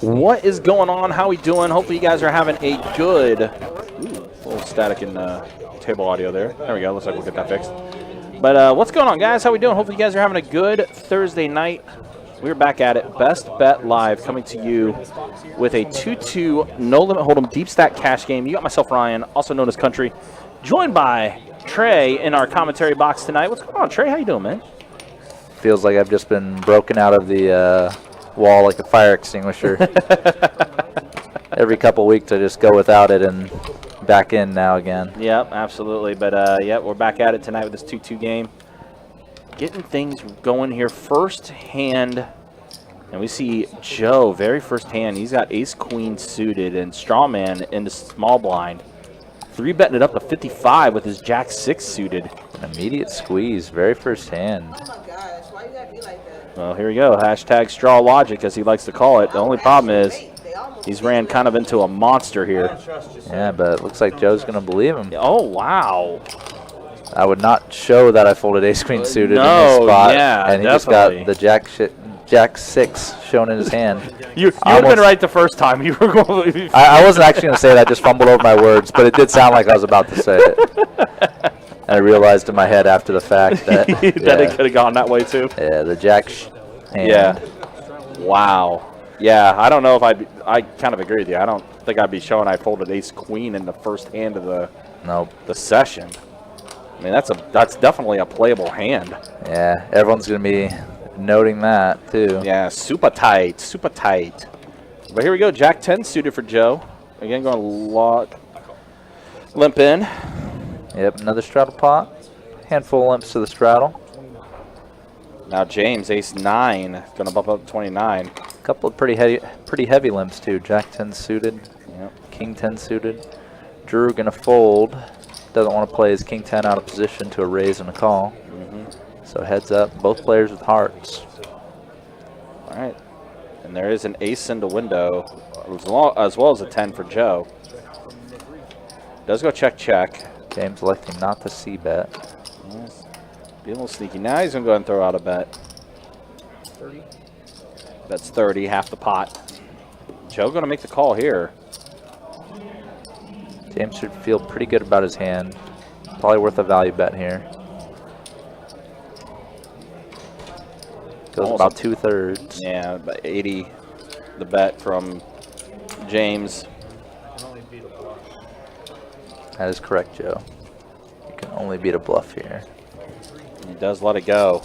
What is going on? How we doing? Hopefully you guys are having a good... Ooh, a little static in table audio there. There we go. Looks like we'll get that fixed. But what's going on, guys? How we doing? Hopefully you guys are having a good Thursday night. We're back at it. Best Bet Live coming to you with a 2-2 no-limit hold'em deep stack cash game. You got myself, Ryan, also known as Country, joined by Trey in our commentary box tonight. What's going on, Trey? How you doing, man? Feels like I've just been broken out of the wall like a fire extinguisher. Every couple weeks I just go without it and back in now again. Yep, absolutely. But, yeah, we're back at it tonight with this 2-2 game. Getting things going here first hand. And we see Joe, very first hand. He's got ace-queen suited and strawman into small blind. 3-betting it up to 55 with his jack-6 suited. An immediate squeeze, very first hand. Oh my gosh, why you gotta be like that? Well, here we go. Hashtag straw logic, as he likes to call it. The only problem is he's ran kind of into a monster here. Yeah, but it looks like Joe's going to believe him. Oh, wow. I would not show that I folded ace-queen suited in No, this spot. yeah, and he definitely. just got the jack-6 shown in his hand. You would have been right the first time. You were going to I wasn't actually going to say it. I just fumbled over my words, but it did sound like I was about to say it. And I realized in my head after the fact that that it could have gone that way too. Yeah, the jack hand. Yeah. Wow. Yeah, I don't know if I kind of agree with you. I don't think I'd be showing I folded ace-queen in the first hand of the session. I mean, that's definitely a playable hand. Yeah, everyone's going to be noting that too. Yeah, super tight, super tight. But here we go, jack-10 suited for Joe. Again, going limp in. Yep, another straddle pot. Handful of limps to the straddle. Now James, ace-9, going to bump up to 29. A couple of pretty heavy limps too. Jack-10 suited, Yep. King-10 suited. Drew going to fold. Doesn't want to play his King-10 out of position to a raise and a call. So heads up, both players with hearts. All right. And there is an ace in the window, as well as a 10 for Joe. Does go check, check. James electing not to c-bet. Yes. Be a little sneaky. Now he's going to go ahead and throw out a bet. 30. That's 30, half the pot. Joe going to make the call here. James should feel pretty good about his hand. Probably worth a value bet here. Goes about 2/3. Yeah, about 80 the bet from James. That is correct, Joe. You can only beat a bluff here. He does let it go.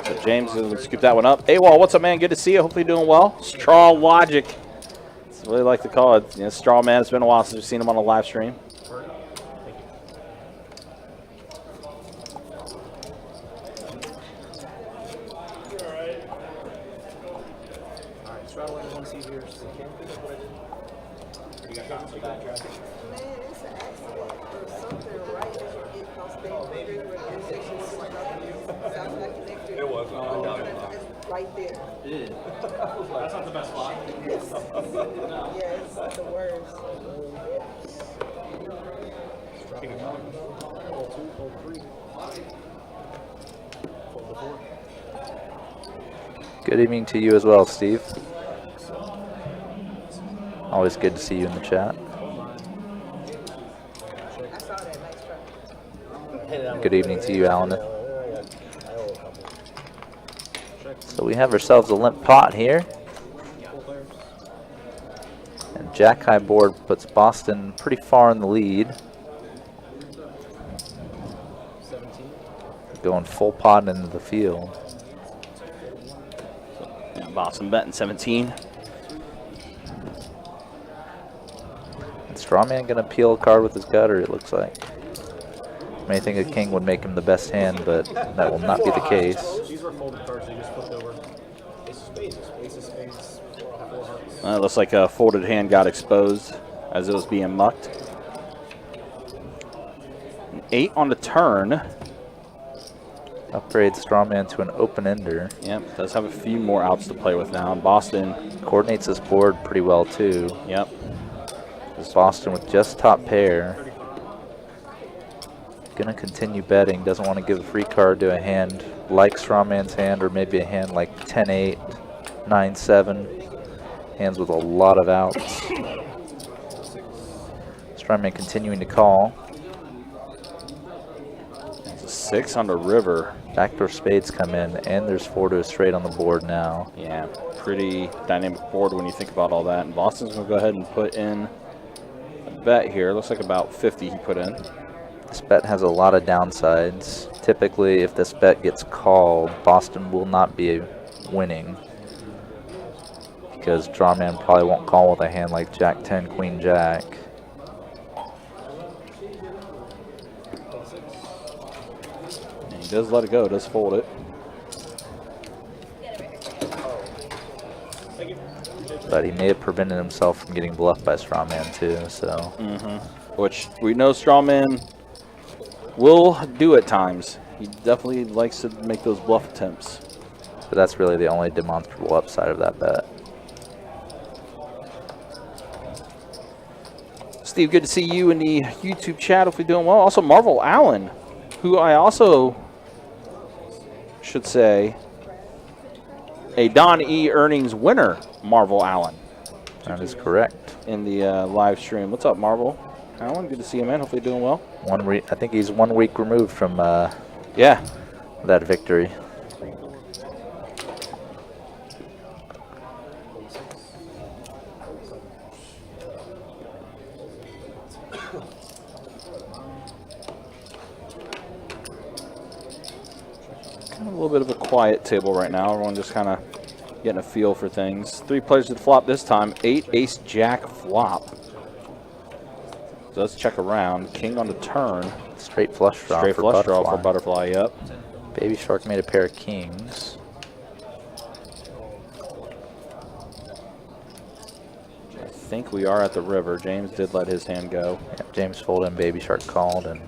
So James is going to scoop that one up. AWOL, what's up, man? Good to see you. Hopefully you're doing well. Straw logic. That's what I like to call it. You know, straw man. It's been a while since we've seen him on a live stream. Right there. That's not the best spot. Yeah, it's the worst. Good evening to you as well, Steve. Always good to see you in the chat. Good evening to you, Alan. So we have ourselves a limp pot here. And Jack High board puts Boston pretty far in the lead. Going full pot into the field. Boston betting 17. And Strawman gonna peel a card with his gutter, it looks like. I think a king would make him the best hand, but that will not be the case. These were folded cards they just flipped over. Ace of spades. Ace of spades. 4 hearts. It looks like a folded hand got exposed as it was being mucked. 8 on the turn. Upgrade Strawman to an open-ender. Yep, does have a few more outs to play with now. And Boston coordinates this board pretty well, too. Yep. This Boston with just top pair. gonna continue betting. Doesn't want to give a free card to a hand like Strawman's hand, or maybe a hand like 10-8, 9-7. Hands with a lot of outs. Strawman continuing to call. It's a 6 on the river. Backdoor spades come in, and there's 4 to a straight on the board now. Yeah, pretty dynamic board when you think about all that. And Boston's going to go ahead and put in a bet here. Looks like about 50 he put in. This bet has a lot of downsides. Typically, if this bet gets called, Boston will not be winning, because Strawman probably won't call with a hand like Jack 10, Queen Jack. And he does let it go, does fold it. But he may have prevented himself from getting bluffed by Strawman too, so. Which we know Strawman will do at times. He definitely likes to make those bluff attempts. But that's really the only demonstrable upside of that bet. Steve, good to see you in the YouTube chat. Hopefully doing well. Also, Marvel Allen, who I also should say a Don E earnings winner, Marvel Allen. That is correct. In the live stream. What's up, Marvel Allen? Good to see you, man. Hopefully doing well. I think he's 1 week removed from Yeah. that victory. Kind of a little bit of a quiet table right now. Everyone just kind of getting a feel for things. 3 players to the flop this time. 8 ace jack flop. So let's check around. King on the turn. Straight flush draw Straight for flush Butterfly. draw for Butterfly, yep. Baby Shark made a pair of kings. I think we are at the river. James did let his hand go. Yeah, James folded and Baby Shark called, and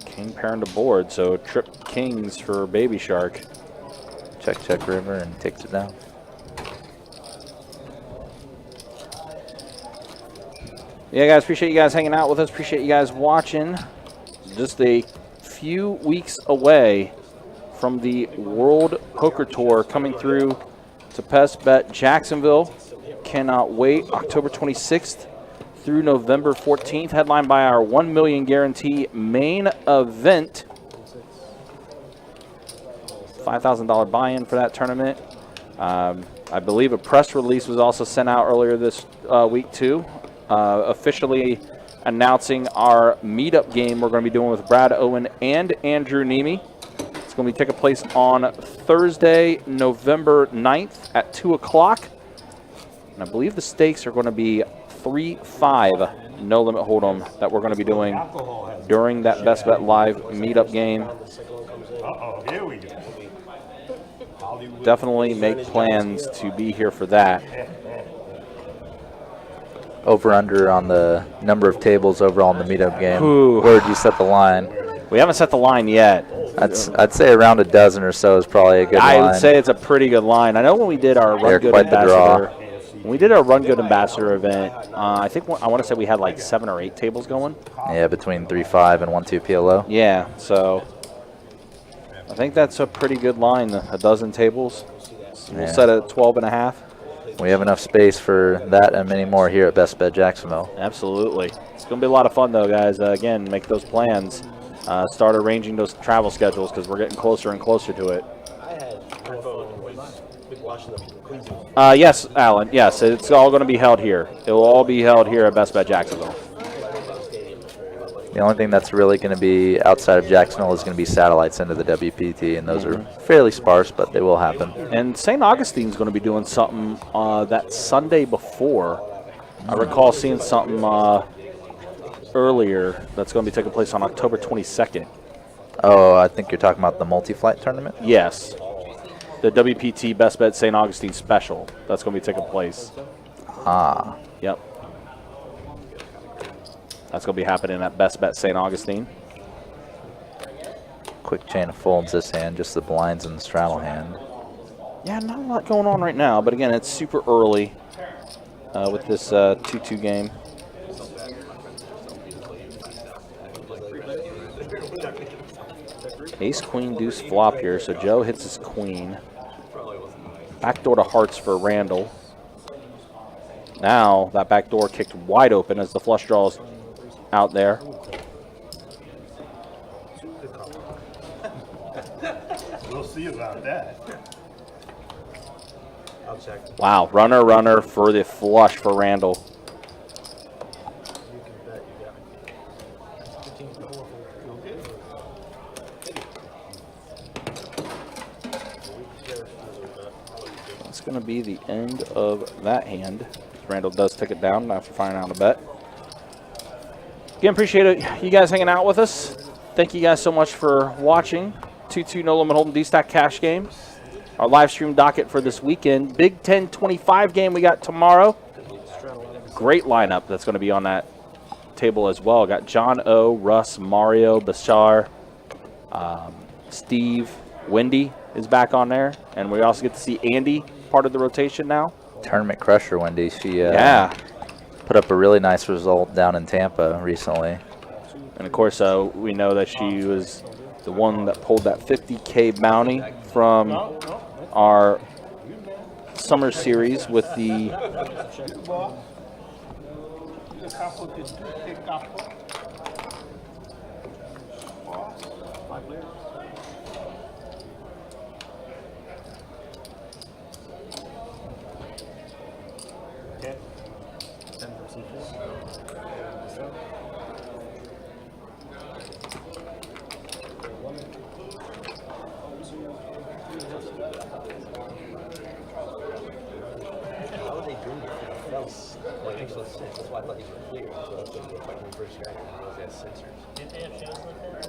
King pairing to board, so trip kings for Baby Shark. check river and takes it down. Yeah, guys, appreciate you guys hanging out with us. Appreciate you guys watching. Just a few weeks away from the World Poker Tour coming through to Best Bet Jacksonville. Cannot wait. October 26th through November 14th. Headlined by our 1 million guarantee main event. $5,000 buy-in for that tournament. I believe a press release was also sent out earlier this week too. Officially announcing our meetup game we're going to be doing with Brad Owen and Andrew Nemi. It's going to be taking place on Thursday, November 9th at 2 o'clock. And I believe the stakes are going to be 3-5 no limit hold'em that we're going to be doing during that Best Bet Live meetup game. Here we go. Definitely make plans to be here for that. Over under on the number of tables overall in the meetup game. Ooh. Where would you set the line? We haven't set the line yet. I'd say around a dozen or so is probably a good line. I would say it's a pretty good line. I know when we did our Run Good quite the draw. Ambassador, when we did our Run Good Ambassador event, I think I want to say we had like 7 or 8 tables going. Yeah, between 3-5 and 1-2 PLO. Yeah, so I think that's a pretty good line. A dozen tables. We'll Yeah. set it at 12.5. We have enough space for that and many more here at Best Bet Jacksonville. Absolutely. It's going to be a lot of fun, though, guys. Again, make those plans. Start arranging those travel schedules because we're getting closer and closer to it. Yes, Alan. Yes, it's all going to be held here. It will all be held here at Best Bet Jacksonville. The only thing that's really going to be outside of Jacksonville is going to be satellites into the WPT, and those are fairly sparse, but they will happen. And St. Augustine's going to be doing something that Sunday before. I recall seeing something earlier that's going to be taking place on October 22nd. Oh, I think you're talking about the multi-flight tournament? Yes. The WPT Best Bet St. Augustine Special. That's going to be taking place. Ah. Yep. That's going to be happening at Best Bet St. Augustine. Quick chain of folds this hand, just the blinds and the straddle hand. Yeah, not a lot going on right now, but again, it's super early with this 2-2 game. Ace, queen, deuce, flop here. So Joe hits his queen. Backdoor to hearts for Randall. Now that backdoor kicked wide open as the flush draws out there. We'll see about that. I'll check. Wow, runner for the flush for Randall. You can bet you got me. 15 to 4. That's going to be the end of that hand. Randall does take it down after finding out a bet. Again, appreciate it, you guys hanging out with us. Thank you guys so much for watching. 2-2 No Limit Hold'em D-Stack cash game. Our live stream docket for this weekend. Big Ten 25 game we got tomorrow. Great lineup that's going to be on that table as well. Got John O, Russ, Mario, Bashar, Steve, Wendy is back on there. And we also get to see Andy, part of the rotation now. Tournament crusher, Wendy. She Yeah. put up a really nice result down in Tampa recently. And of course, we know that she was the one that pulled that 50K bounty from our summer series with the Okay. 10 for C4. How would they do it? That was like makes no sense. That's why I thought these were clear. So that's what like when we first got it, those had sensors. Did they have shows like that?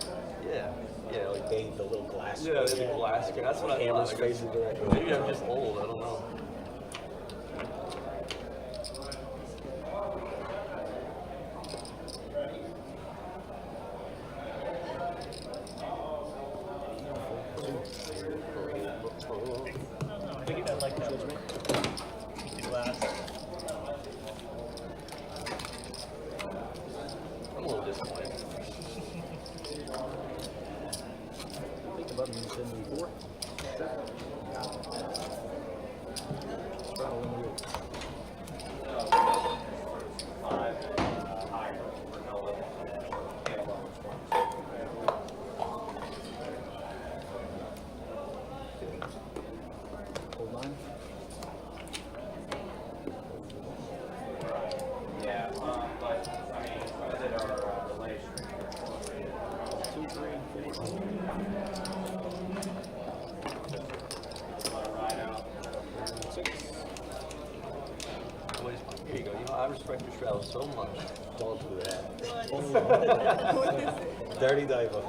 Yeah, like the little glass. Yeah, the glass. That's what I Cameras thought. facing directly. Maybe I'm just old. I don't know. I think I like that. Keep the glass. I'm a little disappointed. I think the button is 74. Hold line. Here you go. You know, I respect your straddle so much. Don't do that. Dirty diver.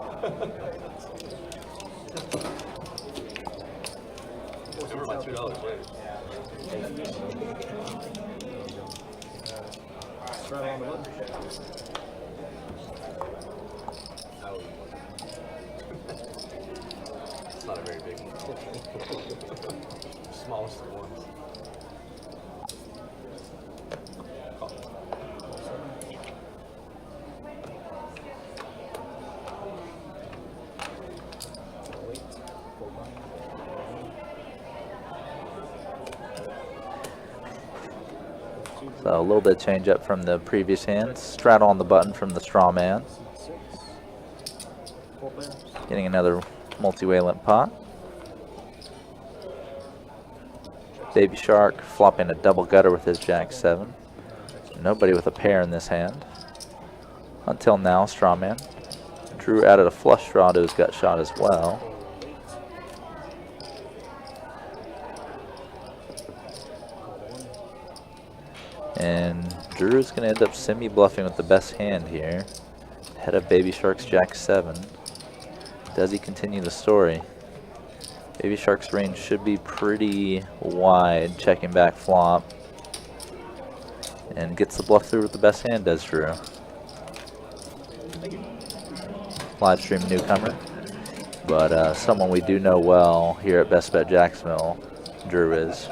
Remember my $2 later. Straddle on the button. It's not a very big one. Smallest of ones. Wait. Hold line. So a little bit of change up from the previous hands. Straddle on the button from the straw man. 4 players. Getting another multi-way pot. Baby Shark flopping a double gutter with his Jack 7. Nobody with a pair in this hand. Until now, Strawman. Drew added a flush draw to his gut shot as well. And Drew is going to end up semi-bluffing with the best hand here. Head of Baby Shark's Jack 7. Does he continue the story? Baby Shark's range should be pretty wide, checking back flop. And gets the bluff through with the best hand, does Drew. Live stream newcomer, but someone we do know well here at Best Bet Jacksonville, Drew is.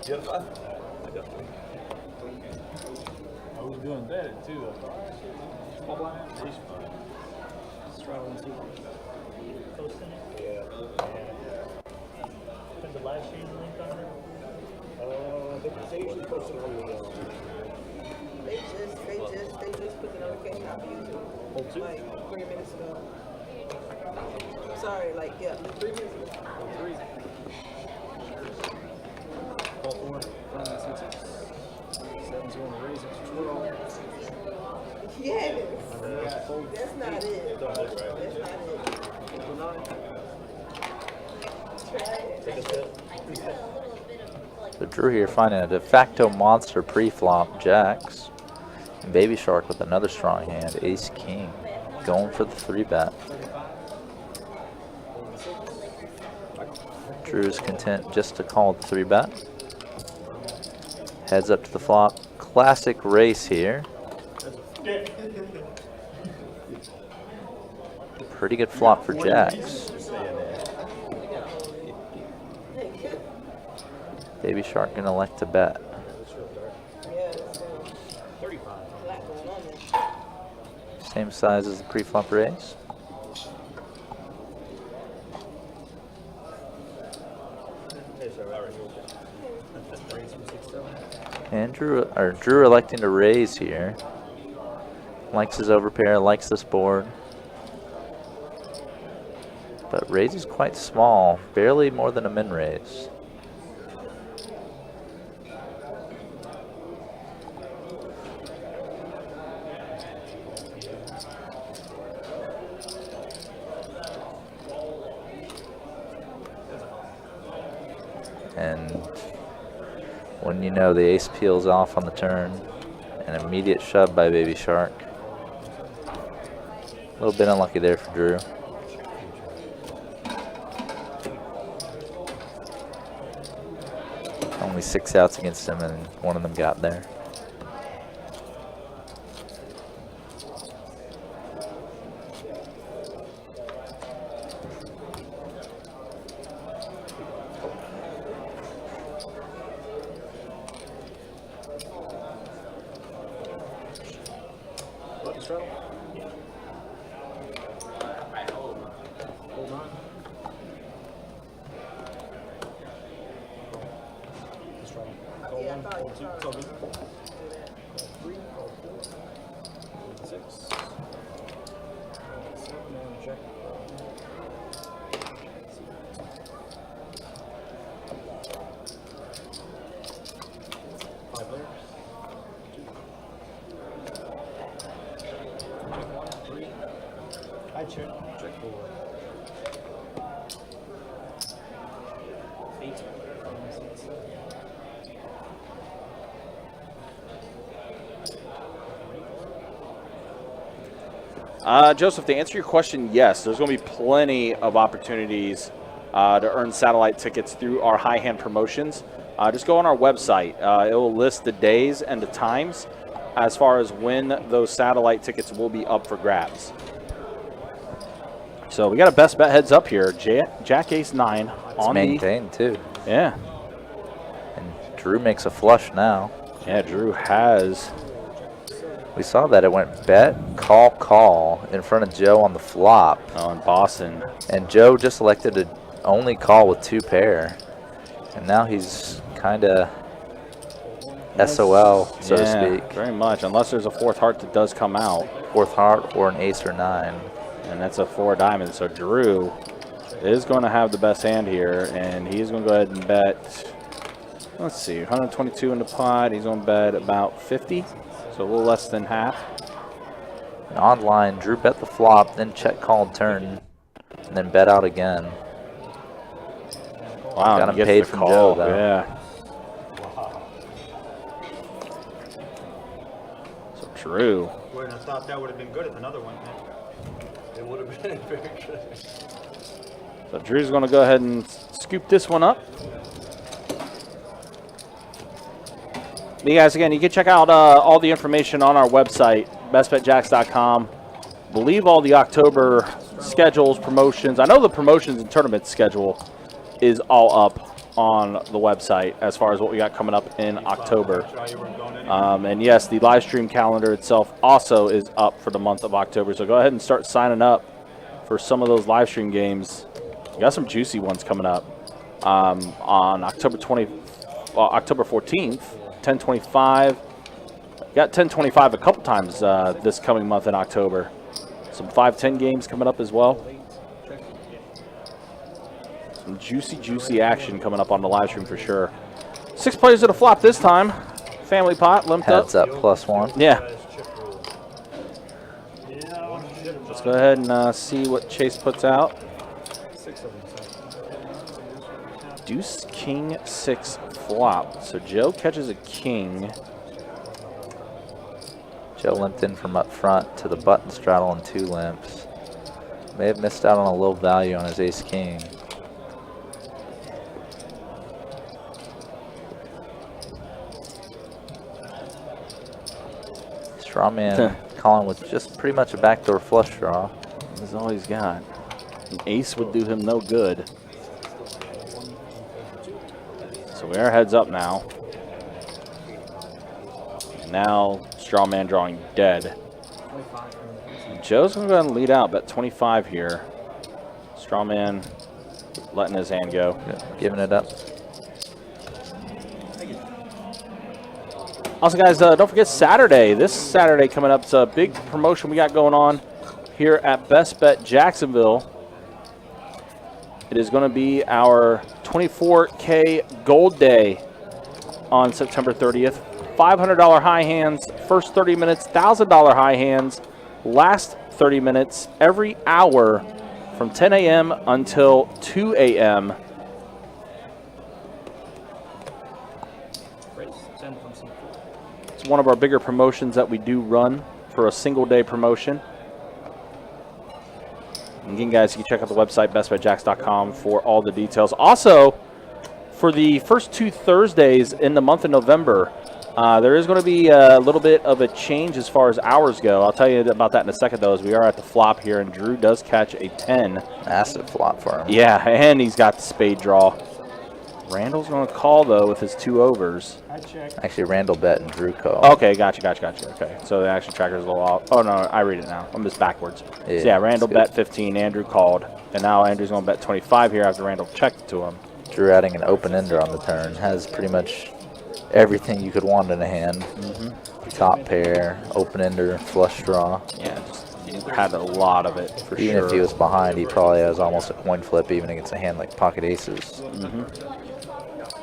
You have 5? I was doing better too. Posting it? Put the live stream link on it? They usually post it on the They just put the notification out for YouTube. Like 3 minutes ago. Sorry, like, yeah, 3 minutes ago. Yes. That's not it. That's not it. So Drew here finding a de facto monster pre-flop jacks. And Baby Shark with another strong hand, ace king, going for the 3-bet. Drew's content just to call the 3-bet. Heads up to the flop. Classic race here. Pretty good flop for jacks. Baby Shark gonna elect to bet. Same size as the pre-flop raise. And Drew electing to raise here. Likes his overpair, likes this board. But raise is quite small, barely more than a min raise. And when you know the ace peels off on the turn, an immediate shove by Baby Shark. A little bit unlucky there for Drew. Only 6 outs against him, and one of them got there. Joseph, to answer your question, yes, there's going to be plenty of opportunities to earn satellite tickets through our high hand promotions. Just go on our website. It will list the days and the times as far as when those satellite tickets will be up for grabs. So we got a best bet heads up here. Jack Ace 9 It's on maintained too. Yeah. And Drew makes a flush now. Yeah, Drew has. We saw that it went bet, call in front of Joe on the flop. Oh, in Boston. And Joe just elected to only call with 2 pair. And now he's kind of SOL, so to speak. Very much, unless there's a 4th heart that does come out. 4th heart or an ace or 9. And that's a 4 diamond. So Drew is going to have the best hand here, and he's going to go ahead and bet. Let's see, 122 in the pot. He's going to bet about 50, so a little less than half. And online, Drew bet the flop, then check called turn, and then bet out again. Wow, got him gets paid the from call. Joe, though. Yeah. So Drew. Wouldn't have thought that would have been good at another one. It would have been very good. So Drew's going to go ahead and scoop this one up. You guys, again, you can check out all the information on our website, bestbetjacks.com. Believe all the October schedules, promotions. I know the promotions and tournament schedule is all up on the website as far as what we got coming up in October. And yes, the live stream calendar itself also is up for the month of October. So go ahead and start signing up for some of those live stream games. We got some juicy ones coming up on October 14th, 10/25. Got 10/25 a couple times this coming month in October. Some 5-10 games coming up as well. Some juicy action coming up on the live stream for sure. 6 players at a flop this time. Family pot, limped Heads up. up +1. Yeah. Let's go ahead and see what Chase puts out. Deuce, king, 6 flop. So Joe catches a king. Joe limped in from up front to the button straddle and 2 limps. May have missed out on a low value on his ace-king. Straw man calling with just pretty much a backdoor flush draw. That's all he's got. An ace would do him no good. So we are heads up now. Now straw man drawing dead. Joe's going to go ahead and lead out, bet 25 here. Straw man letting his hand go. Yeah, giving it up. Also, guys, don't forget Saturday. This Saturday coming up, it's a big promotion we got going on here at Best Bet Jacksonville. It is going to be our 24K Gold Day on September 30th. $500 high hands, first 30 minutes, $1,000 high hands, last 30 minutes, every hour from 10 a.m. until 2 a.m. It's one of our bigger promotions that we do run for a single day promotion. And again, guys, you can check out the website, bestbetjacks.com, for all the details. Also, for the first 2 Thursdays in the month of November, there is going to be a little bit of a change as far as hours go. I'll tell you about that in a second, though, as we are at the flop here, and Drew does catch a 10. Massive flop for him. Yeah, and he's got the spade draw. Randall's going to call, though, with his 2 overs. Actually, Randall bet and Drew called. Okay, gotcha. Okay, so the action tracker's a little off. Oh, no, I read it now. I'm just backwards. Yeah, so, yeah, Randall that's bet 15, Andrew called. And now Andrew's going to bet 25 here after Randall checked to him. Drew adding an open-ender on the turn. Has pretty much everything you could want in a hand. Top pair, open-ender, flush draw. Yeah, just had a lot of it for Even sure. if he was behind, he probably has almost a coin flip even against a hand like pocket aces.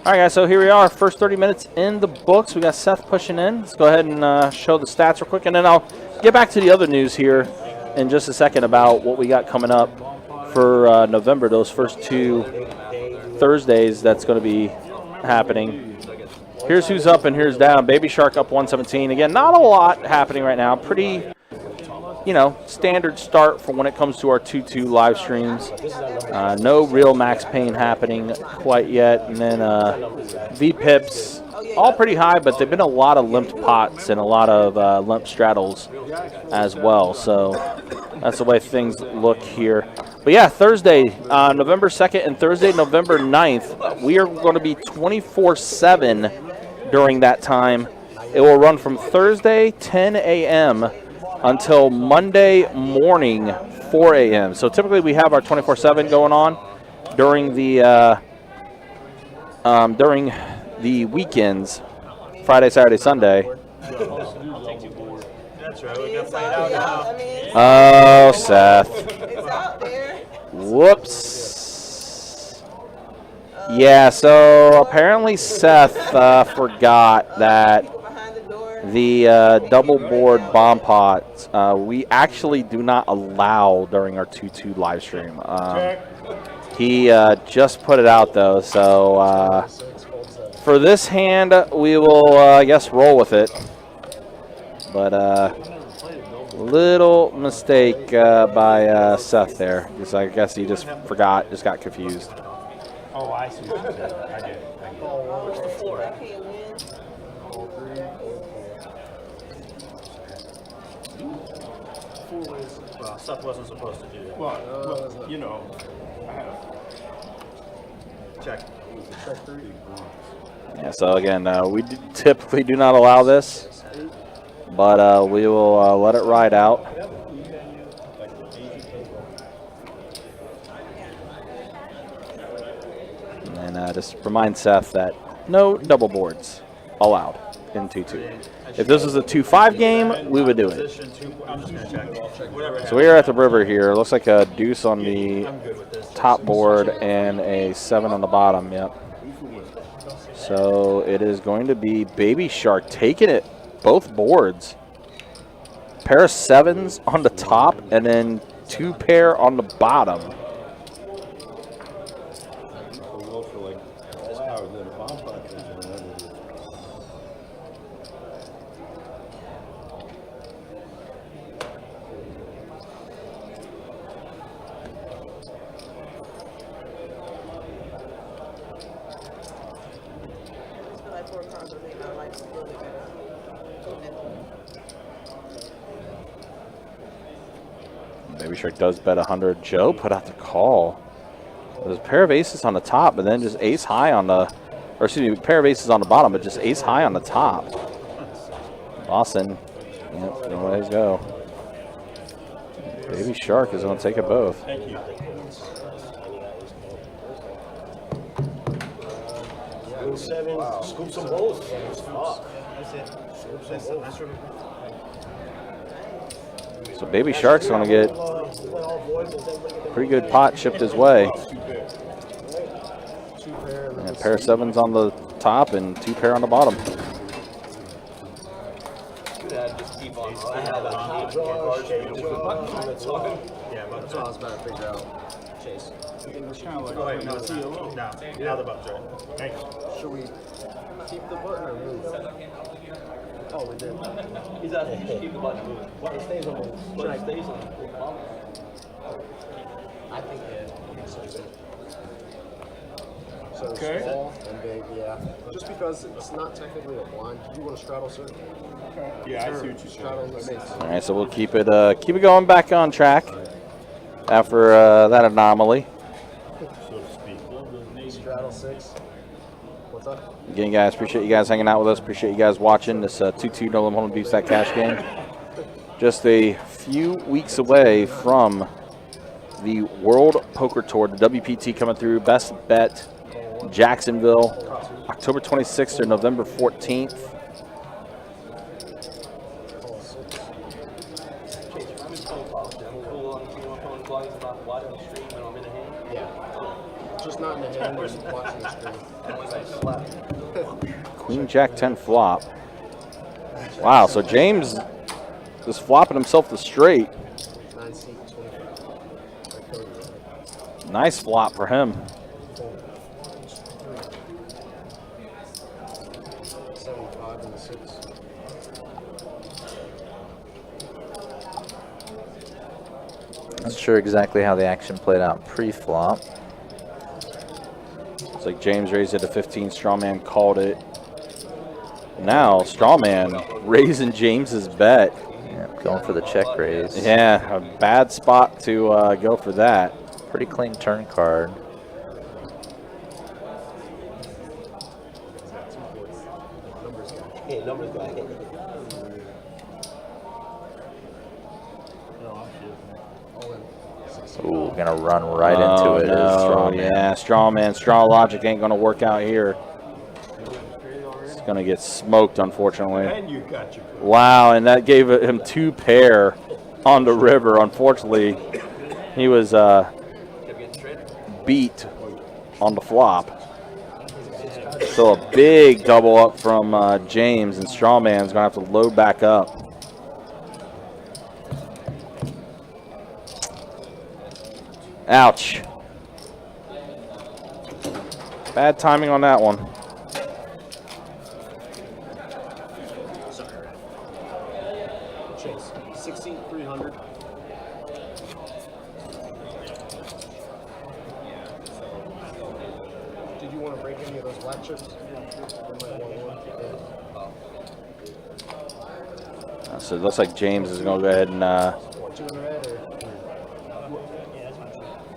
All right, guys, so here we are. First 30 minutes in the books. We got Seth pushing in. Let's go ahead and show the stats real quick, and then I'll get back to the other news here in just a second about what we got coming up for November, those first 2 Thursdays that's going to be happening. Here's who's up and here's down. Baby Shark up 117. Again, not a lot happening right now. Pretty, standard start for when it comes to our 2-2 live streams. No real max pain happening quite yet. And then V-pips, all pretty high, but they've been a lot of limped pots and a lot of limp straddles as well. So that's the way things look here. But yeah, Thursday, November 2nd and Thursday, November 9th, we are going to be 24/7 during that time. It will run from Thursday, 10 a.m. until Monday morning, 4 a.m. So typically we have our 24/7 going on during the weekends, Friday, Saturday, Sunday. That's right, we're gonna play it out now. Oh, Seth. It's out there. Whoops. Yeah, so apparently Seth forgot that Behind the door. the double board bomb pots we actually do not allow during our 2-2 live stream. He just put it out, though, so for this hand, we will, I guess, roll with it. But little mistake by Seth there. Because I guess he just forgot, just got confused. Oh, I see what you said. I get it. I can't win. Well, Seth wasn't supposed to do that. Well, I had a Check. Yeah, so again, we typically do not allow this, but we will let it ride out. And just remind Seth that no double boards allowed in 2-2. If this was a 2-5 game, we would do it. I'm just going to check. Whatever. So we are at the river here. Looks like a deuce on the top board and a 7 on the bottom. Yep. So it is going to be Baby Shark taking it both boards. Pair of 7s on the top and then 2 pair on the bottom. Baby Shark does bet 100. Joe put out the call. There's a pair of aces on the top, but then just ace high on the, or excuse me, pair of aces on the bottom, but just ace high on the top. Lawson, yep, no ways go. Baby Shark is going to take it both. Thank you. Seven, scoop some bowls. So Baby Shark's going to get pretty good pot chipped his way. And a pair of 7s on the top and 2 pair on the bottom. Yeah, but that's what I was about to figure out. Chase. Oh, wait, no, it's not. Now the button's right. Thanks. Should we keep the button or move? Oh, we did. He's asking you to keep the button moving. It stays on the. But it stays on. I think it. So Okay. small and big, yeah. Just because it's not technically a blind. Do you want to straddle, sir? Yeah, I see what you Straddle said. the base. All right, so we'll keep it going back on track after that anomaly. So to speak. Straddle 6. What's up? Again, guys, appreciate you guys hanging out with us. Appreciate you guys watching this 2-2 No Limit Hold'em Beef Stack Cash game. Just a few weeks away from the World Poker Tour, the WPT coming through. Best Bet Jacksonville, October 26th or November 14th. Yeah. Just not in the hand, just watching the screen. Queen Jack 10 flop. Wow, so James is flopping himself to straight. 9 seat, 20. Nice flop for him. 75 and the 6. Not sure exactly how the action played out pre-flop. It's like James raised it to 15, Strawman called it. Now Strawman raising James's bet. Yeah, going for the check raise. Yeah, a bad spot to go for that. Pretty clean turn card. Hey, numbers guy. Ooh, gonna run right into it. Is Strawman. Yeah, Strawman. Straw logic ain't going to work out here. It's going to get smoked, unfortunately. And you got your Wow, and that gave him 2 pair on the river. Unfortunately, he was beat on the flop. So a big double up from James, and Strawman's going to have to load back up. Ouch. Bad timing on that one. Chase. 16,300. Did you want to break any of those black chips? They might want one. Yeah. So it looks like James is going to go ahead and Want 2 in red or?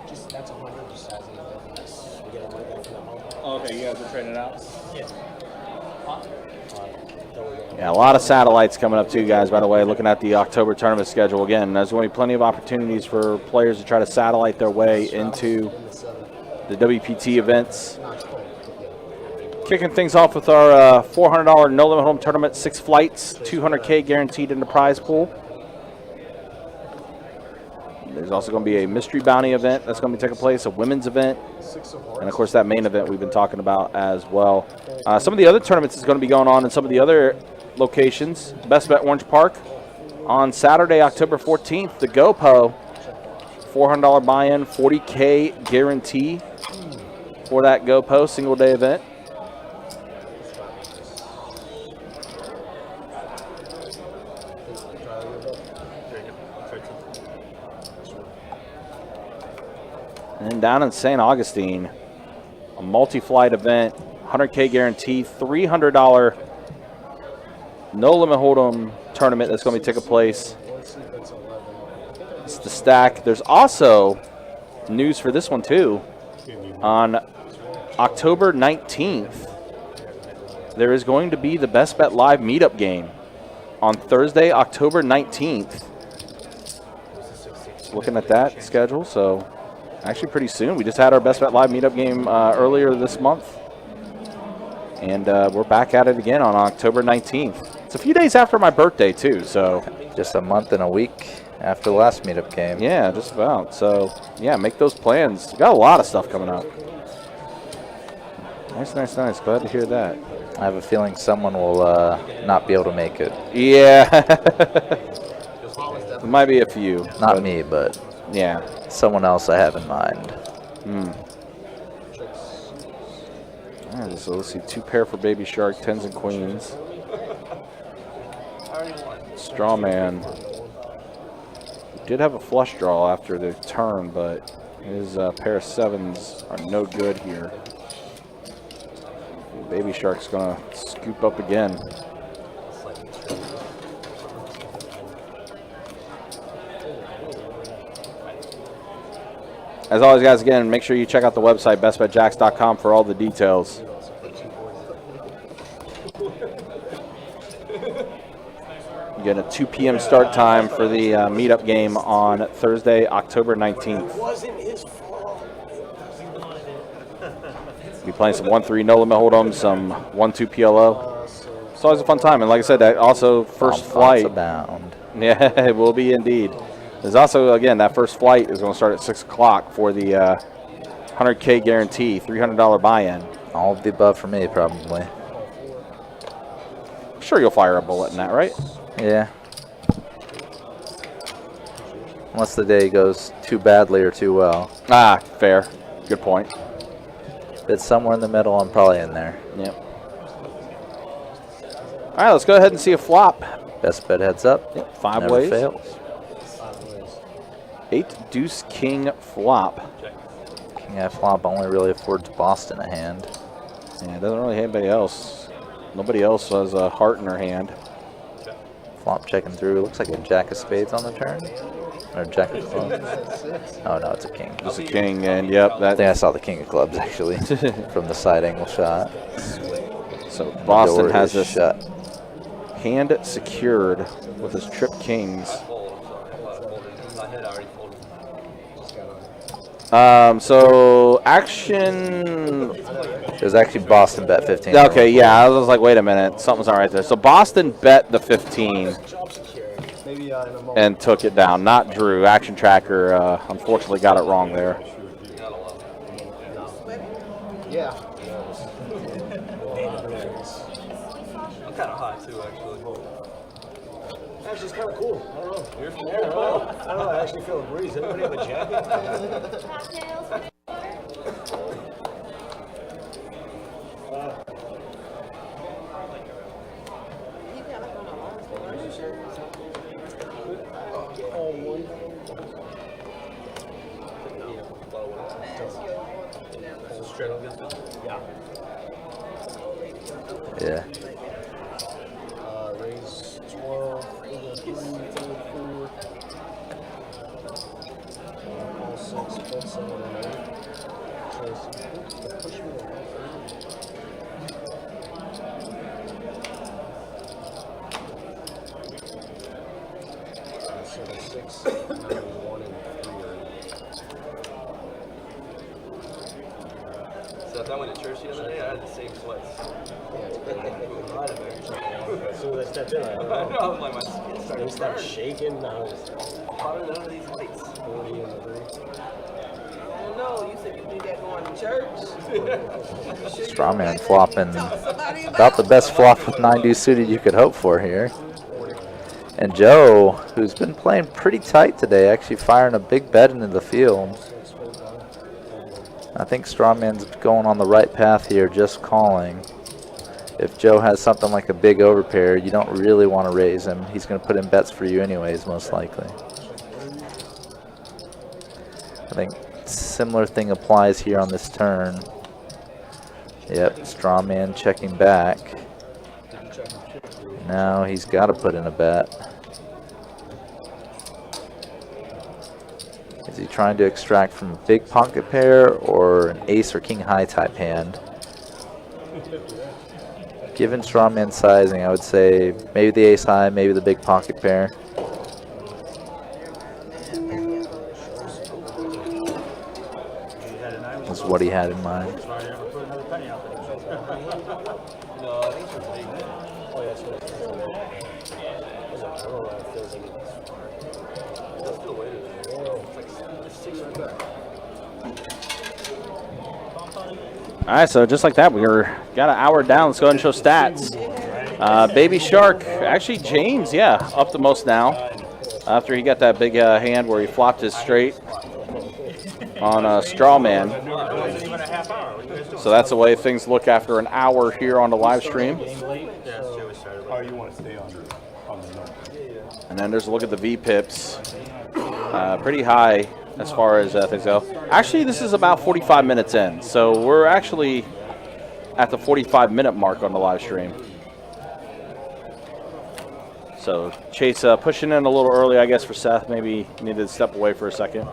Just that's 100 just as we get our money back from that home. Okay, you guys are trading it out? Yeah. Yeah, a lot of satellites coming up too, guys, by the way, looking at the October tournament schedule. Again, there's going to be plenty of opportunities for players to try to satellite their way into the WPT events. Kicking things off with our $400 no limit home tournament, 6 flights, $200K guaranteed in the prize pool. There's also going to be a mystery bounty event that's going to be taking place, a women's event, and of course that main event we've been talking about as well. Some of the other tournaments is going to be going on in some of the other locations. Best Bet Orange Park on Saturday, October 14th, the GoPo, $400 buy-in, $40K guarantee for that GoPo single day event. And then down in St. Augustine, a multi-flight event, 100K guarantee, $300 no limit hold'em tournament that's going to be taking place. It's the Stack. There's also news for this one too. On October 19th, there is going to be the Best Bet Live meetup game on Thursday, October 19th. Looking at that schedule, so actually pretty soon. We just had our Best Bet Live meetup game earlier this month. And we're back at it again on October 19th. It's a few days after my birthday, too, so. Just a month and a week after the last meetup game. Yeah, just about. So, yeah, make those plans. We got a lot of stuff coming up. Nice, nice, nice. Glad to hear that. I have a feeling someone will not be able to make it. Yeah. There might be a few. Not me, but yeah, someone else I have in mind. All right, so let's see. 2 pair for Baby Shark, 10s and queens. Straw man. Did have a flush draw after the turn, but his pair of 7s are no good here. Baby Shark's going to scoop up again. As always, guys, again, make sure you check out the website, bestbetjacks.com, for all the details. Again, a 2 p.m. start time for the meetup game on Thursday, October 19th. Wasn't his fault. Be playing some 1-3 no limit hold'em, some 1-2 PLO. It's always a fun time, and like I said, that also first flight. Abound. Yeah, it will be indeed. There's also, again, that first flight is going to start at 6 o'clock for the 100K guarantee, $300 buy-in. All of the above for me, probably. I'm sure you'll fire a bullet in that, right? Yeah. Unless the day goes too badly or too well. Ah, fair. Good point. If it's somewhere in the middle, I'm probably in there. Yep. All right, let's go ahead and see a flop. Best bet heads up. Yep, 5 Never ways. fails. 8 deuce king flop. King Eye flop only really affords Boston a hand. Yeah, it doesn't really have anybody else. Nobody else has a heart in her hand. Flop checking through. Looks like a jack of spades on the turn. Or jack of clubs. Oh, no, it's a king. Just a king, and yep, I that. think I saw the king of clubs, actually, from the side angle shot. So Boston Door has is this shut. hand secured with his trip kings. So action. It was actually Boston bet 15. Okay, yeah, I was like, wait a minute, something's not right there. So Boston bet the 15 Maybe in a moment. and took it down. Not Drew. Action Tracker unfortunately got it wrong there. Yeah. I'm kind of hot too, actually. Actually, it's kind of cool. I don't know. You're from there? I don't know. I actually feel a breeze. Anybody have a jacket? You got like on a long shirt or something. Straight up against it? Yeah. Yeah. Raise 12. 3, 4. 6, 7, I went to church the other day, I had the same sweats. As soon as I stepped in, I I don't know, know. I was like, my skin started It to started burn. shaking. I was Hotter than under these lights. 40 in the degree. Oh no, you said you did that going to church. Strawman flopping about the best flop with 9-deuce suited you could hope for here. And Joe, who's been playing pretty tight today, actually firing a big bet into the field. I think Strawman's going on the right path here, just calling. If Joe has something like a big overpair, you don't really want to raise him. He's going to put in bets for you anyways, most likely. I think similar thing applies here on this turn. Yep, Strawman checking back. Now he's got to put in a bet. Is he trying to extract from a big pocket pair or an ace or king high type hand? Given Strawman sizing, I would say maybe the ace high, maybe the big pocket pair. That's what he had in mind. Sorry, I never put another penny out there. No, I think it's big. Oh, yeah, that's what it feels like. I don't know why it feels like it's That's still weighted. It's like 6 right back. All right, so just like that, got an hour down. Let's go ahead and show stats. Baby Shark, actually James, yeah, up the most now. After he got that big hand where he flopped his straight on Strawman. So that's the way things look after an hour here on the live stream. Oh, you want to stay on the zone. And then there's a look at the V-pips. Pretty high as far as things go. Actually, this is about 45 minutes in. So we're actually at the 45-minute mark on the live stream. So Chase pushing in a little early, I guess, for Seth. Maybe needed to step away for a second.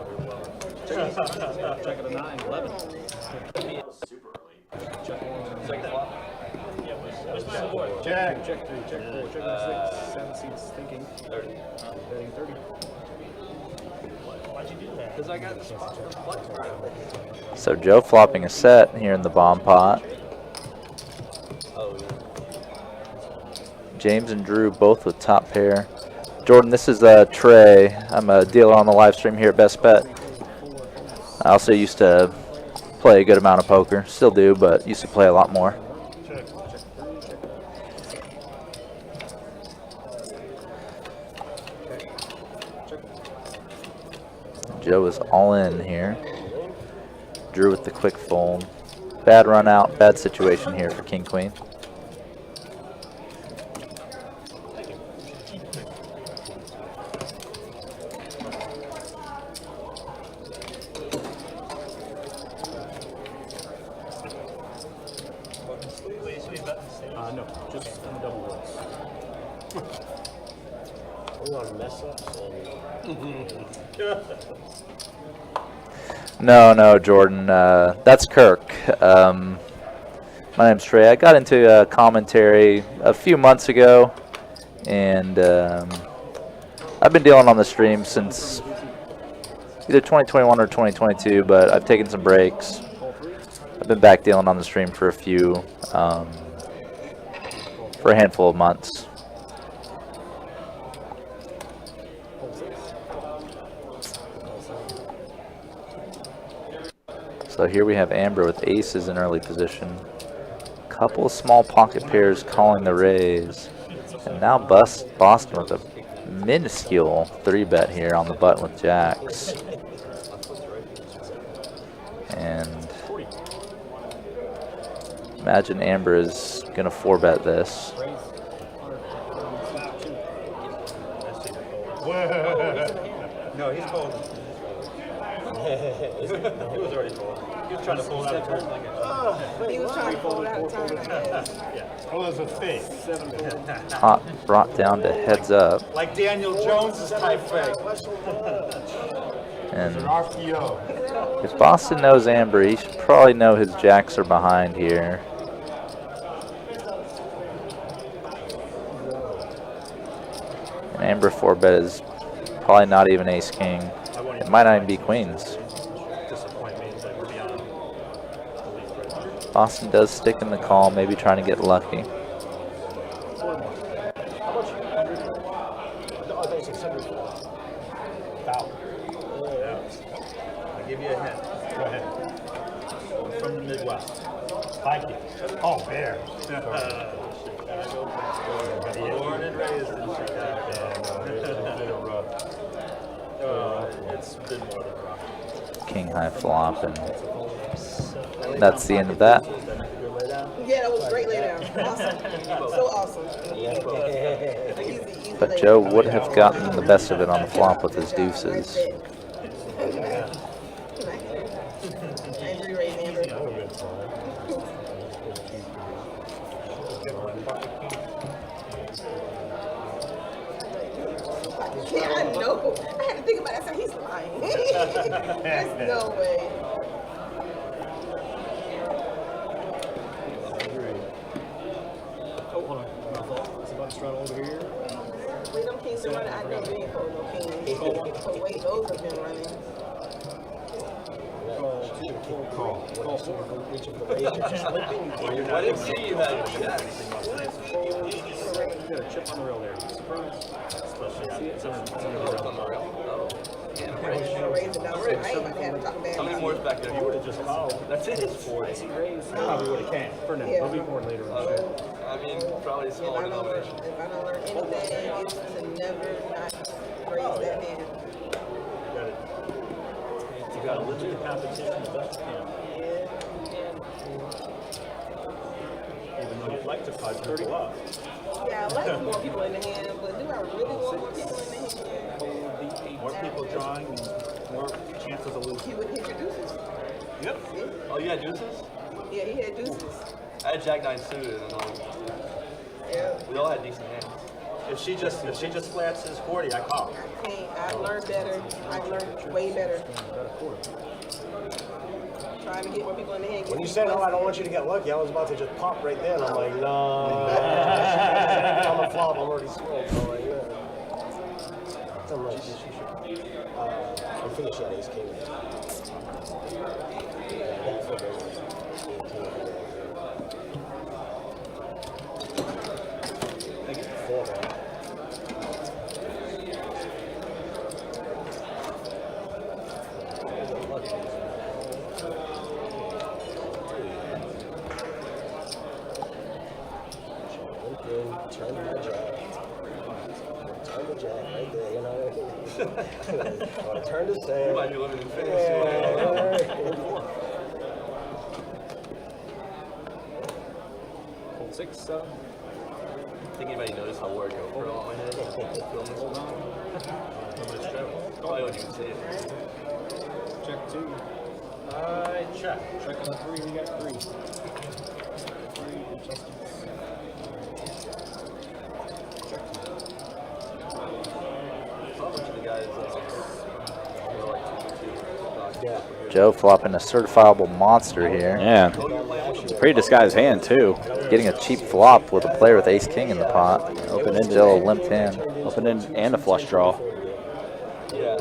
Jack. Check 3, check 4, check 6, 7 seats thinking. 30. Betting 30. Why'd you do that? Because I got the spot for the flex right. So Joe flopping a set here in the bomb pot. Oh, yeah. James and Drew both with top pair. Jordan, this is Trey. I'm a dealer on the live stream here at Best Bet. I also used to play a good amount of poker. Still do, but used to play a lot more. Joe is all in here. Drew with the quick fold. Bad run out, bad situation here for King Queen. No, just in the double rolls. we want to mess up. No, Jordan. That's Kirk. My name's Trey. I got into commentary a few months ago, and I've been dealing on the stream since either 2021 or 2022, but I've taken some breaks. I've been back dealing on the stream for a handful of months. So here we have Amber with aces in early position. Couple of small pocket pairs calling the raise. And now Boston with a minuscule 3-bet here on the button with jacks. And imagine Amber is going to 4-bet this. No, he's cold. He was already cold. He was trying to fold out a turn. He was trying to fold out turn. Oh, it was a fake. Pot brought down to heads up. Like Daniel Jones's type fake. And RPO. if Boston knows Amber, he should probably know his jacks are behind here. And Amber 4-bet is probably not even ace king. It might not even be queens. Disappointment that we're beyond the league right Boston does stick in the call, maybe trying to get lucky. How much? 100? No, I thought you said 74. Foul. I'll give you a hint. Go ahead. I'm from the Midwest. Viking. Oh, bear. Born and raised in Chicago. It's been more than rough. King high flop, and that's the end of that. Yeah, that was a great laydown. Awesome. So awesome. Easy. But Joe would have gotten the best of it on the flop with his deuces. Angry Ray Amber. Yeah, I know. I had to think about that. So he's lying. There's no way. Oh, hold on. My fault. It's about to straddle over here. Wait, them kings been running. I know we ain't pulling no kings. But wait, those have been running. Call. I didn't see you had jacks. You got a chip on the rail there. Surprise. See it? It's under the rail. I'm gonna raise it down. I ain't about to have to talk bad. How many more is back there? You would have just called. That's it. Probably would have can. For now. There'll be more later. I mean, probably a If small I don't learn, denomination. if I don't learn anything, it's to never not raise that hand. You got to limit the competition as best you can. Even though you'd like to fight people up. Yeah, I like more people in the hand, but do I really want more people in the hand? More people drawing, more chances of losing. He would hit your deuces. Yep. Oh, you had deuces? Yeah, he had deuces. I had Jack 9 suited, and Yeah. we all had decent hands. If she just flats his 40, I call. I learned better. I learned way better. Trying to get more people in the hand. When you said, "Oh, I don't want you to get lucky," I was about to just pop right there, and I'm like, "No." On the flop, I'm already swilled. So I'm like, no. I'm like, I'm finished at ace king. Four, man. Turn my jack. Turn the jack right there, you know. Turn the You sand. might be living in fantasy. Yeah. Hold 6, Think anybody noticed how word go for all my head? Film this one. Oh, I don't even see it. check 2. I check. Check on 3, we got 3. 3 adjustments. How much of the guys were like 2-2? Yeah. Joe flopping a certifiable monster here. Yeah. It's a pretty disguised hand, too. Getting a cheap flop with a player with ace king in the pot. Open-ended. Still a limped hand. Open-ended and a flush draw. Yeah,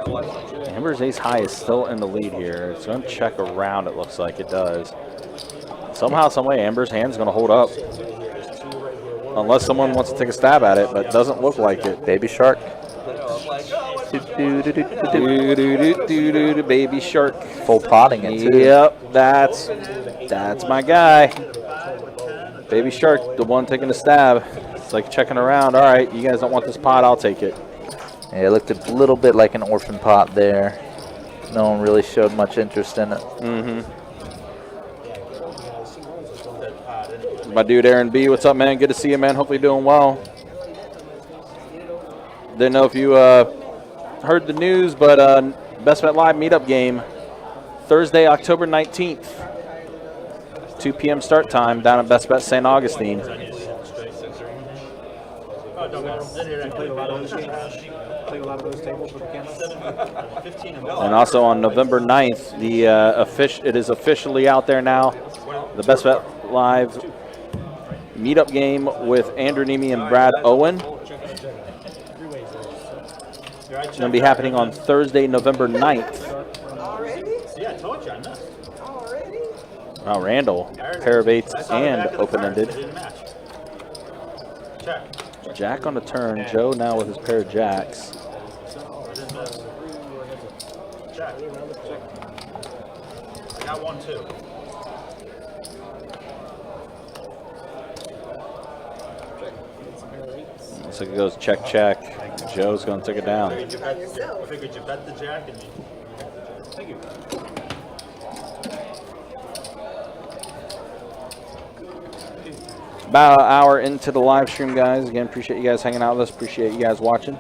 I watched that. Amber's ace high is still in the lead here. It's going to check around, it looks like it does. Somehow, someway, Amber's hand's going to hold up. Unless someone wants to take a stab at it, but it doesn't look like it. Baby shark. I'm like, oh, what's Do-do-do-do-do-do, baby shark. Full potting it too. Yep, that's my guy. Baby shark, the one taking the stab. It's like checking around. All right, you guys don't want this pot, I'll take it. Yeah, it looked a little bit like an orphan pot there. No one really showed much interest in it. Mm-hmm. My dude Aaron B, what's up, man? Good to see you, man. Hopefully you're doing well. Didn't know if you heard the news, but Best Bet Live meetup game Thursday, October 19th, 2 p.m. start time down at Best Bet St. Augustine. Oh, don't matter. Played a lot of those games. Played a lot of those tables with the cameras. 15 and And also on November 9th, it is officially out there now. The Best Bet Live meetup game with Andrew Nemi and Brad Owen. It's going to be happening on Thursday, November 9th. Already? Yeah, I told you I missed. Already? Wow, Randall, pair of eights and open-ended. Check. Jack on the turn. Joe now with his pair of jacks. Check. I got 1, 2. Looks like it goes check, check. Joe's going to take it down. I figured you bet the jack and you. Thank you. About an hour into the live stream, guys. Again, appreciate you guys hanging out with us. Appreciate you guys watching.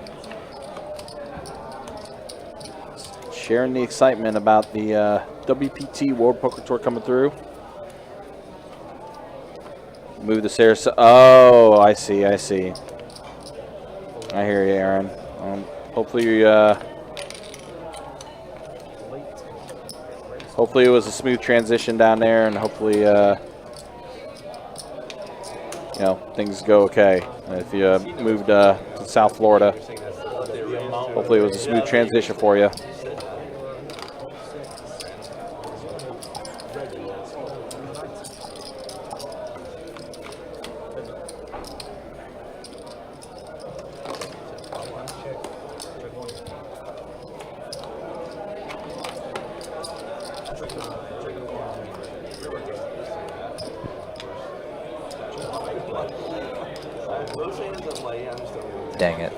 Sharing the excitement about the WPT World Poker Tour coming through. Move the Sarasota. Oh, I see, I see. I hear you, Aaron. Hopefully hopefully it was a smooth transition down there, and hopefully you know, things go okay. If you moved to South Florida, hopefully it was a smooth transition for you. Dang it.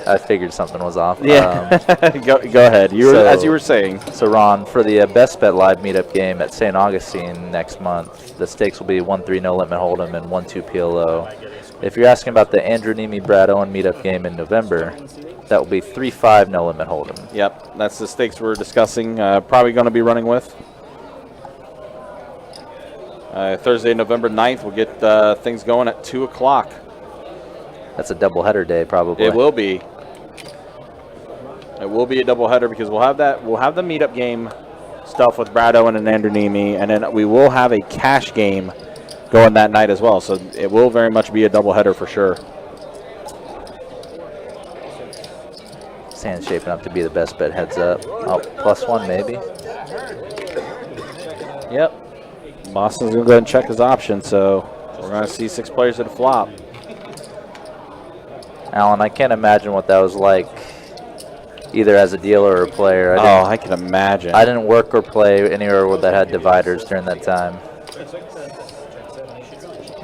I figured something was off. Yeah. Go ahead. As you were saying. So, Ron, for the Best Bet Live meetup game at St. Augustine next month, the stakes will be 1-3 no limit hold'em and 1-2 PLO. If you're asking about the Andrew Nemi Brad Owen meetup game in November, that will be 3-5 no limit hold'em. Yep, that's the stakes we're discussing. Probably going to be running with. Thursday, November 9th, we'll get things going at 2 o'clock. That's a doubleheader day, probably. It will be. It will be a doubleheader because we'll have that. We'll have the meetup game stuff with Brad Owen and Andrew Nemi, and then we will have a cash game going that night as well. So it will very much be a doubleheader for sure. Sand's shaping up to be the best bet heads up. Oh, +1 maybe. Yep. Boston's going to go ahead and check his option, so we're going to see 6 players at a flop. Alan, I can't imagine what that was like, either as a dealer or a player. I can imagine. I didn't work or play anywhere that had dividers during that time.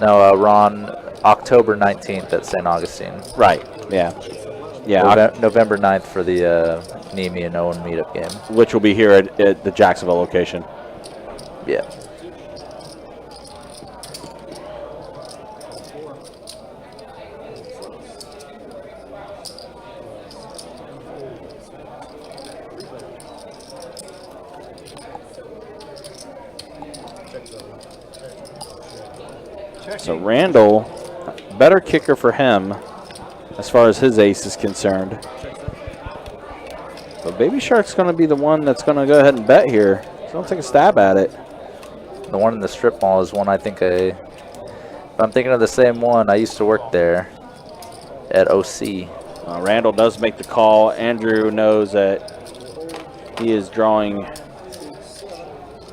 No, Ron, October 19th at St. Augustine. Right, yeah. Yeah, November 9th for the Nemi and Owen meetup game. Which will be here at the Jacksonville location. Yeah. So Randall, better kicker for him as far as his ace is concerned. But Baby Shark's going to be the one that's going to go ahead and bet here. So don't take a stab at it. The one in the strip mall is one I think if I'm thinking of the same one, I used to work there at OC. Randall does make the call. Andrew knows that he is drawing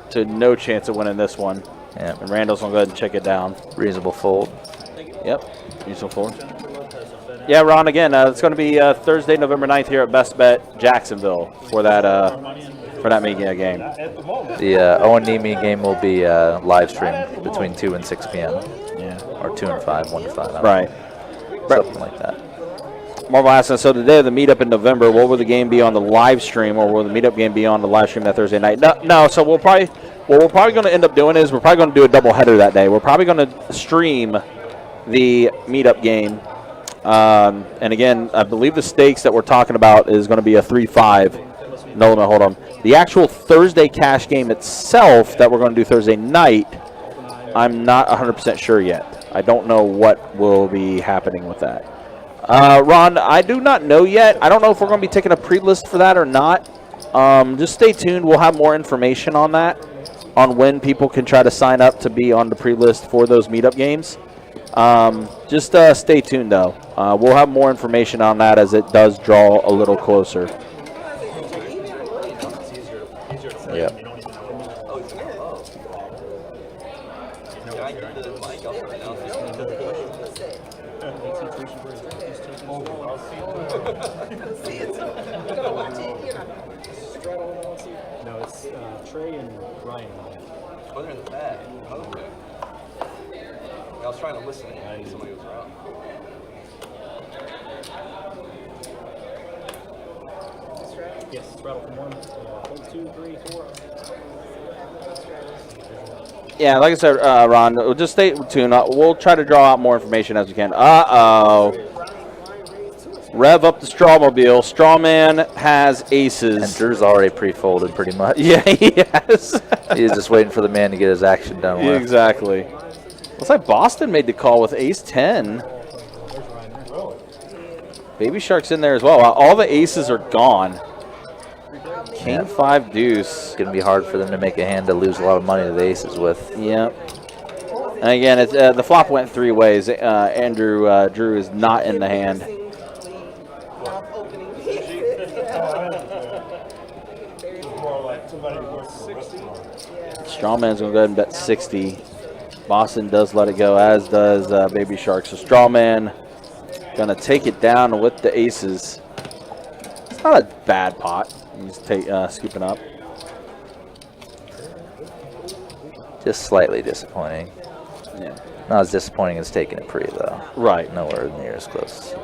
to no chance of winning this one. Yeah. And Randall's going to go ahead and check it down. Reasonable fold. Yep. Reasonable fold. Yeah, Ron, again, it's going to be Thursday, November 9th here at Best Bet Jacksonville for that media game. The Owen Nemi game will be live streamed between 2 and 6 p.m. Yeah. Or 2 and 5, 1 to 5. Right. Something like that. Marvel asking, so the day of the meetup in November, will the game be on the live stream, or will the meetup game be on the live stream that Thursday night? No. So what we're probably going to end up doing is we're probably going to do a double header that day. We're probably going to stream the meetup game. And again, I believe the stakes that we're talking about is going to be a 3-5 no limit hold on. The actual Thursday cash game itself that we're going to do Thursday night, I'm not 100% sure yet. I don't know what will be happening with that. Ron, I do not know yet. I don't know if we're going to be taking a pre-list for that or not. Just stay tuned. We'll have more information on that, on when people can try to sign up to be on the pre-list for those meetup games. Just stay tuned, though. We'll have more information on that as it does draw a little closer. Yeah. might get the mic up right now. See it too. You're gonna watch it. You're not gonna. No, it's Trey and Ryan. Oh, they're in the bag. Okay. I was trying to listen in. Somebody was around. Yes, straddle from 1, 2, 3, 4. Yeah, like I said, Ron, we'll just stay tuned. We'll try to draw out more information as we can. Uh-oh. Rev up the Strawmobile. Strawman has aces. And Drew's already pre-folded pretty much. Yeah, he has. He's just waiting for the man to get his action done with. Exactly. Looks like Boston made the call with ace 10. Baby Shark's in there as well. Wow, all the aces are gone. King 5 deuce. It's going to be hard for them to make a hand to lose a lot of money to the aces with. Yep. And again, it's, the flop went 3 ways. Drew is not in the hand. Strawman's going to go ahead and bet 60. Boston does let it go, as does Baby Shark. So Strawman going to take it down with the aces. It's not a bad pot. He's scooping up. Just slightly disappointing. Yeah. Not as disappointing as taking it pre, though. Right. Nowhere near as close.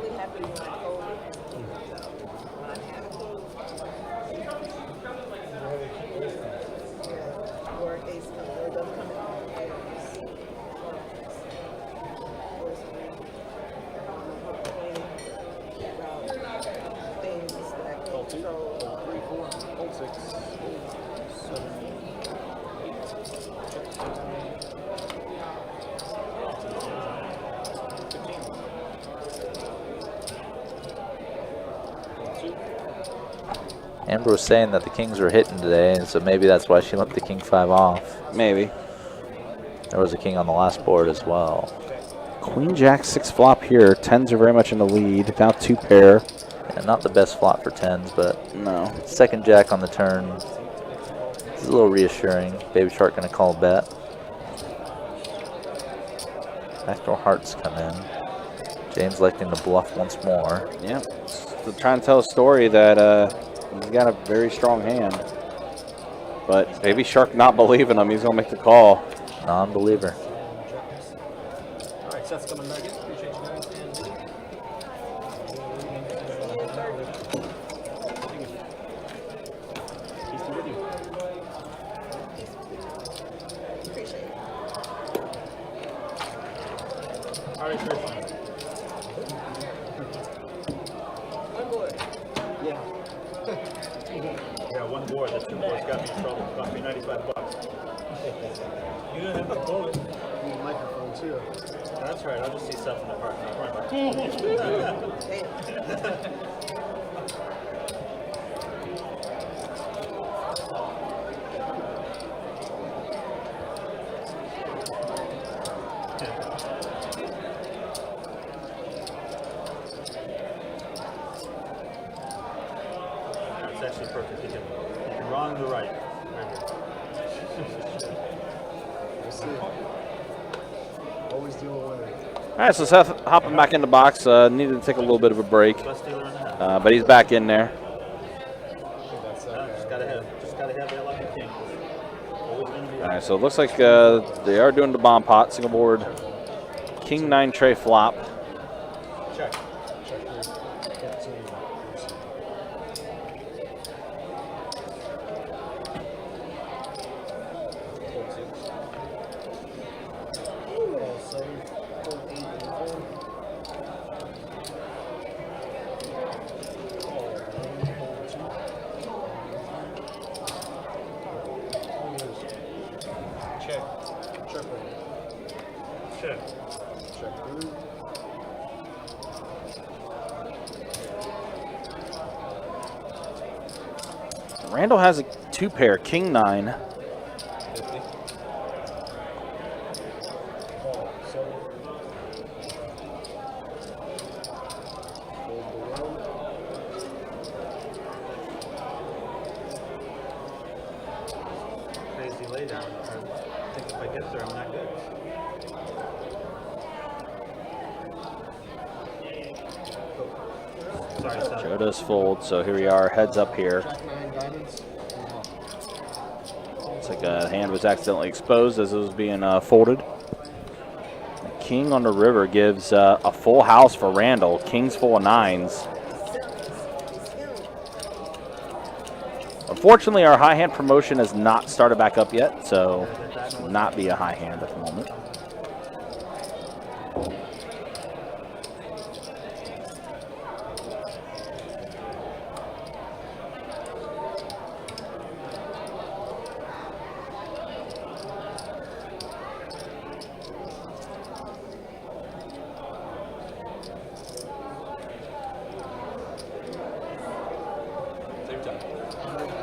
Amber was saying that the kings were hitting today, and so maybe that's why she left the king 5 off. Maybe. There was a king on the last board as well. Queen Jack 6 flop here. 10s are very much in the lead. Now 2 pair. Yeah, not the best flop for 10s, but No. second jack on the turn is a little reassuring. Baby Shark going to call bet. Backdoor hearts come in. James electing to bluff once more. Yeah. Still trying to tell a story that he's got a very strong hand. But Baby Shark not believing him. He's going to make the call. Non-believer. All right, Seth's coming back in. Appreciate you guys. He's still with you. Appreciate it. All right, Chris. One board. Yeah, one board. The 2 boards got me in trouble. Cost me $95. You didn't have to pull it. You need a microphone too. That's right. I'll just see stuff in the parking lot. That's actually perfect. You can run to the right. Right here. We'll see. Always deal with winners. All right, so Seth hopping back in the box. Needed to take a little bit of a break. Best dealer in the house. But he's back in there. Just gotta have that lucky king. Always gonna be. All right, so it looks like they are doing the bomb pot. Single board. King 9 tray flop. Check. Check. Randall has a 2 pair. King 9. Crazy laydown. think if I get there, I'm not good. Sorry, son. Joe does fold, so here we are, heads up here. Jack 9 diamonds. It's like a hand was accidentally exposed as it was being folded. The king on the river gives a full house for Randall. King's full of 9s. Unfortunately, our high hand promotion has not started back up yet, so this will not be a high hand at the moment.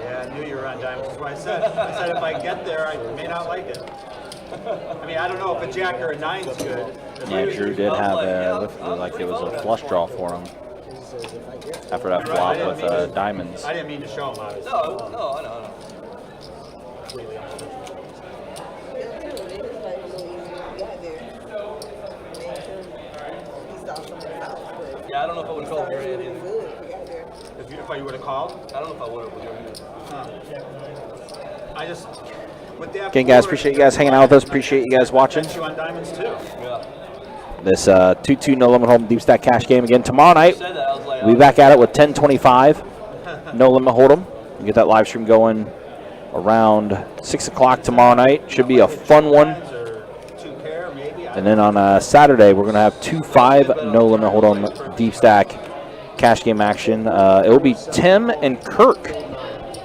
Yeah, I knew you were on diamonds. That's what I said. I said if I get there, I may not like it. I mean, I don't know if a jack or a 9's good. Yeah, Drew did have like it was a flush draw for him after that flop with diamonds. I didn't mean to show him. I was No, I know. completely honest. Yeah, I don't know if I would have called your hand either. If I would have called, I don't know if I would have with your hand. I just with that. Again, guys, appreciate you guys hanging out with us. Appreciate you guys watching. You on diamonds too. Yeah. This 2-2 no limit hold'em deep stack cash game again tomorrow night. Said that, I was like, We'll be back at it with 10:25 no limit hold'em. You get that live stream going around 6 o'clock tomorrow night. Should be a fun one. Or 2 pair, maybe. And then on Saturday, we're going to have 2-5 no limit hold'em deep stack cash game action. It will be Tim and Kirk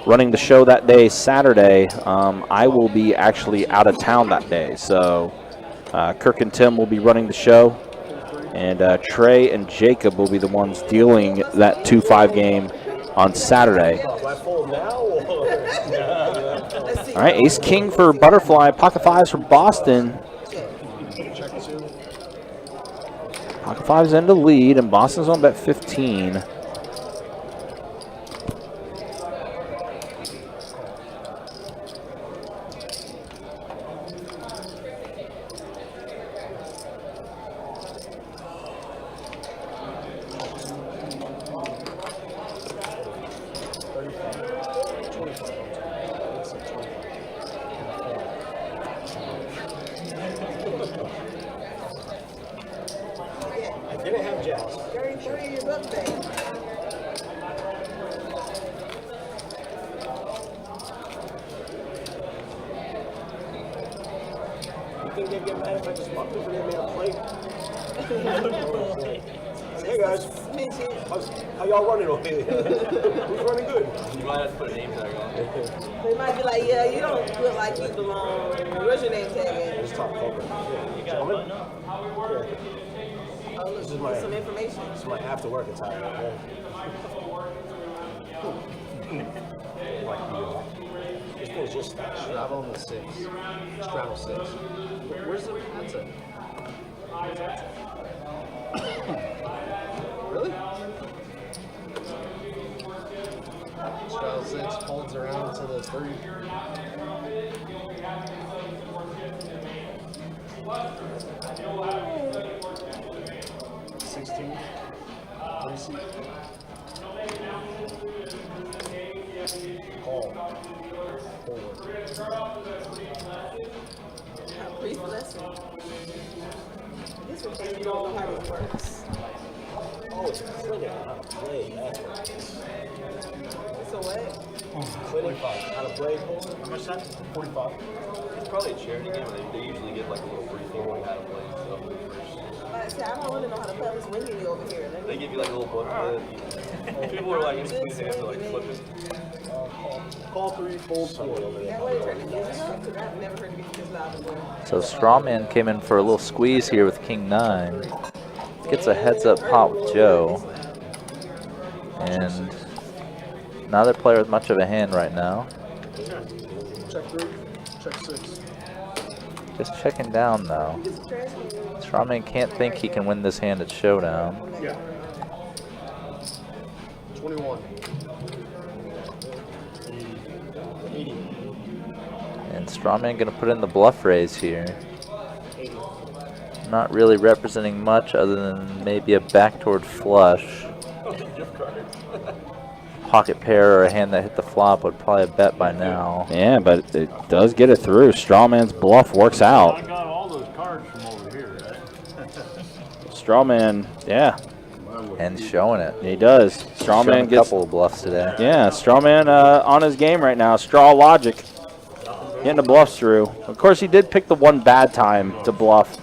running the show that day, Saturday. I will be actually out of town that day, so Kirk and Tim will be running the show, and Trey and Jacob will be the ones dealing that 2-5 game on Saturday. Do I fold now or? All right, Ace King for Butterfly, Pocket Fives for Boston. Check 2. Pocket Fives in the lead, and Boston's on bet 15. I didn't have jacks. 33 is up there. You think they'd get mad if I just walked over there and made a play? Hey guys, how y'all running over here? Who's running good? You might have to put a name tag on. They might be like, yeah, you don't look like you belong. What's your name tag? Just talk poker. Gentlemen? Yeah. Oh, look, This is my- some information. This is my after work attire. Yeah. This one's just straddle on the 6. Straddle 6. Where's the that's it? Really? Straddle 6 folds around to the 3. Call. Forward. Brief lesson. This one, you don't know how it works. Oh, it's a clinic, how to play. That's what it is. It's a way. Clinic, how to play poker. How much that? 45. It's probably a charity game, and they usually get like a little briefing on how to play and stuff first. See, I don't really know how to play this winging over here. Let They me, give you like a little booklet. People are like, you just have to like flip it. Call 3, fold 4 over there. that way turn the music up, because I've never heard music this loud before. So Strawman came in for a little squeeze here with King 9. Gets a heads up pot with Joe. And neither player with much of a hand right now. Check 3, check 6. Just checking down though. Strawman can't think he can win this hand at Showdown. Yeah. 21. 80. And Strawman going to put in the bluff raise here. Not really representing much other than maybe a backtoward flush. Pocket pair or a hand that hit the flop would probably have bet by now. Yeah, but it does get it through. Strawman's bluff works out. I got all those cards from over here, right? Strawman, yeah, And showing it. he does. Showing Strawman a gets, couple of bluffs today. yeah, Strawman on his game right now. Straw logic, getting the bluffs through. Of course, he did pick the one bad time to bluff.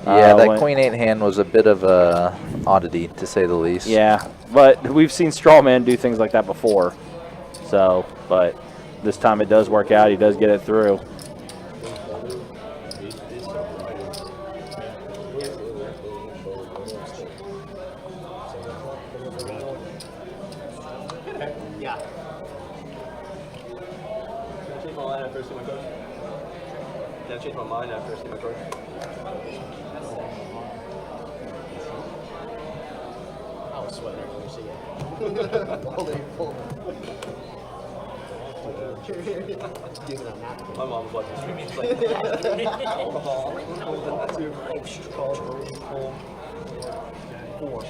Yeah, that when- Queen 8 hand was a bit of a oddity, to say the least. Yeah, but we've seen Strawman do things like that before. So, but this time it does work out. He does get it through. Yeah. Can I change my line after I see my coach? Can I change my mind after I see my coach? I was sweating after you see it. Give it a napkin. My mom was watching the stream. She's like, alcohol. Four.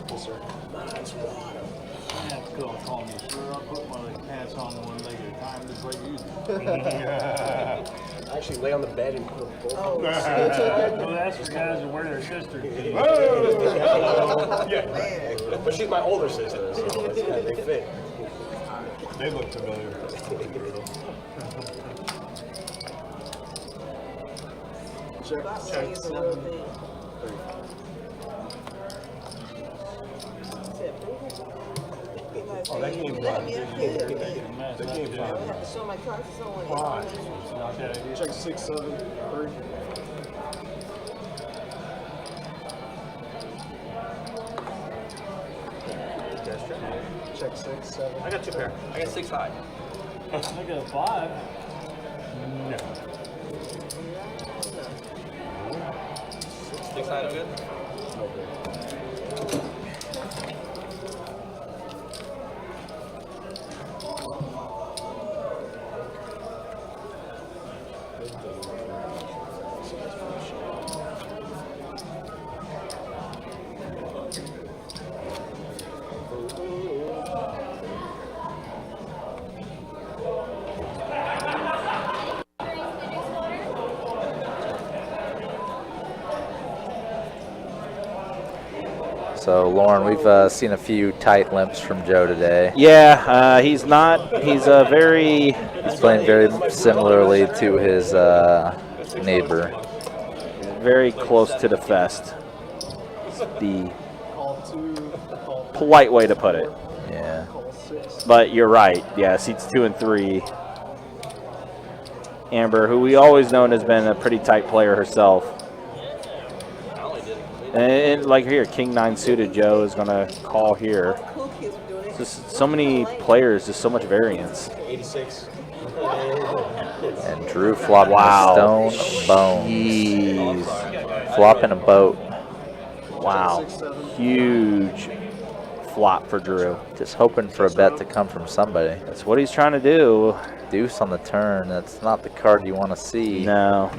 Yes, sir. I have to go and call me, sir. I'll put my pants on one leg at a time just like you do. I actually lay on the bed and put both. Oh, No, that's for guys that wear their sisters. man. But she's my older sister, so it's kind of big fit. They look familiar. Boxing is a real thing. Oh, that came Let from. me up here. I have to show my cards to someone. Check 6, 7, 3. Check 6, 7. I got 2 pair. I got 6 high. I got a 5. No. 6 high, no good? So, Lauren, we've seen a few tight limps from Joe today. Yeah, he's not. He's a very. He's playing very similarly to his neighbor. Very close to the fest. The Call 2, call polite way to put it. Yeah. 6. But you're right. Yeah, seats 2 and 3. Amber, who we always known has been a pretty tight player herself. And like here, King 9 suited Joe is going to call here. Cool kids were doing it. Just so many players, just so much variance. 86. And Drew flopping Wow. a stone bone. Jeez. Flopping a boat. Wow. Huge flop for Drew. Just hoping for a bet to come from somebody. That's what he's trying to do. Deuce on the turn. That's not the card you want to see. No.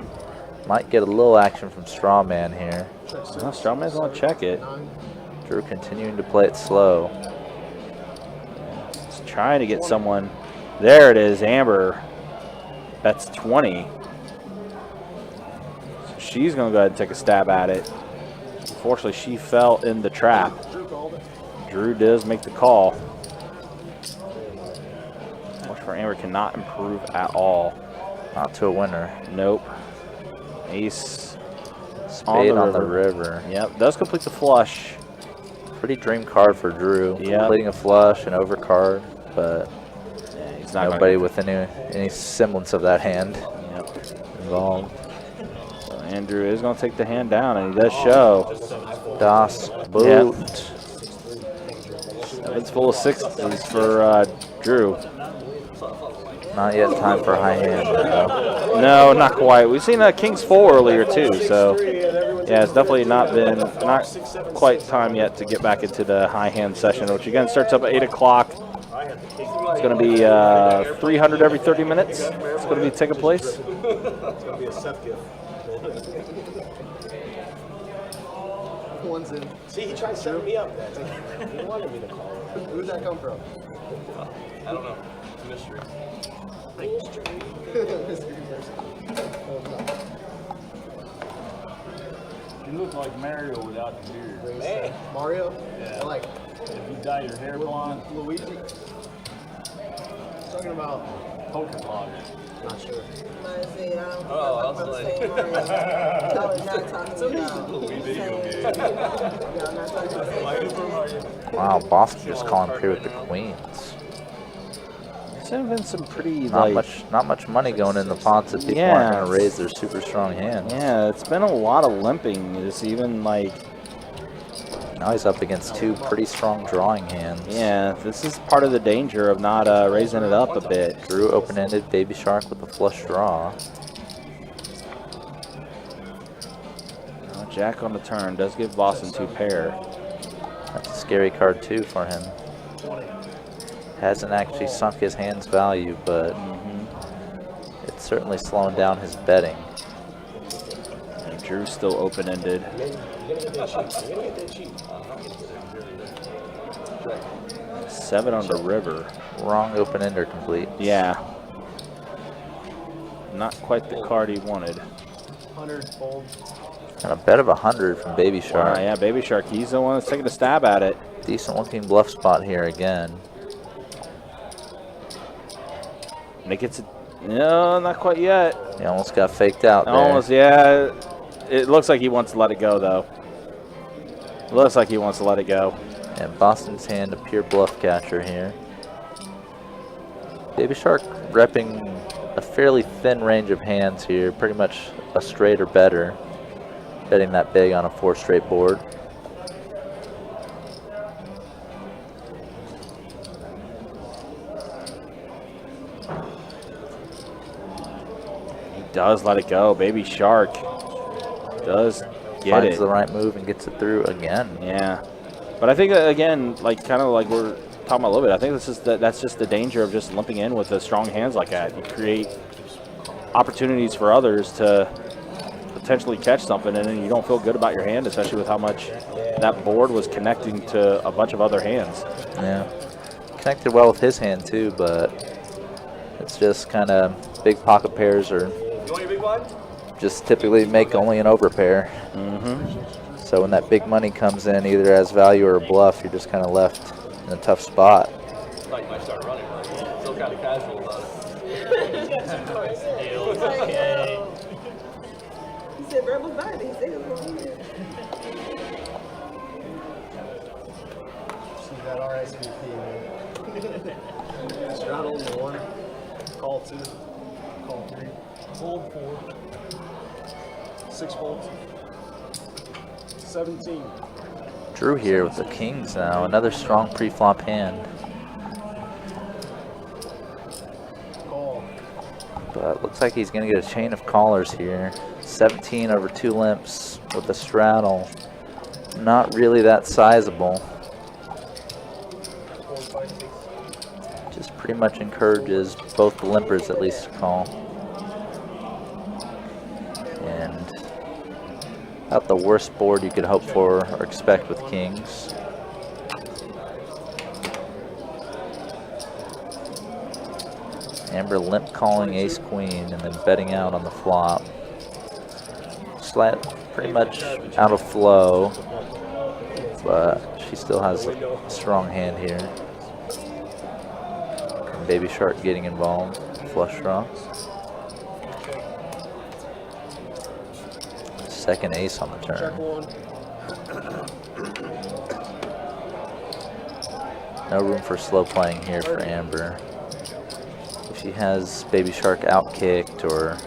Might get a little action from Strawman here. No, Strawman's going to check it. Drew continuing to play it slow. He's trying to get someone. There it is, Amber. That's 20. So she's going to go ahead and take a stab at it. Unfortunately, she fell in the trap. Drew does make the call. Watch for Amber cannot improve at all. Not to a winner. Nope. Ace Spade on the river. Yep, does complete the flush. Pretty dream card for Drew. Yep. Completing a flush, an overcard, but Yeah, he's not nobody with any semblance of that hand Yep. involved. So Andrew is going to take the hand down, and he does show. Das Boot. It's full of sixes for Drew. Not yet time for high hand, though. No, not quite. We've seen Kings 4 earlier too, so yeah, it's definitely not quite time yet to get back into the high hand session, which again starts up at 8 o'clock It's going to be 300 every 30 minutes. It's going to be taking place. It's gonna be a Seth gift. One's in. See, he tried setting me up. He wanted me to call him. Who'd that come from? I don't know. It's a mystery. You look like Mario without the beard. Man. Mario? Yeah. Like, if you dye your hair blonde. Luigi? Talking about poker blogger. Not sure. Oh, I was like- Y'all are not talking about. Wow, Boston just calling through with the queens. There's been some pretty Not much money going in the pots if people aren't going to raise their super strong hands. Yeah, it's been a lot of limping. It's even like, Now he's up against two pretty strong drawing hands. yeah, this is part of the danger of not raising it up a bit. Drew open-ended, Baby Shark with a flush draw. Jack on the turn does give Boston 2 pair. That's a scary card too for him. Hasn't actually sunk his hand's value, but it's certainly slowing down his betting. And Drew's still open-ended. You're gonna get that cheap. You're gonna get that cheap. 7 on the river. Wrong open-ender complete. Yeah. Not quite the card he wanted. 100 fold. And a bet of 100 from Baby Shark. Yeah, Baby Shark, he's the one that's taking a stab at it. Decent looking bluff spot here again. And it gets it. No, not quite yet. He almost got faked out there. Almost, yeah. It looks like he wants to let it go, though. Looks like he wants to let it go. And Boston's hand, a pure bluff catcher here. Baby Shark repping a fairly thin range of hands here, pretty much a straight or better. Betting that big on a 4 straight board. He does let it go. Baby Shark does get Finds it. the right move and gets it through again. Yeah. But I think, again, like kind of like we're talking about a little bit, I think that's just the danger of just limping in with the strong hands like that. You create opportunities for others to potentially catch something, and then you don't feel good about your hand, especially with how much that board was connecting to a bunch of other hands. Yeah. Connected well with his hand too, but it's just kind of big pocket pairs or You want your big blind? just typically make only an overpair. So when that big money comes in, either as value or a bluff, you're just kind of left in a tough spot. I thought you might start running, but still kind of casual about it. He said verbal binding. He said it was wrong. See that RSVP, man. Straddle the 1, call 2, call 3, fold 4, 6 folds, 17. Drew here with the kings now, another strong pre-flop hand. Call. But looks like he's going to get a chain of callers here. 17 over 2 limps with a straddle. Not really that sizable. Just pretty much encourages both the limpers at least to call. And about the worst board you could hope for or expect with kings. Amber limp calling ace queen and then betting out on the flop. Pretty much out of flow, but she still has a strong hand here. And Baby Shark getting involved, flush draw. Second ace on the Check turn. 1. No room for slow playing here for Amber. If she has Baby Shark outkicked or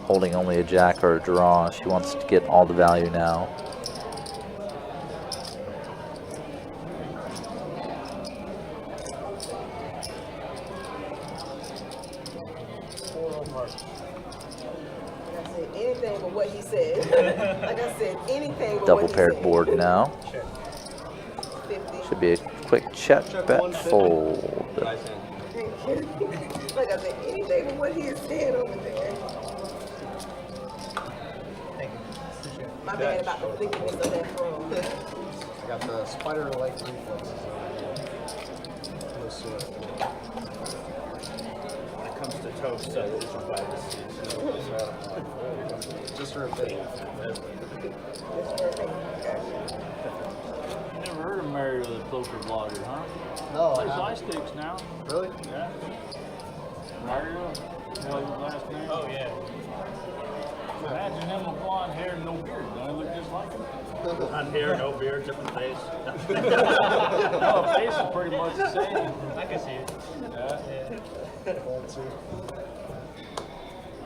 holding only a jack or a draw, she wants to get all the value now. I said anything but what he said. Like I said, anything but Double what he paired said. board now. 50. Should be a quick check, bet, fold. Nice hand. Like I said, anything but what he is saying over there. My bad about the flickiness of that phone. I got the spider-like reflexes over here. No sweat. When it comes to toast, so it's Just her thing. never heard of Mario the poker vlogger, huh? No, I Plays haven't. ice sticks now. Really? Yeah. Mario, you know his last name? Oh yeah. Imagine him with blonde hair and no beard. Don't he look just like him? Blonde hair, no beard, different face. No, face is pretty much the same. I can see it. Hold two.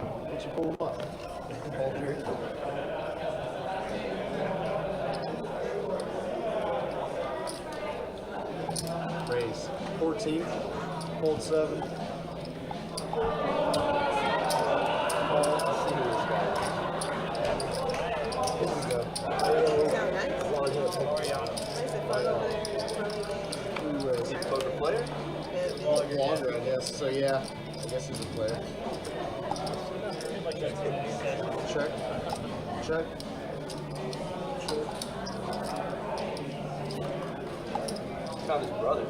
Why don't you pull them up? Hold three. Raise. 14. Hold 7. Sound nice. Nice and fun over there. Poker player? Longer, I guess. So yeah, I guess he's a player. Check. Check. Check. Found his brother.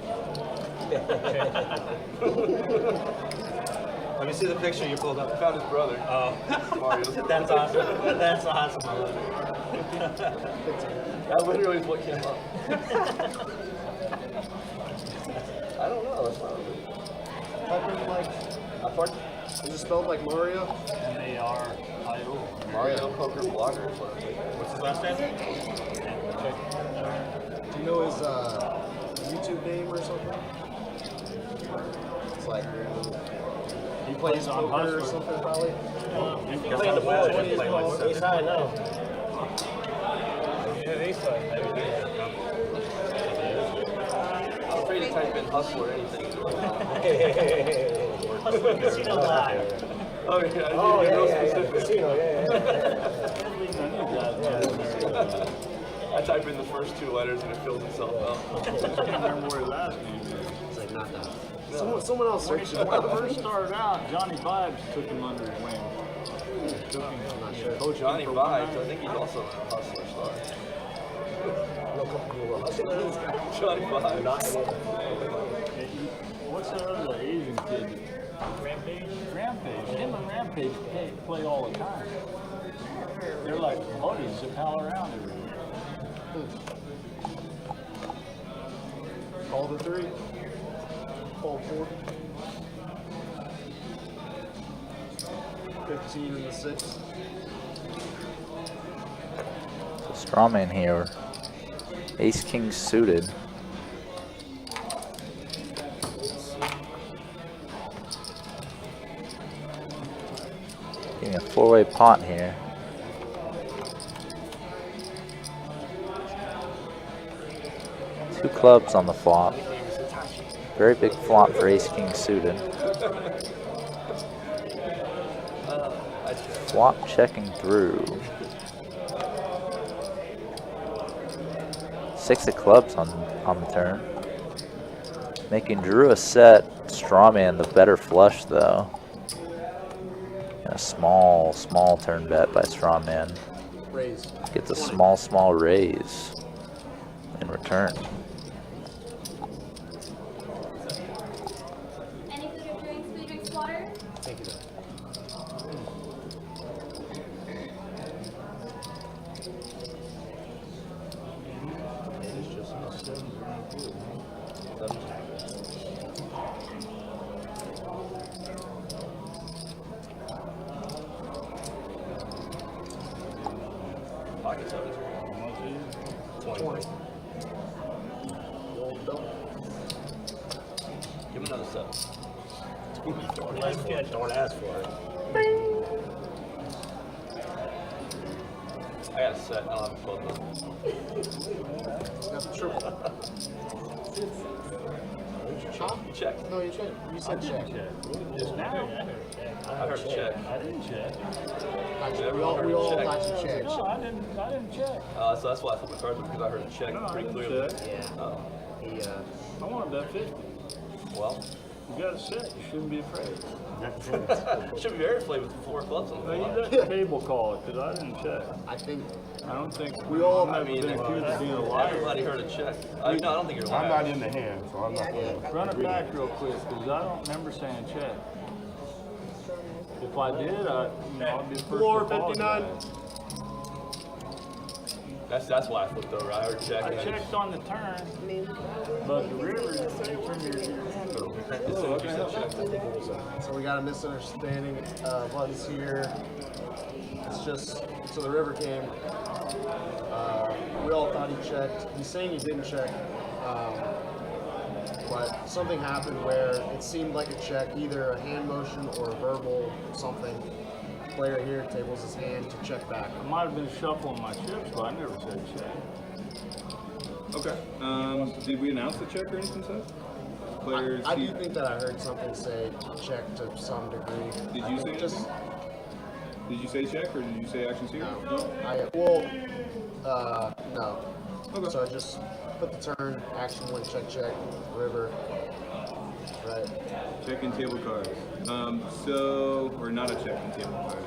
Let me see the picture you pulled up. I found his brother. Oh, Mario. That's awesome. That's awesome. I love it. That literally is what came up. I don't know. That's not good. Type in like. Is it spelled like Mario? M-A-R-I-O. Mario Poker Blogger is what I'm thinking. What's his last name? Do you know his YouTube name or something? It's like He plays on poker or Hustler. something probably. You can Playing the board. What is it called? Ace high now. I'm afraid to type in hustler or anything. Casino live. Oh, yeah. I Oh, need to be real yeah. specific. Casino, yeah. I type in the first 2 letters and it fills itself out. I can't remember what his last name is. It's like not that. Someone else searched it. When he first started out, Johnny Vibes took him under his wing. Took him, I'm not sure. coached him Johnny for one Vibes, night. I think he's also a hustler star. No couple people hustlers. Johnny Vibes. What's that other Asian kid? Rampage. Rampage. Him and Rampage play all the time. They're like buddies that pal around everywhere. Call the 3. Call 4. 15 and the 6. Straw man here. Ace king suited. Getting a 4-way pot here. Two clubs on the flop. Very big flop for ace king suited. Flop checking through. 6 of clubs on the turn. Making Drew a set. Strawman the better flush though. And a small turn bet by Strawman. Raise. Gets a small raise in return. Any food or drinks? Food, drinks, water? Thank you. Pocket sevens. 20. Roll double. Give him another set. Don't ask for it. I got a set. I don't have a 12 though. Got the triple. Chop? You check. No, you check. You said check. Just now? I heard a check. I didn't check. Gotcha. We all Check. got you checked. No, I didn't check. So that's why I flipped the cards because I heard a check No, I pretty didn't clearly. check. Yeah. Oh. He I want to bet 50. Well, You got a set. You shouldn't be afraid. should be very afraid with 4 clubs on the Well, you line. let the table call it because I didn't check. I I don't think We all have mean, been accused of being a liar. Everybody heard a check. No, I don't think you're I'm lying. not in the hand, so I'm not going to. Run it back real quick because I don't remember saying check. If I did, I'd be the first Floor to apologize. 59. That's why I flipped over. I heard check. I checked on the turn, but the river, you turn your So we got a misunderstanding. Buttons here. It's just so the river came. We all thought he checked. He's saying he didn't check, but something happened where it seemed like a check, either a hand motion or a verbal something. Player here tables his hand to check back. I might have been shuffling my chips, but I never said check. Okay. Did we announce the check or anything, Seth? Players. I do think that I heard something say check to some degree. Did I you think say just anything? Did you say check or did you say action series? No. Okay. So I just put the turn, action one, check, river. Right. Check in table cards. Or not a check in table cards.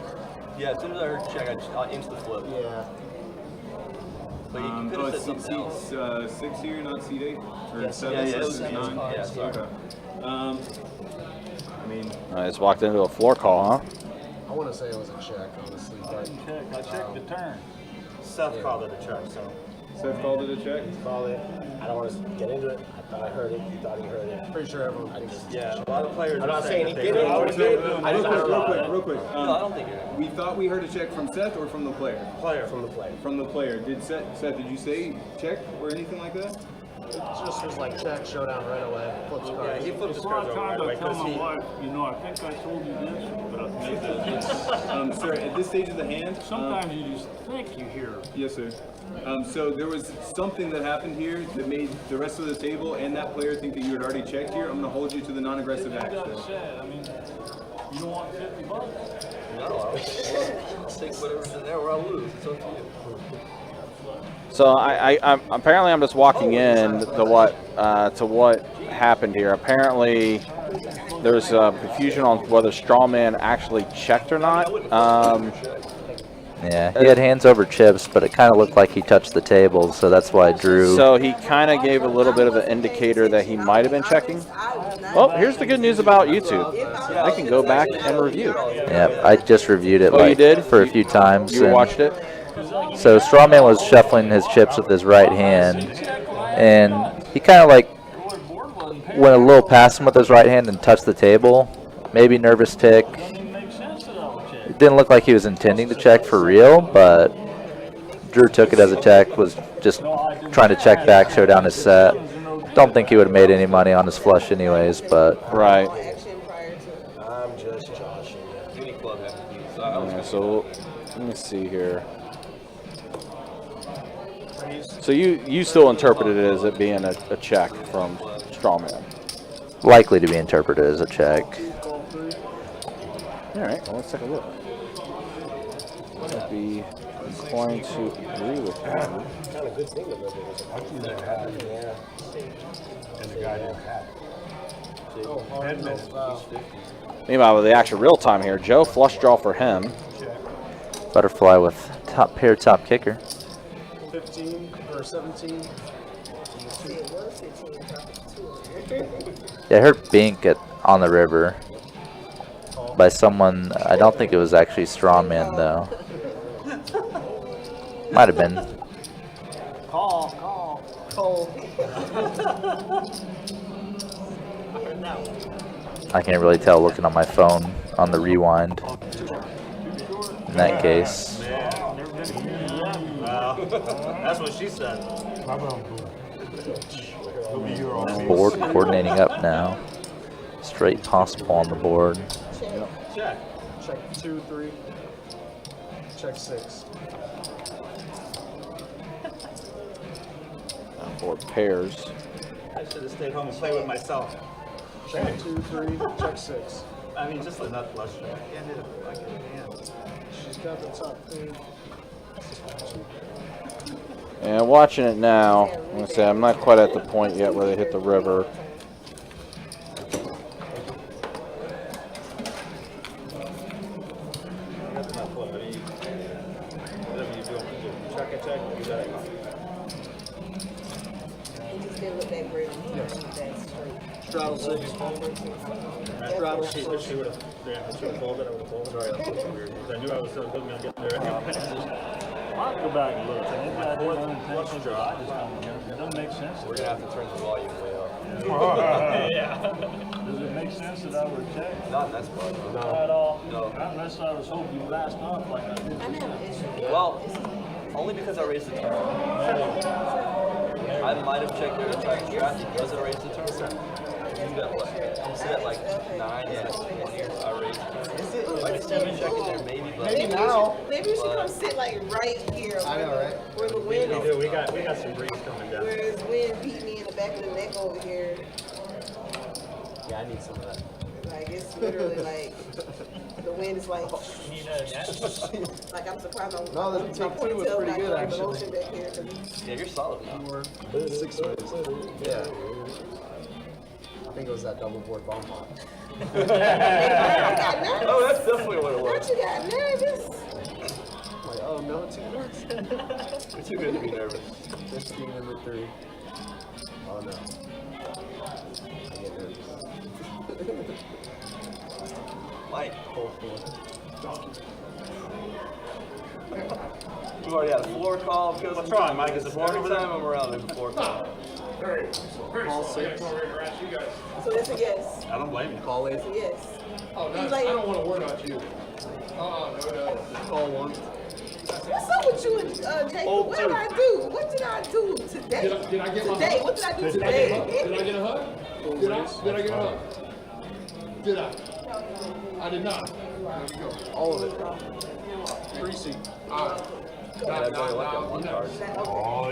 Yeah, as soon as I heard check, I instantly flip. Yeah. But you could have said Seat something else. 6 here, not seat 8? Or Yes. 7? Yeah, it This was is 9? yeah, sorry. Okay. I mean, I just walked into a floor call, huh? I want to say it was a check, honestly, but Check. I checked the turn. Seth called it a check, so Seth called it a check? called it. I don't want to get into it. I thought I heard it. He thought he heard it. pretty sure everyone thinks it's Yeah, a lot of players. I'm not are saying he that did they it. heard He did. I just don't know. Real quick. No, I don't think you're. We thought we heard a check from Seth or from the player? Player from the play. From the player. Did Seth, did you say check or anything like that? It just was like check, showdown right away, flips Yeah, cards. he flipped It's his a lot cards of over right times away I tell because my he. wife, I think I told you this, but I think that Sir, at this stage of the hand. sometimes you just think you hear. Yes, sir. So there was something that happened here that made the rest of the table and that player think that you had already checked here. I'm going to hold you to the non-aggressive You act. got sir. said, you don't want $50? No, I'll take whatever's in there or I'll lose. It's up to you. So I'm apparently I'm just walking in to what happened here. Apparently there's confusion on whether Strawman actually checked or not. Yeah, he had hands over chips, but it kind of looked like he touched the table, so that's why Drew. So he kind of gave a little bit of an indicator that he might have been checking. Well, here's the good news about YouTube. I can go back and review. Yeah, I just reviewed it Oh, you did? for a few times. You and watched it? So Strawman was shuffling his chips with his right hand, and he kind of like went a little past him with his right hand and touched the table. Maybe nervous tick. It didn't look like he was intending to check for real, but Drew took it as a check, was just trying to check back, show down his set. Don't think he would have made any money on his flush anyways, but Right. I'm just joshing. Any club has to be. So I Yeah, was so let me see here. So you still interpreted it as it being a check from Strawman. likely to be interpreted as a check. All right, well, let's take a look. I'd be inclined to agree with that. Kind of good thing the river was yeah. And the guy didn't have it. Meanwhile, with the actual real time here, Joe flush draw for him. Butterfly with top kicker. 15 or 17. Yeah, I heard Bink on the river by someone. I don't think it was actually Strawman though. Might have been. Call. I can't really tell looking on my phone on the rewind. In that case, That's what she said. board coordinating up now. Straight possible on the board. Check. Check 2, 3. Check 6. Board pairs. I should have stayed home and played with myself. Check 2, 3. Check 6. I mean, just a nut flush. I can't hit a fucking hand. She's got the top 3. And watching it now, I'm going to say I'm not quite at the point yet where they hit the river. Straddle 6. Straddle 6. She would have folded. I would have folded. Sorry, that's so weird. I knew I was going to get there. I'll go back and look. Maybe I didn't unintentionally, but I just don't. It doesn't make sense. We're gonna have to turn the volume way up. Yeah. Does it make sense that I would check? Not in that spot. Not at all. No. Unless I was hoping you blast off like I did. Well, only because I raised the turn. I might have checked there to try and strat because I raised the turn. You got what? I'm set at like 9, yeah, 20 or I raised the turn. Like 7 checking there, maybe, but Maybe now. Maybe you should come sit like right here. I know, right? Where the wind is. We got some breeze coming down. Where his wind beat me in the back of the neck over here. Yeah, I need some of that. Like it's literally like the wind is like. Like I'm surprised I'm. No, the take two was pretty good, The actually. motion back here. yeah, you're solid now. 6 ways. Yeah. I think it was that double board bomb pot. I got nervous. Oh, that's definitely what it was. Don't you got nervous? Like, oh no, 2 words. You're too good to be nervous. 15 and the 3. Oh no. I get nervous. Mike, Full 4. we've already had a floor call. What's wrong, Mike? Is the floor Every over there? time I'm around, there's a floor call. Call 6. So it's a yes. I don't blame you. Call 8. It's a yes. Oh, He's no, like, I don't want to worry about you. No. Call 1. what's up with you and Jacob? What did I do? What did I do today? Did I get my Today? hug? What did I do Did I get a hug? today? Did I get a hug? Did I get a hug? Did I? I did not. There you go. All of it. 3 seat. All right. Yeah, I don't like that one card. Oh,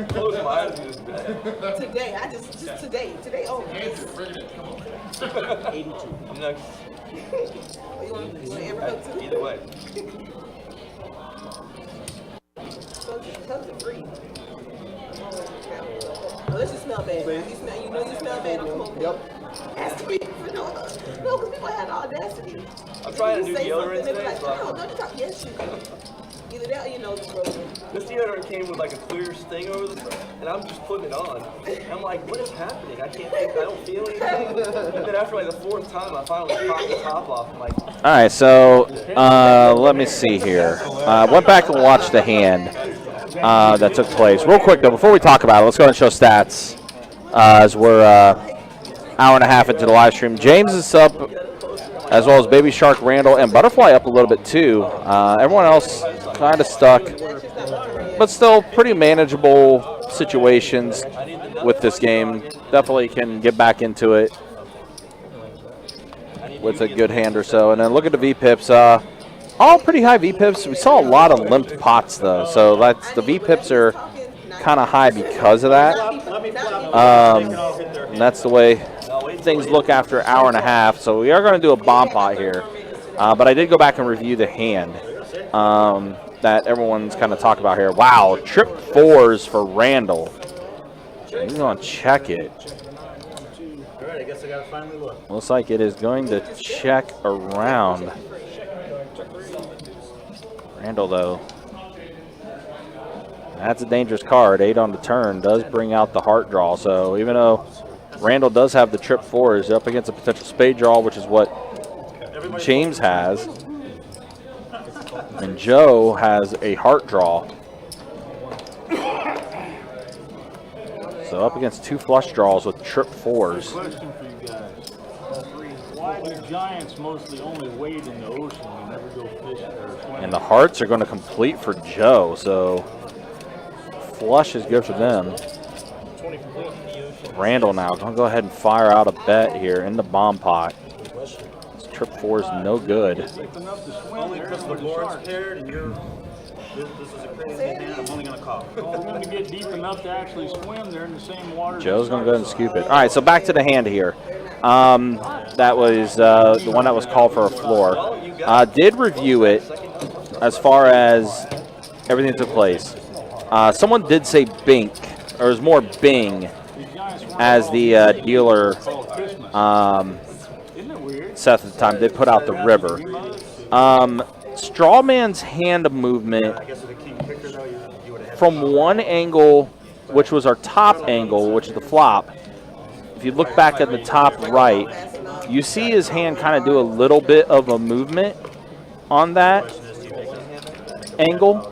Close my eyes and just bet. Today, I just today only. Andrew, bring it in. Come on. 82. I'm next. You want Amber Hook too? Either way. Hug to free. Unless you smell bad. You know you smell bad. Don't come over. Yep. Has to be. No, because people have the audacity. I'm trying to You do say deodorant something, they be today, like, so no, you talk. Yes, you do. Either that or you know the broken. this deodorant came with like a clear sting over the front, and I'm just putting it on. And I'm like, what is happening? I don't feel anything. And then after like the 4th time, I finally popped the top off. I'm like, All right, so let me see here. Went back and watched the hand that took place. Real quick, though, before we talk about it, let's go ahead and show stats as we're hour and a half into the live stream. James is up, as well as Baby Shark, Randall, and Butterfly up a little bit, too. Everyone else kind of stuck, but still pretty manageable situations with this game. Definitely can get back into it with a good hand or so. And then look at the V-pips. All pretty high V-pips. We saw a lot of limped pots, though. So that's, the V-pips are kind of high because of that. And that's the way things look after an hour and a half. So we are going to do a bomb pot here. But I did go back and review the hand that everyone's kind of talking about here. Wow, trip 4s for Randall. He's going to check it. All right, I guess I got to finally look. Looks like it is going to check around. Randall, though. That's a dangerous card. 8 on the turn does bring out the heart draw. So even though Randall does have the trip 4s, up against a potential spade draw, which is what James has. And Joe has a heart draw. So up against 2 flush draws with trip 4s. Question for you guys. Why do giants mostly only wade in the ocean and never go fishing or swimming? And the hearts are going to complete for Joe. So flush is good for them. Randall now going to go ahead and fire out a bet here in the bomb pot. This trip 4 is no good. Only because the board's paired and you're. This is a crazy hand. I'm only going to call. Well, we're going to get deep enough to actually swim. They're in the same water. Joe's going to go ahead and scoop it. All right, so back to the hand here. That was the one that was called for a floor. Did review it as far as everything that took place. Someone did say bink, or it was more bing, as the dealer, Seth at the time, did put out the river. Strawman's hand movement from one angle, which was our top angle, which is the flop. If you look back at the top right, you see his hand kind of do a little bit of a movement on that angle.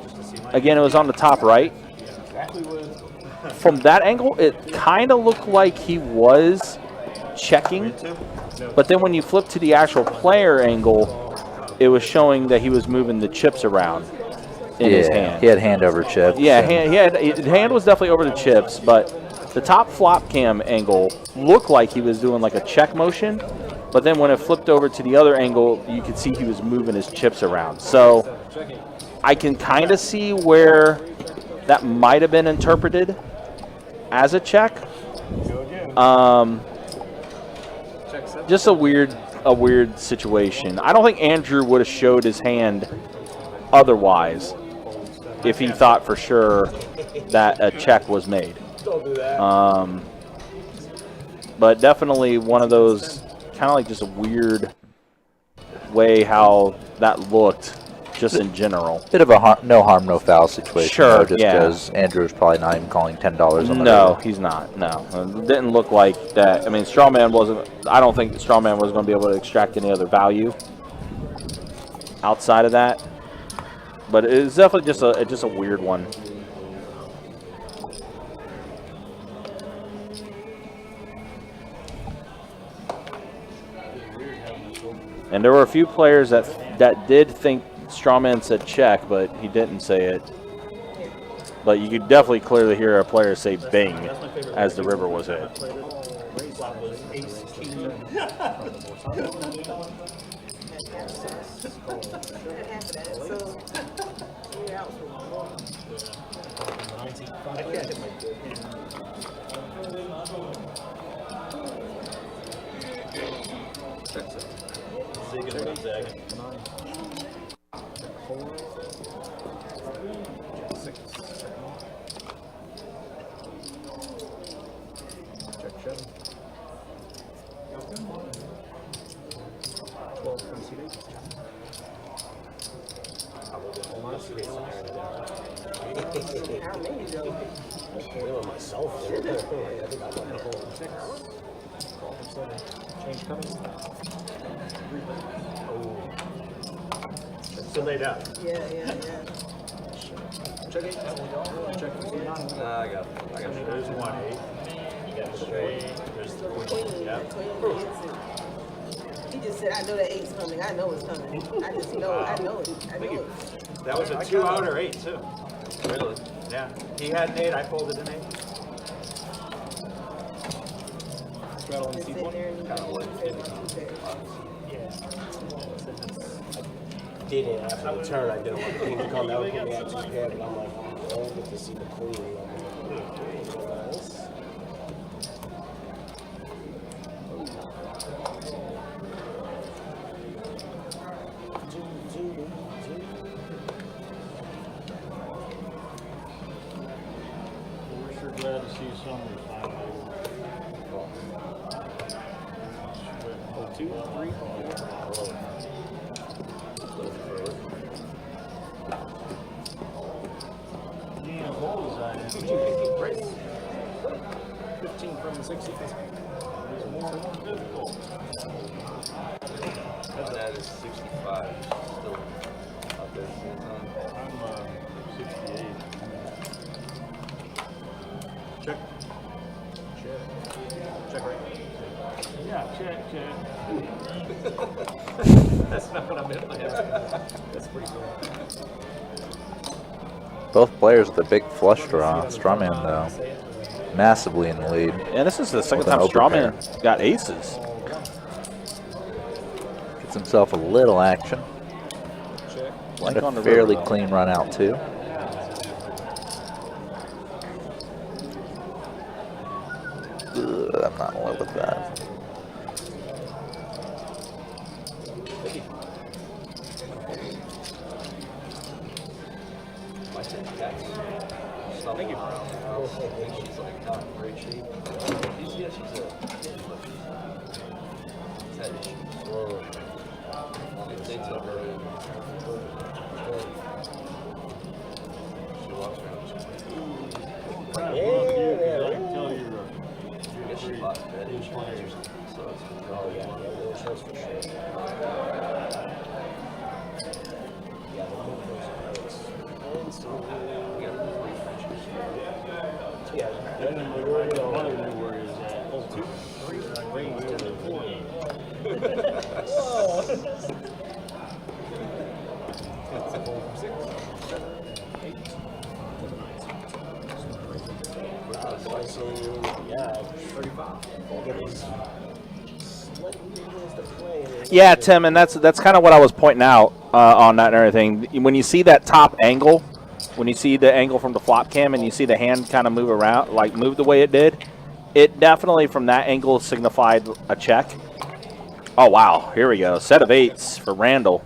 Again, it was on the top right. From that angle, it kind of looked like he was checking. But then when you flip to the actual player angle, it was showing that he was moving the chips around in his hand. He had hand over chips. Yeah, his hand was definitely over the chips, but the top flop cam angle looked like he was doing like a check motion. But then when it flipped over to the other angle, you could see he was moving his chips around. So I can kind of see where that might have been interpreted as a check. Just a weird situation. I don't think Andrew would have showed his hand otherwise if he thought for sure that a check was made. But definitely one of those kind of like just a weird way how that looked just in general. Bit of a no harm, no foul situation. Sure, though, just because Andrew's probably not even calling $10 on the No, river. he's not. No. It didn't look like that. I mean, Strawman wasn't, I don't think Strawman was going to be able to extract any other value outside of that. But it was definitely just a weird one. And there were a few players that did think Strawman said check, but he didn't say it. But you could definitely clearly hear a player say bing as the river was hit. Still laid out. Yeah. Check it. I got it. There's 1-8. You got straight. There's the queen. Yeah. He just said, I know that eight's coming. I know it's coming. I just know, I know it. That was a 2-out or 8 too. Really? Yeah. He had an 8. I folded an 8. Just sit there and Did it after the turn. I didn't want the king to come. That would put me at 2 pair, but I'm like, I don't get to see the queen. We're sure glad to see Summers finally. 2, 3, 4. Yeah, bullseye. 15 from the 60. It's more difficult. That is 65. Still out there full time. I'm 68. Check. Check right. Yeah, check. That's not what I meant by that. That's pretty cool. Both players with a big flush draw. Strawman, though, massively in the lead. And this is the second With an time open Strawman got aces. Gets himself a little action. Blank And on a the fairly river. clean run out, too. I'm not in love with that. My Thank you. She's like not in great shape. She's had issues. They took her. She walks around. I can tell you're I guess she bought bed insurance or something. So it's Insurance for sure. Yeah, the move those hurts. And so, yeah, then we were, you know, one of the warriors at 2, 3, range 10 and 4. it's a goal from 6, 7, 8. So, yeah, 35. Yeah, Tim, and that's kind of what I was pointing out on that and everything. When you see that top angle, when you see the angle from the flop cam and you see the hand kind of move around, like move the way it did, it definitely from that angle signified a check. Oh, wow. Here we go. Set of 8s for Randall.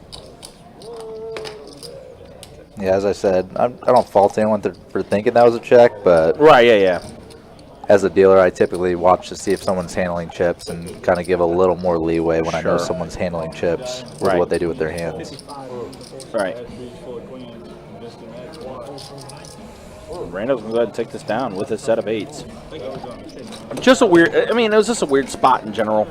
Yeah, as I said, I don't fault anyone for thinking that was a check, but Right, yeah. as a dealer, I typically watch to see if someone's handling chips and kind of give a little more leeway when I know Sure. someone's handling chips with Right. what they do with their hands. Right. Randall's going to go ahead and take this down with his set of 8s. Just a weird, I mean, it was just a weird spot in general.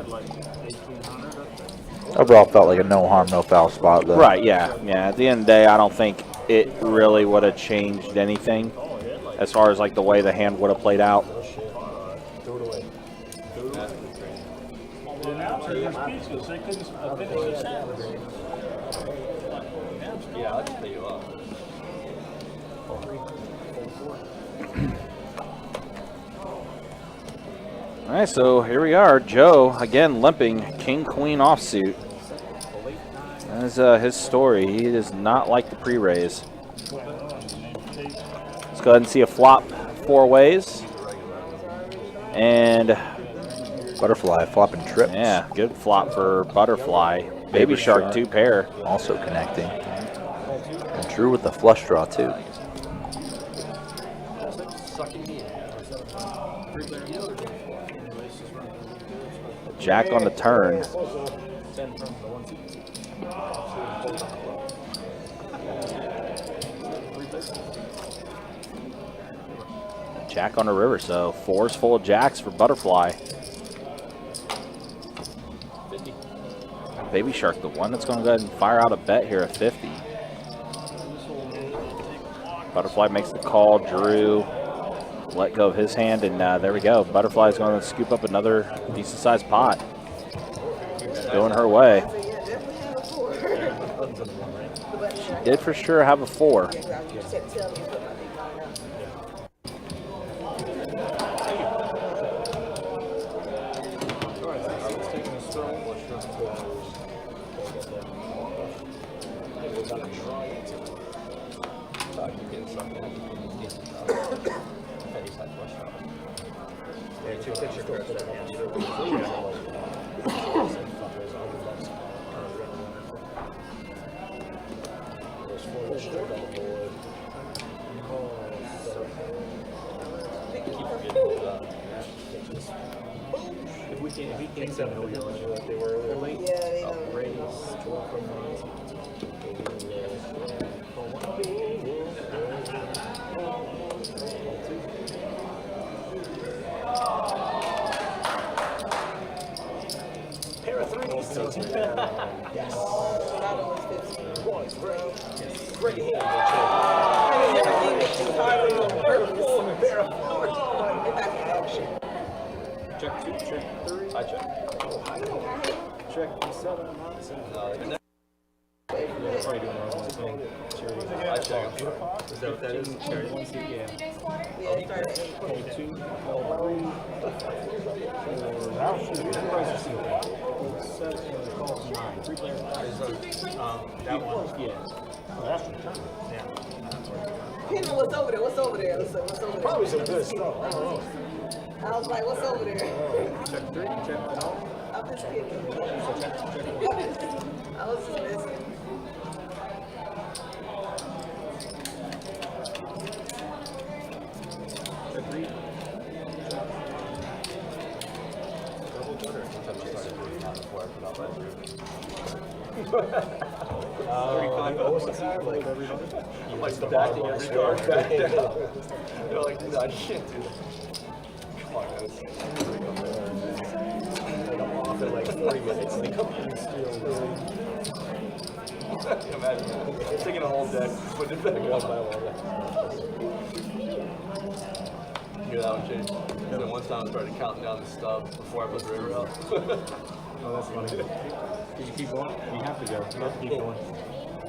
Overall, felt like a no harm, no foul spot, though. Right, yeah. At the end of the day, I don't think it really would have changed anything as far as like the way the hand would have played out. Throw it away. The announcers were speechless. They couldn't finish the sentence. yeah, I'll just pay you off. All right, so here we are. Joe, again, limping, king-queen offsuit. That is his story. He does not like the pre-raise. Let's go ahead and see a flop 4 ways. And Butterfly, flopping trips. yeah, good flop for Butterfly. Baby Shark, 2 pair. Also connecting. And Drew with the flush draw, too. Jack on the turn. Jack on the river, so 4s full of jacks for Butterfly. Baby Shark, the one that's going to go ahead and fire out a bet here at 50. Butterfly makes the call. Drew let go of his hand, and there we go. Butterfly's going to scoop up another decent-sized pot. Going her way. She did for sure have a 4. If he thinks that he'll yell at you like they were earlier. Yeah, they know. Pair of 3s. Yes. Not always 15. One's great. Great hand. I mean, everything that you hard on purpose. Pair of 4s. If I can action. Check 2, check 3. I check. Check 7, 9, 7. Probably doing the wrong thing. I check. Is that what that is? Cherry 1 seat, yeah. Yeah, it started at 8. 22, 3, 4. Now, shoot, everybody's a seat. 7, 9. 3 players. That one, yeah. Oh, that's the turn. Yeah. Depending on what's over there. What's over there? Let's see, what's over there? Probably some good stuff. I don't know. I was like, what's over there? Check 3, check 1. I'm just kidding. I was just listening. What's the time like? I'm like stacking every card back down. They're like, no, I can't do that. Come on, guys. Like I'm off in like 40 minutes. Like I'm still Imagine that. Taking a whole deck, putting it back up. Hear that one, Chase? And then one time I started counting down the stub before I put the river out. Oh, that's funny. Did you keep going? You have to go. You have to keep going.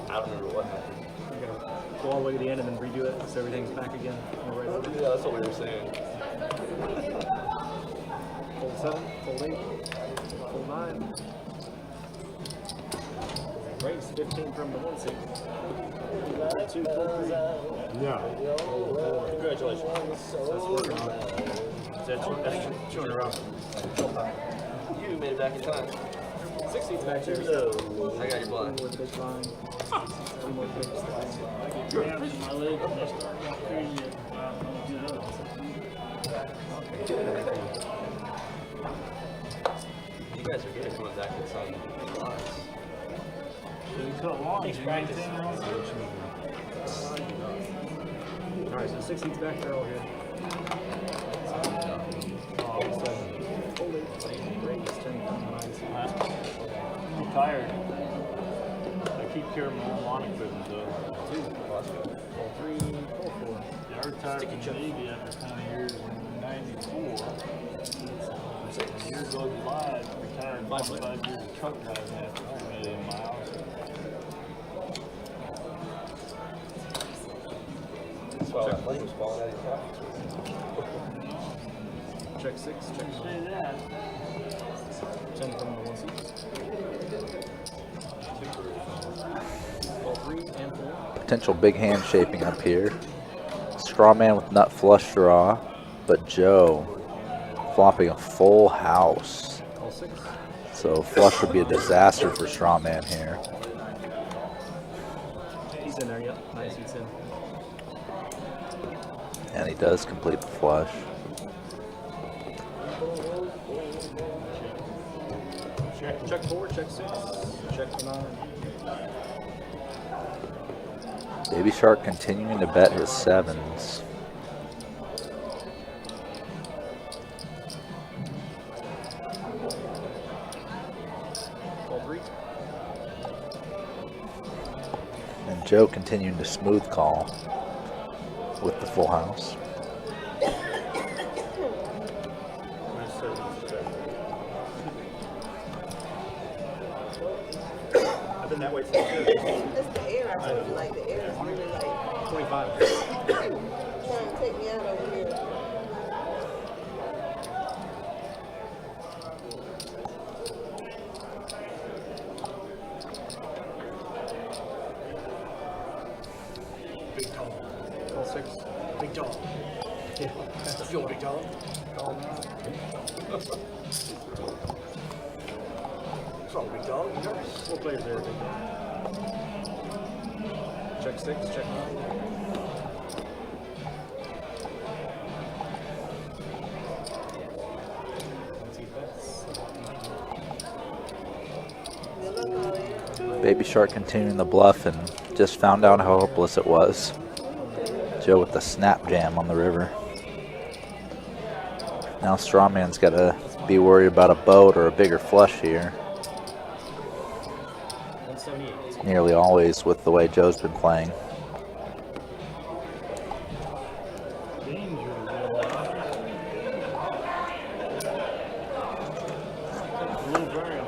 I don't remember what happened. You gotta go all the way to the end and then redo it so everything's back again. Yeah, that's what we were saying. Fold 7, fold 8, fold 9. Raise 15 from the 1 seat. 2, 4, 3. Yeah. Congratulations. That's working on it. That's 200 rounds. You made it back in time. 6 seats back there. I got your blind. One more big blind. 3 more picks. My leg, and that's starting out crazy. I'm gonna get up. You guys are getting coming back in some lines. So you cut lawns, you maintain your own. Alright, so 6 seats back, they're all here. Fold 7. Fold 8. Raise 10 from the 9 seat. I'm tired. I keep carrying my own lawn equipment though. 2. Fold 3. Fold 4. Yeah, I retired from the Navy after 20 years in '94. A year ago July, I retired 25 years of truck driving after 1 million miles. That's why that money was falling out of your pockets. Check 6. Check 9. Say that. 10 from the 1 seat. Fold 3 and 4. Potential big hand shaping up here. Straw man with nut flush draw, but Joe flopping a full house. All 6. So flush would be a disaster for straw man here. He's in there, yep. 9 seats in. And he does complete the flush. Check 4, check 6, check 9. Baby Shark continuing to bet his 7s. Fold 3. And Joe continuing to smooth call with the full house. I've been that way since It's the air. I really like the air. It's really like 25. trying to take me out over here. Big dog. All 6. Big dog. Yeah, that's the fuel, big dog. What's wrong, big dog? You nervous? 4 players there. Check 6, check 9. Baby Shark continuing the bluff and just found out how hopeless it was. Joe with the snap jam on the river. Now Strawman's got to be worried about a boat or a bigger flush here. 178. Nearly always with the way Joe's been playing.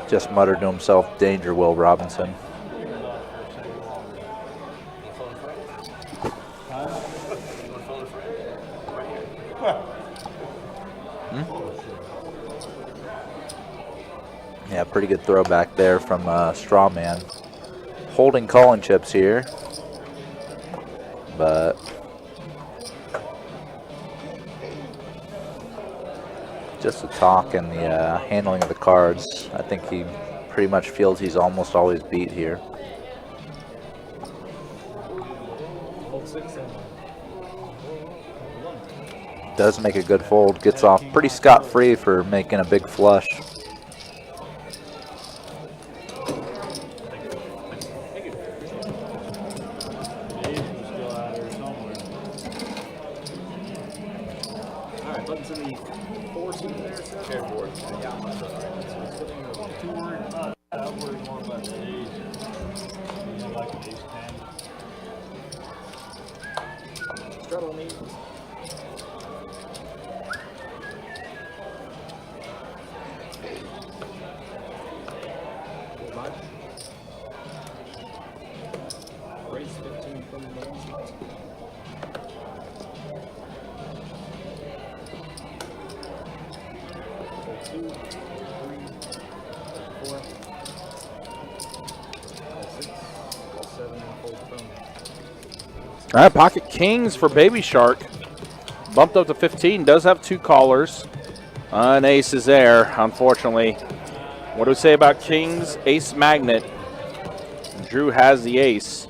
Just muttered to himself, danger, Will Robinson. Yeah, pretty good throwback there from Strawman. Holding calling chips here, but just the talk and the handling of the cards. I think he pretty much feels he's almost always beat here. Does make a good fold, gets off pretty scot-free for making a big flush. All right, pocket kings for Baby Shark. Bumped up to 15. Does have 2 callers. An ace is there, unfortunately. What do we say about kings? Ace magnet. Drew has the ace.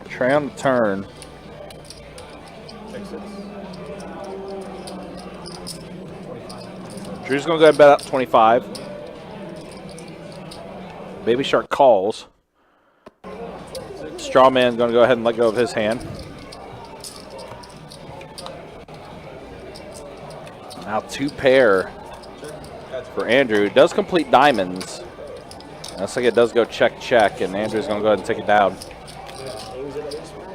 Trey on the turn. Drew's going to go ahead and bet up 25. Baby Shark calls. Strawman's going to go ahead and let go of his hand. Now 2 pair for Andrew. It does complete diamonds. Looks like it does go check, check, and Andrew's going to go ahead and take it down.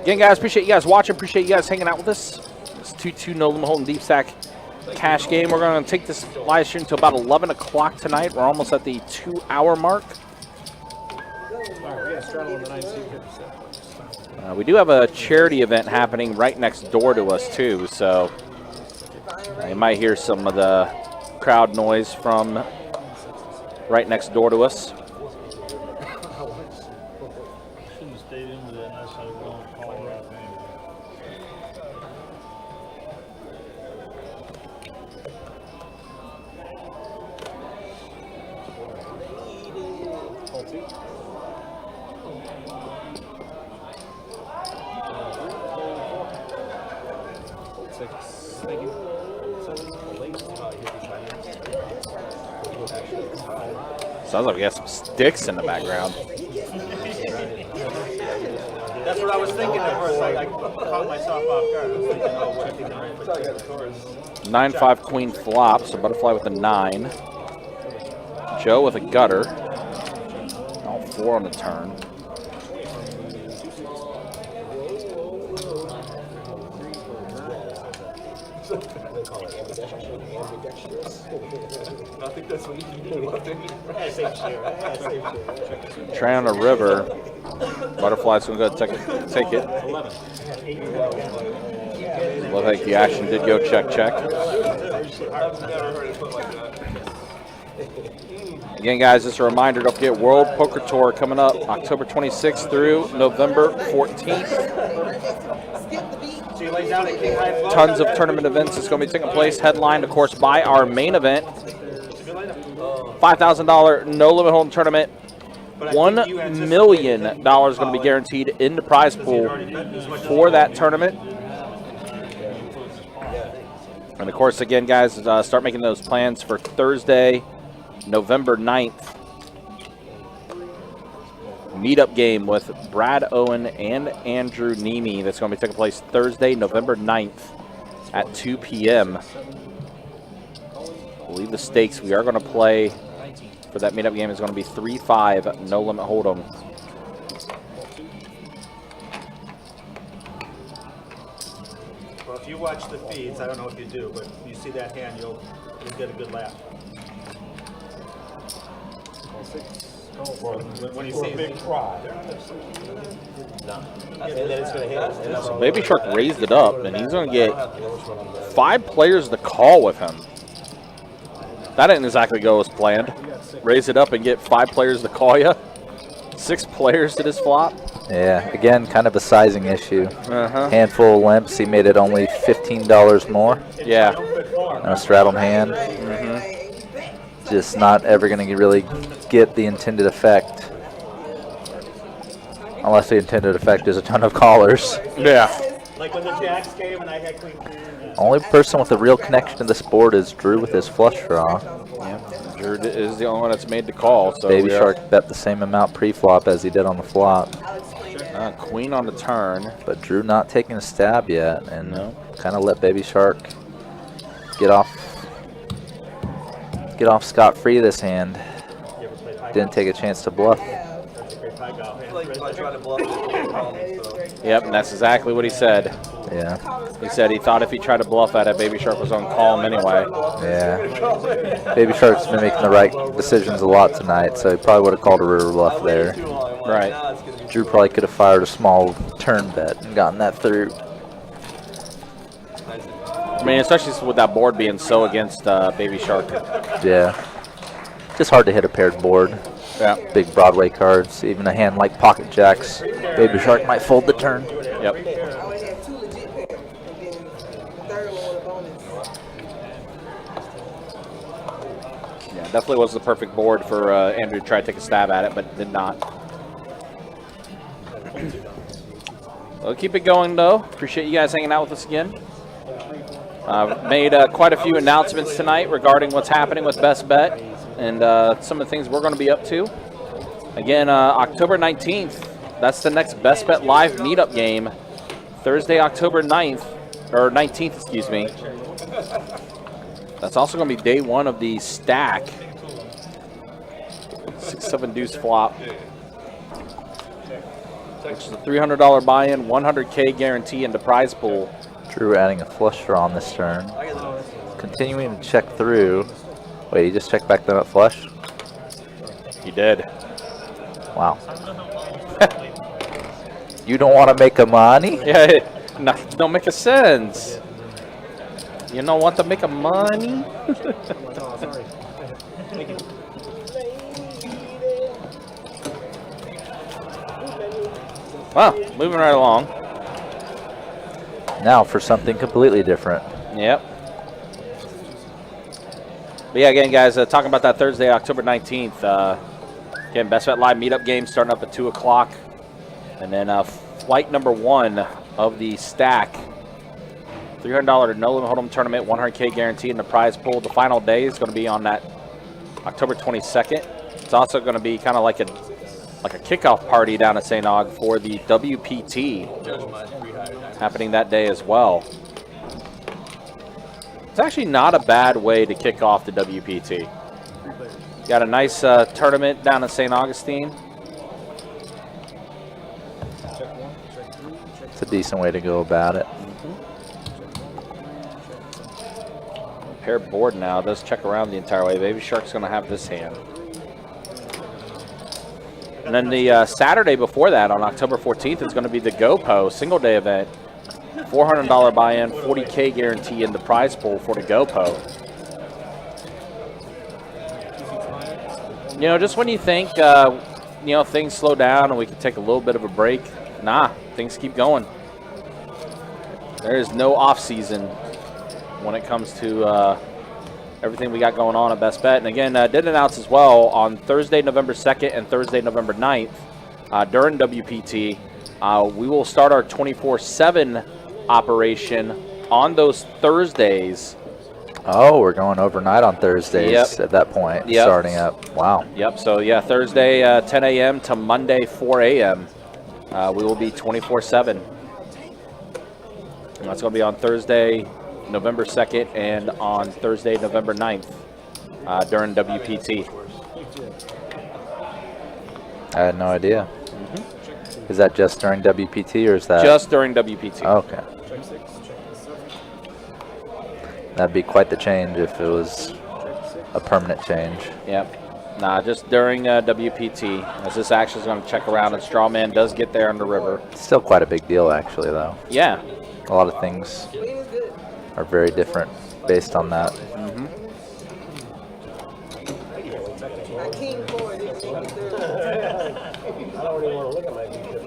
Again, guys, appreciate you guys watching. Appreciate you guys hanging out with us. It's 2-2 no limit hold'em deep stack cash game. We're going to take this live stream to about 11 o'clock tonight. We're almost at the 2-hour mark. We do have a charity event happening right next door to us, too, so you might hear some of the crowd noise from right next door to us. Shouldn't have stayed in with that unless I was going to call her out anyway. Sounds like we have some sticks in the background. That's what I was thinking at first. I caught myself off guard. I was thinking, oh, what if he can 9-5 queen flop, so butterfly with a 9. Joe with a gutter. All 4 on the turn. I think that's what you do. Trey on the river. Butterfly's going to go take it. Look like the action did go check, check. I've never heard it put like that. Again, guys, just a reminder, don't forget World Poker Tour coming up October 26th through November 14th. Tons of tournament events is going to be taking place, headlined, of course, by our main event. $5,000 no limit hold'em tournament. $1 million going to be guaranteed in the prize pool for that tournament. And of course, again, guys, start making those plans for Thursday, November 9th. Meetup game with Brad Owen and Andrew Nemi. That's going to be taking place Thursday, November 9th at 2 p.m. I believe the stakes we are going to play for that meetup game is going to be 3-5 no limit hold'em. Well, if you watch the feeds, I don't know if you do, but you see that hand, you'll get a good laugh. When you see a big cry. So Baby Shark raised it up, and he's going to get 5 players to call with him. That didn't exactly go as planned. Raise it up and get 5 players to call you. 6 players to this flop. Yeah, again, kind of a sizing issue. Handful of limps, he made it only $15 more. Yeah. And a straddled hand. Just not ever going to really get the intended effect. Unless the intended effect is a ton of callers. Yeah. Like when the jacks came and I had queen. Only person with a real connection to this board is Drew with his flush draw. Yeah. Drew is the only one that's made the call. So Baby Shark bet the same amount pre-flop as he did on the flop. Queen on the turn. But Drew not taking a stab yet, and kind of let Baby Shark get off scot-free this hand. Didn't take a chance to bluff. Yep, and that's exactly what he said. Yeah. He said he thought if he tried to bluff at it, Baby Shark was on call him anyway. Yeah. Baby Shark's been making the right decisions a lot tonight, so he probably would have called a river bluff there. Right. Drew probably could have fired a small turn bet and gotten that through. I mean, especially with that board being so against Baby Shark. Yeah. Just hard to hit a paired board. Yeah. Big Broadway cards. Even a hand like Pocket Jacks. Baby Shark might fold the turn. Yep. I only had 2 legit pairs, and then the third one was a bonus. Yeah, definitely was the perfect board for Andrew to try to take a stab at it, but did not. We'll keep it going, though. Appreciate you guys hanging out with us again. Made quite a few announcements tonight regarding what's happening with Best Bet and some of the things we're going to be up to. Again, October 19th, that's the next Best Bet Live meetup game. Thursday, October 9th, or 19th, excuse me. That's also going to be day 1 of the stack. 6-7 deuce flop. Which is a $300 buy-in, 100K guarantee into prize pool. Drew adding a flush draw on this turn. Continuing to check through. Wait, he just checked back the nut flush? He did. Wow. You don't want to make a money? Yeah, no, don't make a sense. You don't want to make a money? Wow, moving right along. Now for something completely different. Yep. But yeah, again, guys, talking about that Thursday, October 19th. Again, Best Bet Live meetup game starting up at 2 o'clock. And then flight number 1 of the stack. $300 no limit hold'em tournament, 100K guarantee in the prize pool. The final day is going to be on that October 22nd. It's also going to be kind of like a kickoff party down at St. Aug for the WPT happening that day as well. It's actually not a bad way to kick off the WPT. Got a nice tournament down in St. Augustine. It's a decent way to go about it. Paired board now. Does check around the entire way. Baby Shark's going to have this hand. And then the Saturday before that, on October 14th, is going to be the GoPo single day event. $400 buy-in, 40K guarantee in the prize pool for the GoPo. You know, just when you think, you know, things slow down and we can take a little bit of a break, nah, things keep going. There is no off season when it comes to everything we got going on at Best Bet. And again, did announce as well on Thursday, November 2nd and Thursday, November 9th, during WPT, we will start our 24/7 operation on those Thursdays. Oh, we're going overnight on Thursdays at that point, starting up. Wow. Yep, so yeah, Thursday 10 a.m. to Monday 4 a.m. We will be 24/7. And that's going to be on Thursday, November 2nd, and on Thursday, November 9th, during WPT. I had no idea. Is that just during WPT or is that? Just during WPT. Okay. That'd be quite the change if it was a permanent change. Yep. Nah, just during WPT, as this action is going to check around and Strawman does get there on the river. Still quite a big deal, actually, though. Yeah. A lot of things are very different based on that.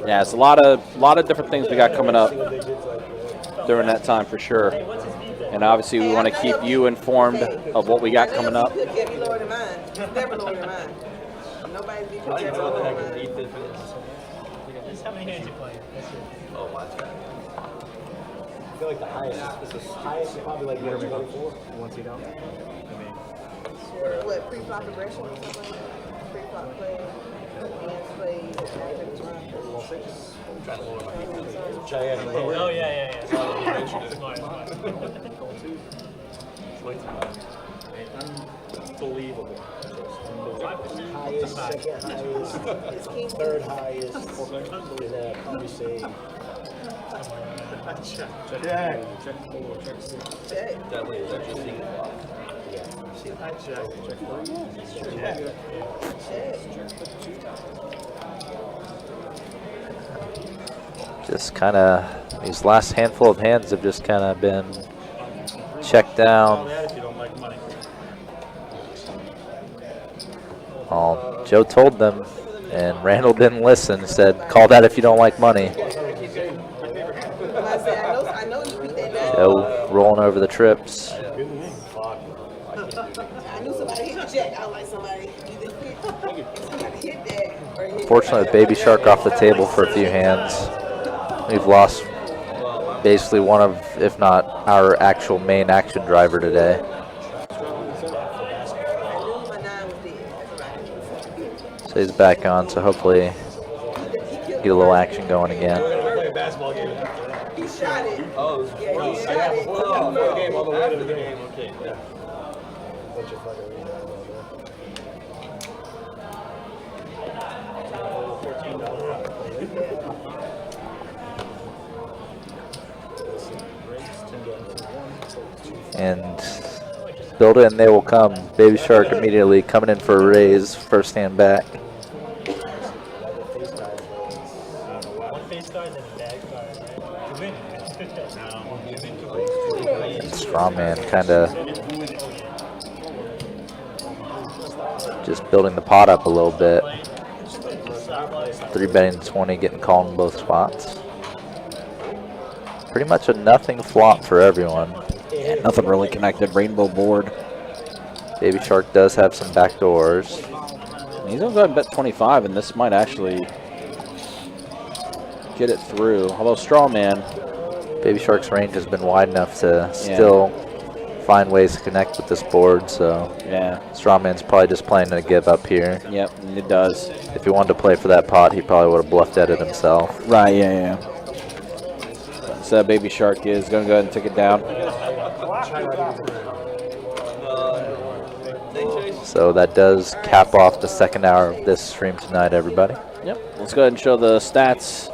Yeah, it's a lot of different things we got coming up during that time for sure. And obviously we want to keep you informed of what we got coming up. Never lower than mine. Never lower than mine. Nobody's beat you ever lower than mine. How many hands you playing? Oh, my God. I feel like the highest is probably like 24. Once you don't. What, pre-flop aggression or something like that? Pre-flop play, hands play, after the turn. Oh, yeah. Smart. Unbelievable. Highest, second highest, third highest, and probably say Check 4, check 6. Check. That way, is that your single block? Check 3. Check. Just kind of, these last handful of hands have just kind of been checked down. Well, Joe told them, and Randall didn't listen. Said, "Call that if you don't like money." I know you beat that down. Joe rolling over the trips. I knew somebody hit the jack. I was like, somebody hit that. Or hit Fortunately, Baby Shark off the table for a few hands. We've lost basically one of, if not our actual main action driver today. So he's back on, so hopefully get a little action going again. He shot it. Oh, Yeah, he shot it. after the game, okay. Yeah. And build it and they will come. Baby Shark immediately coming in for a raise, first hand back. Strawman kind of just building the pot up a little bit. 3-betting 20, getting called in both spots. Pretty much a nothing flop for everyone. Yeah, nothing really connected. Rainbow board. Baby Shark does have some back doors. He's going to go ahead and bet 25, and this might actually get it through. Although Strawman. Baby Shark's range has been wide enough to still find ways to connect with this board, so yeah, Strawman's probably just playing to give up here. Yep, it does. If he wanted to play for that pot, he probably would have bluffed at it himself. Right, yeah. So Baby Shark is going to go ahead and take it down. So that does cap off the second hour of this stream tonight, everybody. Yep, let's go ahead and show the stats.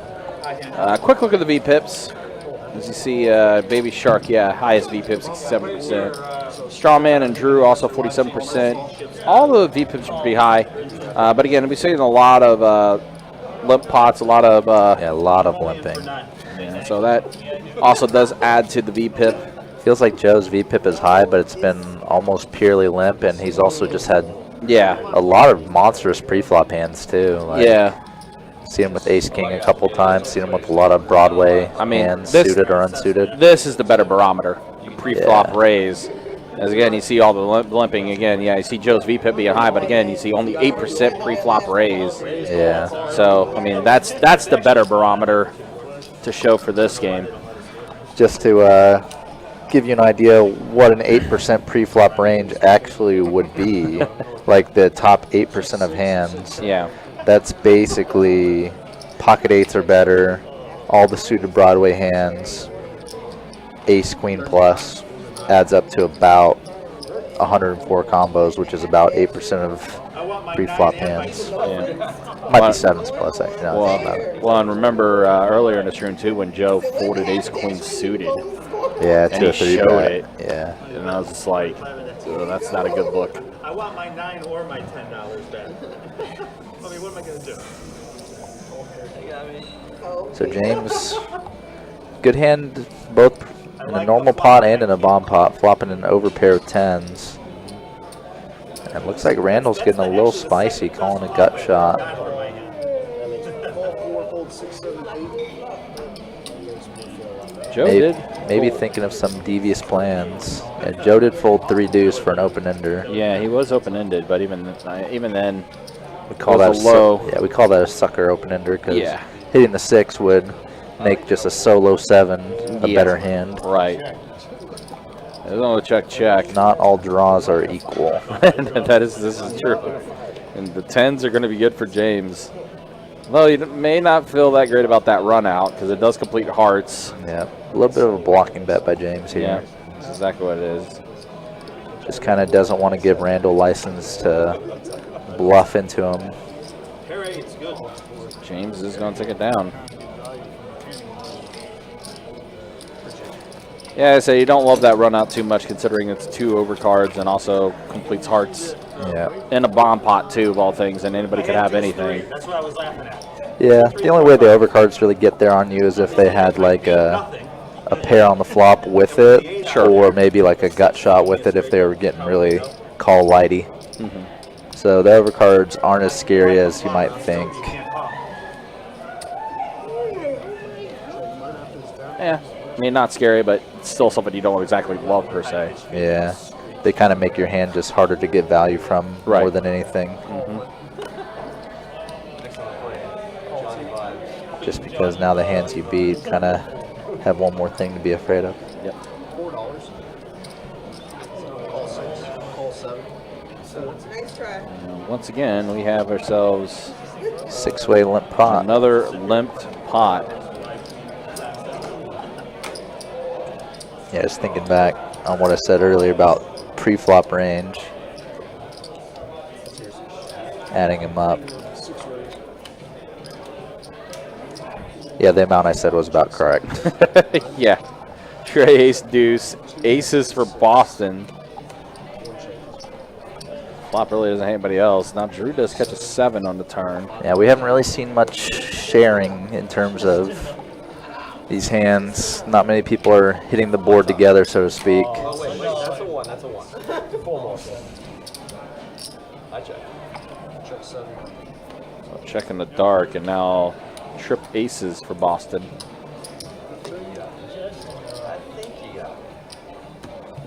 Quick look at the VPIPs. As you see, Baby Shark, highest VPIP, 67%. Strawman and Drew, also 47%. All the VPIPs are pretty high. But again, we're seeing a lot of limp pots, a lot of... a lot of limping. Yeah, so that also does add to the VPIP. Feels like Joe's VPIP is high, but it's been almost purely limp, and he's also just had a lot of monstrous pre-flop hands, too. Like, seen him with Ace King a couple times. Seen him with a lot of Broadway hands, suited or unsuited. This is the better barometer. Pre-flop raise. As again, you see all the limping. Again, you see Joe's VPIP being high, but again, you see only 8% pre-flop raise. Yeah. So I mean, that's the better barometer to show for this game. Just to give you an idea what an 8% pre-flop range actually would be, like the top 8% of hands. Yeah. That's basically pocket eights or better, all the suited Broadway hands, ace queen plus, adds up to about 104 combos, which is about 8% of pre-flop hands. Yeah. Might be sevens plus, actually. Well, and remember earlier in the stream too when Joe folded ace queen suited. Yeah, and he showed it. Yeah. And I was just like, oh, that's not a good look. I want my $9 or my $10 back. I mean, what am I going to do? So James, good hand both in a normal pot and in a bomb pot, flopping an overpair of tens. And it looks like Randall's getting a little spicy, calling a gut shot. Joe maybe thinking of some devious plans. And Joe did fold 3 deuce for an open-ender. Yeah, he was open-ended, but even then, we call that low. We call that a sucker open-ender because hitting the 6 would make just a solo 7 a better hand. Right. There's only check. Not all draws are equal. This is true. And the 10s are going to be good for James. Though you may not feel that great about that run out because it does complete hearts. Yeah, a little bit of a blocking bet by James here. Yeah, that's exactly what it is. Just kind of doesn't want to give Randall license to bluff into him. James is going to take it down. Yeah, I say you don't love that run out too much considering it's 2 overcards and also completes hearts. Yeah. In a bomb pot, too, of all things, and anybody could have anything. That's what I was laughing at. Yeah, the only way the overcards really get there on you is if they had like a pair on the flop with it, or maybe like a gut shot with it if they were getting really call lighty. So the overcards aren't as scary as you might think. Yeah, I mean, not scary, but it's still something you don't exactly love, per se. Yeah, they kind of make your hand just harder to get value from more than anything. Just because now the hands you beat kind of have one more thing to be afraid of. Yep. $4. Call 7. Nice try. Once again, we have ourselves 6-way limp pot. another limped pot. Yeah, just thinking back on what I said earlier about pre-flop range. Adding them up. Yeah, the amount I said was about correct. Yeah. Trey, ace, deuce. Aces for Boston. Flop really doesn't hate anybody else. Now Drew does catch a 7 on the turn. Yeah, we haven't really seen much sharing in terms of these hands. Not many people are hitting the board together, so to speak. Oh, wait, that's a 1, that's a 1. 4 more. I check. Check 7. So check in the dark, and now trip aces for Boston.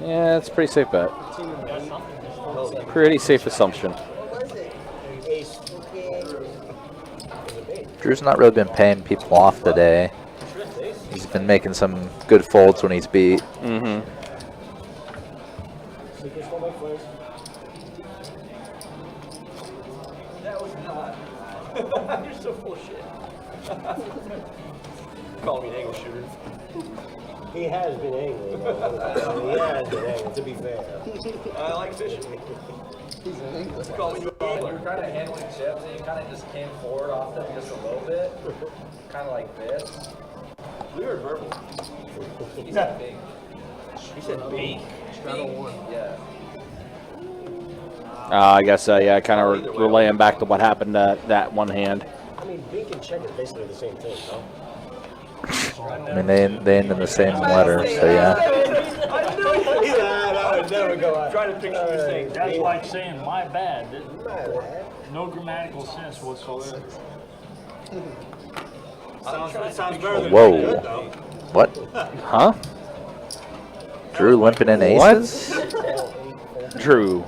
Yeah, it's a pretty safe bet. Pretty safe assumption. What was it? Ace. Drew's not really been paying people off today. He's been making some good folds when he's beat. That was not. You're so full of shit. Call me an angle shooter. He has been angry. He has been angry, to be fair. I like fishing. Call me an angler. Kind of handling chips, and you kind of just came forward off them just a little bit, kind of like this. We were verbal. He said big. He said big. Yeah. I guess, yeah, kind of relaying back to what happened that one hand. I mean, bink and check is basically the same thing, no? I mean, they end in the same letter, so yeah. I knew it. That would never go out. Trying to picture you saying That's like saying my bad. My bad. No grammatical sense whatsoever. Sounds better than Whoa. good, though. What? Huh? Drew limping in aces? Drew,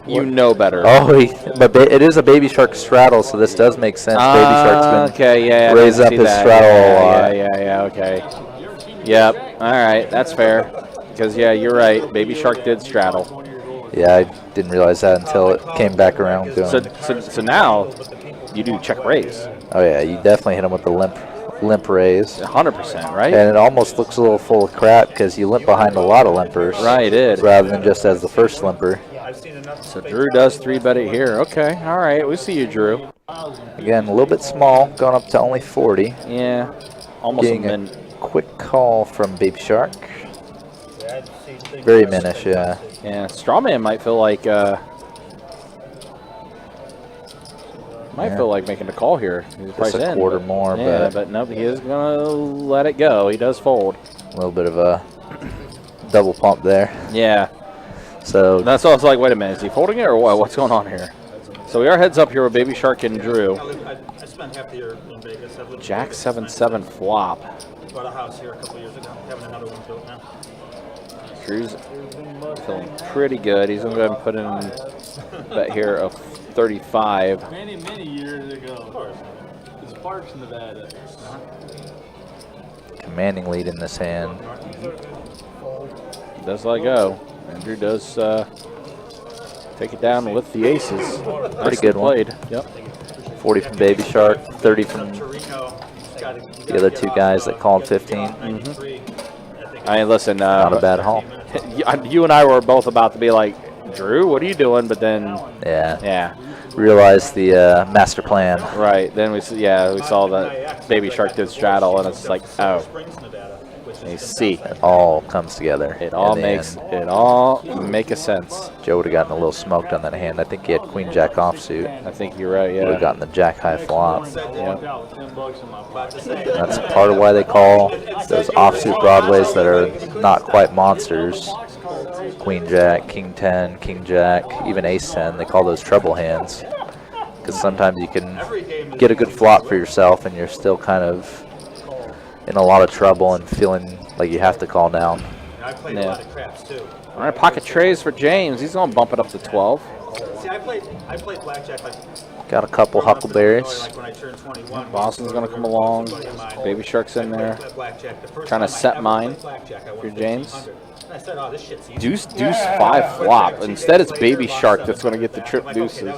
you know better. Oh, but it is a Baby Shark straddle, so this does make sense. Baby Shark's been okay, yeah, I raise didn't up see his that. straddle a Yeah, lot. yeah, okay. Yep, all right, that's fair. Because, yeah, you're right. Baby Shark did straddle. Yeah, I didn't realize that until it came back around to him. So now you do check raise. Oh yeah, you definitely hit him with the limp raise. 100%, right? And it almost looks a little full of crap because you limp behind a lot of limpers. Right, it did. Rather than just as the first limper. So Drew does 3-bet it here. Okay, all right, we see you, Drew. Again, a little bit small, going up to only 40. Yeah, almost Getting a a min. quick call from Baby Shark. Very minish, yeah. Yeah, Strawman might feel like making a call here. He's Just a quarter more, yeah, but nope, he is gonna let it go. He does fold. A little bit of a double pump there. Yeah. So That's all. It's like, wait a minute, is he folding it or what? What's going on here? So we are heads up here with Baby Shark and Drew. I spent half the year in Vegas. I've lived in Jack Vegas. 7-7 flop. Bought a house here a couple years ago. Having another one built now. Drew's feeling pretty good. He's gonna go ahead and put in a bet here of 35. Many, many years ago. It's Sparks, Nevada. commanding lead in this hand. Does let go. Andrew does take it down with the aces. Pretty good one. Played. Yep. 40 from Baby Shark, 30 from the other two guys that called 15. I mean, listen. Not a bad haul. You and I were both about to be like, Drew, what are you doing? But then, yeah, realized the master plan. Right. Then we saw that Baby Shark did straddle, and it's like, oh. A C. It all comes together. It all in the makes end. make a sense. Joe would have gotten a little smoked on that hand. I think he had Queen Jack offsuit. I think you're right. Would have Yeah. gotten the Jack high flop. Yep. That's part of why they call those offsuit Broadways that are not quite monsters. Queen Jack, King 10, King Jack, even Ace 10. They call those treble hands because sometimes you can get a good flop for yourself and you're still kind of in a lot of trouble and feeling like you have to call down. I played a lot of craps too. All right, pocket trays for James. He's gonna bump it up to 12. See, I played blackjack like Got a couple huckleberries. like when I turned 21. Boston's gonna come along. Baby Shark's in there. Trying to set mine for James. I said, oh, this shit's easy. Deuce 5 flop. Instead, it's Baby Shark that's gonna get the trip deuces.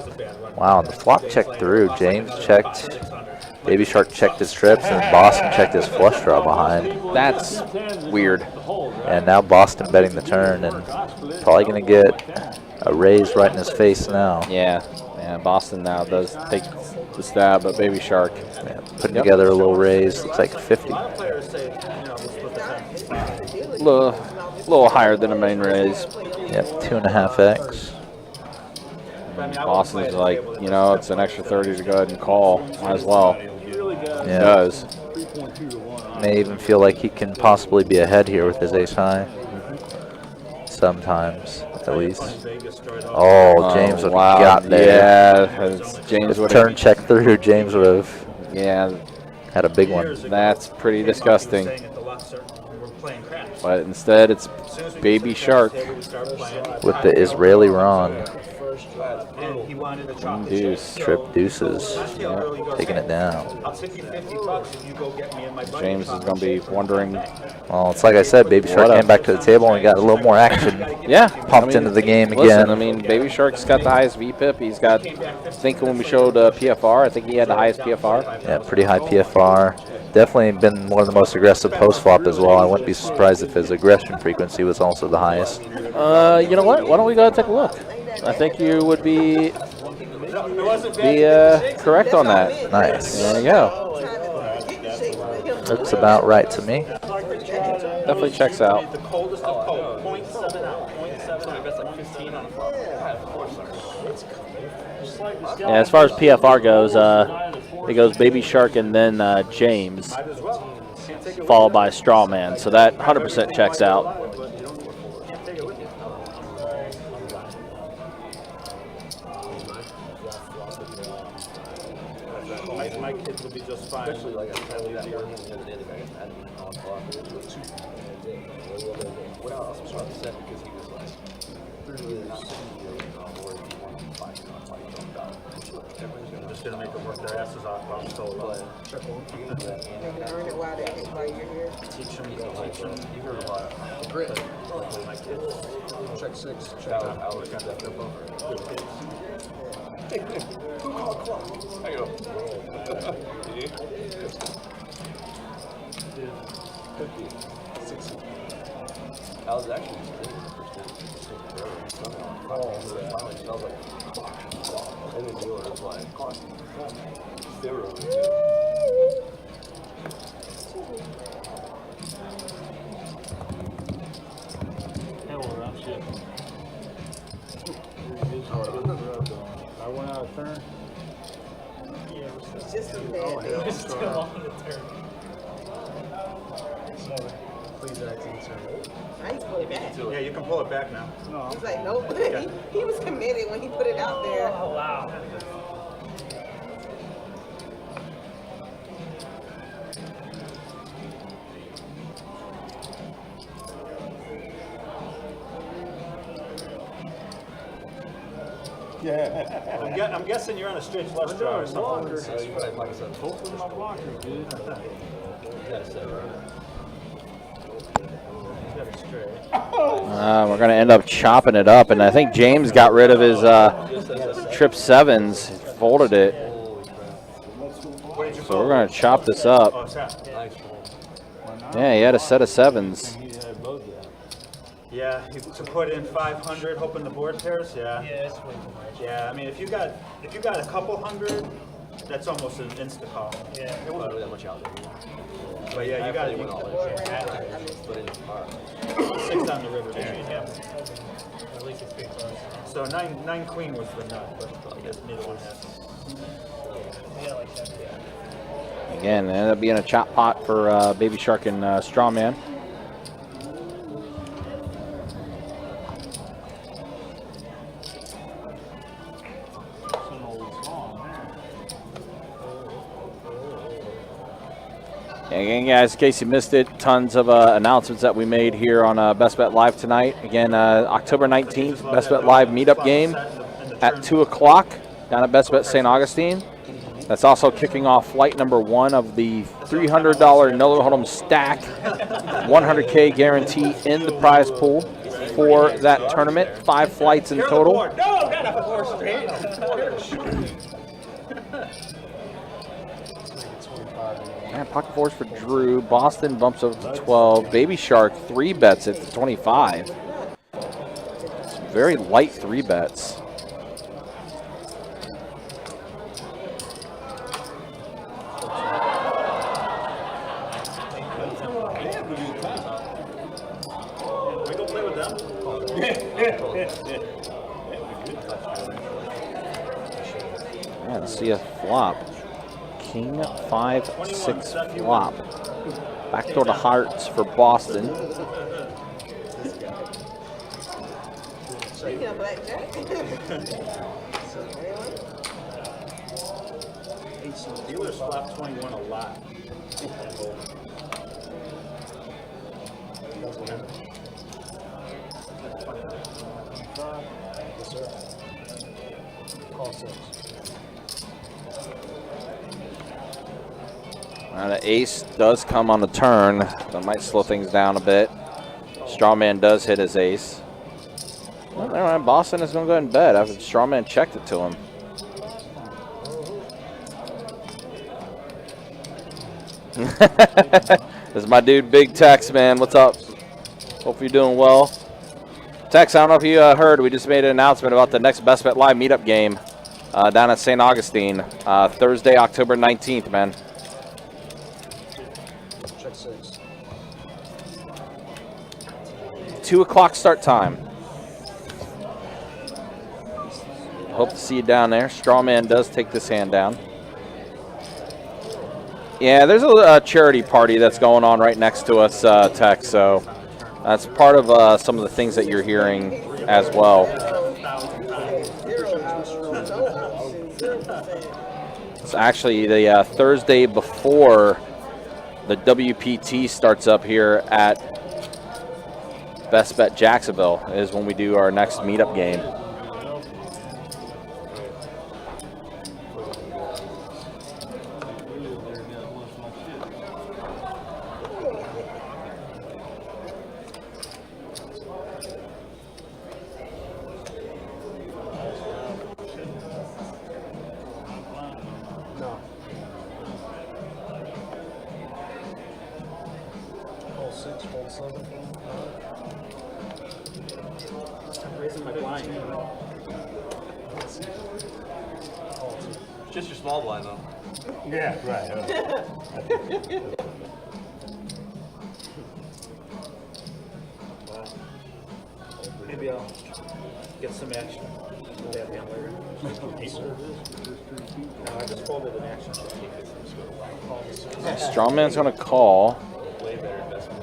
Wow, the flop checked through. James checked. Baby Shark checked his trips, and Boston checked his flush draw behind. That's weird. And now Boston betting the turn, and probably going to get a raise right in his face now. Yeah. Boston now does take the stab at Baby Shark. Yeah, putting together a little raise. Looks like 50. A little higher than a main raise. Yep, 2.5x. Boston's like, you know, it's an extra 30 to go ahead and call. Might as well. Yeah. Does. May even feel like he can possibly be ahead here with his ace high. Sometimes, at least. Oh, James would have got there. Yeah, James would turn check through. James would have had a big one. That's pretty disgusting. But instead, it's Baby Shark with the Israeli Ron. Deuce. Trip deuces. Yep. Taking it down. James is going to be wondering. Well, it's like I said, Baby Shark came back to the table and got a little more action. Yeah. Pumped into the game again. Listen, I mean, Baby Shark's got the highest VPIP. He's got, I think when we showed PFR, I think he had the highest PFR. Yeah, pretty high PFR. Definitely been one of the most aggressive post-flop as well. I wouldn't be surprised if his aggression frequency was also the highest. You know what? Why don't we go and take a look? I think you would be correct on that. Nice. There you go. Looks about right to me. Definitely checks out. The coldest of cold. 0.7 out. 0.7 out. That's like 15 on the flop. Yeah, of course. Yeah, as far as PFR goes, it goes Baby Shark and then James, followed by Strawman. So that 100% checks out. My kids will be just fine. Especially like I tell you that one hand the other day, the guy got mad at me on flop. What else was trying to set because he was like, I'm just gonna make them work their asses off while I'm still alive. Teach them, you heard about it. Grit. My kids. Check 6. Check out. I was kind of their bumper. Good kids. I go. I was actually finally smells like and then the order was like zero. I went out of turn. It's just a bad day. It's still on the turn. Please act in turn. I need to put it back. Yeah, you can pull it back now. He's like, nope. He was committed when he put it out there. Oh, wow. Yeah. I'm guessing you're on a straight flush draw or something. Hopefully my blocker, dude. We're going to end up chopping it up, and I think James got rid of his trip sevens, folded it. So we're going to chop this up. Yeah, he had a set of sevens. Yeah, to put in 500, hoping the board pairs. Yeah. Yeah, I mean, if you got a couple hundred, That's almost an insta call. Yeah, there wasn't really that much out there. But yeah, you got it. But in the park. 6 on the river there. Yeah. At least it's big for us. So 9 queen was the nut, but I guess middle one has. Yeah, like that. Again, it ended up being a chop pot for Baby Shark and Strawman. Again, guys, in case you missed it, tons of announcements that we made here on Best Bet Live tonight. Again, October 19th, Best Bet Live meetup game at 2 o'clock down at Best Bet St. Augustine. That's also kicking off flight number 1 of the $300 Miller Hold'em stack, 100K guarantee in the prize pool for that tournament. 5 flights in total. No, not a 4 straight. Man, pocket fours for Drew. Boston bumps over to 12. Baby Shark 3 bets at the 25. Some very light 3 bets. We go play with them. Yeah, let's see a flop. King 5-6 flop. Backdoor to hearts for Boston. Speaking of blackjack. Dealers flop 21 a lot. The ace does come on the turn. That might slow things down a bit. Strawman does hit his ace. Well, never mind. Boston is going to go ahead and bet after Strawman checked it to him. This is my dude, Big Tex, man. What's up? Hope you're doing well. Tex, I don't know if you heard, we just made an announcement about the next Best Bet Live meetup game down at St. Augustine, Thursday, October 19th, man. Check 6. 2 o'clock start time. Hope to see you down there. Strawman does take this hand down. Yeah, there's a charity party that's going on right next to us, Tex, so that's part of some of the things that you're hearing as well. It's actually the Thursday before the WPT starts up here at Best Bet Jacksonville is when we do our next meetup game. Raising my blind. It's just your small blind, though. Yeah, right. Maybe I'll get some action. That hand later. No, I just folded an action. Strawman's going to call. Way better investment.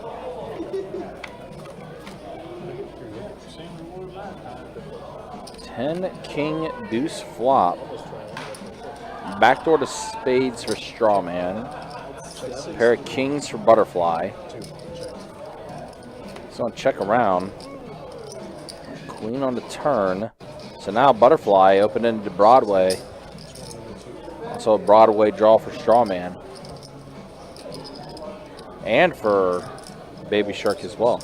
10 king deuce flop. Backdoor to spades for Strawman. Pair of kings for Butterfly. So I'll check around. Queen on the turn. So now Butterfly open into Broadway. Also a Broadway draw for Strawman. And for Baby Shark as well.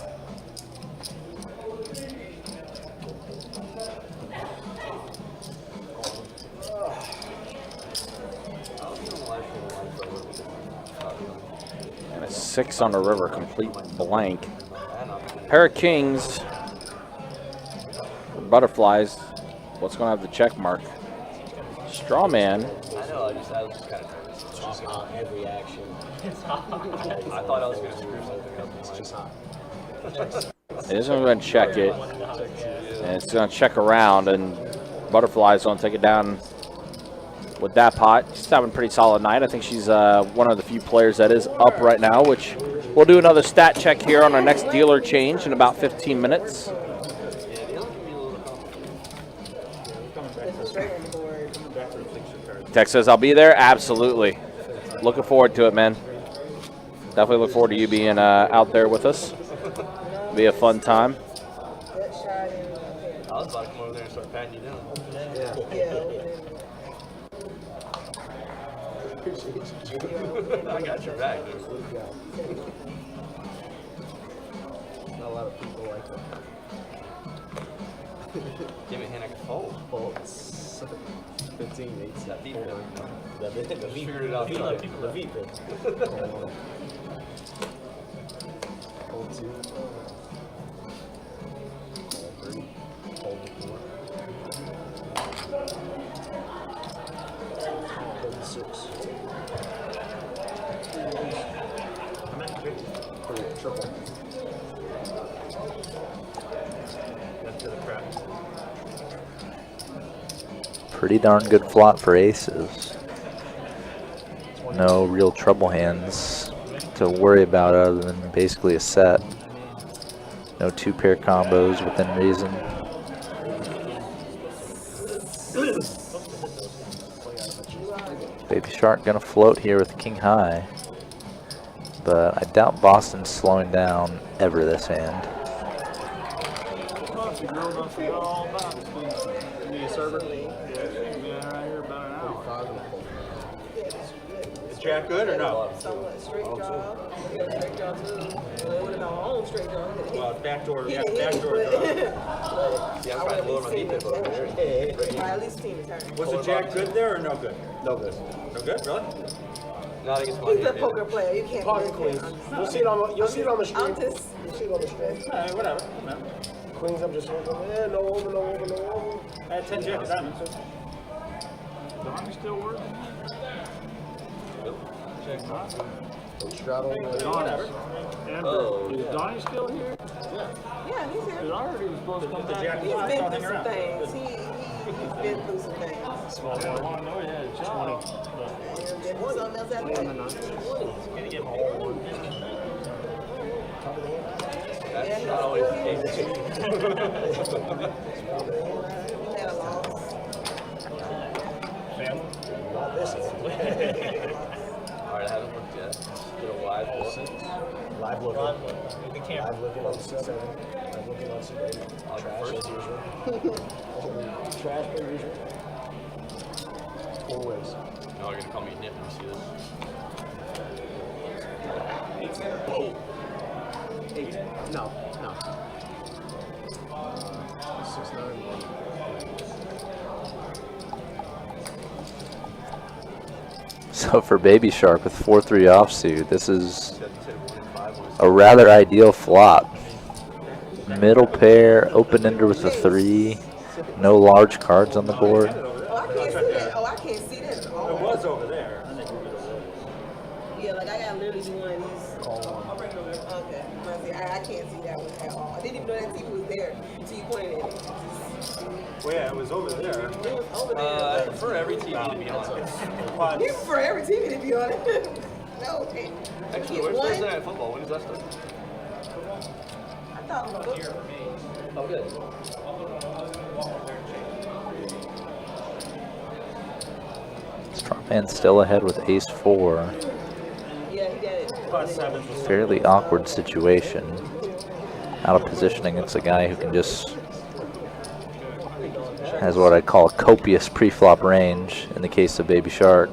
And a 6 on the river, complete blank. Pair of kings. For Butterflies. What's going to have the check mark? Straw man. I know, I was just kind of nervous. It's just hot, every action. I thought I was going to screw something up. It's just hot. It is going to check it. And it's going to check around, and Butterfly's going to take it down with that pot. She's having a pretty solid night. I think she's one of the few players that is up right now, which we'll do another stat check here on our next dealer change in about 15 minutes. Tex says, I'll be there. Absolutely. Looking forward to it, man. Definitely look forward to you being out there with us. Be a fun time. I was about to come over there and start patting you down. I got your back, dude. Not a lot of people like that. Give me a hand I can fold. Well, it's 15, 8, That deep four. bit. The V Figured it out. the V pick. Hold 2. Hold 3. Hold 4. Hold 6. I'm at 50. For the triple. That's to the crack. Pretty darn good flop for aces. No real trouble hands to worry about other than basically a set. No 2-pair combos within reason. Baby Shark gonna float here with king high, but I doubt Boston's slowing down ever this hand. The girl done forgot all about this thing. You need a server? Yeah, she's been right here about an hour. Is Jack good or no? Somewhat straight draw. Straight draw too. Well, with our own straight draw. Well, backdoor, He yeah, didn't hit it, backdoor but- draw. See, I'm trying to lower my deep hip over here. By at least team turn. Was the Jack good there or no good? No good. No good, really? Not against my He's a hand, poker player. You can't Pocket do queens. that. You'll see it on the I'm stream. just. You'll see it on the stream. Alright, whatever. Queens, I'm just holding. No over, no over, no over. I had 10 Jack of diamonds. Donnie still working? Don't straddle. Donnie. Oh, Is Donnie still here? Yeah, he's Because here. I heard he was supposed to come back. Jack He's of been diamonds, through some things. He's been through some things. I know he had a job. But Something else after that. that's not always the case. We had a loss. Not this hand. Alright, I haven't looked yet. Get a wide look. Live looking. Live looking on C7. Live looking on C8. Trash as usual. Trash as usual. 4 ways. No, you're gonna call me a nip when you see this. 8. No. 6, 9. So for Baby Shark with 4-3 offsuit, this is a rather ideal flop. Middle pair, open ender with a 3, no large cards on the board. Oh, I can't see that. Oh, I can't see that. It Oh. was over there. I think we did over there. Yeah, like I got literally do one of these. Okay. Well, see, I can't see that one at all. I didn't even know that TV was there until you pointed at it. Well, yeah, it was over there. It was over there. I prefer every TV to be honest. You prefer every TV to be on it. No, okay. Actually, Get where's one. Thursday Night Football? When does that start? I thought it was booked. Oh, good. Strongman still ahead with ace-4. Yeah, he got it. Plus 7. Fairly awkward situation. Out of positioning, it's a guy who can just has what I call a copious pre-flop range in the case of Baby Shark.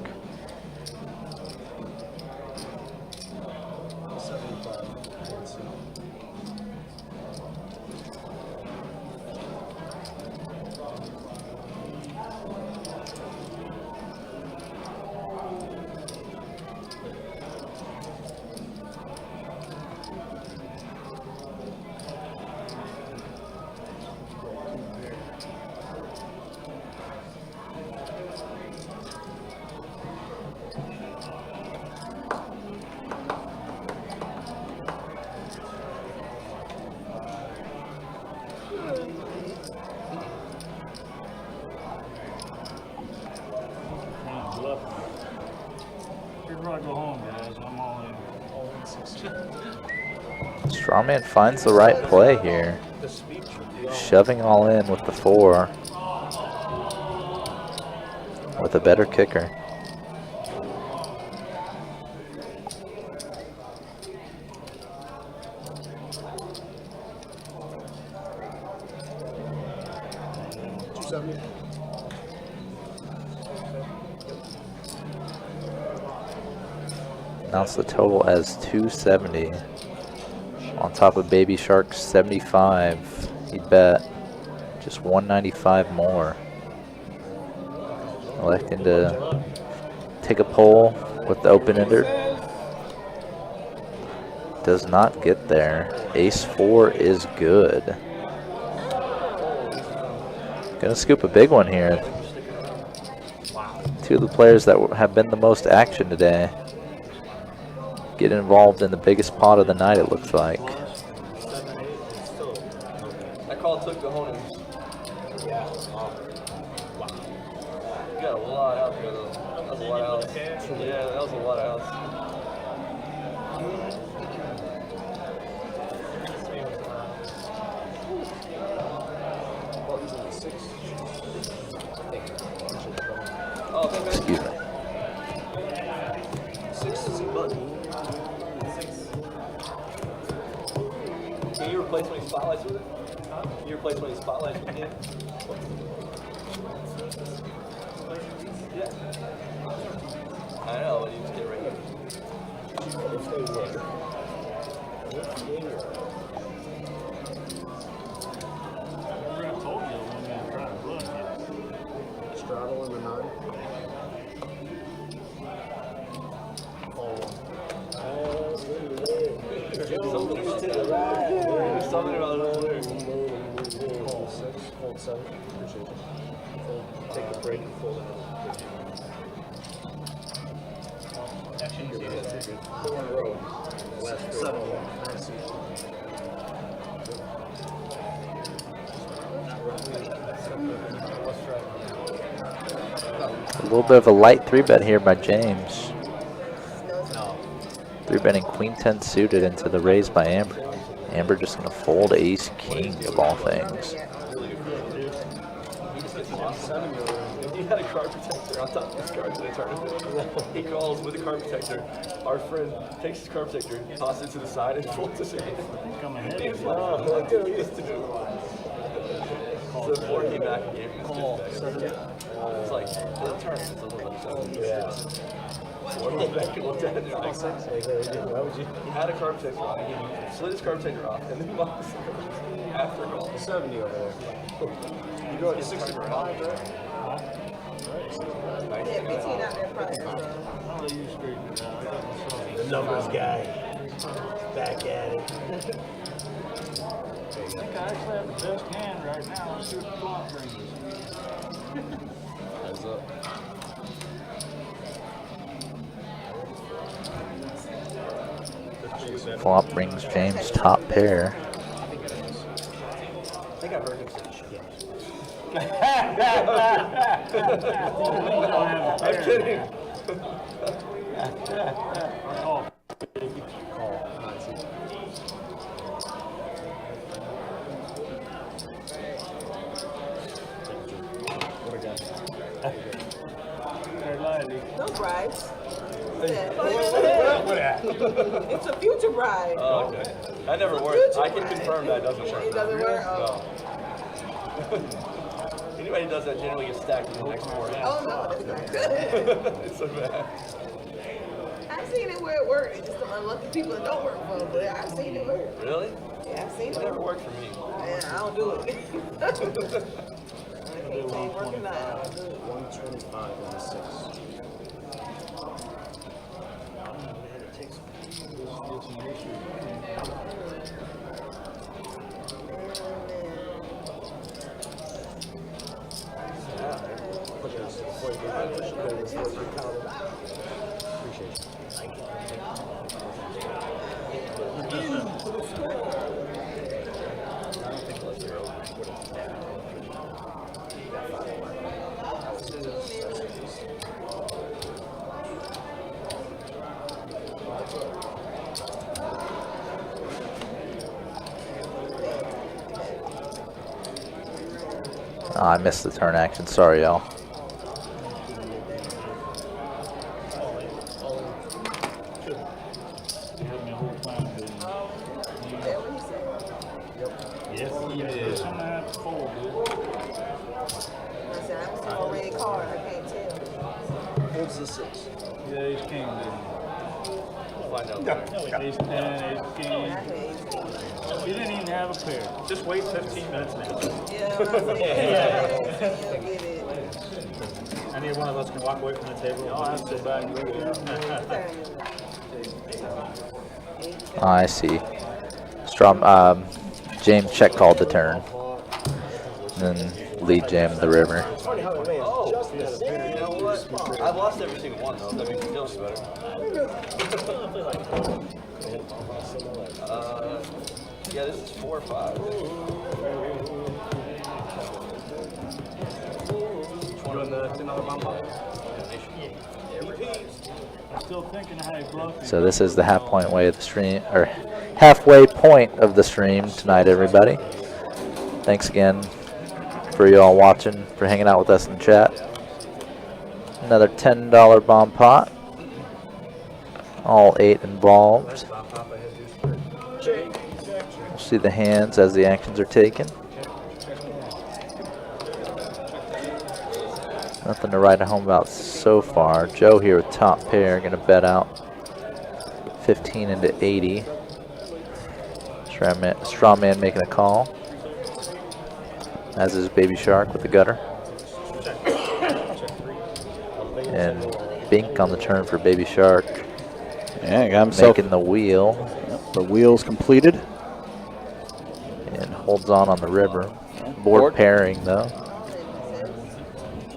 before I go home, guys. I'm all in. Strawman finds the right play here. Shoving all in with the 4. With a better kicker. Announce the total as 270. On top of Baby Shark's 75. He'd bet just 195 more. Electing to take a pull with the open-ender. Does not get there. Ace 4 is good. Gonna scoop a big one here. Two of the players that have been the most action today get involved in the biggest pot of the night, it looks like. That call took the honors. Yeah. You got a lot out there, though. That was a lot of outs. Yeah, that was a lot of outs. Oh, Excuse me. 6 button. Can you replace one of these spotlights with it? Huh? Can you replace one of these spotlights with it? Yeah. I know, but you just get ready. If they were. Remember I told you when they were trying to run you. Straddle in the 9. Something about it over there. Hold 6, hold 7. Appreciate you. Take a break and fold it. Actually, you see that. 4 in a row. Last 7. A little bit of a light 3-bet here by James. 3-betting Queen 10 suited into the raise by Amber. Amber just gonna fold Ace King of all things. If you had a card protector on top of his cards in a tournament, he calls with a card protector. Our friend takes his card protector, tosses it to the side, and folds his hand. Come ahead. He's like, what do we used to do? So the board came back and gave him his Call. it's like, the tournament is a little back and looked at it, they're like, Why would you? he had a card protector on, he slid his card protector off, and then bought the after call. 70 over there. You go at 65, right? Yeah, 15 out there price. How do you straighten it out? I got myself. The numbers guy. Back at it. I think I actually have the best hand right now. Let's see what the flop brings us. Heads up. Flop brings James top pair. I think I've heard him say shit. I'm kidding. Oh, No brides. It's a future bride. Oh, okay. That never worked. I can confirm that doesn't work. It doesn't work? Oh. No. Anybody who does that generally gets stacked in the next board. Oh, no, that's not good. It's so bad. I've seen it where it works. It's just some unlucky people that don't work for them, but I've seen it work. Really? Yeah, I've seen It it never work. worked for me. Yeah, I don't do it. I keep on working out. I don't do it. 125 on the 6. I missed the turn action. Sorry, y'all. Yes, he did. A red card. I can't tell. Holds the 6. Yeah, ace king, didn't We'll find out. he? Ace 10, ace king. He didn't even have a pair. Just wait 15 minutes now. Yeah, I'm not saying get it. Any one of us can walk away from the table. I'll have to sit back and look at it. I see. James check called the turn. And then lead jam the river. It's funny how the man's just got a pair. You know what? I've lost every single one though. That makes me feel better. Yeah, this is 4 or 5. Doing the $10 bomb pot? I'm still thinking how he bluffed. So this is the halfway point of the stream, or halfway point of the stream tonight, everybody. Thanks again for y'all watching, for hanging out with us in chat. Another $10 bomb pot. All 8 involved. We'll see the hands as the actions are taken. Nothing to write home about so far. Joe here with top pair, gonna bet out 15 into 80. Straw man making a call. As is Baby Shark with the gutter. And Bink on the turn for Baby Shark. Yeah, got himself making the wheel. Yep, the wheel's completed. And holds on the river. Board pairing though.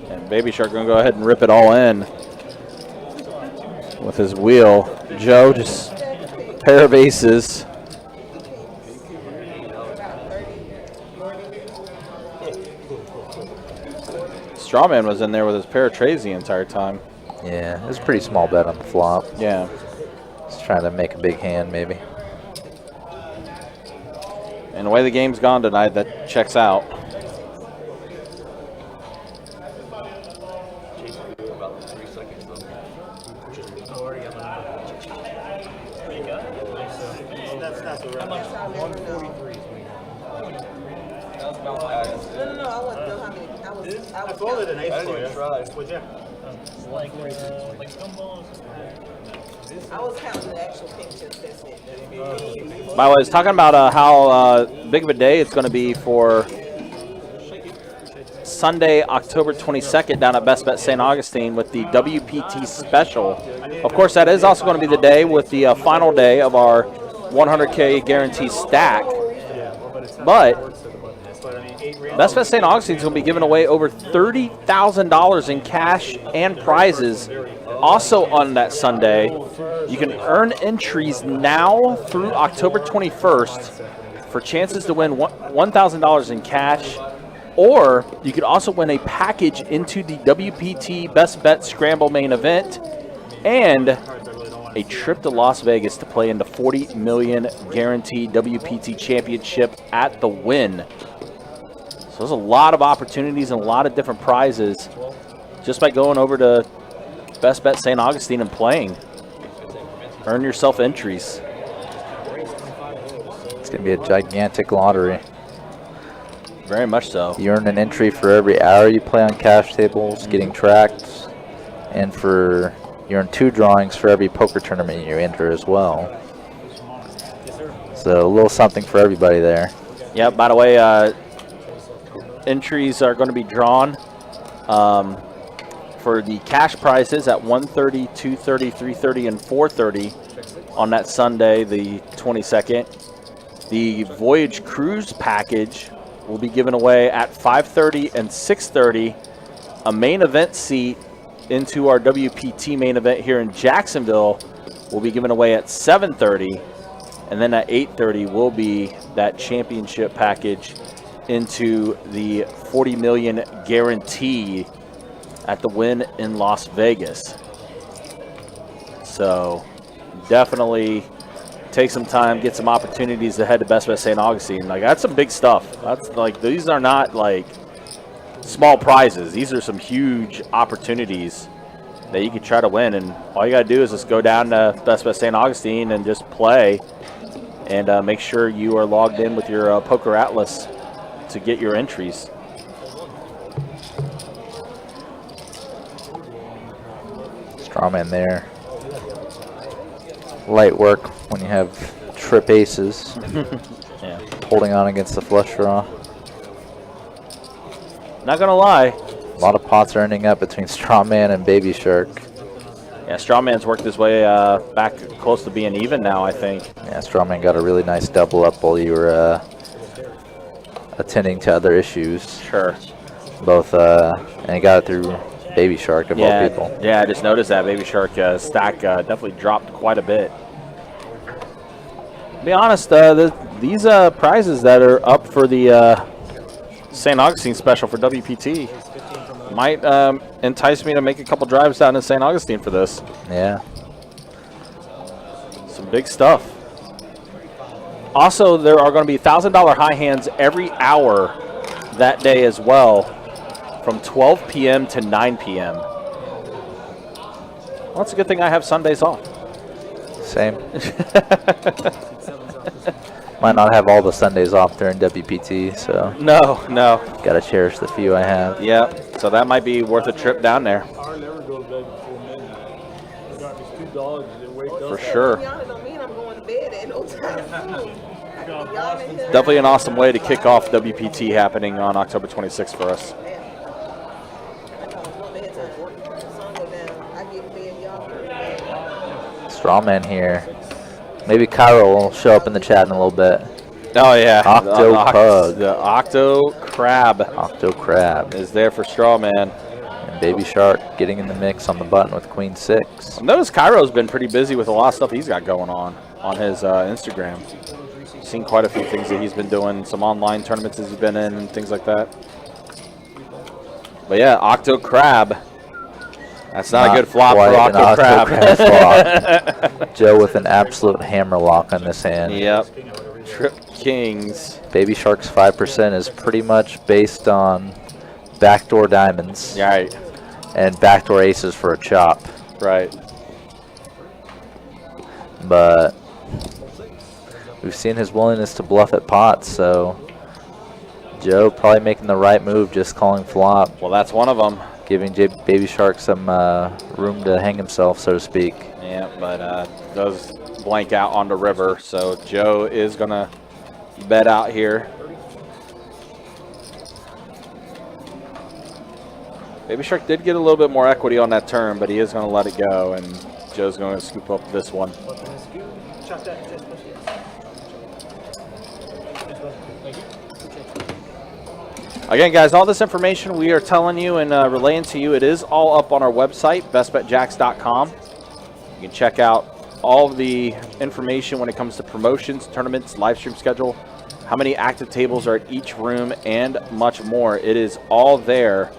And Baby Shark gonna go ahead and rip it all in with his wheel. Joe just pair of aces. Strawman was in there with his pair of trays the entire time. Yeah, it was a pretty small bet on the flop. Yeah. Just trying to make a big hand maybe. And the way the game's gone tonight, that checks out. About 3 seconds though. That's a wrap. 143. No, I want to know how many. I was rolled it an ace I didn't for even you. try. Would you? I was counting the actual pink chips. That's it. By the way, I was talking about how big of a day it's going to be for Sunday, October 22nd down at Best Bet St. Augustine with the WPT special. Of course, that is also going to be the day with the final day of our 100K guarantee stack. But Best Bet St. Augustine's going to be giving away over $30,000 in cash and prizes also on that Sunday. You can earn entries now through October 21st for chances to win $1,000 in cash, or you could also win a package into the WPT Best Bet Scramble main event and a trip to Las Vegas to play in the $40 million guaranteed WPT championship at the Wynn. So there's a lot of opportunities and a lot of different prizes just by going over to Best Bet St. Augustine and playing. Earn yourself entries. It's going to be a gigantic lottery. Very much so. You earn an entry for every hour you play on cash tables, getting tracked, and you earn 2 drawings for every poker tournament you enter as well. So a little something for everybody there. Yeah, by the way, entries are going to be drawn for the cash prizes at 1:30, 2:30, 3:30, and 4:30 on that Sunday, the 22nd. The Voyage Cruise package will be given away at 5:30 and 6:30. A main event seat into our WPT main event here in Jacksonville will be given away at 7:30. And then at 8:30 will be that championship package into the $40 million guarantee at the Wynn in Las Vegas. So definitely take some time, get some opportunities to head to Best Bet St. Augustine. Like, that's some big stuff. That's like, these are not like small prizes. These are some huge opportunities that you can try to win. And all you got to do is just go down to Best Bet St. Augustine and just play. And make sure you are logged in with your Poker Atlas to get your entries. Strawman there. Light work when you have trip aces. Yeah. Holding on against the flush draw. Not going to lie. A lot of pots are ending up between Strawman and Baby Shark. Yeah, Strawman's worked his way back close to being even now, I think. Yeah, Strawman got a really nice double up while you were attending to other issues. Sure. Both, and he got it through Baby Shark of all people. Yeah, I just noticed that Baby Shark stack definitely dropped quite a bit. To be honest, these prizes that are up for the St. Augustine special for WPT might entice me to make a couple drives down to St. Augustine for this. Yeah. Some big stuff. Also, there are going to be $1,000 high hands every hour that day as well, from 12 p.m. to 9 p.m. Well, it's a good thing I have Sundays off. Same. Might not have all the Sundays off during WPT, so. No. Gotta cherish the few I have. Yep. So that might be worth a trip down there. I never go to bed before midnight. I got these 2 dogs that wake up. For sure. Y'all don't mean I'm going to bed at no time soon. Definitely an awesome way to kick off WPT happening on October 26th for us. Strawman here. Maybe Cairo will show up in the chat in a little bit. Oh yeah, The Octo Crab. Octo Crab is there for Strawman. And Baby Shark getting in the mix on the button with Queen 6. I noticed Cairo's been pretty busy with a lot of stuff he's got going on his Instagram. Seen quite a few things that he's been doing, some online tournaments that he's been in, and things like that. But yeah, Octo Crab. That's not a good flop for Octo Crab. Joe with an absolute hammer lock on this hand. Yep. Trip Kings. Baby Shark's 5% is pretty much based on backdoor diamonds. Right. And backdoor aces for a chop. Right. But we've seen his willingness to bluff at pots, so Joe probably making the right move, just calling flop. Well, that's one of them. Giving Baby Shark some room to hang himself, so to speak. Yeah, but does blank out on the river, so Joe is going to bet out here. Baby Shark did get a little bit more equity on that turn, but he is going to let it go, and Joe's going to scoop up this one. Again, guys, all this information we are telling you and relaying to you, it is all up on our website, bestbetjacks.com. You can check out all of the information when it comes to promotions, tournaments, live stream schedule, how many active tables are at each room, and much more. It is all there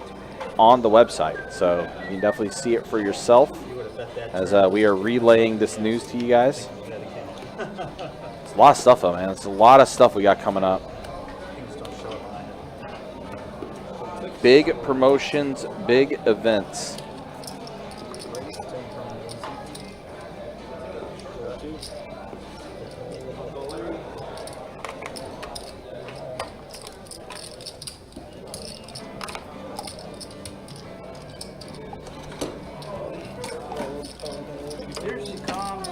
on the website, so you can definitely see it for yourself as we are relaying this news to you guys. It's a lot of stuff, though, man. It's a lot of stuff we got coming up. Big promotions, big events. Here she comes.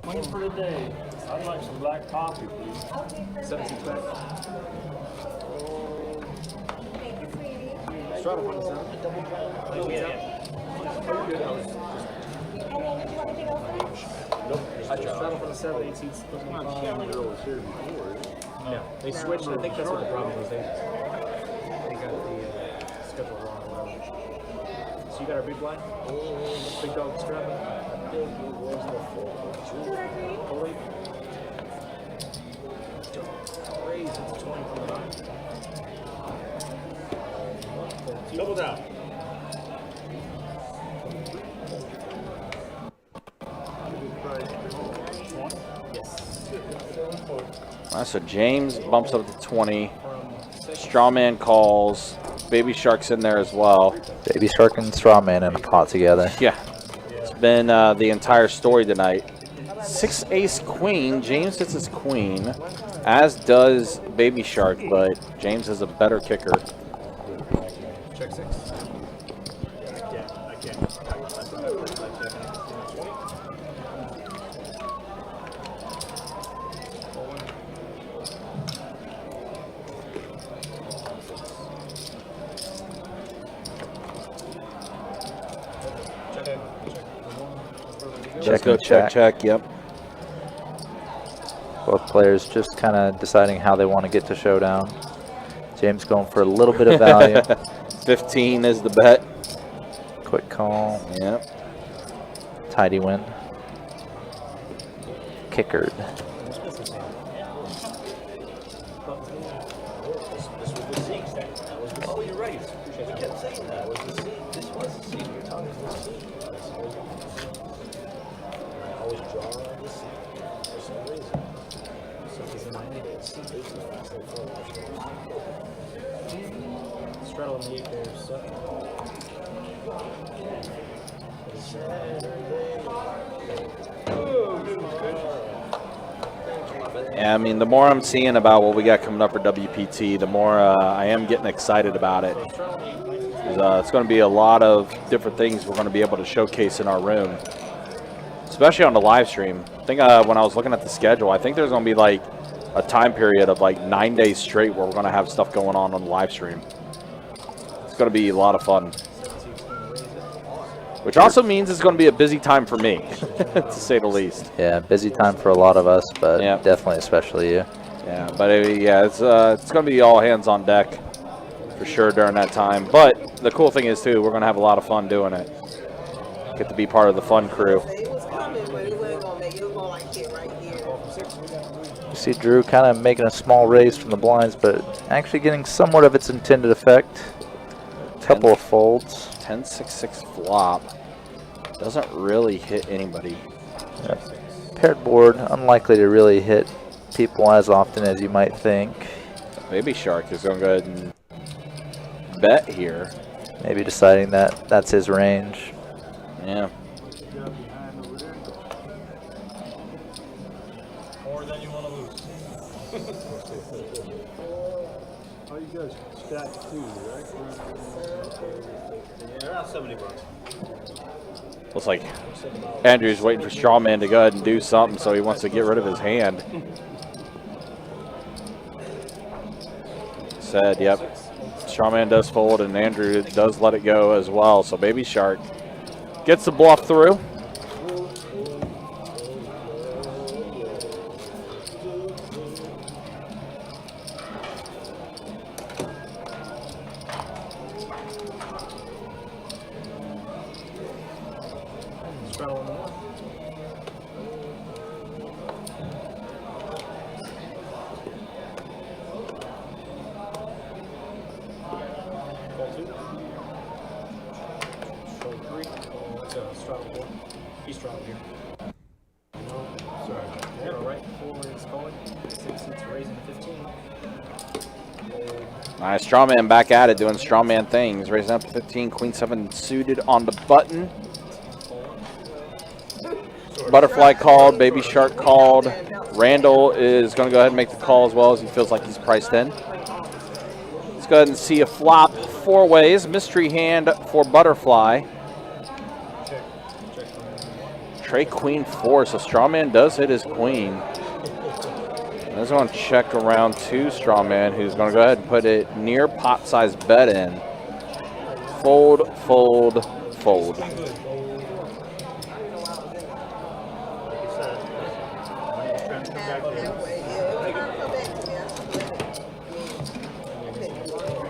Wait for the day. I'd like some black coffee, please. 17 pack. Strata on the 7. I straddle for the 7. Yeah, they switched. I think that's what the problem was. They got the schedule wrong. So you got our big blind? Big dog strap? Raise it to 20 from the line. Double down. All right, so James bumps up to 20. Strawman calls. Baby Shark's in there as well. Baby Shark and Strawman in a pot together. Yeah. It's been the entire story tonight. 6 ace queen. James hits his queen, as does Baby Shark, but James is a better kicker. Check 6. I can't. Let's go check. Yep. Both players just kind of deciding how they want to get to showdown. James going for a little bit of value. 15 is the bet. Quick call. Yep. Tidy win. Kickered. Oh, you're right. We kept saying that. Was the seed. This was the seed. You're talking about the seed. I always draw on this for some reason. So he's in my head. It's Straddle in the 8 there, so. Yeah, I mean, the more I'm seeing about what we got coming up for WPT, the more I am getting excited about it. It's going to be a lot of different things we're going to be able to showcase in our room, especially on the live stream. I think when I was looking at the schedule, I think there's going to be like a time period of like 9 days straight where we're going to have stuff going on the live stream. It's going to be a lot of fun. Which also means it's going to be a busy time for me, to say the least. Yeah, busy time for a lot of us, but yeah, definitely especially you. Yeah, but yeah, it's going to be all hands on deck for sure during that time. But the cool thing is, too, we're going to have a lot of fun doing it. Get to be part of the fun crew. You see Drew kind of making a small raise from the blinds, but actually getting somewhat of its intended effect. Couple of folds. 10-6-6 flop. Doesn't really hit anybody. Yep. Paired board, unlikely to really hit people as often as you might think. Baby Shark is going to go ahead and bet here. Maybe deciding that that's his range. Yeah. More than you want to lose. Oh, you guys stacked too, right? Yeah, around 70 bucks. Looks like Andrew's waiting for Strawman to go ahead and do something, so he wants to get rid of his hand. Said, yep. Strawman does fold, and Andrew does let it go as well. So Baby Shark gets the bluff through. Nice, Strawman back at it, doing Strawman things. Raising up to 15, Queen 7 suited on the button. Butterfly called, Baby Shark called. Randall is going to go ahead and make the call as well, as he feels like he's priced in. Let's go ahead and see a flop 4 ways. Mystery hand for Butterfly. Trey Queen 4, so Strawman does hit his queen. I just want to check around to Strawman, who's going to go ahead and put it near pot size bet in. Fold, fold, fold.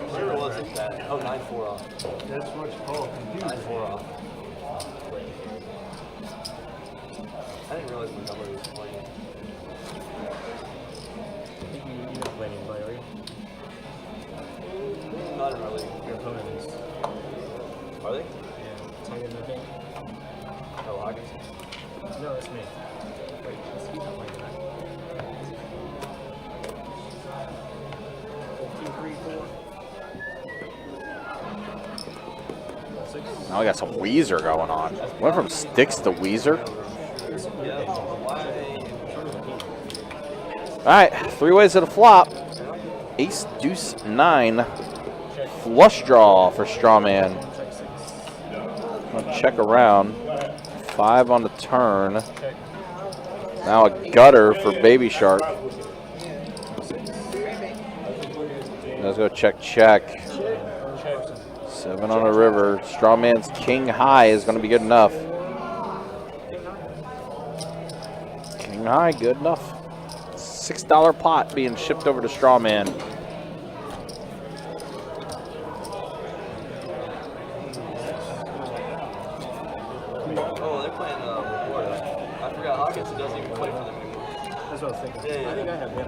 Where was it that? Oh, 9-4 off. That's what's called confused. 9-4 off. I didn't realize what number he was playing. You don't play anybody, are you? Not really. Your opponent is. Are they? Yeah. Tiger, nothing. Oh, Hawkins? No, that's me. Wait, he's not playing tonight. 2, 3, 4. Now we got some Weezer going on. Went from sticks to Weezer. All right, 3 ways to the flop. Ace, deuce, 9. Flush draw for Strawman. I'll check around. 5 on the turn. Now a gutter for Baby Shark. Let's go check, check. 7 on the river. Strawman's king high is going to be good enough. King high, good enough. $6 pot being shipped over to Strawman. Oh, they're playing Florida. I forgot Hawkinson doesn't even play for them anymore. That's what I was thinking. Yeah, I think I have him.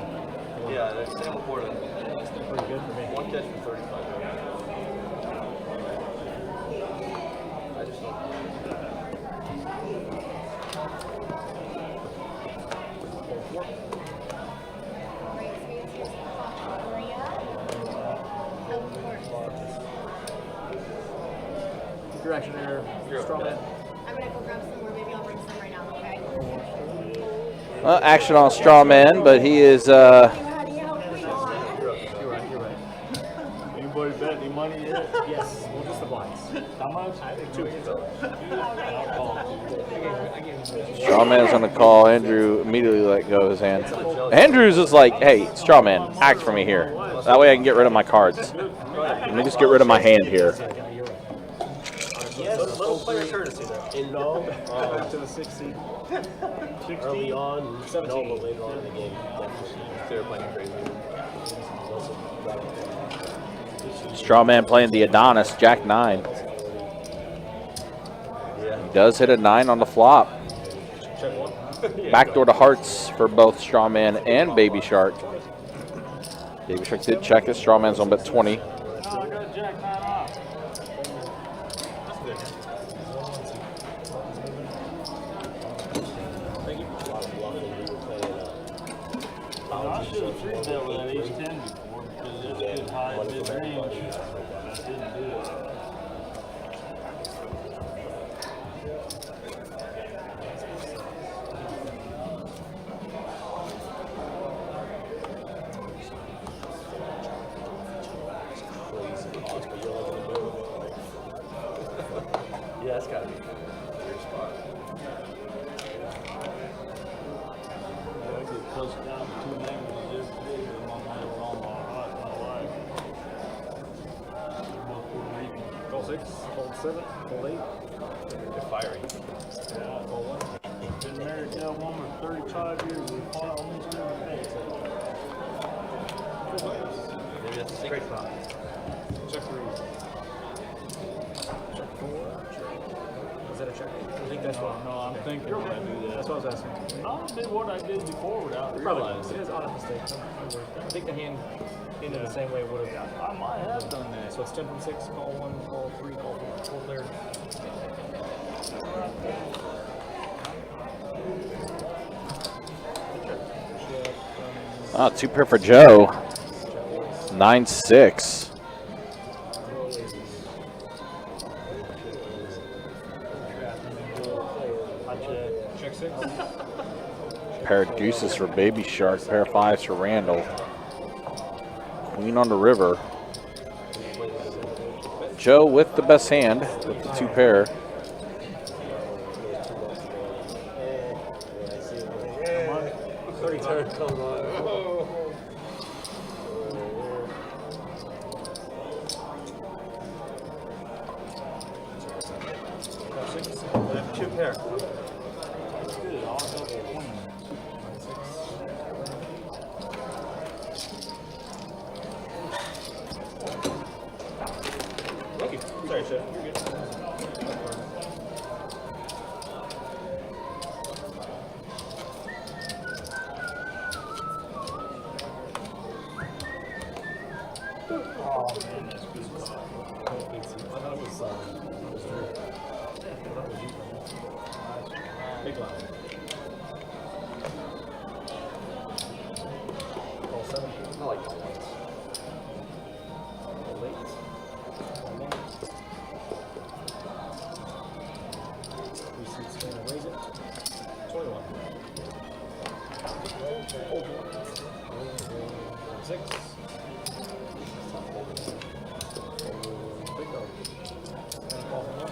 Yeah, they're staying with Florida. That's pretty good for me. 1 catch for 35. I just don't. Your action there, Strawman. I'm gonna go grab some more. Maybe I'll bring some right now. Okay. Well, action on Strawman, but he is You're right. Anybody bet any money yet? Yes, well, just the blinds. How much? I think 2. Strawman's going to call. Andrew immediately let go of his hand. Andrew's is like, hey, Strawman, act for me here. That way I can get rid of my cards. Let me just get rid of my hand here. Yes, little player courtesy there. In no, back to the 16. Early on, 17. No, but later on in the game, They're playing crazy. Strawman playing the Adonis, Jack 9. He does hit a 9 on the flop. Backdoor to hearts for both Strawman and Baby Shark. Baby Shark did check it. Strawman's on bet 20. I got Jack 9 off. I should have 3-bet with that ace 10 before because that's good high mid range. I didn't do it. Yeah, that's gotta be a weird spot. I could push down to 2 negatives just big and I'm not on my life. Call 6, hold 7, hold 8. They're fiery. Yeah, been married to that woman for 35 years. We fought almost every day. Maybe that's a secret. Check 3. Check 4. Is that a check? I think that's what. No, I'm thinking when I do that. That's what I was asking. I did what I did before without Probably realizing. it is honest mistake. I think the hand ended the same way it would have. I might have done that. So it's 10 from 6, call 1, call 3, call 4 clear. Oh, 2 pair for Joe. 9-6. Check 6. Pair of deuces for Baby Shark. Pair of 5s for Randall. Queen on the river. Joe with the best hand with the 2 pair. Two pair. That's good. I'll go for queen. Thank you. Sorry, Chef. You're good. Oh man, that's good call. Big line. Call 7. I like that one. Call 8. It's going to raise it. 21. 6. Big dog. And a ball from 1.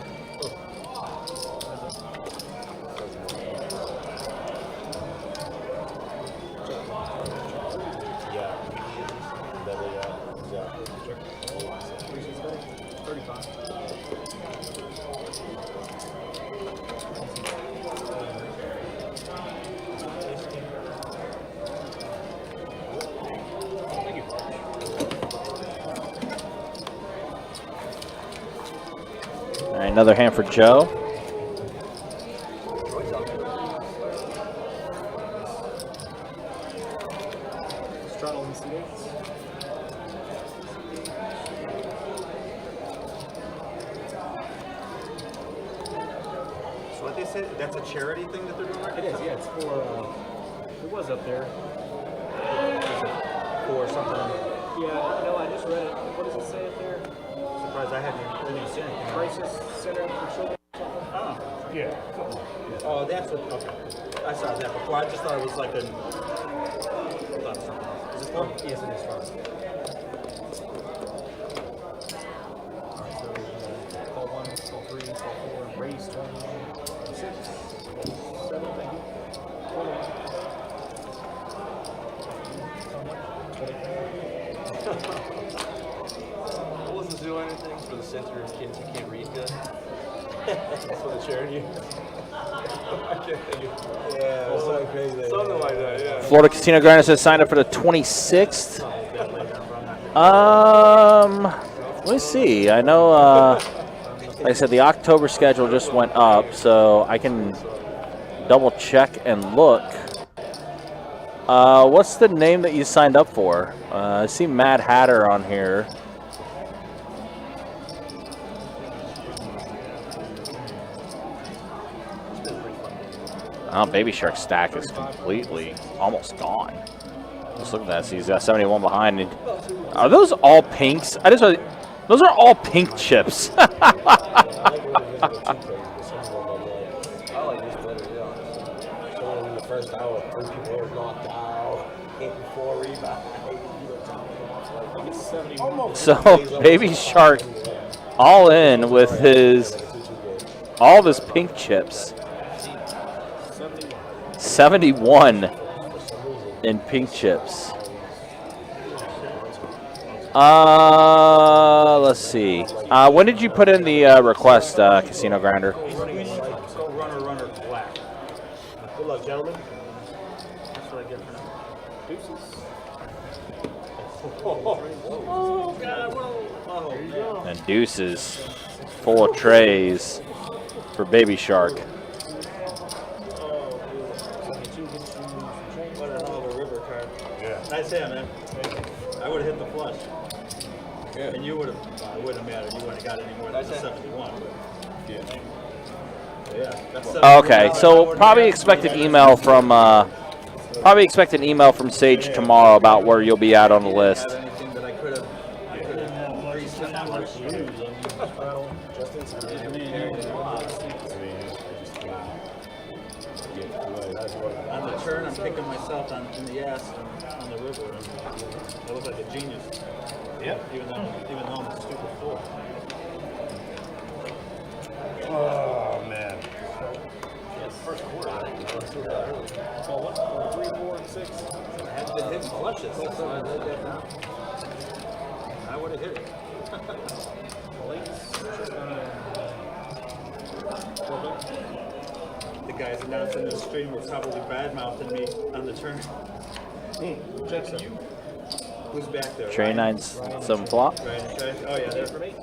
All right, another hand for Joe. Straddle and C8. So what they said, that's a charity thing that they're doing right It is, yeah. It's for, it was up there. for something. Yeah, no, I just read it. What does it say up there? Surprised I hadn't even seen anything. Crisis Center for Children. Oh. Yeah. Oh, that's what. Okay. I saw that before. I just thought it was like a. I thought it was something else. Is it fun? Yes, it is fun. Call 1, call 3, call 4, raise 20, 6, 7, thank you. 21. I wasn't doing anything for the sensitive kids who can't read good. That's for the charity. I can't think of Yeah, it's so crazy. something like that, yeah. Florida Casino Grinder says signed up for the 26th. Let me see. I know, like I said, the October schedule just went up, so I can double check and look. What's the name that you signed up for? I see Mad Hatter on here. Oh, Baby Shark stack is completely almost gone. Just look at that. So he's got 71 behind. And are those all pinks? I just those are all pink chips. I like this better, yeah. Someone in the first hour, 3 people were knocked out, 4 rebounds. So Baby Shark all in with all of his pink chips. 71 in pink chips. Let's see. When did you put in the request, Casino Grinder? Go runner black. Good luck, gentlemen. That's what I get for now. Deuces. Oh God! Whoa. And deuces full of trays for Baby Shark. What a hell of a river card. Yeah. Nice hand, man. I would have hit the flush. Yeah. And you would have. It wouldn't have mattered. You wouldn't have got any more than 71. But yeah. That's Okay, so probably expect an email from Sage tomorrow about where you'll be at on the list. Anything that I could have. On the turn, I'm kicking myself in the ass on the river. I look like a genius. Yep. Even though I'm a stupid fool. Oh, man. First quarter, I think. Call 1, 3, 4, and 6. I had been hitting flushes. So I laid that down. I would have hit it. The guys announcing the stream were probably bad-mouthing me on the turn. Jackson. Who's back there? Tray nines, 7 flop. Right. Oh yeah, they're for me.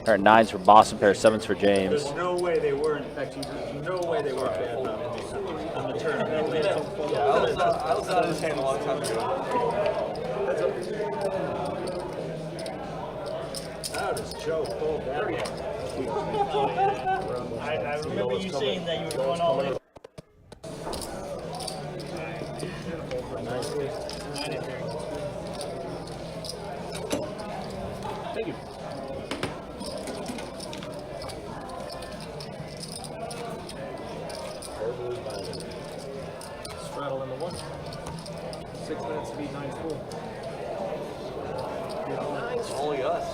Or 9s for Boston, pair 7s for James. There's no way they weren't. There's no way they weren't bad-mouthing me on the turn. Yeah, I was out of his hand a long time ago. How does Joe pull that? I remember you saying that you were going all in. Thank you. 6 minutes to beat 9's full. It's only us.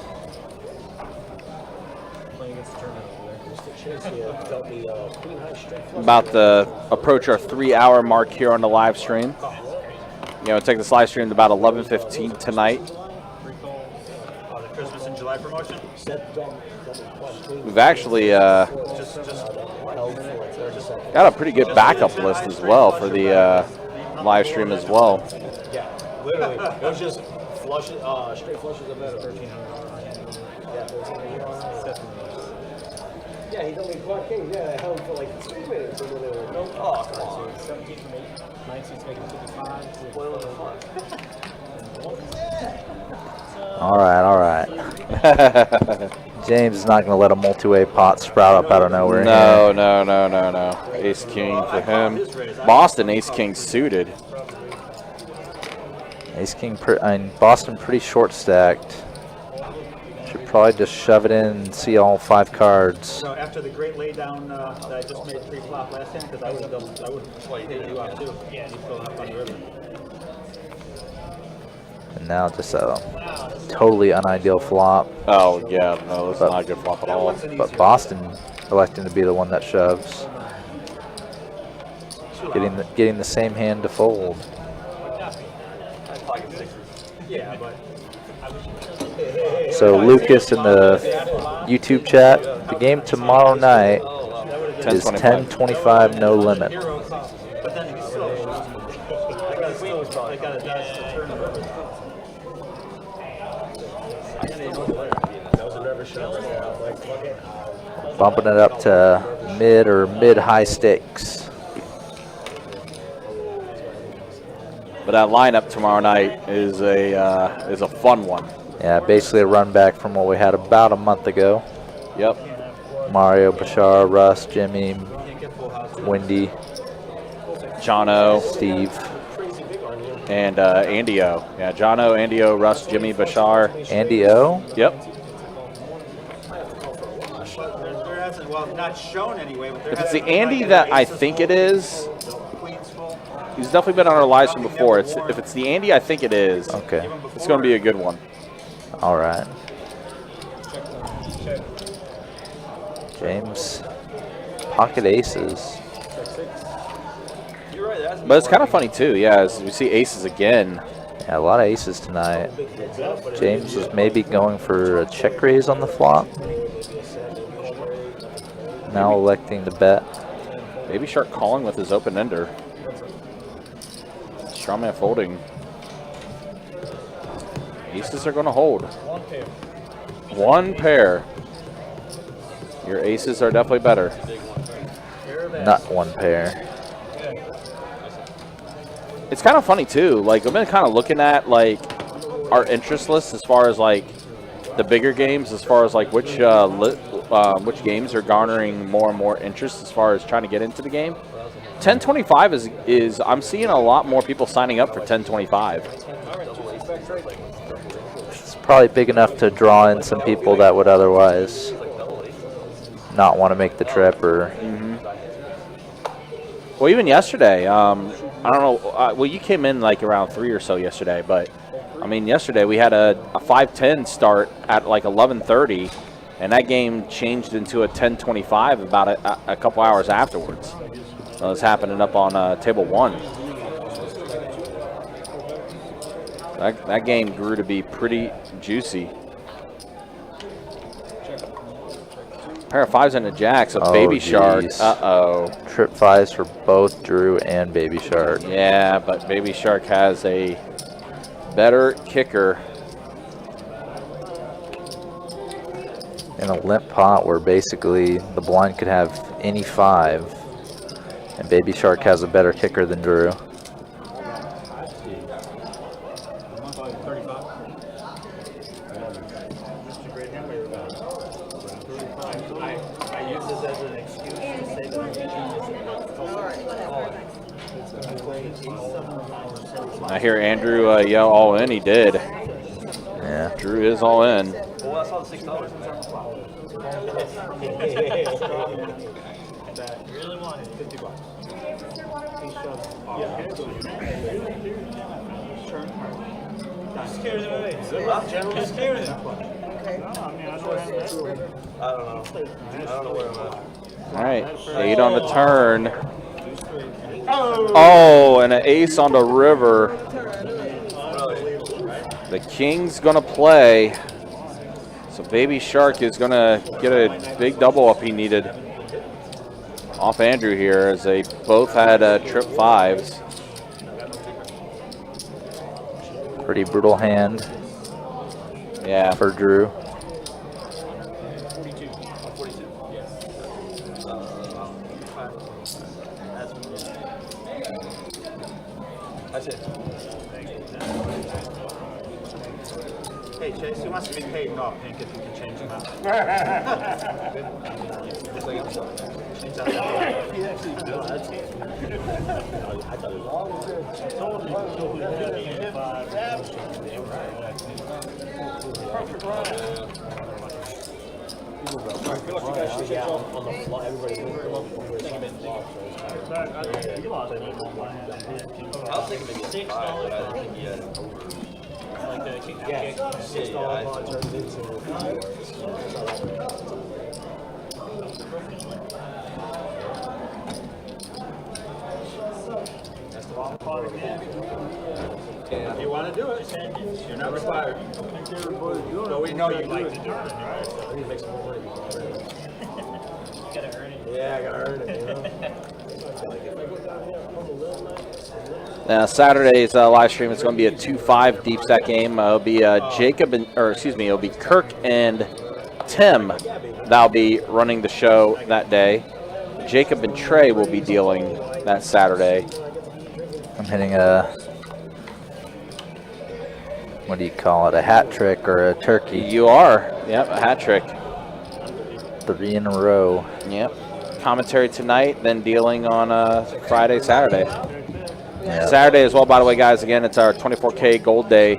Playing against the tournament over there. Mr. Chase here dealt me queen high straight flush. About to approach our 3-hour mark here on the live stream. You know, take this live stream to about 11:15 tonight. The Christmas in July promotion? We've actually got a pretty good backup list as well for the live stream as well. Yeah, literally. It was just flushes, straight flushes are better. 1,300. Yeah, 1,300. Yeah, he told me Clark King. Yeah, I held him for like 2 minutes. And then they were like, no. Oh, come on. 17 from 8. 19's making 55. Boil in the fun. All right. James is not going to let a multi-way pot sprout up out of nowhere. No. Ace King for him. Boston Ace King suited. Ace King, Boston pretty short stacked. Should probably just shove it in and see all 5 cards. So after the great laydown that I just made 3 flop last hand, because I would have hit you out too. Yeah, he's filling up on the river. And now just a totally unideal flop. Oh, yeah, no, that's not a good flop at all. But Boston electing to be the one that shoves. Getting the same hand to fold. Yeah, but So Lucas in the YouTube chat, the game tomorrow night is 10:25 no limit. but then he's still. I got to dodge the turn. That was a nervous shot. Like, fuck it. Bumping it up to mid or mid-high stakes. But that lineup tomorrow night is a fun one. Yeah, basically a run back from what we had about a month ago. Yep. Mario, Bashar, Russ, Jimmy, Wendy, Jono, Steve, and Andy O. Yeah, Jono, Andy O, Russ, Jimmy, Bashar. Andy O. Yep. There hasn't, well, not shown anyway. But there If it's the hasn't been, Andy like, that an I ace think full, it is, queens full. he's definitely been on our live stream before. If it's the Andy I think it is, Okay. it's going to be a good one. All right. James, pocket aces. You're right. There hasn't But been it's kind of funny too, yeah, as we see aces again. Yeah, a lot of aces tonight. James was maybe going for a check raise on the flop. Now electing to bet. Baby Shark calling with his open ender. Strawman folding. Aces are going to hold. One pair. Your aces are definitely better. Not one pair. It's kind of funny too. Like I've been kind of looking at like our interest list as far as like the bigger games, as far as like which games are garnering more and more interest as far as trying to get into the game. 1025 is I'm seeing a lot more people signing up for 1025. It's probably big enough to draw in some people that would otherwise not want to make the trip or. Well, even yesterday, I don't know. Well, you came in like around 3 or so yesterday, but I mean, yesterday we had a 5:10 start at like 11:30, and that game changed into a 10:25 about a couple hours afterwards. That was happening up on table 1. That game grew to be pretty juicy. Pair of 5s and a jack, so Baby Shark. Uh-oh. Trip 5s for both Drew and Baby Shark. Yeah, but Baby Shark has a better kicker. In a limp pot where basically the blind could have any 5, and Baby Shark has a better kicker than Drew. I hear Andrew yell all in. He did. Yeah. Drew is all in. Well, I saw the $6. Really want it. $50. Just carry them away. Good luck, gentlemen. Just carry them. Okay. I mean, I don't know. I don't know where I'm at. All right, 8 on the turn. Oh, and an ace on the river. The king's gonna play. So Baby Shark is gonna get a big double up he needed off Andrew here, as they both had trip 5s. Pretty brutal hand. Yeah. For Drew. That's it. Hey, Chase, who wants to be paid off pink if you can change them out? Change out that. Perfect run. I feel like you guys should get on the fly. Everybody will come up before it's time to flop. You lost it. I was thinking maybe $6, but I didn't think he had it over. Like the kick. Yeah, $6 pot turns into That's the bottom part again. If you want to do it, you're not required. But we know you like to do it, right? I need to make some more money. You gotta earn it. Yeah, I gotta earn it, you know? Now Saturday's live stream is going to be a 2-5 deep stack game. It'll be Jacob and, or excuse me, it'll be Kirk and Tim that'll be running the show that day. Jacob and Trey will be dealing that Saturday. I'm hitting a, what do you call it, a hat trick or a turkey? You are. Yep, a hat trick. 3 in a row. Yep. Commentary tonight, then dealing on Friday, Saturday. Yeah. Saturday as well, by the way, guys. Again, it's our 24K gold day.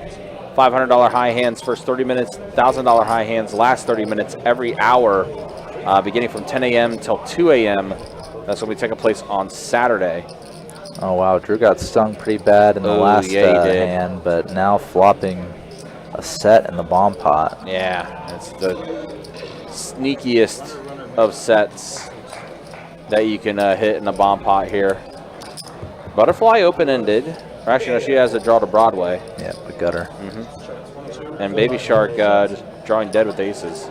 $500 high hands first 30 minutes, $1,000 high hands last 30 minutes every hour, beginning from 10 a.m. until 2 a.m. That's going to be taking place on Saturday. Oh, wow. Drew got stung pretty bad in the last hand, but now flopping a set in the bomb pot. Yeah, it's the sneakiest of sets that you can hit in the bomb pot here. Butterfly open-ended. Or actually, no, she has a draw to Broadway. Yeah, the gutter. And Baby Shark just drawing dead with aces.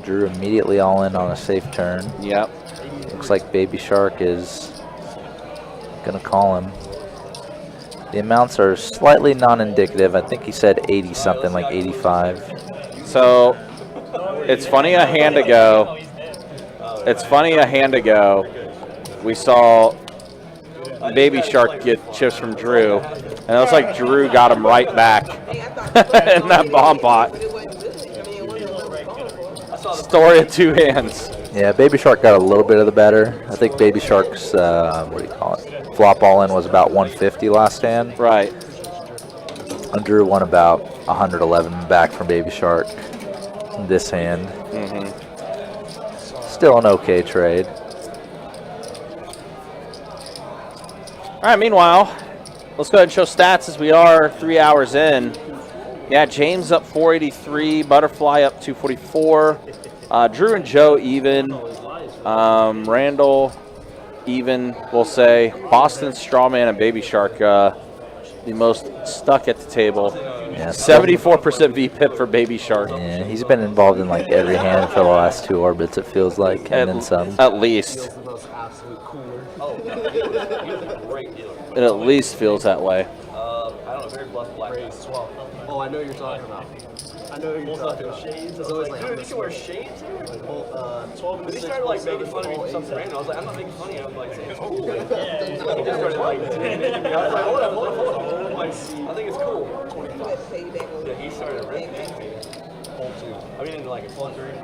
Drew immediately all in on a safe turn. Yep. Looks like Baby Shark is going to call him. The amounts are slightly non-indicative. I think he said 80 something, like 85. So it's funny a hand ago. We saw Baby Shark get chips from Drew, and it looks like Drew got him right back in that bomb pot. Story of 2 hands. Yeah, Baby Shark got a little bit of the better. I think Baby Shark's, what do you call it? Flop all in was about 150 last hand. Right. And Drew won about 111 back from Baby Shark in this hand. Still an okay trade. All right, meanwhile, let's go ahead and show stats as we are 3 hours in. Yeah, James up 483, Butterfly up 244, Drew and Joe even, Randall even, we'll say. Boston, Strawman, and Baby Shark the most stuck at the table. Yeah, 74% VPIP for Baby Shark. Yeah, he's been involved in like every hand for the last 2 orbits, it feels like, and then some. At least. It at least feels that way. I don't know, very bluff black. Oh, I know you're talking about. I know you're talking about. Shades. I was like, dude, you can wear shades here? 12 and 6. He started like making fun of me for something random. I was like, I'm not making fun of you. I'm like saying it's cool. He just started like doing me. I was like, hold on. Like, I think it's cool. Yeah, he started ripping me. I mean, in like a flunkery.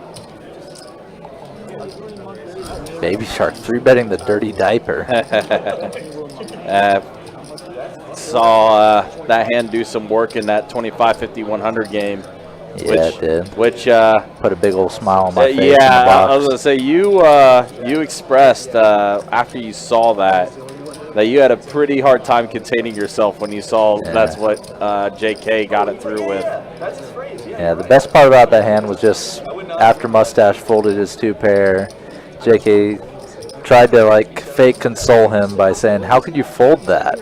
Baby Shark 3-betting the dirty diaper. Saw that hand do some work in that 25, 50, 100 game. Yeah, it did. Which put a big old smile on my face. Yeah, in the box. I was gonna say you expressed after you saw that you had a pretty hard time containing yourself when you saw that's what JK got it through with. Yeah, the best part about that hand was just after Mustache folded his 2-pair, JK tried to like fake console him by saying, "How could you fold that?"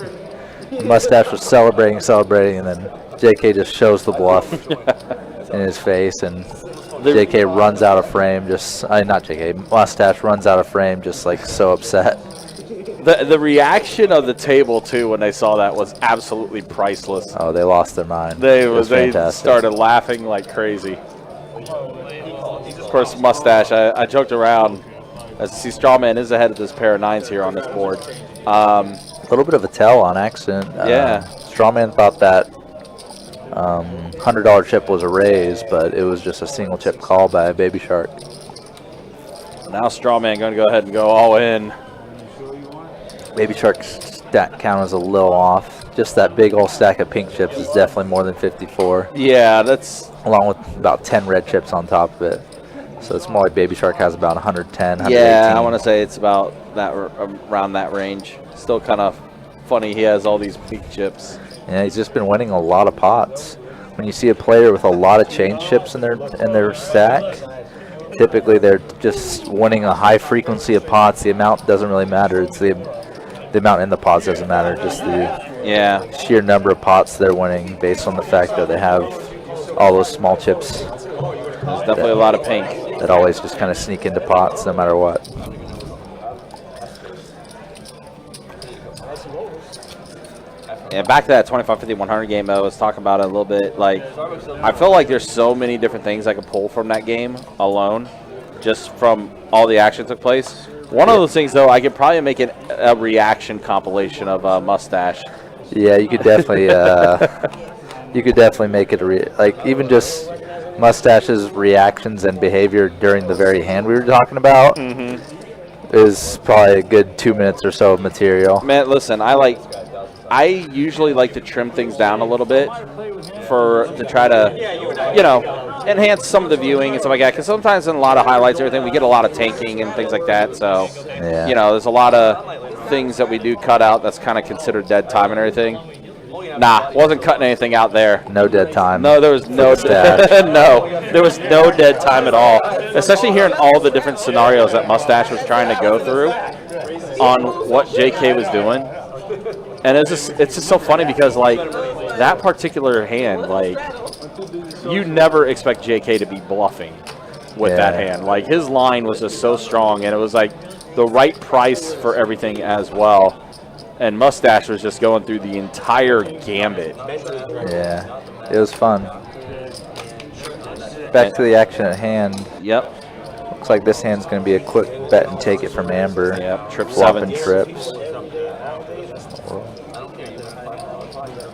Mustache was celebrating, and then JK just shows the bluff in his face, and JK runs out of frame. Not JK, Mustache runs out of frame, just like so upset. The reaction of the table too when they saw that was absolutely priceless. Oh, they lost their mind. They fantastic. started laughing like crazy. Of course, Mustache. I joked around. As you see, Strawman is ahead of this pair of 9s here on this board. A little bit of a tell on accident. Yeah. Strawman thought that $100 chip was a raise, but it was just a single chip call by Baby Shark. Now Strawman going to go ahead and go all in. Baby Shark's stack count is a little off. Just that big old stack of pink chips is definitely more than 54. Yeah, that's... Along with about 10 red chips on top of it. So it's more like Baby Shark has about 110, 118. Yeah, I want to say it's about that around that range. Still kind of funny he has all these pink chips. Yeah, he's just been winning a lot of pots. When you see a player with a lot of change chips in their stack, typically they're just winning a high frequency of pots. The amount doesn't really matter. It's the amount in the pots doesn't matter. Just the sheer number of pots they're winning based on the fact that they have all those small chips. There's definitely a lot of pink. That always just kind of sneak into pots no matter what. Yeah, back to that 25, 50, 100 game I was talking about it a little bit. Like, I feel like there's so many different things I could pull from that game alone, just from all the action that took place. One of those things, though, I could probably make it a reaction compilation of Mustache. Yeah, you could definitely, make it like even just Mustache's reactions and behavior during the very hand we were talking about is probably a good 2 minutes or so of material. Man, listen, I usually like to trim things down a little bit to try to, enhance some of the viewing and stuff like that. Because sometimes in a lot of highlights, everything, we get a lot of tanking and things like that. So, there's a lot of things that we do cut out that's kind of considered dead time and everything. Nah, wasn't cutting anything out there. No dead time. No, there was no there was no dead time at all. Especially hearing all the different scenarios that Mustache was trying to go through on what JK was doing. And it's just so funny because like that particular hand, like you never expect JK to be bluffing with that hand. Like his line was just so strong, and it was like the right price for everything as well. And Mustache was just going through the entire gambit. Yeah, it was fun. Back to the action at hand. Yep. Looks like this hand's going to be a quick bet and take it from Amber. Yep, trip swapping sevens. trips.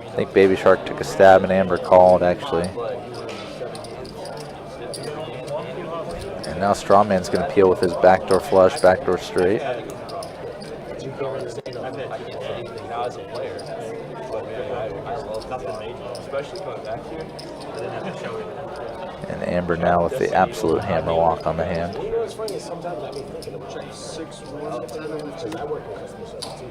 I think Baby Shark took a stab and Amber called, actually. And now Strawman's going to peel with his backdoor flush, backdoor straight. As a player, especially coming back here, And Amber now with the absolute hammer walk on the hand. You know what's funny is sometimes I be thinking of like 6-1, because I work in customer service too.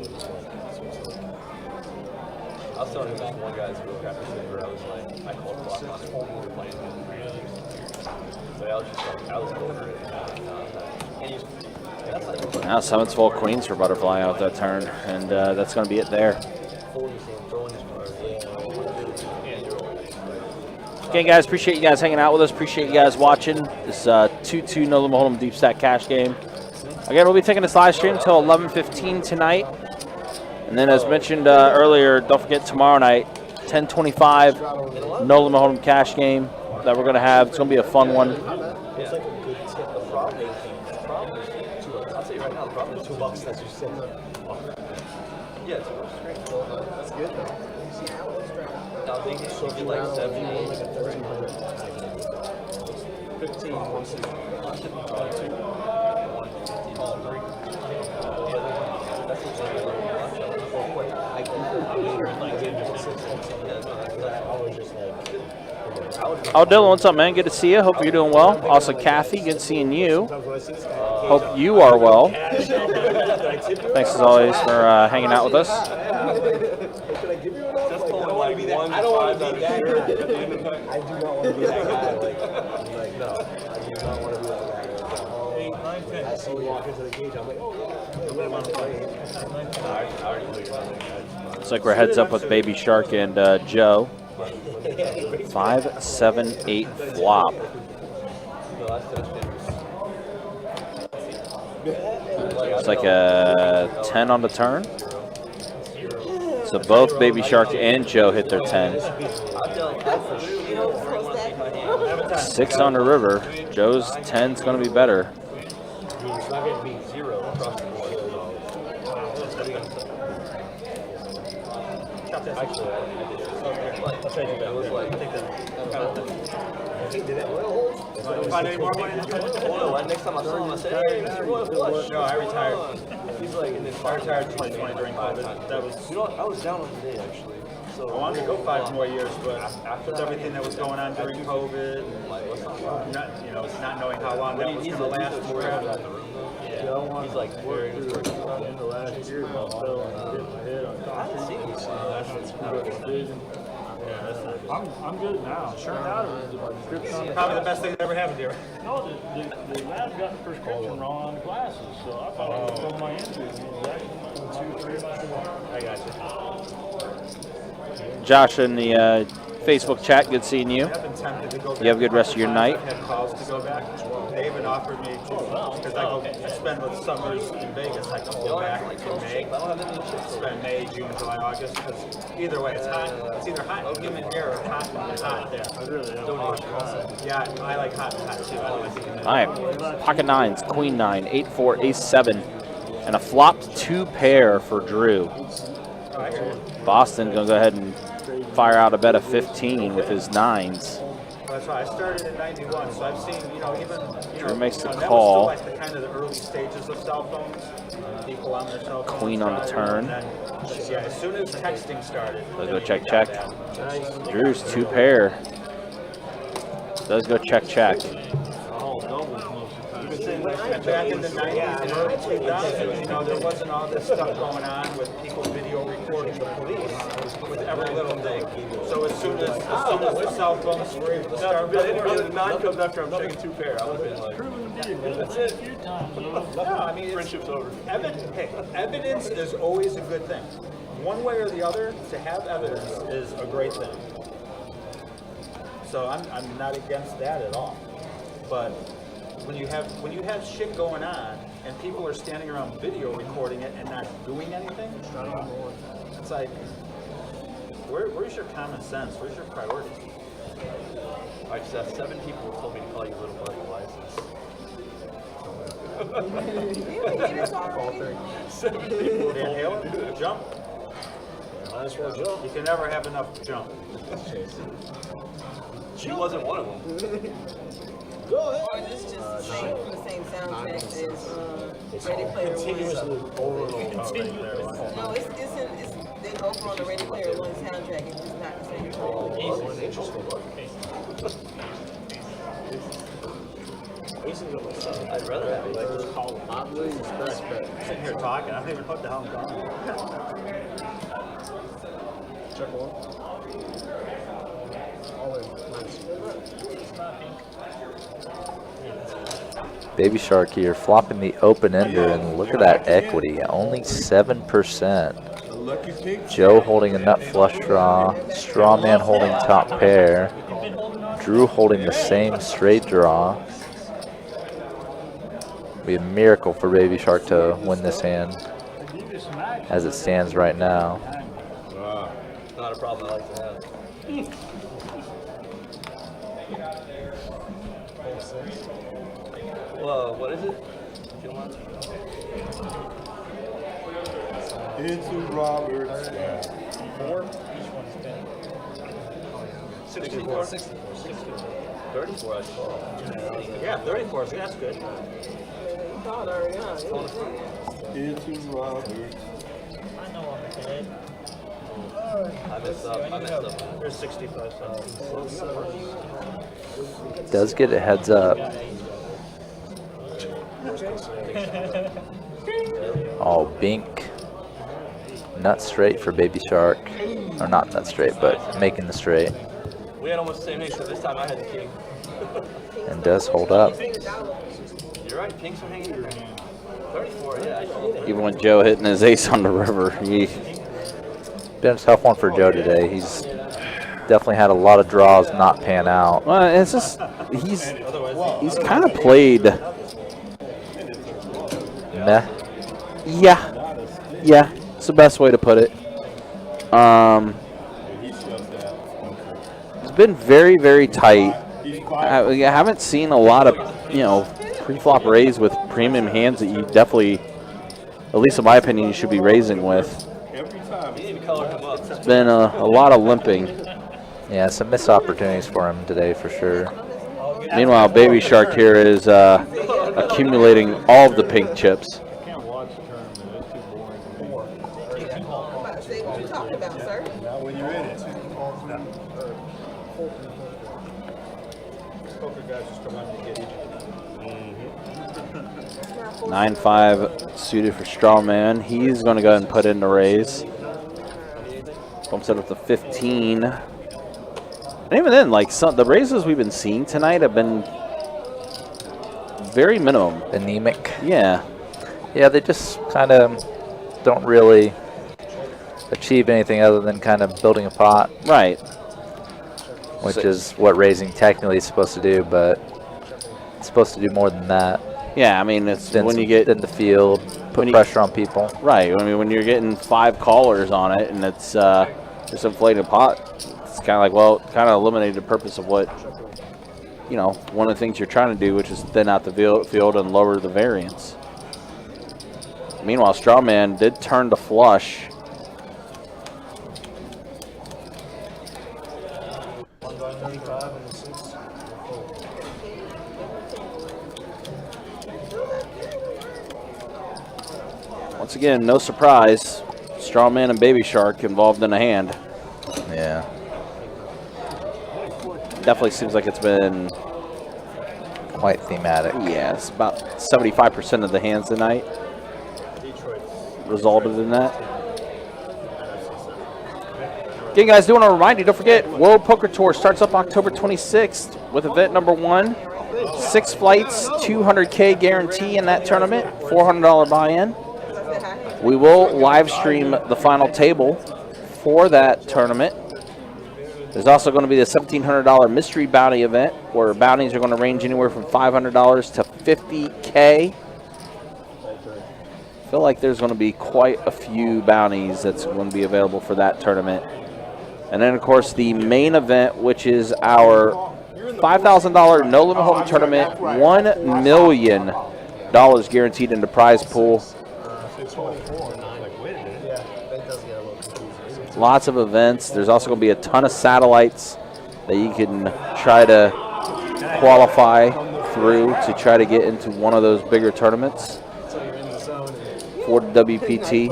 I was telling this one guy's book after Silver, I was like, I called block on it when we were playing. So I was just like, I was over it. Now 7's full queens for Butterfly out that turn, and that's going to be it there. Again, guys, appreciate you guys hanging out with us. Appreciate you guys watching this 2-2 No Limit Hold'em Deep Stack Cash game. Again, we'll be taking this live stream until 11:15 tonight. And then, as mentioned earlier, don't forget tomorrow night, 10:25 No Limit Hold'em Cash game that we're going to have. It's going to be a fun one. $2 that's just sitting there. Yeah, it's great. That's good though. I think it should be like 70. 15. I was just like, Oh, Dylan, what's up, man? Good to see you. Hope you're doing well. Also, Kathy, good seeing you. Hope you are well. Thanks as always for hanging out with us. I don't want to be that. I don't want to be that guy. I do not want to be that guy. Like no, I do not want to be that guy. I see you walk into the cage. I'm like, oh yeah. Looks like we're heads up with Baby Shark and Joe. 5, 7, 8 flop. It's like a 10 on the turn. So both Baby Shark and Joe hit their 10s. 6 on the river. Joe's 10's going to be better. It's not going to be 0 across the board. Actually, I'll take it back. It was like, I think that. Did that well? Find any more money? Next time I saw him, I said, hey, Mr. Royal Flush. No, I retired. He's like, and then I retired 2020 during COVID. That was. You know, I was down on the day actually. So I wanted to go 5 more years, but with everything that was going on during COVID, and not knowing how long that was going to last. He's like, worked through in the last year, I fell and hit my head on concrete. I'm good now. Probably the best thing that ever happened here. No, the lab got the prescription wrong on the glasses, so I thought it was from my injury. It was actually 2, 3 months ago. I got you. Josh in the Facebook chat, good seeing you. I've been tempted to go back. You have a good rest of your night. I've had calls to go back. They even offered me to, because I spend the summers in Vegas, I can go back in May. Spend May, June, July, August, because either way, it's hot. It's either hot and humid here or hot and hot there. Yeah, I like hot and hot too. I like it. All right, pocket 9s, queen 9, 8, 4, ace 7, and a flopped 2 pair for Drew. Boston gonna go ahead and fire out a bet of 15 with his 9s. That's why I started in '91, so I've seen, Drew makes the that call. was still like the kind of the early stages of cell phones. People on their cell phones. Queen on the turn. Yeah, as soon as texting started. Does go check, check. Drew's 2 pair. Does go check, check. Back in the 90s and early 2000s, there wasn't all this stuff going on with people video recording the police with every little thing. So as soon as the cell phones were able to start, the 9 comes after I'm checking 2 pair. I would have been like, friendship's over. Evidence is always a good thing. One way or the other, to have evidence is a great thing. So I'm not against that at all. But when you have shit going on and people are standing around video recording it and not doing anything, it's like, where's your common sense? Where's your priorities? I just have 7 people who told me to call you little buddy license. 7 people Inhale it, jump. Might as well jump. You can never have enough jump. She wasn't one of them. Go ahead. Or is this just the same soundtrack as Ready Player One? Continuously over and over. No, it's they go from the Ready Player One soundtrack. It's just not the same song. I'd rather have it. Sitting here talking, I don't even know what the hell I'm talking about. Check one. Baby Shark here, flopping the open ender, and look at that equity, only 7%. Joe holding a nut flush draw, straw man holding top pair, Drew holding the same straight draw. Be a miracle for Baby Shark to win this hand, as it stands right now. Not a problem I like to have. Well, what is it? Into Robert's. 4? 64? 34, I saw. Yeah, 34, so that's good. Into Robert's. I know I'm ahead. I messed up. There's 65 cents. Does get a heads up. Oh, Bink. Nut straight for Baby Shark. Or not nut straight, but making the straight. We had almost the same thing, so this time I had the king. And does hold up. You're right, kings are hanging your 34, yeah. Even with Joe hitting his ace on the river, he Been a tough one for Joe today. He's definitely had a lot of draws not pan out. well, it's just he's kind of played. Meh. Yeah, it's the best way to put it. It's been very, very tight. I haven't seen a lot of, pre-flop raise with premium hands that you definitely, at least in my opinion, you should be raising with. It's been a lot of limping. Yeah, some missed opportunities for him today for sure. Meanwhile, Baby Shark here is accumulating all of the pink chips. I can't watch the tournament. It's too boring to me. I'm about to say, what you talking about, sir? Not when you're in it. Poker guys just come out to get each. 9-5 suited for Strawman. He's going to go ahead and put in the raise. Bumps it up to 15. And even then, like the raises we've been seeing tonight have been very minimum. Anemic. Yeah. Yeah, they just kind of don't really achieve anything other than kind of building a pot. Right. Which is what raising technically is supposed to do, but it's supposed to do more than that. Yeah, I mean, it's Then when you get in the field, put pressure on people. Right. I mean, when you're getting 5 callers on it and it's just inflated pot, it's kind of like, well, kind of eliminated the purpose of what, one of the things you're trying to do, which is thin out the field and lower the variance. Meanwhile, Strawman did turn to flush. Once again, no surprise. Strawman and Baby Shark involved in a hand. Yeah. Definitely seems like it's been quite thematic. Yeah, it's about 75% of the hands tonight resulted in that. Again, guys, do want to remind you, don't forget, World Poker Tour starts up October 26th with event number 1. 6 flights, $200K guarantee in that tournament, $400 buy-in. We will live stream the final table for that tournament. There's also going to be the $1,700 mystery bounty event where bounties are going to range anywhere from $500 to $50K. I feel like there's going to be quite a few bounties that's going to be available for that tournament. And then, of course, the main event, which is our $5,000 no limit home tournament, $1 million guaranteed in the prize pool. Lots of events. There's also going to be a ton of satellites that you can try to qualify through to try to get into one of those bigger tournaments for the WPT.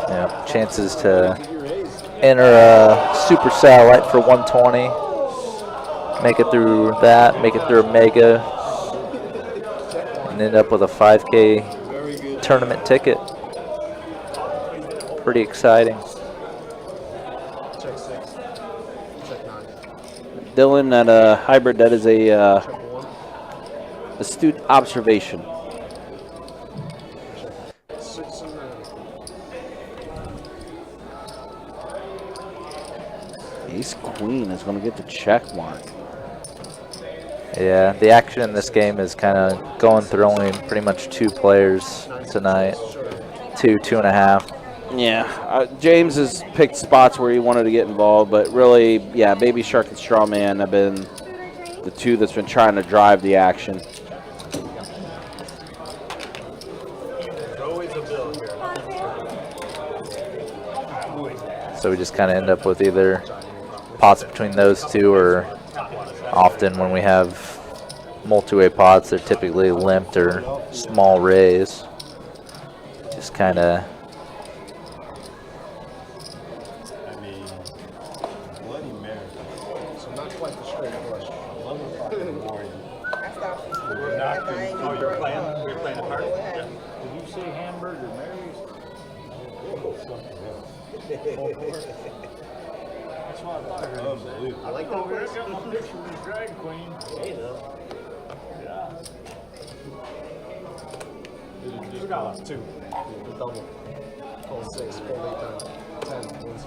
Yeah, chances to enter a super satellite for 120. Make it through that, make it through a mega, and end up with a 5K tournament ticket. Pretty exciting. Dylan, that hybrid, that is a astute observation. Ace Queen is going to get the check mark. Yeah, the action in this game is kind of going through only pretty much 2 players tonight. 2.5. Yeah, James has picked spots where he wanted to get involved, but really, yeah, Baby Shark and Strawman have been the 2 that's been trying to drive the action. So we just kind of end up with either pots between those 2, or often when we have multi-way pots, they're typically limped or small raise. Just kind of That's why I thought I heard him say. I like Oh, that I voice. got my picture with the drag queen. Hey, though. Yeah. $2. 2. The double. Call 6. Full late time. 10. Wins.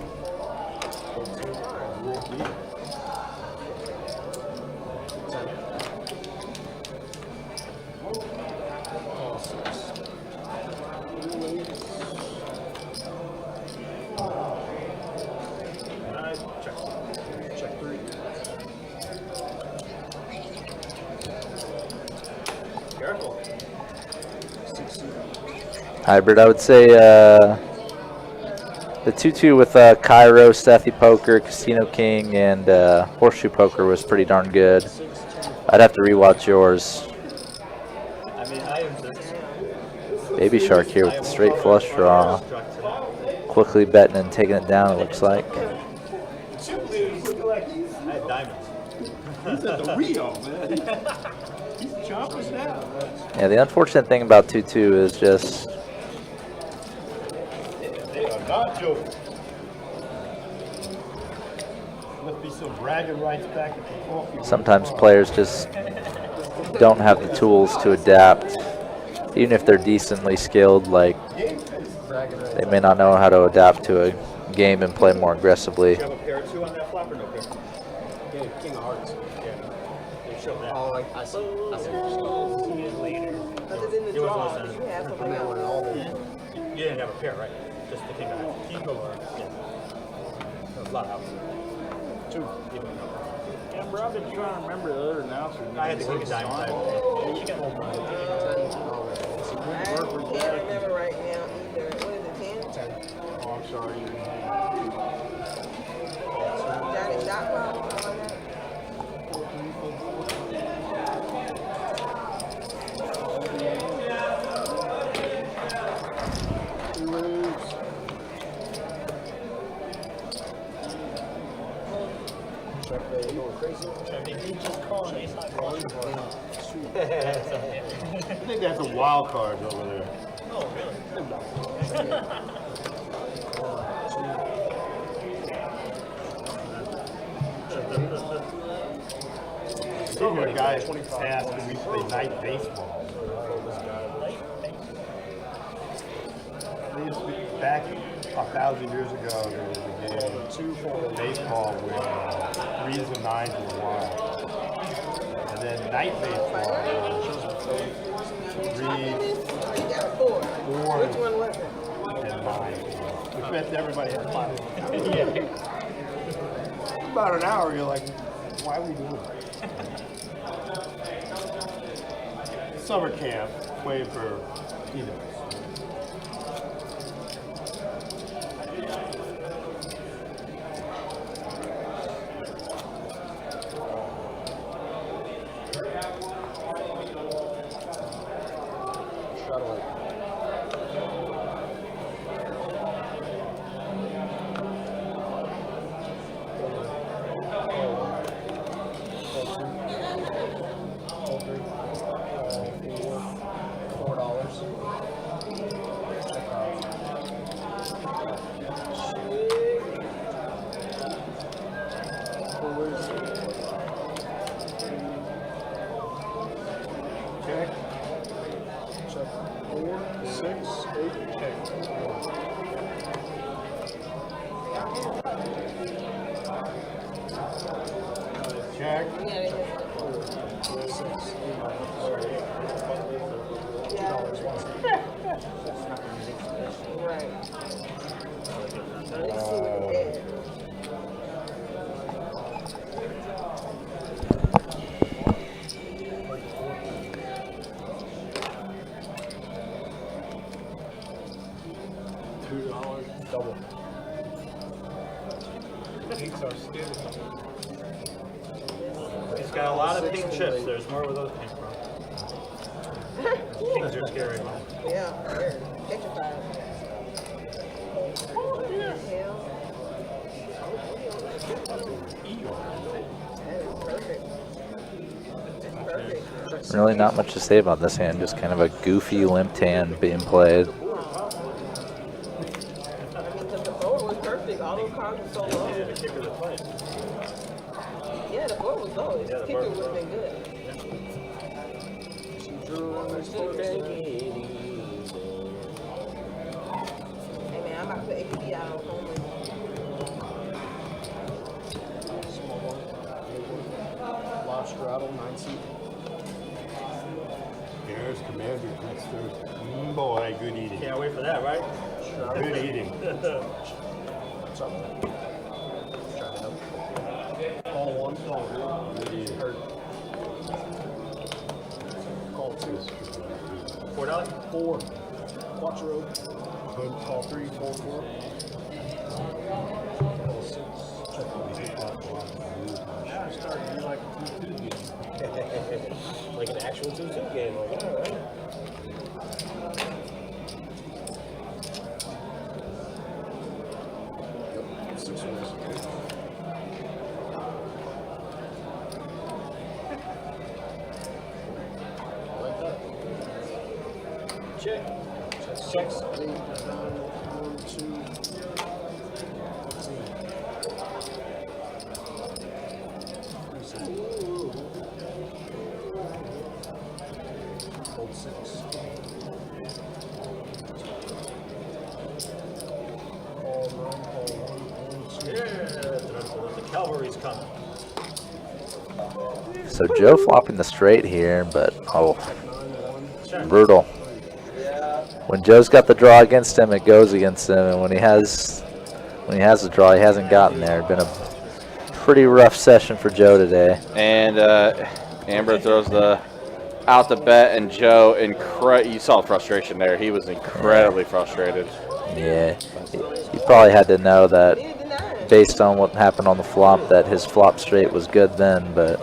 Call 2. 10. Call 6. Check. Check 3. Careful. 6. Hybrid, I would say the 2-2 with Cairo, Steffi Poker, Casino King, and Horseshoe Poker was pretty darn good. I'd have to rewatch yours. I mean, I am Baby Shark here with the straight flush draw. Quickly betting and taking it down, it looks like. I had diamonds. He's at the Rio, man. He's chomping down. Yeah, the unfortunate thing about 2-2 is just They are not joking. Must be some bragging rights back at the coffee. sometimes players just don't have the tools to adapt. Even if they're decently skilled, like they may not know how to adapt to a game and play more aggressively. Do you have a pair or two on that flop or no pair? Yeah, King of Hearts. Yeah. They showed that. Oh, I see. I see. Other than the It was draw, less did than- you have something And that one, else? all the. You didn't have a pair, right? Just the king of hearts. King of hearts. Yeah. That was a lot of houses. 2. Yeah, bro, I've been trying to remember the other announcer. I had the king of diamonds. I had- I can't remember right now either. What is it, 10? Oh, I'm sorry. Johnny shot clock? Something like that? I think that's a wild card over there. Even a guy asked if we play night baseball. They used to be back 1,000 years ago. There was a game of baseball where 3s and 9s were wild, and then night baseball was 3s, You got a 4. 4, Which one was it? and 9. Which meant everybody had 5. Yeah. About an hour, you're like, why are we doing that? Summer camp, playing for either. Check. Check 4, 6, 8, check. Check. Right. At least see what you had. $2. Double. These are scary. He's got a lot of pink chips. There's more where those came from. Kings are scary. Yeah, they're petrified. What the hell? That is perfect. That's perfect. Really not much to say about this hand, just kind of a goofy limped hand being played. cards were so low. Yeah, the kicker was playing. Yeah, the board was low. His kicker would have been good. Hey man, I'm about to put APD out on home. Lobster straddle, 9 seat. There's Commander next Thursday. Boy, good eating. Can't wait for that, right? Good eating. What's up, man? Trying to help. Call 1. Good eating. Call 2. $4? 4. Quattro. Call 3, call 4. Call 6. Check on these Now it's starting to be like a 2-2 game. like an actual 2-2 game. Like, all right. Yep, 6 wins. Like that. Check. 6, 8, 9, 1, 2, 15. Hold 6. Call 9, call 1, 2. Yeah, the cavalry's coming. So Joe flopping the straight here, but oh, brutal. When Joe's got the draw against him, it goes against him, and when he has the draw, he hasn't gotten there. Been a pretty rough session for Joe today. And Amber throws the out the bet, and Joe, you saw frustration there. He was incredibly frustrated. Yeah, he probably had to know that based on what happened on the flop that his flop straight was good then, but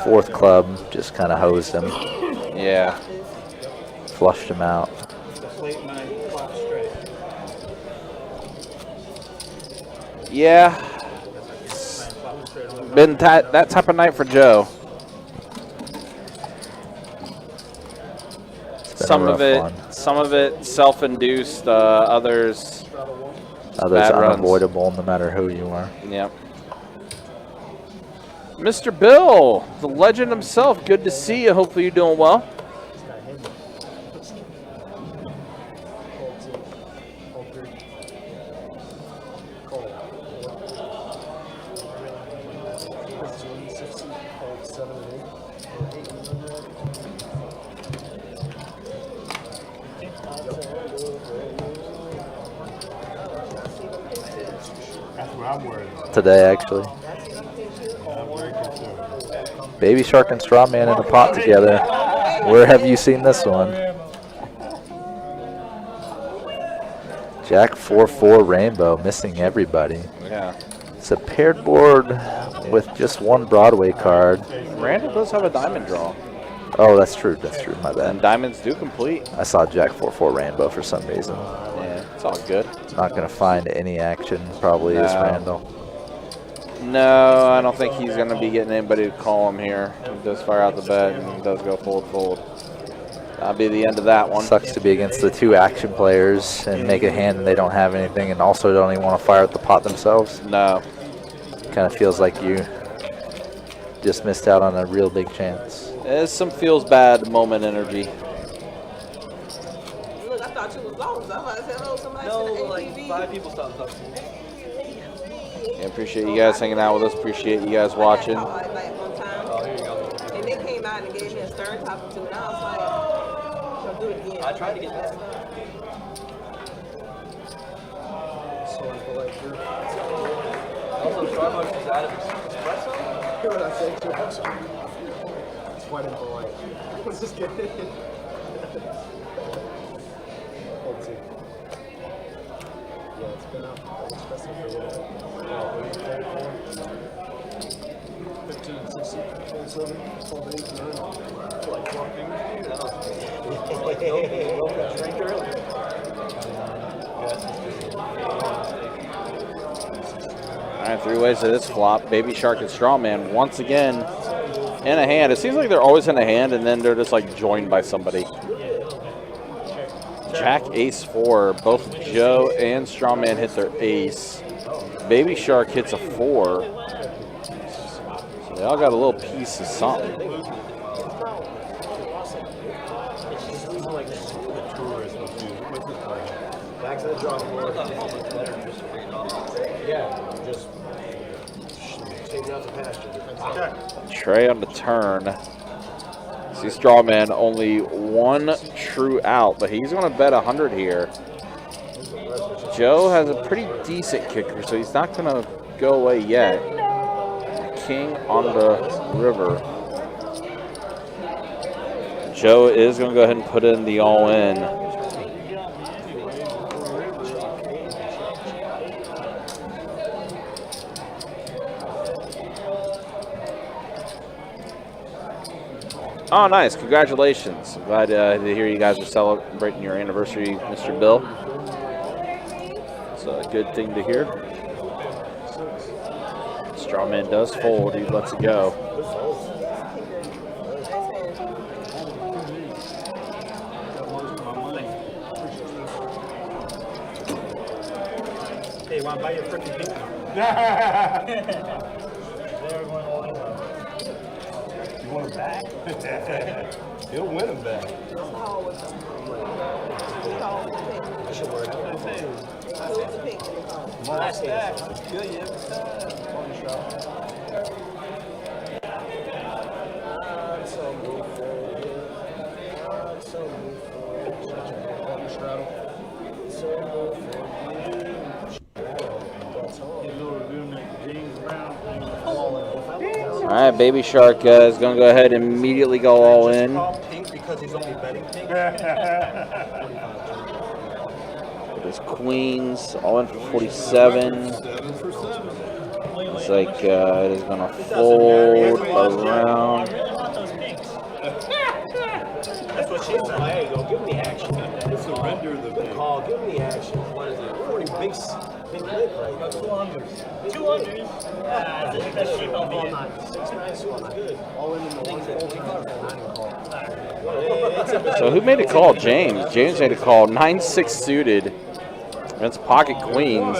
fourth club just kind of hosed him. Yeah. Flushed him out. Late night flop straight. Yeah. Been that type of night for Joe. Some of it self-induced, others bad unavoidable runs. No matter who you are. Yep. Mr. Bill, the legend himself, good to see you. Hopefully you're doing well. Today, actually. Baby Shark and Strawman in the pot together. Where have you seen this one? Jack 4-4 Rainbow, missing everybody. Yeah. It's a paired board with just one Broadway card. Randall does have a diamond draw. Oh, that's true. That's true. My bad. And diamonds do complete. I saw Jack 4-4 Rainbow for some reason. Yeah, it's all good. Not going to find any action, probably, is Randall. No, I don't think he's going to be getting anybody to call him here. He does fire out the bet and he does go fold. That'll be the end of that one. Sucks to be against the two action players and make a hand and they don't have anything and also don't even want to fire at the pot themselves. No. Kind of feels like you just missed out on a real big chance. There's some feels bad moment energy. Look, I thought you was lost. I was about to say, oh, somebody No, said like ATV. 5 people stopped talking to me. Yeah, appreciate you guys hanging out with us. Appreciate you guys watching. Like one time. Oh, here you go. And they came out and gave me a stern topic too, and I was like, don't do it again. I tried to get that. Also, Starbucks is out of espresso? Hear what I say to us? It's white and polite. Let's just get it. Hold two. Yeah, it's been out. Espresso for a little bit. 15, 16, 7, 12, 8, 9. Like walking. Drink early. All right, 3 ways to this flop. Baby Shark and Strawman once again in a hand. It seems like they're always in a hand, and then they're just like joined by somebody. Jack Ace 4. Both Joe and Strawman hit their ace. Baby Shark hits a 4. So they all got a little piece of something. Back to the drawing board. Yeah, just take it out the pasture. Trey on the turn. See Strawman only one true out, but he's going to bet 100 here. Joe has a pretty decent kicker, so he's not going to go away yet. King on the river. Joe is going to go ahead and put in the all-in. Oh, nice. Congratulations. I'm glad to hear you guys are celebrating your anniversary, Mr. Bill. It's a good thing to hear. Strawman does fold. He lets it go. Hey, you want to buy your freaking pink one? You want him back? He'll win him back. I should wear it out. My stack. Kill you every All right, Baby Shark is going to go ahead and immediately go all in. Pink because he's only betting pink. With his queens, all in for 47. Looks like it is going to fold around. That's what she said. Hey, go give him the action. Surrender the Good call. Give him the action. What is it? 40 big lick right there. 200. 200. That's cheap on all night. 6 nice one. Good. All in the one. So who made a call? James. James made a call. 9-6 suited. That's pocket queens.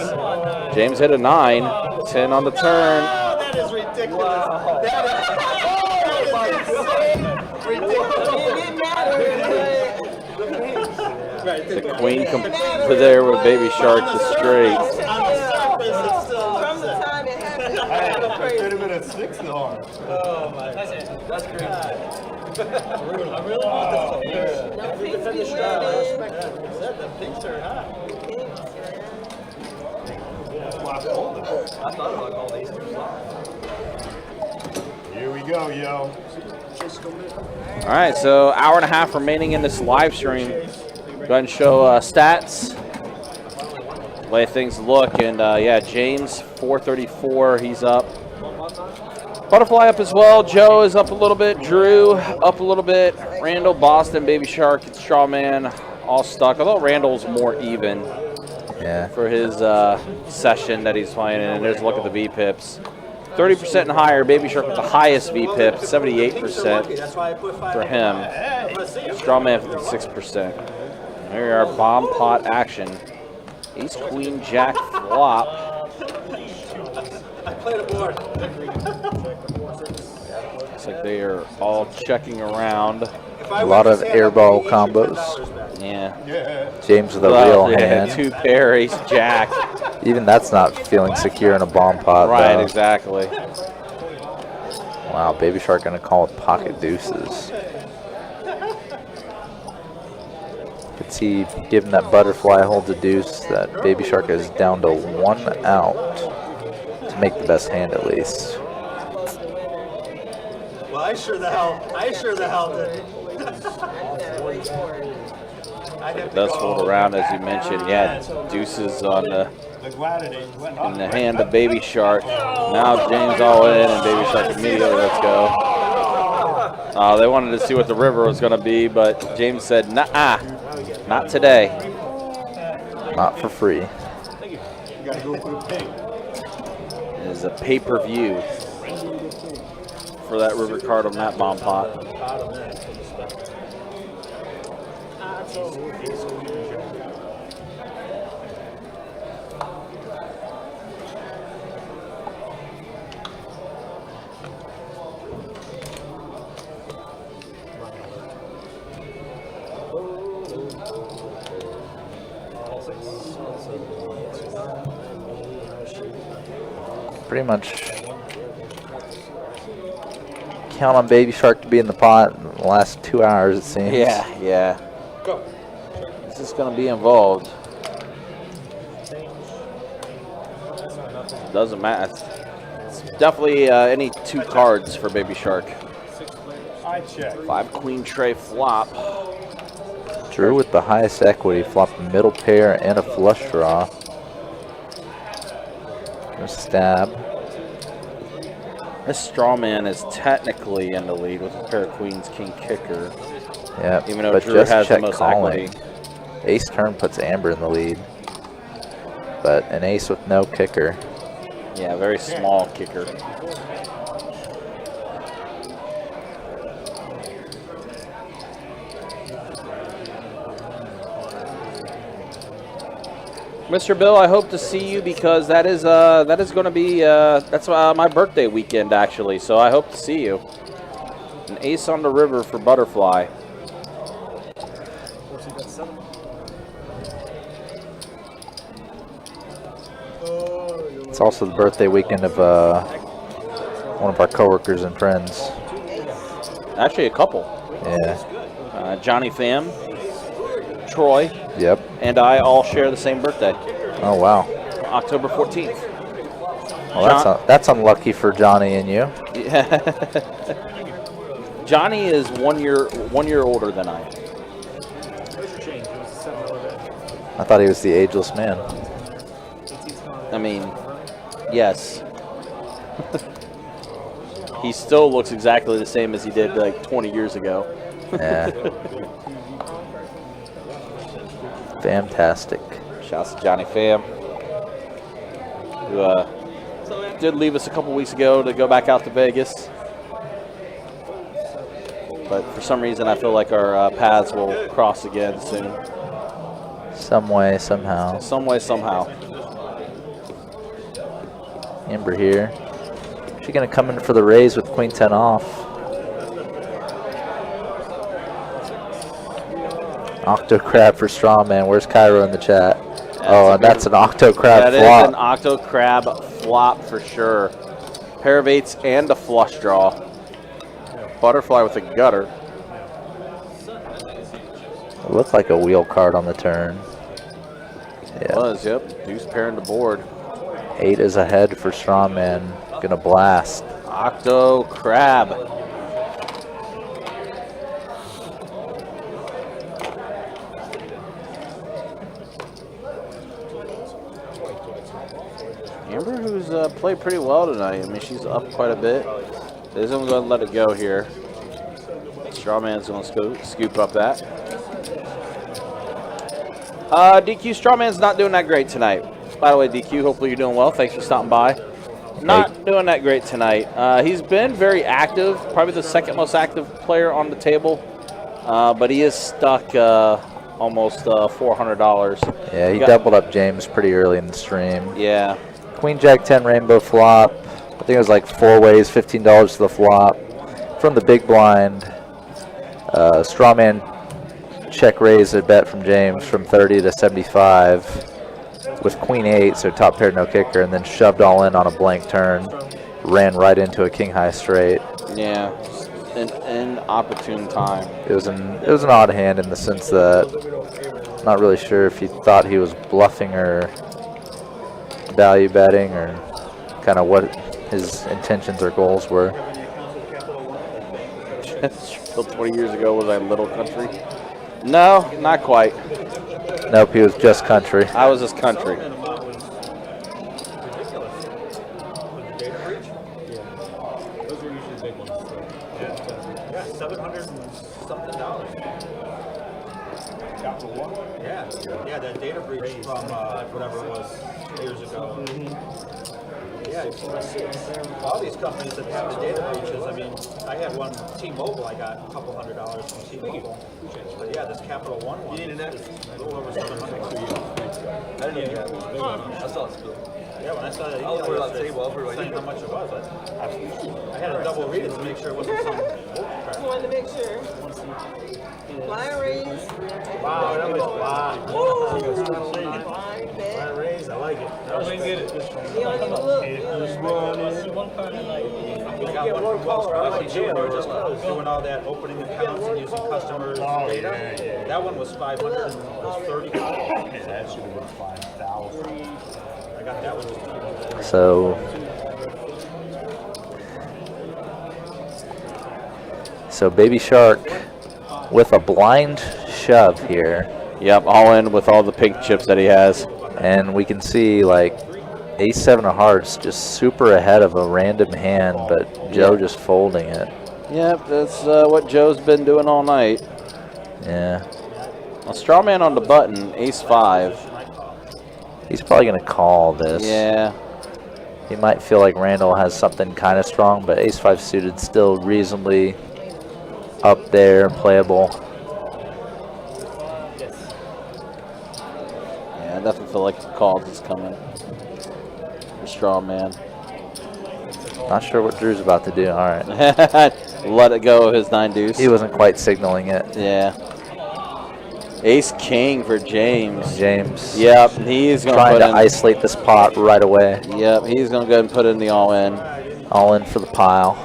James hit a 9. 10 on the turn. Oh, that is ridiculous. Wow. That is ridiculous. The queen there with Baby Shark the straight. On the surface, it's still from the time it happened. It could have been a 6 arm. Oh my God. That's crazy. I really want this to be. If you defend the strap, I respect that. The pinks are hot. I thought about all these two Here we go, yo. All right, so hour and a half remaining in this live stream. Go ahead and show stats, the way things look, and yeah, James 434, he's up. Butterfly up as well. Joe is up a little bit. Drew up a little bit. Randall, Boston, Baby Shark, and Strawman all stuck. Although Randall's more even for his session that he's playing in. And there's a look at the V-pips. 30% and higher. Baby Shark with the highest V-pip, 78% for him. Strawman 56%. There we are, bomb pot action. Ace, Queen, Jack, flop. I played a board. Looks like they are all checking around. A lot of airball combos. Yeah. James with a real hand. 2 pair, Ace, Jack. Even that's not feeling secure in a bomb pot. Right, though. exactly. Wow, Baby Shark gonna call with pocket deuces. Could see, given that butterfly holds a deuce, that Baby Shark is down to 1 out to make the best hand at least. Well, I sure the hell did. It does hold around, as you mentioned. Yeah, deuces on the in the hand of Baby Shark. Now James all in, and Baby Shark immediately lets go. They wanted to see what the river was going to be, but James said, "Nah, not today." Not for free. It is a pay-per-view for that river card on that bomb pot. Pretty much count on Baby Shark to be in the pot in the last 2 hours, it seems. Yeah. This is going to be involved. Doesn't matter. It's definitely any 2 cards for Baby Shark. I check. 5 queen tray flop. Drew with the highest equity, flopped a middle pair and a flush draw. Gonna stab. This straw man is technically in the lead with a pair of queens, king kicker. Yeah, Even though but Drew just has the check most calling. equity. Ace turn puts Amber in the lead, but an ace with no kicker. Yeah, very small kicker. Mr. Bill, I hope to see you because that is going to be that's my birthday weekend actually. So I hope to see you. An ace on the river for Butterfly. It's also the birthday weekend of one of our coworkers and friends. Actually, a couple. Yeah. Johnny Pham, Troy, Yep. and I all share the same birthday. Oh wow. October 14th. Well, that's unlucky for Johnny and you. Yeah. Johnny is 1 year older than I am. I thought he was the ageless man. I mean, yes. He still looks exactly the same as he did like 20 years ago. Yeah. Fantastic. Shouts to Johnny Pham, who did leave us a couple weeks ago to go back out to Vegas. But for some reason, I feel like our paths will cross again soon. Some way, somehow. Some way, somehow. Amber here. She's going to come in for the raise with queen 10 off. Octo crab for Strawman. Where's Cairo in the chat? That's an octo crab flop. That is an octo crab flop for sure. Pair of 8s and a flush draw. Butterfly with a gutter. It looked like a wheel card on the turn. It was, yep. Deuce pairing the board. 8 is ahead for Strawman. Gonna blast. Octo crab. Amber, who's played pretty well tonight. I mean, she's up quite a bit. Isn't going to let it go here. Strawman's going to scoop up that. DQ, Strawman's not doing that great tonight. By the way, DQ, hopefully you're doing well. Thanks for stopping by. Not doing that great tonight. He's been very active, probably the second most active player on the table. But he is stuck almost $400. Yeah, he doubled up James pretty early in the stream. Yeah. Queen Jack 10 rainbow flop. I think it was like 4 ways, $15 to the flop. From the big blind, Strawman check raised a bet from James from 30 to 75 with queen 8, so top pair no kicker, and then shoved all in on a blank turn. Ran right into a king high straight. Yeah, an opportune time. It was an odd hand in the sense that I'm not really sure if he thought he was bluffing or value betting or kind of what his intentions or goals were. 20 years ago, was I Little Country? No, not quite. Nope, he was just country. I was just country. Yeah, 700 and something dollars. Yeah, that data breach from whatever it was years ago. Yeah, all these companies that have the data breaches. I mean, I had one T-Mobile. I got a couple $100 from T-Mobile. But yeah, this Capital One is a little over 700. I didn't even get it. I saw it. Yeah, when I saw that I was worried about the table. I was worried saying about how much it was, I had to double read it to make sure it wasn't some bull crap. Just wanted to make sure. Blind raise. Wow, that was wow. Blind bet. Blind raise, I like it. You don't even look. I got one from Wells Fargo too, where just doing all that opening accounts and using customers' data. That one was 530. That should have been 5,000. I got that one. So Baby Shark with a blind shove here. Yep, all in with all the pink chips that he has. And we can see like Ace-7 of hearts just super ahead of a random hand, but Joe just folding it. Yep, that's what Joe's been doing all night. Yeah. A straw man on the button, Ace-5. He's probably going to call this. Yeah. He might feel like Randall has something kind of strong, but Ace-5 suited still reasonably up there, playable. Yeah, I definitely feel like the calls is coming. The straw man. Not sure what Drew's about to do. All right. Let it go of his 9 deuce. He wasn't quite signaling it. Yeah. Ace king for James. Yep, he's going trying to isolate this pot right away. Yep, he's going to go ahead and put in the all-in. All in for the pile.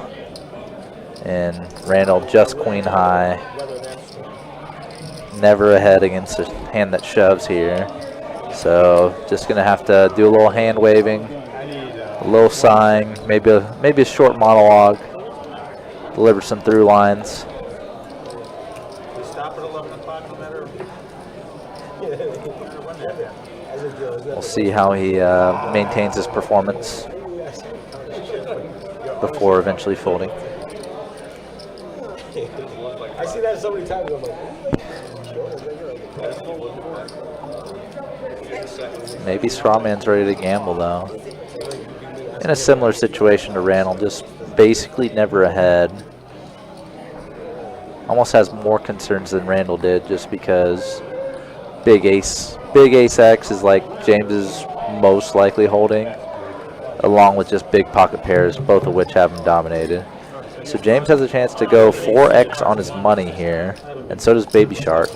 And Randall just queen high. Never ahead against a hand that shoves here. So just going to have to do a little hand waving, a little sighing, maybe a short monologue, deliver some through lines. Stop at 11 o'clock no matter We'll see how he maintains his performance before eventually folding. I see that so many times. I'm like, Maybe Strawman's ready to gamble though. In a similar situation to Randall, just basically never ahead. Almost has more concerns than Randall did, just because big ace X is like James's most likely holding, along with just big pocket pairs, both of which have him dominated. So James has a chance to go 4x on his money here, and so does Baby Shark.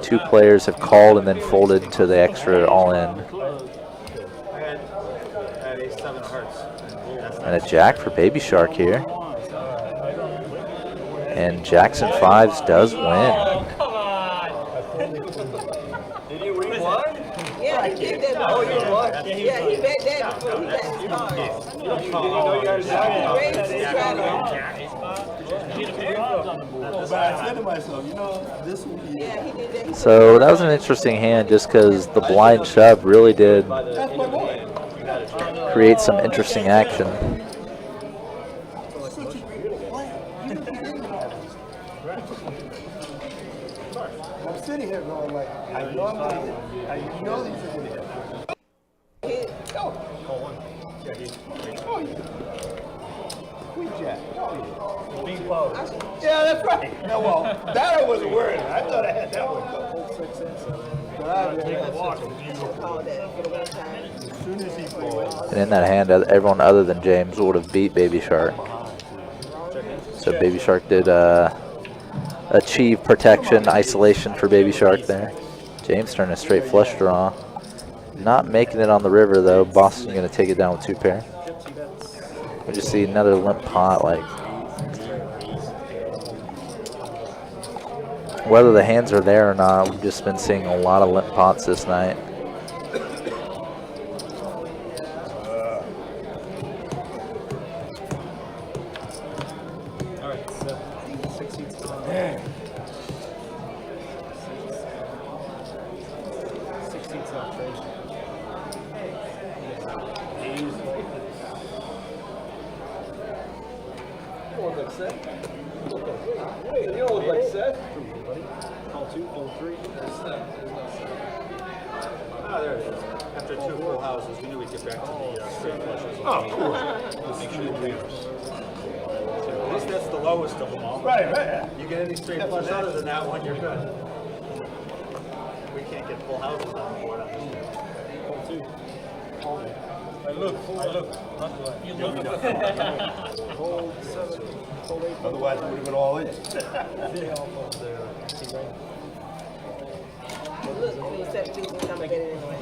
2 players have called and then folded to the extra all-in. And a jack for Baby Shark here. And Jackson 5s does win. Did you win one? Yeah, he did that. Oh, you won? Yeah, he bet that before he got So that was an interesting hand, just because the blind shove really did create some interesting action. I'm sitting here going like, I know I'm gonna hit. I know these are gonna hit. Queen Jack. Yeah, that's right. No, well, that I wasn't worried. I thought I had that one. And in that hand, everyone other than James would have beat Baby Shark. So Baby Shark did achieve protection, isolation for Baby Shark there. James turned a straight flush draw. Not making it on the river though. Boston going to take it down with 2 pair. We just see another limp pot. Like, whether the hands are there or not, we've just been seeing a lot of limp pots this night. After 2 full houses, we knew we'd get back to the straight flushes. Oh, cool. At least that's the lowest of them all. Right. You get any straight flush other than that one, you're good. We can't get full houses on the board. Otherwise, it would have been all in. Look, it was 17 when I'm getting it anyway.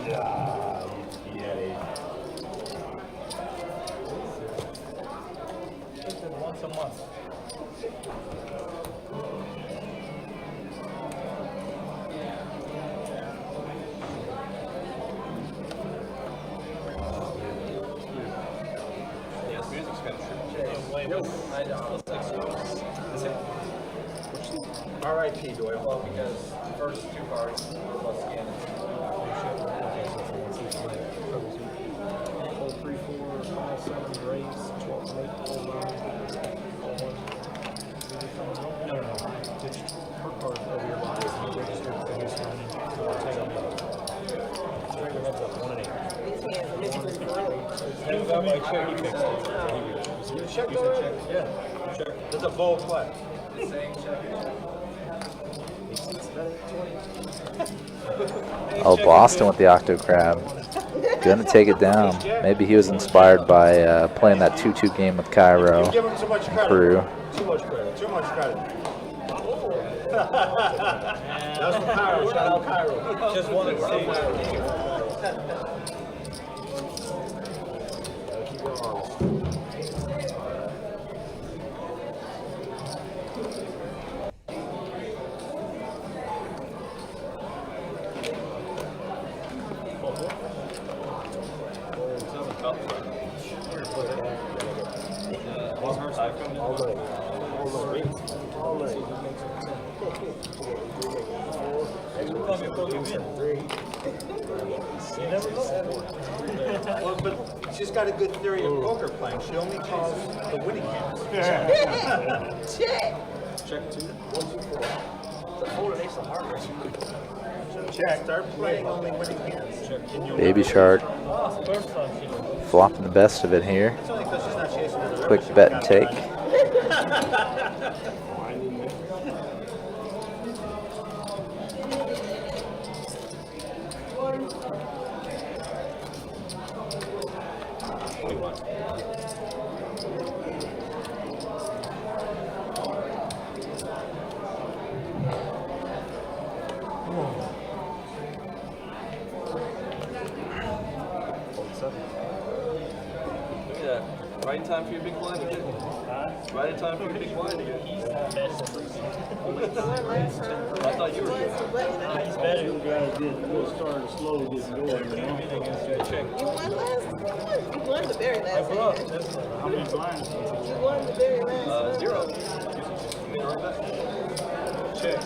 Once a month. R.I.P. Doyle. Well, because the first two cards plus scan. 3, 4, 5, 7, raise, 12, 8, 12, 9, 1. No. It's her card over your body. It's registered for this running. So I'll take it. Straight heads up, 1 and 8. These hands, and this is good. You checked already? Yeah. Check. There's a bold play. Same check. Oh, Boston with the Octo Crab. Gonna take it down. Maybe he was inspired by playing that 2-2 game with Cairo You give him too much and credit. Peru. Too much credit. Too much credit. That's from Cairo. Shout out Cairo. Just wanted to see. Well, but she's got a good theory of poker playing. She only calls the winning hands. Check. Check 2. 1, 2, 4. The folded ace of hearts. Check. Start playing only winning hands. Baby Shark flopping the best of it here. It's only because she's not chasing the Quick bet and take. Right in time for your big blind again. Right in time for your big blind again. I thought you were good. He's better. You guys did start slow, get going. You won last. You won the very last hand. How many blinds? You won the very last. 0. You mean right back? Check.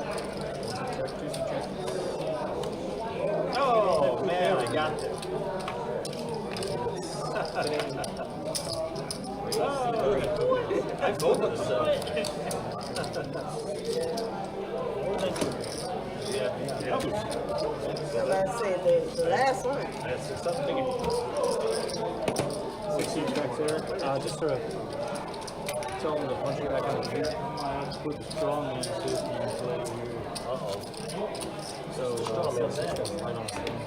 Oh, man, I got this. I both of them. So let's say the last one. 16 checks there. Just to tell them to punch it back on the gear. Put the strong man system in play here. So, strong man system right on the screen.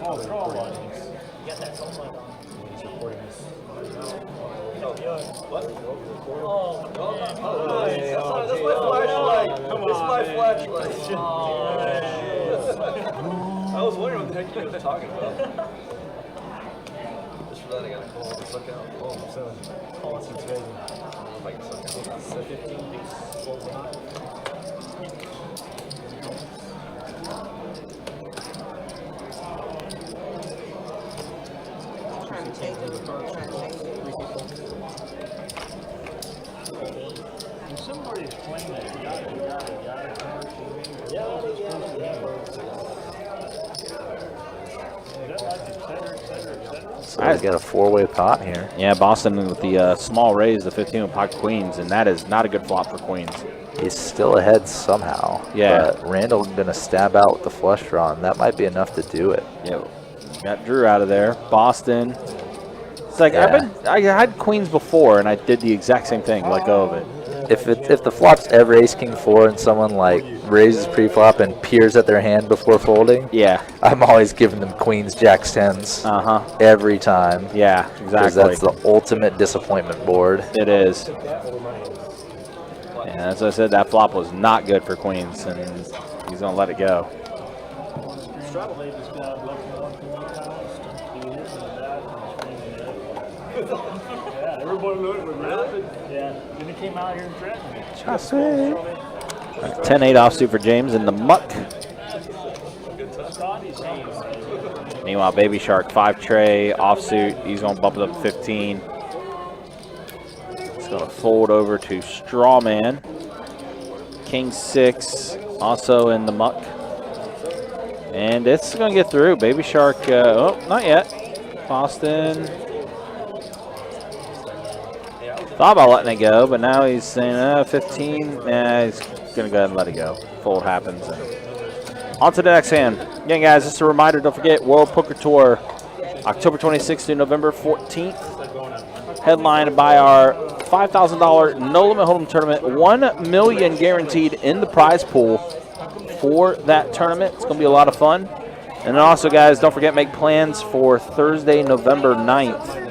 Oh, draw line. You got that phone light on. He's recording this. What? Oh, nice. That's my flashlight. This is my flashlight. I was wondering what the heck you were talking about. Just for that, I gotta call and suck out. Oh, 7. Oh, it's raising. If I can suck out. So 15 big rolls hot. Trying to change it. Trying to change it. When somebody explained that, you got it. So I get a 4-way pot here. Yeah, Boston with the small raise, the 15 with pocket queens, and that is not a good flop for queens. He's still ahead somehow. Yeah. But Randall gonna stab out with the flush draw, and that might be enough to do it. Yeah, got Drew out of there. Boston. It's like I had queens before, and I did the exact same thing. Let go of it. If the flop's ever ace king 4 and someone like raises pre-flop and peers at their hand before folding, Yeah. I'm always giving them queens, jacks, tens. Every time. Yeah, Because exactly. that's the ultimate disappointment board. It is. And as I said, that flop was not good for queens, and he's going to let it go. Yeah, everybody looked with me. Yeah, then he came out here and threatened me. 10-8 offsuit for James in the muck. Meanwhile, Baby Shark 5 tray offsuit. He's going to bump it up to 15. He's going to fold over to Strawman. King 6 also in the muck. And it's going to get through. Baby Shark, oh, not yet. Boston. Thought about letting it go, but now he's saying 15. Nah, he's going to go ahead and let it go. Fold happens. On to the next hand. Again, guys, just a reminder, don't forget World Poker Tour, October 26th through November 14th. Headlined by our $5,000 No Limit Hold'em tournament. $1 million guaranteed in the prize pool for that tournament. It's going to be a lot of fun. And then also, guys, don't forget, make plans for Thursday, November 9th.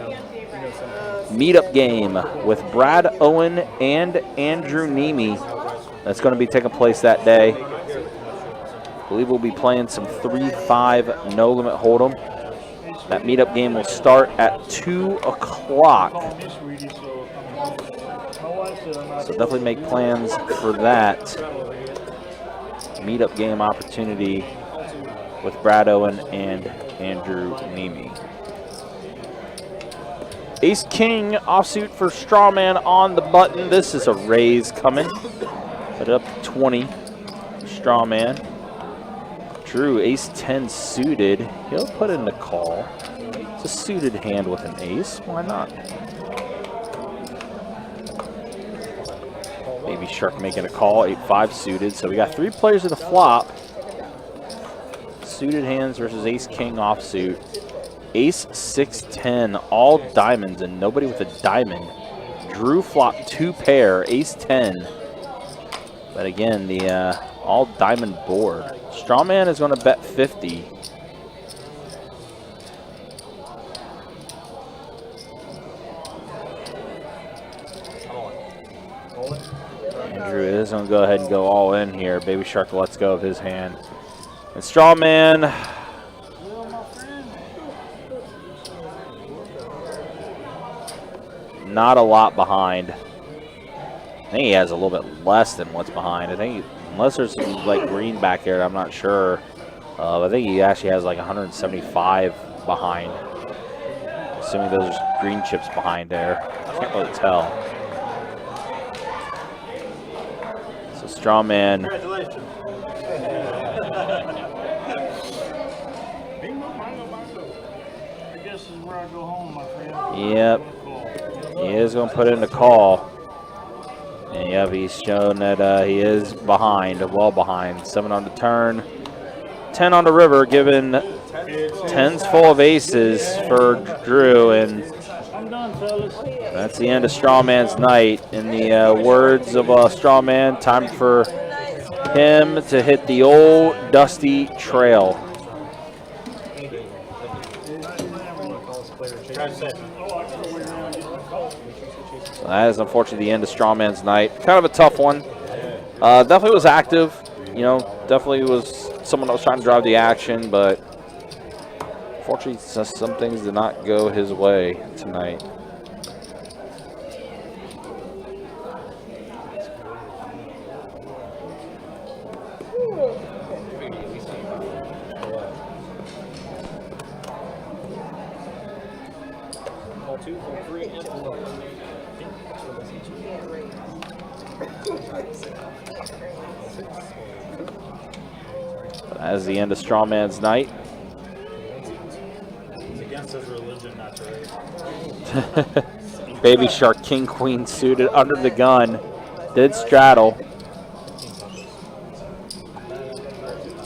Meetup game with Brad Owen and Andrew Nemi. That's going to be taking place that day. I believe we'll be playing some 3-5 No Limit Hold'em. That meetup game will start at 2 o'clock. So definitely make plans for that meetup game opportunity with Brad Owen and Andrew Nemi. Ace King offsuit for Strawman on the button. This is a raise coming. Put it up to 20. Strawman. Drew Ace 10 suited. He'll put in the call. It's a suited hand with an ace. Why not? Baby Shark making a call. 8-5 suited. So we got 3 players at the flop. Suited hands versus Ace King offsuit. Ace 6-10, all diamonds and nobody with a diamond. Drew flop 2 pair, Ace 10. But again, the all diamond board. Strawman is going to bet 50. Andrew is going to go ahead and go all in here. Baby Shark lets go of his hand. And Strawman, not a lot behind. I think he has a little bit less than what's behind. I think, unless there's some like green back here, I'm not sure. I think he actually has like 175 behind. Assuming those are green chips behind there. I can't really tell. So Strawman. Congratulations. I guess this is where I go home, my friend. Yep. He is going to put in the call. And yep, he's shown that he is behind, well behind. 7 on the turn, 10 on the river, giving 10s full of aces for Drew. And I'm done, fellas. that's the end of Strawman's night. In the words of Strawman, time for him to hit the old dusty trail. So that is unfortunately the end of Strawman's night. Kind of a tough one. Definitely was active. You know, definitely was someone that was trying to drive the action, but unfortunately some things did not go his way tonight. That is the end of Strawman's night. It's against his religion not to raise. Baby Shark King Queen suited under the gun. Did straddle.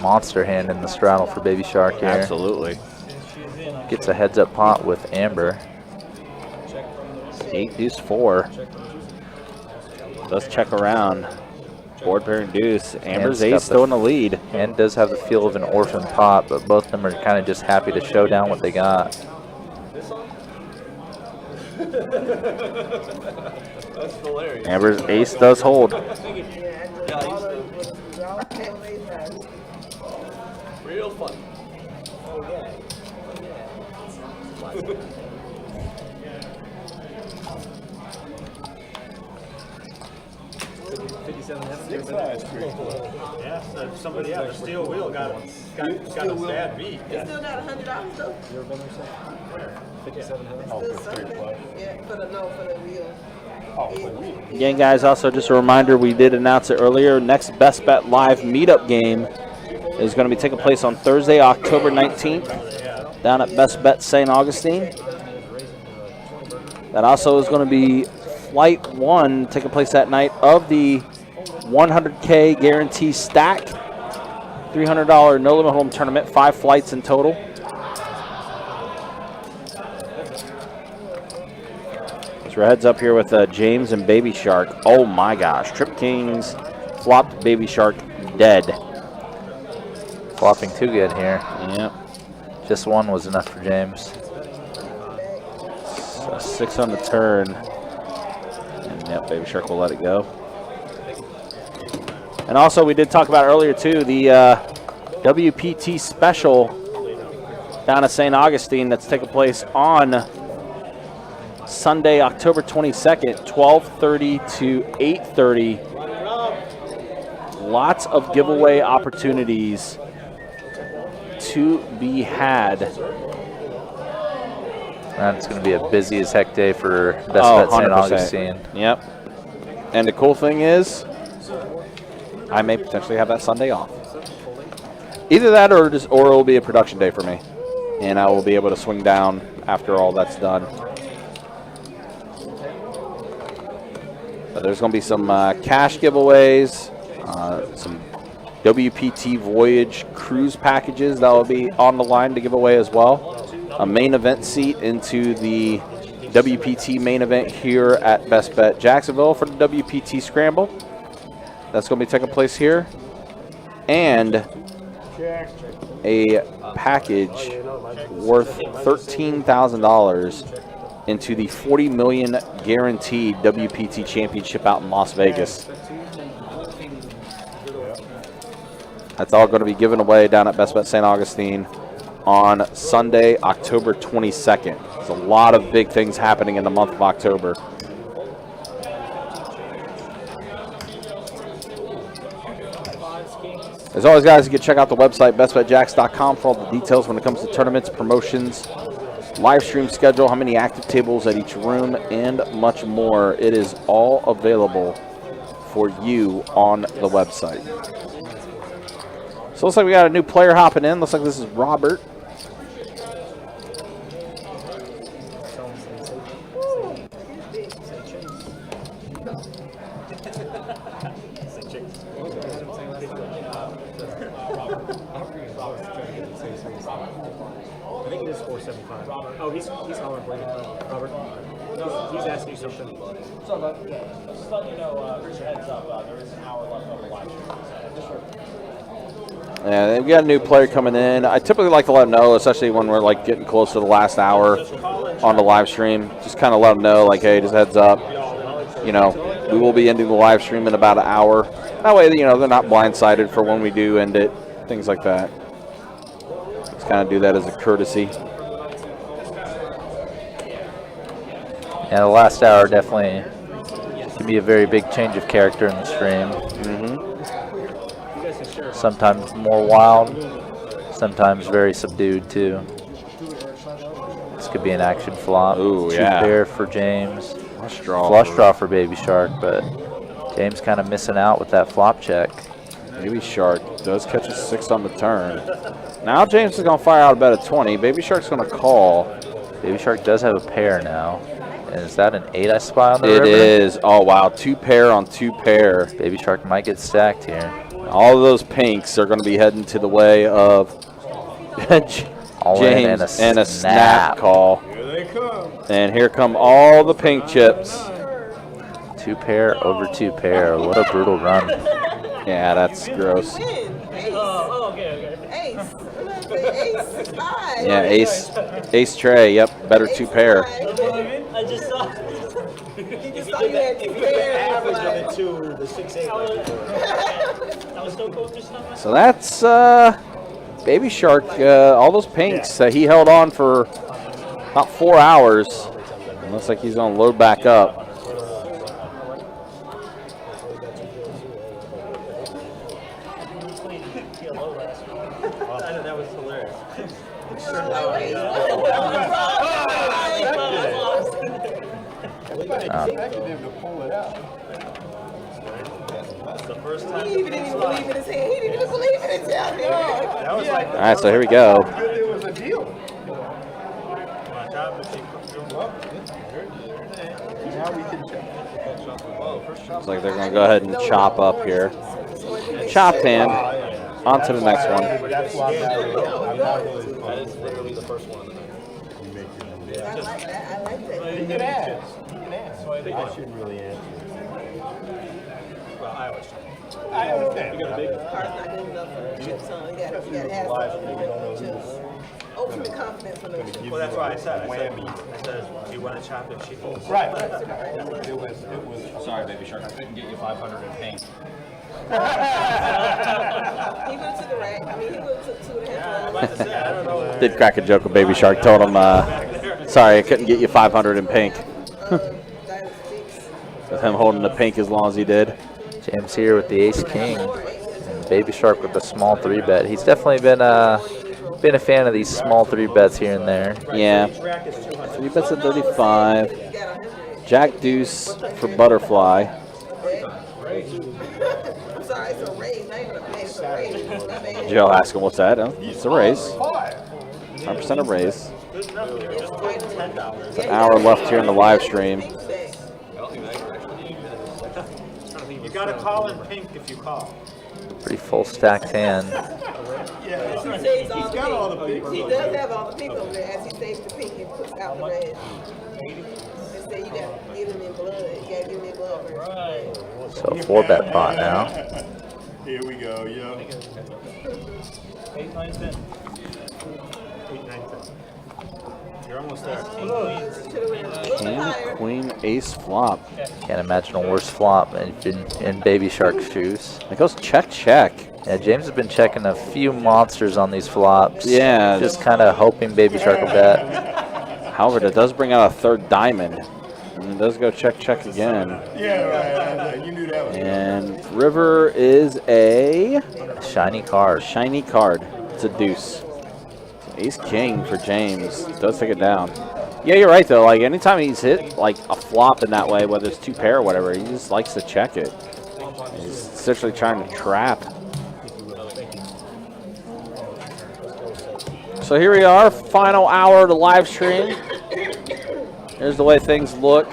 Monster hand in the straddle for Baby Shark here. Absolutely. Gets a heads up pot with Amber. 8 deuce 4. Does check around. Board pair and deuce. Amber's And ace still in the lead. And does have the feel of an orphan pot, but both of them are kind of just happy to show down what they got. That's hilarious. Amber's ace does hold. Real fun. Yeah, so somebody else, the steel wheel got a bad beat. You still got $100 though? You ever been there, sir? 5700? Still something? Yeah, for the wheel. Again, guys, also just a reminder, we did announce it earlier. Next Best Bet Live meetup game is going to be taking place on Thursday, October 19th, down at Best Bet St. Augustine. That also is going to be Flight 1 taking place that night of the 100K guarantee stack. $300 no limit home tournament, 5 flights in total. So heads up here with James and Baby Shark. Oh my gosh, Trip Kings flopped Baby Shark dead. Flopping too good here. Yep. Just one was enough for James. So 6 on the turn. And yep, Baby Shark will let it go. And also, we did talk about earlier too, the WPT special down at St. Augustine that's taking place on Sunday, October 22nd, 12:30 to 8:30. Lots of giveaway opportunities to be had. That's going to be a busy as heck day for Best Bet St. Augustine. Yep. And the cool thing is, I may potentially have that Sunday off. Either that or it will be a production day for me. And I will be able to swing down after all that's done. But there's going to be some cash giveaways, some WPT Voyage cruise packages that will be on the line to give away as well. A main event seat into the WPT main event here at Best Bet Jacksonville for the WPT Scramble. That's going to be taking place here. And a package worth $13,000 into the $40 million guaranteed WPT Championship out in Las Vegas. That's all going to be given away down at Best Bet St. Augustine on Sunday, October 22nd. There's a lot of big things happening in the month of October. As always, guys, you can check out the website, bestbetjacks.com, for all the details when it comes to tournaments, promotions, live stream schedule, how many active tables at each room, and much more. It is all available for you on the website. So looks like we got a new player hopping in. Looks like this is Robert. I think it is 475. Oh, he's calling for you. Robert. He's asking you something. So, just letting you know, here's your heads up. There is an hour left on the live stream. Yeah, we got a new player coming in. I typically like to let them know, especially when we're like getting close to the last hour on the live stream. Just kind of let them know, like, hey, just heads up. You know, we will be ending the live stream in about an hour. That way, you know, they're not blindsided for when we do end it, things like that. Just kind of do that as a courtesy. Yeah, the last hour definitely can be a very big change of character in the stream. Sometimes more wild, sometimes very subdued too. This could be an action flop. Ooh, Two yeah. pair for James. Flush draw. Flush draw for Baby Shark, but James kind of missing out with that flop check. Baby Shark does catch a 6 on the turn. Now James is going to fire out a bet of 20. Baby Shark's going to call. Baby Shark does have a pair now. And is that an 8 I spy on the river? It is. Oh, wow. 2 pair on 2 pair. Baby Shark might get stacked here. All of those pinks are going to be heading to the way of James and a snap call. Here they come. And here come all the pink chips. 2 pair over 2 pair. What a brutal run. Yeah, that's gross. Win. Ace. Oh, okay. Ace. Ace 5. Yeah, ace tray. Yep, better two pair. I just saw. He just thought you had 2 pairs. Average of it to the 6-8. I was so close to something. So that's Baby Shark. All those pinks that he held on for about 4 hours. It looks like he's going to load back up. That was hilarious. The first time He didn't even believe in his hand. He didn't even believe in his hand. that was like All right, so here we go. It was a deal. watch out, but she cooked them up. Now we can check. Looks like they're going to go ahead and chop up here. Chopped hand. On to the next one. That's why I'm not really. That is literally the first one of the night. I like that. I like that. You can ask. I shouldn't really answer. Well, I was. I understand. Car's not good enough for the chips, huh? You gotta have some chips. Ultimate confidence for the chips. Well, that's why I said, I said, do you want to chop it? She folds. Right. It was. Sorry, Baby Shark. I couldn't get you 500 in pink. He would have took a rack. I mean, he would have took 2.5. I don't know. Did crack a joke with Baby Shark. Told him, sorry, I couldn't get you 500 in pink. With him holding the pink as long as he did. James here with the Ace King. And Baby Shark with the small 3-bet. He's definitely been a fan of these small 3-bets here and there. Yeah. 3 bets at 35. Jack Deuce for Butterfly. I'm sorry, it's a raise. Not even a pay, it's a raise. My bad. Joe asking what's that? Oh, it's a raise. 100% a raise. It's an hour left here in the live stream. You got to call in pink if you call. Pretty full stacked hand. He saves all the all the pink. pink. He does have all the pink over there. As he saves the pink, he puts out the red. They say you got to give him in blood. You got to give him in blood first. So 4-bet pot now. Here we go, yo. 8, 9, 10. 8, 9, 10. You're almost there. King, Queen, Ace flop. Can't imagine a worse flop in Baby Shark's shoes. It goes check, check. Yeah, James has been checking a few monsters on these flops. Yeah. Just kind of hoping Baby Shark will bet. However, it does bring out a 3rd diamond. And it does go check, check again. Yeah, right. You knew that was And river is a Shiny card. shiny card. It's a deuce. Ace King for James. Does take it down. Yeah, you're right though. Like anytime he's hit like a flop in that way, whether it's 2 pair or whatever, he just likes to check it. He's essentially trying to trap. So here we are, final hour of the live stream. Here's the way things look.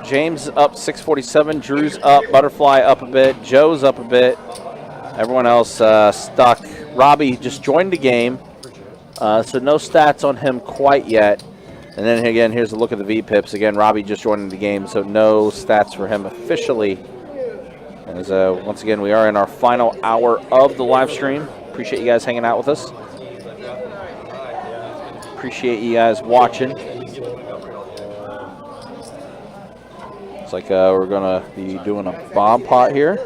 James up 647, Drew's up, Butterfly up a bit, Joe's up a bit. Everyone else stuck. Robbie just joined the game, so no stats on him quite yet. And then again, here's a look at the V-Pips. Again, Robbie just joined the game, so no stats for him officially. As once again, we are in our final hour of the live stream. Appreciate you guys hanging out with us. Appreciate you guys watching. Looks like we're gonna be doing a bomb pot here.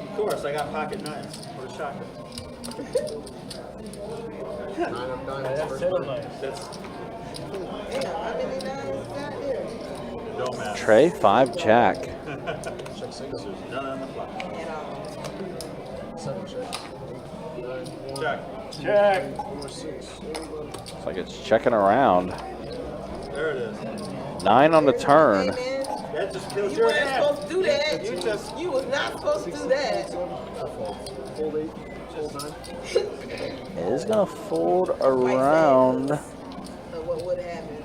Of course, I got pocket 9s. What a shocker. Don't matter. Trey 5 Jack. None on the flop. Check. Check. Looks like it's checking around. There it is. 9 on the turn. That just kills You your weren't hand. supposed to do that. You was not supposed to do that. It is gonna fold around. So what would happen?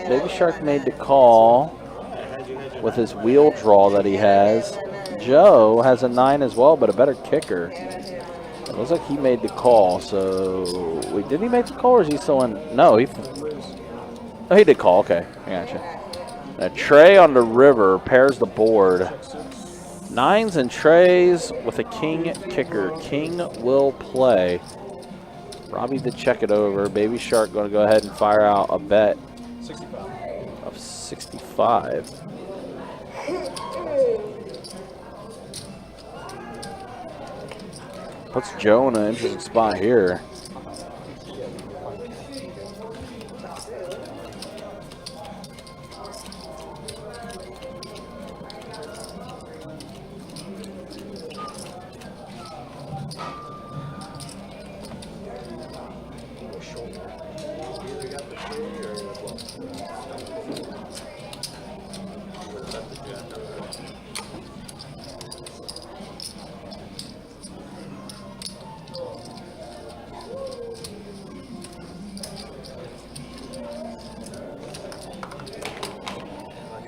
Baby Shark made the call with his wheel draw that he has. Joe has a 9 as well, but a better kicker. It looks like he made the call. So wait, did he make the call or is he still in? No, he Oh, he did call. Okay, I gotcha. Trey on the river pairs the board. Nines and Treys with a king kicker. King will play. Robbie to check it over. Baby Shark going to go ahead and fire out a bet 65. of 65. Puts Joe in an interesting spot here.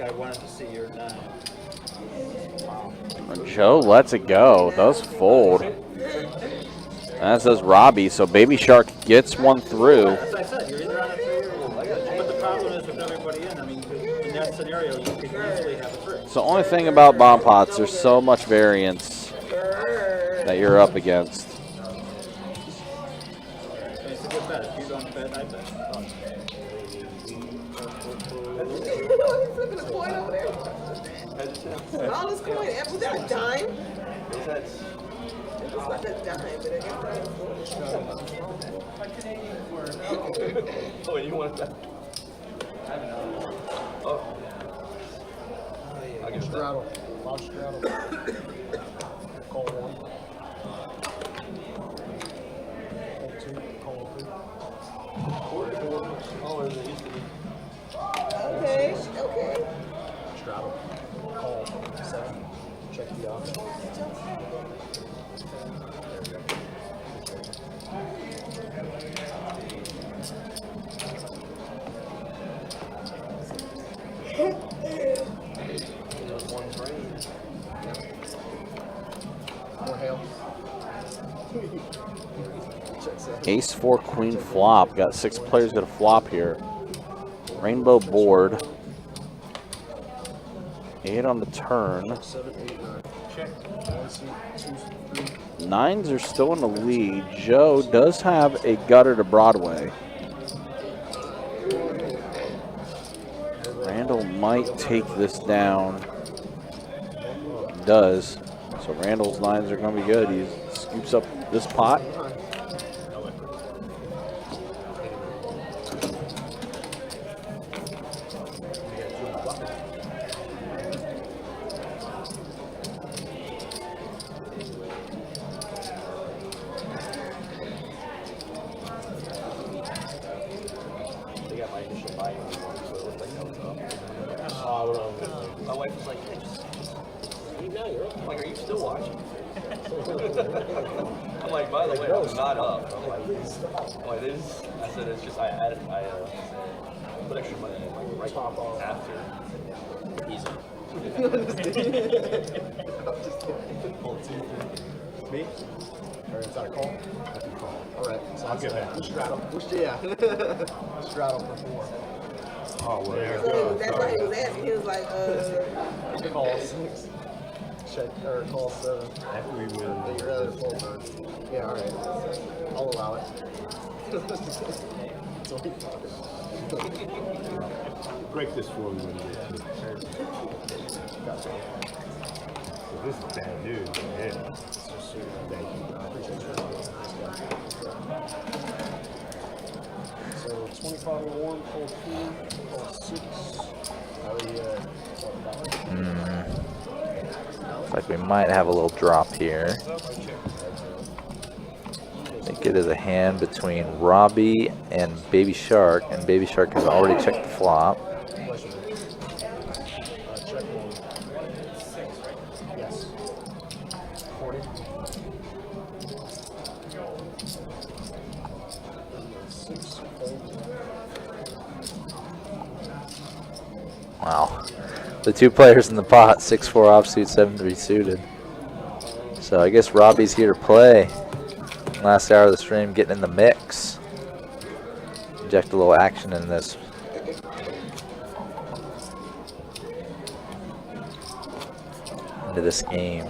I wanted to see your 9. Joe lets it go. Does fold. That says Robbie, so Baby Shark gets one through. As I said, you're either on a 3 or 1. But the problem is with everybody in, I mean, in that scenario, you could easily have a 3. It's the only thing about bomb pots. There's so much variance that you're up against. It's a good bet. If you don't bet, I bet. He's flipping a coin over there. All this coin. Was that a dime? It's like a dime, but I guess Oh, you want that? Oh. I'll give it that. Straddle. Bob straddle. Call 1. Call 2. Call 3. Oh, it used to be. okay, okay. Straddle. Call 7. Check the option. More hail. Ace 4 queen flop. Got 6 players at a flop here. Rainbow board. 8 on the turn. 7, 8, 9. Check. 1 seat, 2, 3. Nines are still in the lead. Joe does have a gutter to Broadway. Randall might take this down. He does. So Randall's nines are going to be good. He scoops up this pot. My wife was like, hey, just now you're up. I'm like, are you still watching? I'm like, by the way, I'm not up. I'm like, this. I said, it's just, I put extra money in, like, right after. Easy. Me? Or is that a call? That's a call. All right. So I'll get that. Straddle. Yeah. Straddle for 4. Oh, well, there you So go. that's why he was asking. He was like, Call 6. Check or call 7. After we win, Your other full turn. Yeah, all right. I'll allow it. It's only 5. break this for me when you get to it. So this is bad news. Yeah. Thank you. So 25 on 1, call 2, call 6. Looks like we might have a little drop here. I think it is a hand between Robbie and Baby Shark, and Baby Shark has already checked the flop. Check 1. 6, right? Yes. 40. 6, Wow. The two players in the pot, 6-4 offsuit, 7-3 suited. So I guess Robbie's here to play. Last hour of the stream, getting in the mix. Inject a little action in this into this game.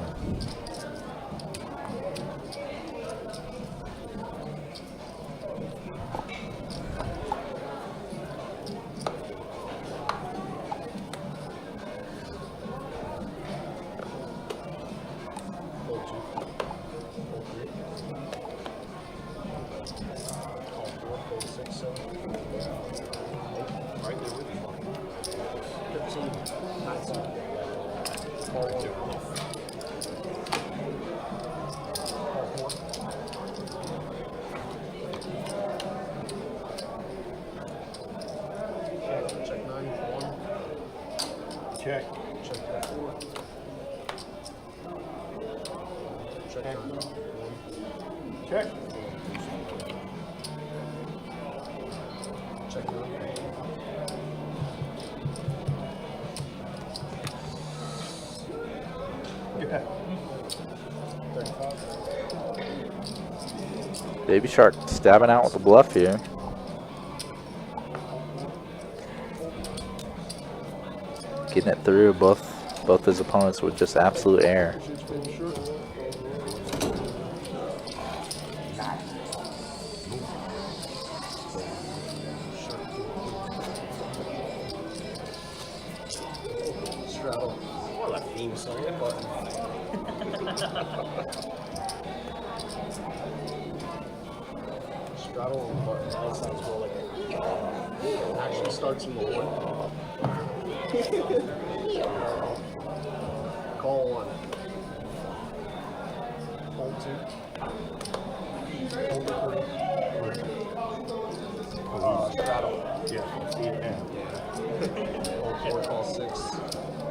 Check 9, 1. Check. Check 4. Check 9, 1. Check. Check 9. Yeah. 35. Baby Shark stabbing out with a bluff here. Getting it through both his opponents with just absolute air. Straddle. What a theme song. That button. Straddle and button. That sounds more like it actually starts in the 1. Call 1. Hold 2. Hold 3. Straddle. Yeah. See it now. Hold 4, call 6.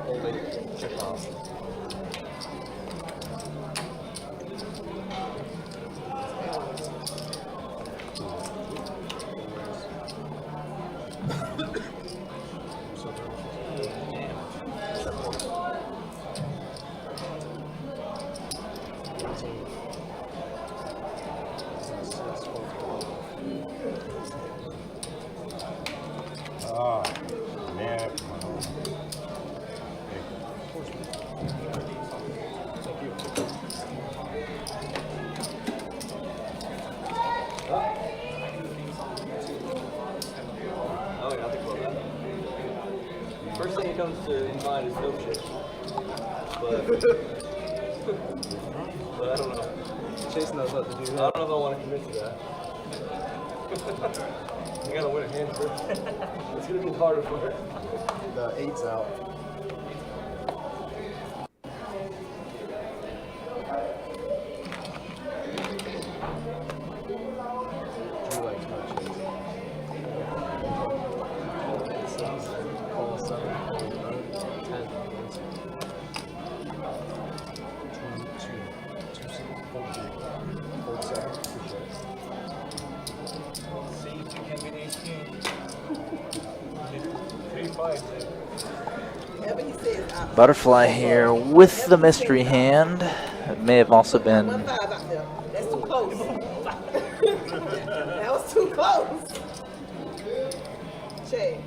Hold 8. Check off. Ah, man. Oh, yeah, I think about that. First thing that comes to mind is milkshake. But I don't know. Chase knows what to do. I don't know if I want to commit to that. You gotta win a hand first. It's gonna be harder for her. The 8's out. Drew likes my chase. Call 7, call 9, 10, 2, 7, hold 7, See if you can beat ace king. 3-5. Whatever he says, out. Butterfly here with the mystery hand. It may have also been 1-5 out there. That's too close. That was too close. Check.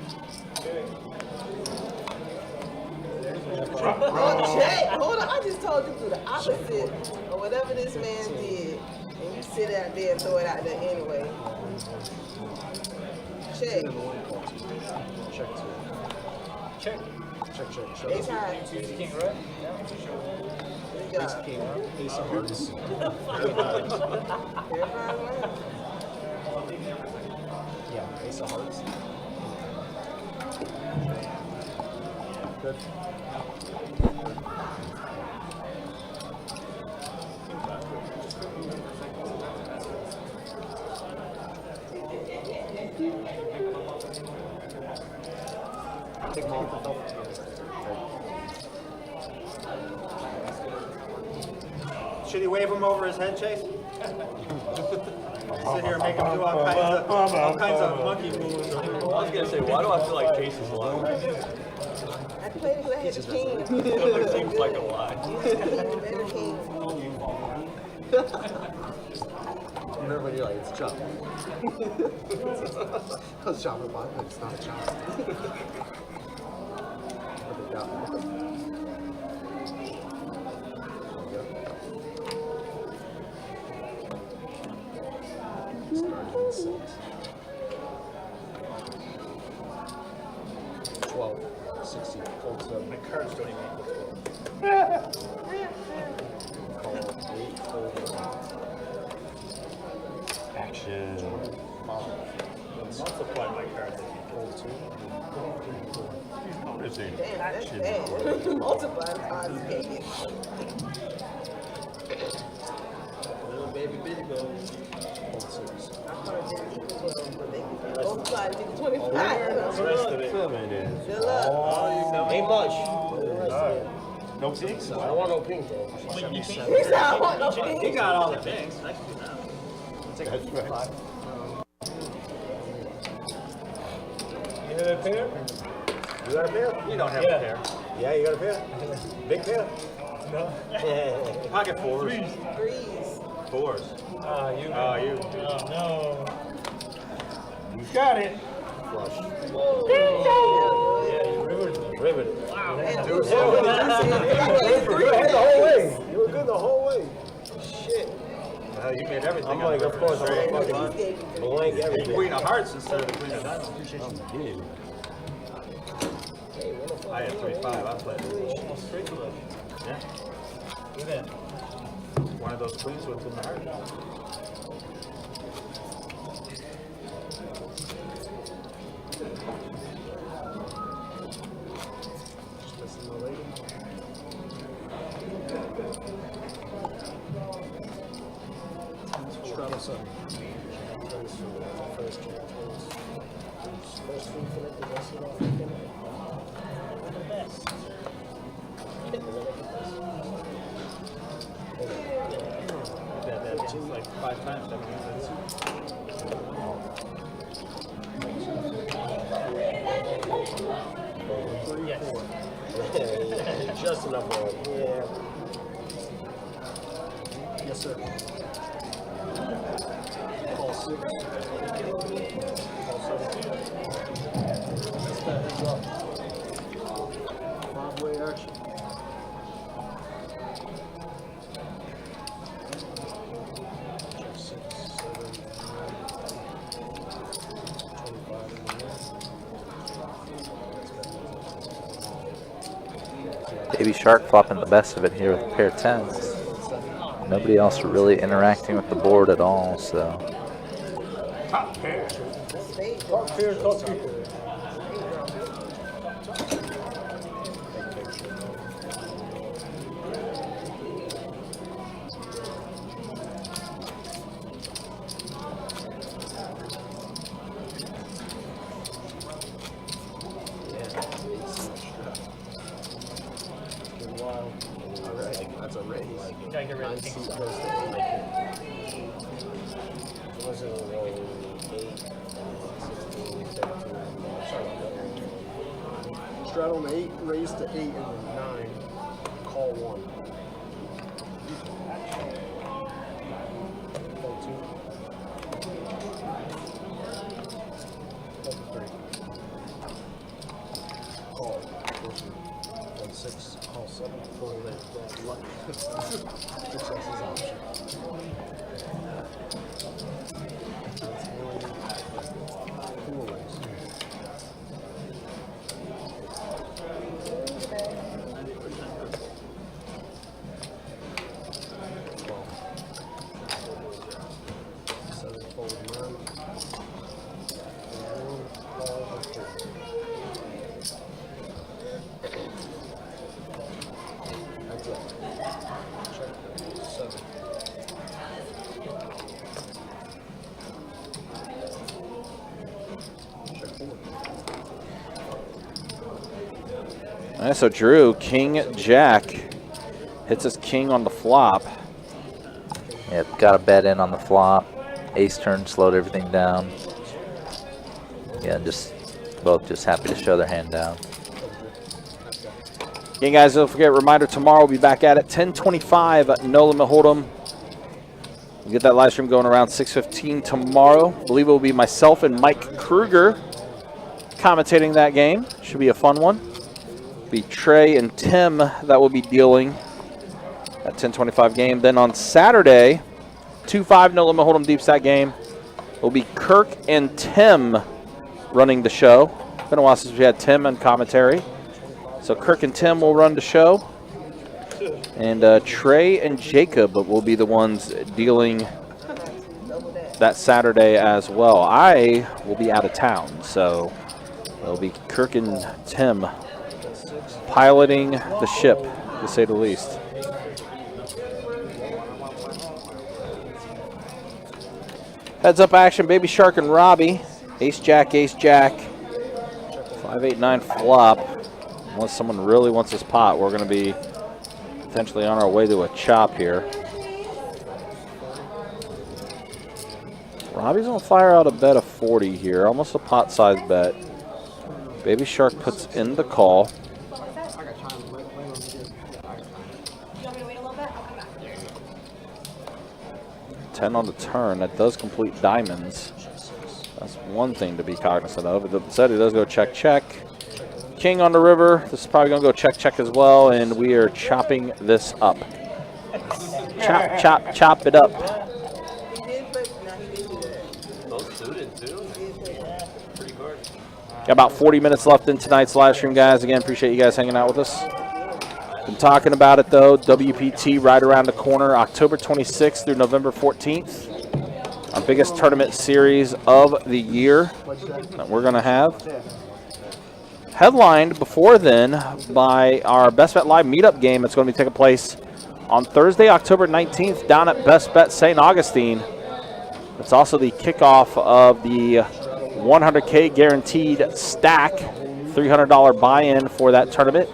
Oh, check. Hold on. I just told you to do the opposite of whatever this man did. And you sit out there and throw it out there anyway. Check. check 2. Check. Check, check, check. Ace high. Ace king, right? Good Ace job. king, ace of hearts. Everybody won. Yeah, ace of hearts. Good. Take him off the belt. Should he wave him over his head, Chase? Sit here and make him do all kinds of monkey moves. I was gonna say, why do I feel like Chase is lying? I played it because I had the king. It seems like a lie. Better king. Remember when you're like, it's chop. I was chopping by, but it's not a chop. But they got me. My cards don't even Action. multiply my cards. What is it? Damn, that's Action. bad. Multiply the odds, baby. Little baby bitty goes. Multiply to 25. The rest of it. Good luck. Ain't much. No pigs? I don't want no pink, though. He said, I want no pink. He got all the things. That's right. You have a pair? You got a pair? You don't have a pair. Yeah, you got a pair? Big pair? No. Pocket fours. Threes. Fours. You. Oh, you. No. Who's got it? Flush. Yeah, Yeah, you riveted. Wow. and You were good the whole way. You were good the whole way. Shit. You made everything. I'm like, of course, I'm gonna fucking blank The everything. queen of hearts instead of the queen of diamonds. I had 3-5. I played. Yeah. Look at that. One of those queens with the heart. Straddle something. First three connected, that's it off. The best. That's like 5 times. That means Just enough for it. Yeah. Yes, sir. Call 6. Call 7. That's that heads up. 5-way action. Check 6, 7, 9, 25 in the Baby Shark flopping the best of it here with a pair of 10s. Nobody else really interacting with the board at all, so. Top pair. Top pair, top pair. That's a raise. Gotta get rid of king. Was it roll 8, 16, 17, straddle an 8, raise to 8, and then 9, call 1. Call 2. Call 3. Call 6, call 7, call 8, luck. 6 X's option. All right, so Drew, King Jack, hits his king on the flop. Yep, got a bet in on the flop. Ace turn slowed everything down. Yeah, just both just happy to show their hand down. Again, guys, don't forget, reminder, tomorrow we'll be back at it, 10:25, No Limit Hold'em. We'll get that live stream going around 6:15 tomorrow. I believe it will be myself and Mike Kruger commentating that game. Should be a fun one. Be Trey and Tim that will be dealing at 10:25 game. Then on Saturday, 2-5 No Limit Hold'em Deep Stack game, will be Kirk and Tim running the show. Been a while since we had Tim on commentary. So Kirk and Tim will run the show. And Trey and Jacob will be the ones dealing that Saturday as well. I will be out of town, so it'll be Kirk and Tim piloting the ship, to say the least. Heads up action, Baby Shark and Robbie. Ace Jack, Ace Jack. 5-8-9 flop. Unless someone really wants this pot, we're going to be potentially on our way to a chop here. Robbie's going to fire out a bet of 40 here, almost a pot size bet. Baby Shark puts in the call. You want me to wait a little bit? I'll come back. 10 on the turn. That does complete diamonds. That's one thing to be cognizant of. The set, it does go check, check. King on the river. This is probably going to go check, check as well, and we are chopping this up. Chop, chop, chop it up. Got about 40 minutes left in tonight's live stream, guys. Again, appreciate you guys hanging out with us. Been talking about it, though. WPT right around the corner, October 26th through November 14th. Our biggest tournament series of the year that we're going to have. Headlined before then by our Best Bet Live meetup game that's going to be taking place on Thursday, October 19th down at Best Bet St. Augustine. It's also the kickoff of the 100K guaranteed stack, $300 buy-in for that tournament.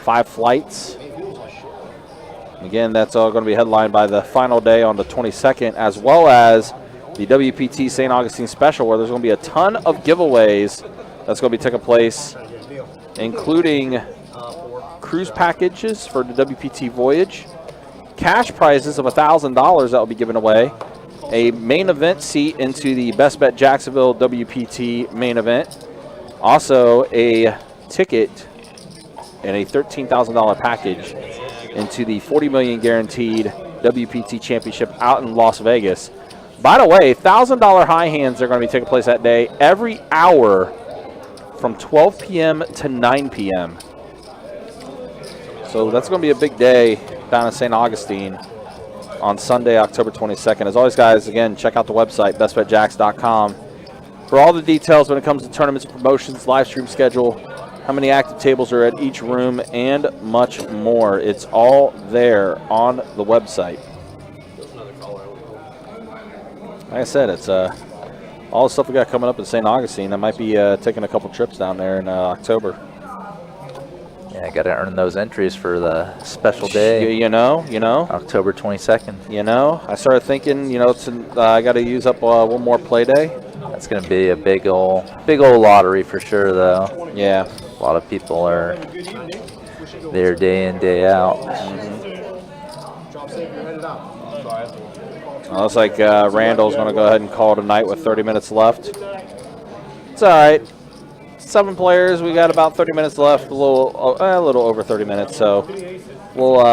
5 flights. Again, that's all going to be headlined by the final day on the 22nd, as well as the WPT St. Augustine special, where there's going to be a ton of giveaways that's going to be taking place, including cruise packages for the WPT voyage, cash prizes of $1,000 that will be given away, a main event seat into the Best Bet Jacksonville WPT main event, also a ticket and a $13,000 package into the $40 million guaranteed WPT championship out in Las Vegas. By the way, $1,000 high hands are going to be taking place that day every hour from 12 p.m. to 9 p.m. So that's going to be a big day down in St. Augustine on Sunday, October 22nd. As always, guys, again, check out the website, bestbetjacks.com, for all the details when it comes to tournaments, promotions, live stream schedule, how many active tables are at each room, and much more. It's all there on the website. Like I said, it's all the stuff we got coming up in St. Augustine. I might be taking a couple trips down there in October. Yeah, I got to earn those entries for the special day. You know. October 22nd. You know, I started thinking, I got to use up one more play day. That's going to be a big old lottery for sure, though. Yeah. A lot of people are there day in, day out. Well, looks like Randall's going to go ahead and call it a night with 30 minutes left. It's all right. 7 players. We got about 30 minutes left, a little over 30 minutes. So we'll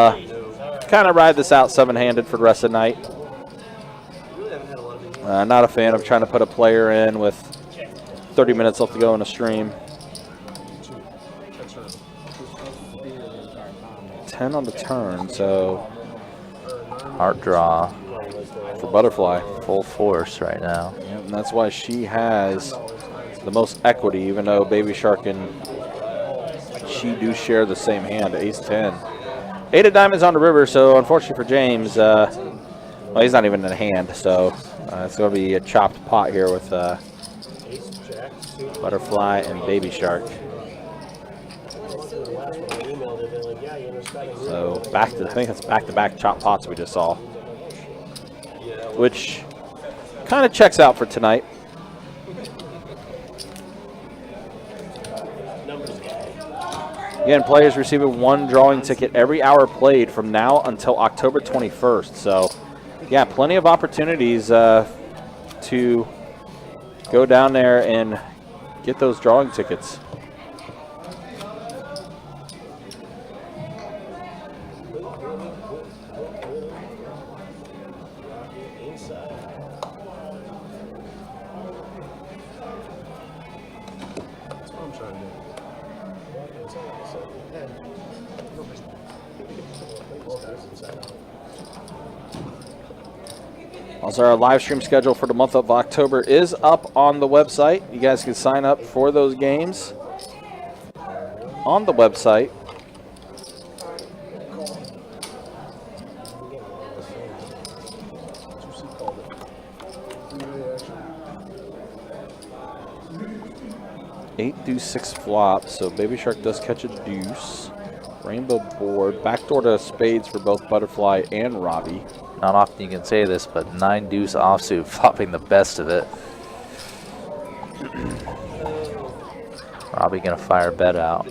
kind of ride this out 7-handed for the rest of the night. Not a fan of trying to put a player in with 30 minutes left to go in a stream. 10 on the turn, so Heart draw for Butterfly. Full force right now. Yeah, and that's why she has the most equity, even though Baby Shark and she do share the same hand, ace-10. 8 of diamonds on the river, so unfortunately for James, well, he's not even in hand, so it's going to be a chopped pot here with Butterfly and Baby Shark. So I think it's back-to-back chop pots we just saw, which kind of checks out for tonight. Again, players receiving 1 drawing ticket every hour played from now until October 21st. So, yeah, plenty of opportunities to go down there and get those drawing tickets. Also, our live stream schedule for the month of October is up on the website. You guys can sign up for those games on the website. Eight deuce 6 flop, so Baby Shark does catch a deuce. Rainbow board, backdoor to spades for both Butterfly and Robbie. Not often you can say this, but 9 deuce offsuit, flopping the best of it. Robbie gonna fire bet out.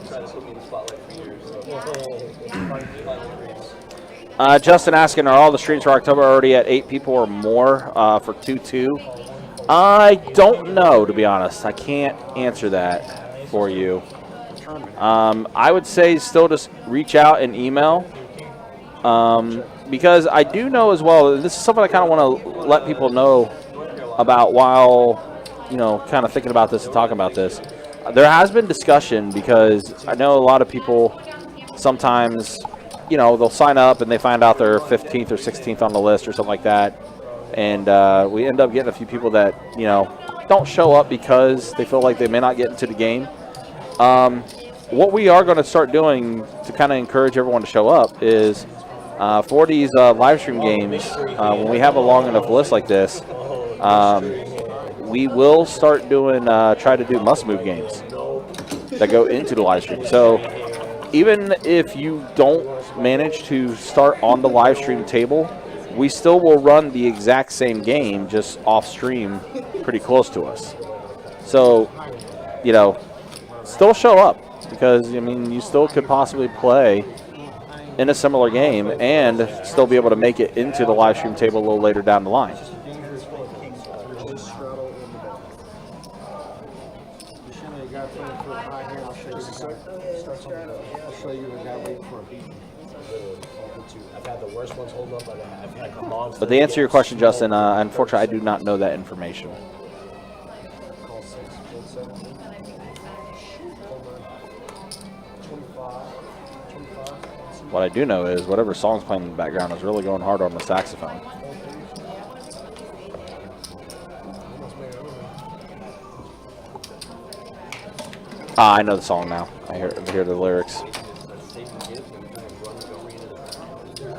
Justin asking, are all the streams for October already at 8 people or more for 2-2? I don't know, to be honest. I can't answer that for you. I would say still just reach out and email. Because I do know as well, this is something I kind of want to let people know about while, you know, kind of thinking about this and talking about this. There has been discussion because I know a lot of people sometimes, you know, they'll sign up and they find out they're 15th or 16th on the list or something like that. And we end up getting a few people that, you know, don't show up because they feel like they may not get into the game. What we are going to start doing to kind of encourage everyone to show up is for these live stream games, when we have a long enough list like this, we will start doing, try to do must-move games that go into the live stream. So even if you don't manage to start on the live stream table, we still will run the exact same game, just off stream pretty close to us. So, you know, still show up because, I mean, you still could possibly play in a similar game and still be able to make it into the live stream table a little later down the line. But to answer your question, Justin, unfortunately, I do not know that information. What I do know is whatever song's playing in the background is really going hard on the saxophone. I know the song now. I hear the lyrics.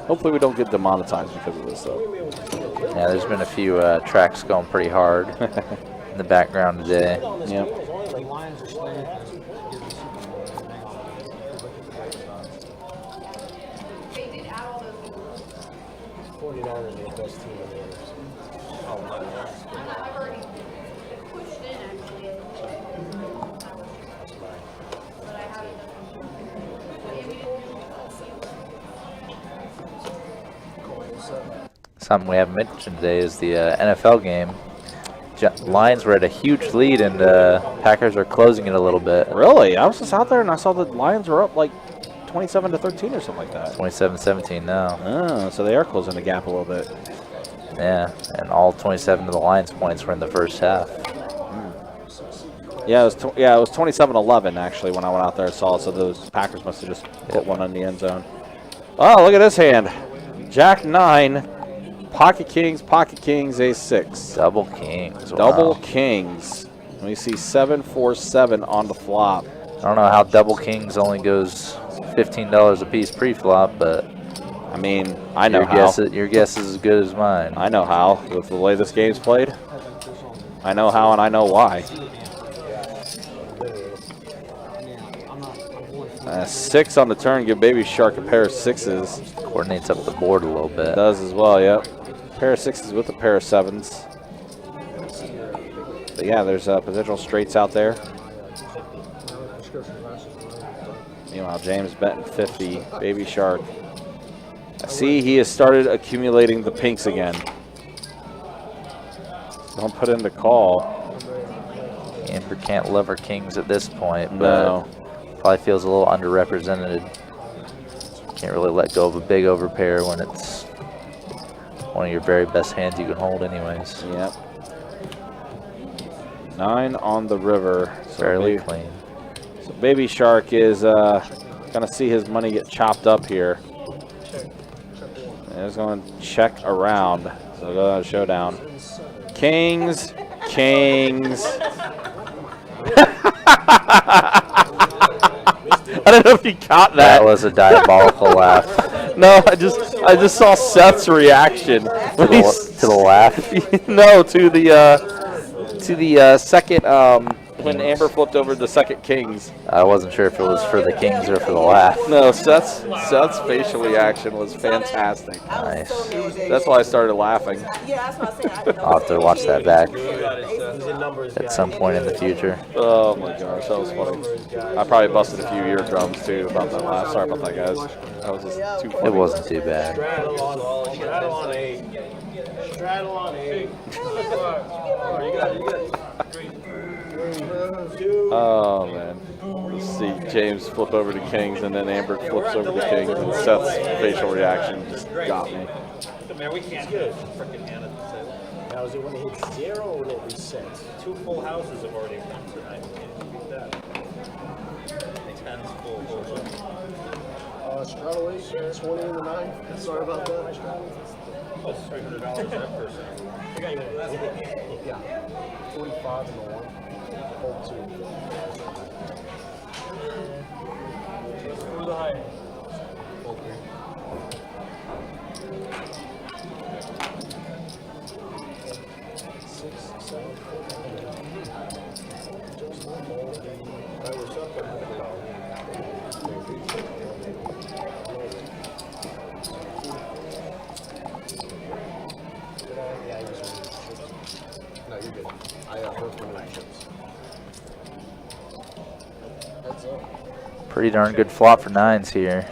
Hopefully we don't get demonetized because of this, though. Yeah, there's been a few tracks going pretty hard in the background today. Yep. Something we haven't mentioned today is the NFL game. Lions were at a huge lead, and Packers are closing it a little bit. Really? I was just out there, and I saw the Lions were up like 27-13 or something like that. 27-17 now. Oh, so they are closing the gap a little bit. Yeah, and all 27 of the Lions' points were in the first half. Yeah, it was 27-11 actually when I went out there and saw it. So those Packers must have just put one in the end zone. Oh, look at this hand. Jack 9. Pocket Kings, Ace 6. Double Kings. Wow. Double Kings. We see 7-4-7 on the flop. I don't know how Double Kings only goes $15 a piece pre-flop, but I mean, I know how. Your guess is as good as mine. I know how. With the way this game's played, I know how and I know why. 6 on the turn, give Baby Shark a pair of 6s. Coordinates up the board a little bit. Does as well, yep. Pair of 6s with a pair of 7s. But yeah, there's potential straights out there. Meanwhile, James betting 50. Baby Shark. I see he has started accumulating the pinks again. Don't put in the call. Amber can't love her kings at this point, No. but probably feels a little underrepresented. Can't really let go of a big overpair when it's one of your very best hands you can hold anyways. Yep. 9 on the river. So Fairly clean. So Baby Shark is gonna see his money get chopped up here. And he's gonna check around. So go to showdown. Kings, kings. I don't know if you caught that. That was a diabolical laugh. No, I just saw Seth's reaction To the laugh. no, to the second when Amber flipped over the second kings. I wasn't sure if it was for the kings or for the laugh. No, Seth's facial reaction was fantastic. Nice. That's why I started laughing. I'll have to watch that back He's in numbers, at guy. some point in the future. Oh my gosh, that was funny. I probably busted a few eardrums too about that laugh. Sorry about that, guys. That was just too funny. It wasn't too bad. Straddle on 8. Straddle on 8. Oh man. Let's see James flip over to kings and then Amber flips over to kings and Seth's facial reaction just got me. Man, we can't get a freaking hand at the table. Now, is it when it hits 0 or when it resets? 2 full houses have already won tonight. Can't beat that. 10's full. Straddle 8, 20 in the 9. Sorry about that. Plus $300 that person. Yeah. 45 in the 1. Hold 2. Who's the high? Hold 3. No, you're good. I both relationships. That's up. Pretty darn good flop for 9s here.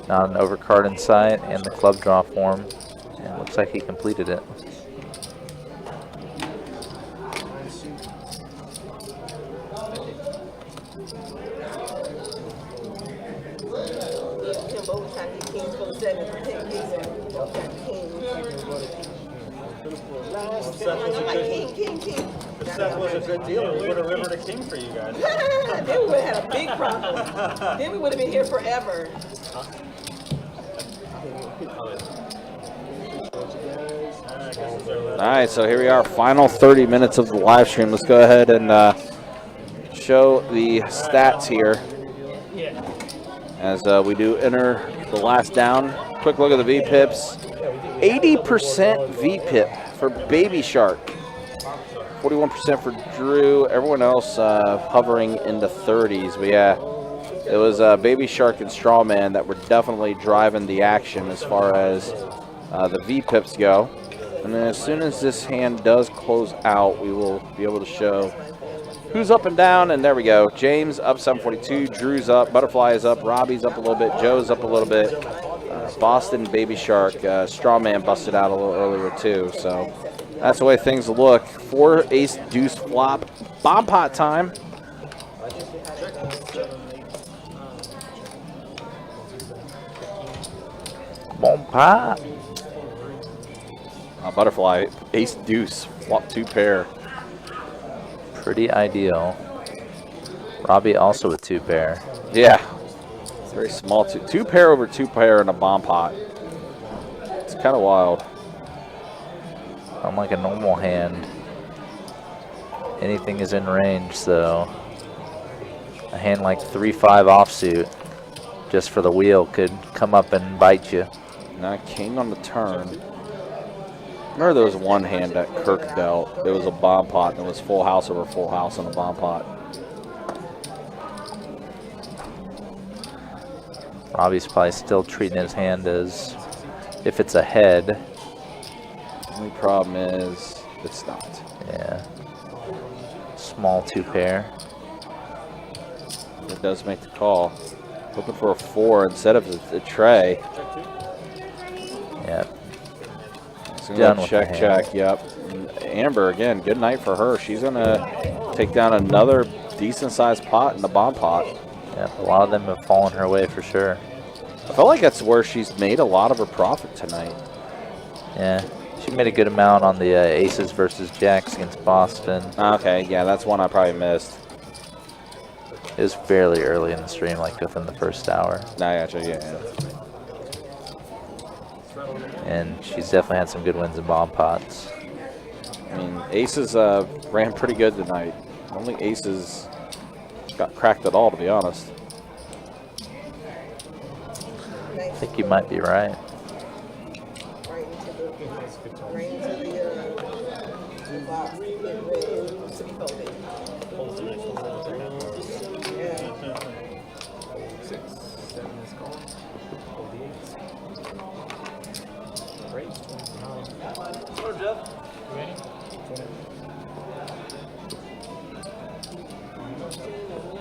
Not an overcard in sight and the club draw form. And looks like he completed it. Seth was a good dealer. We would have rivered a king for you guys. Then we would have had a big problem. Then we would have been here forever. All right, so here we are, final 30 minutes of the live stream. Let's go ahead and show the stats here as we do enter the last down. Quick look at the VPIPs. 80% VPIP for Baby Shark. 41% for Drew. Everyone else hovering in the 30s. But yeah, it was Baby Shark and Strawman that were definitely driving the action as far as the VPIPs go. And then as soon as this hand does close out, we will be able to show who's up and down. And there we go. James up 742. Drew's up. Butterfly is up. Robbie's up a little bit. Joe's up a little bit. Boston, Baby Shark. Strawman busted out a little earlier too. So that's the way things look. 4 ace deuce flop. Bomb pot time. Bomb pot. Butterfly, ace deuce, flop 2 pair. Pretty ideal. Robbie also with 2 pair. Yeah, very small 2 pair over 2 pair in a bomb pot. It's kind of wild. Unlike a normal hand, anything is in range, so a hand like 3-5 offsuit, just for the wheel, could come up and bite you. Now king on the turn. Remember there was one hand that Kirk dealt. It was a bomb pot and it was full house over full house on a bomb pot. Robbie's probably still treating his hand as if it's a head. The only problem is it's not. Yeah. Small 2 pair. It does make the call. Looking for a 4 instead of a tray. Yeah. So Done with check, the check, hand. yep. And Amber, again, good night for her. She's going to take down another decent-sized pot in the bomb pot. Yeah, a lot of them have fallen her way for sure. I feel like that's where she's made a lot of her profit tonight. Yeah, she made a good amount on the aces versus jacks against Boston. Okay, yeah, that's one I probably missed. was fairly early in the stream, like within the first hour. Nah, I gotcha, yeah. And she's definitely had some good wins in bomb pots. I mean, Aces ran pretty good tonight. Only Aces got cracked at all, to be honest. I think you might be right. Right into the box. Get ready to be folded. Yeah. 6, 7 is gone. Hold the 8s. Great. What up, Jeff?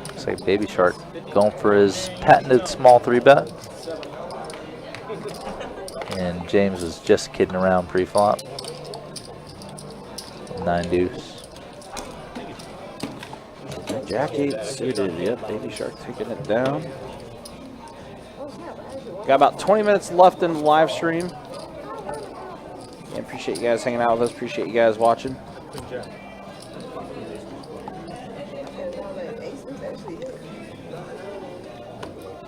Looks like Baby Shark going for his patented small 3-bet. And James was just kidding around pre-flop. 9 deuce. Jack 8 suited. Yep, Baby Shark taking it down. Got about 20 minutes left in the live stream. Yeah, appreciate you guys hanging out with us. Appreciate you guys watching.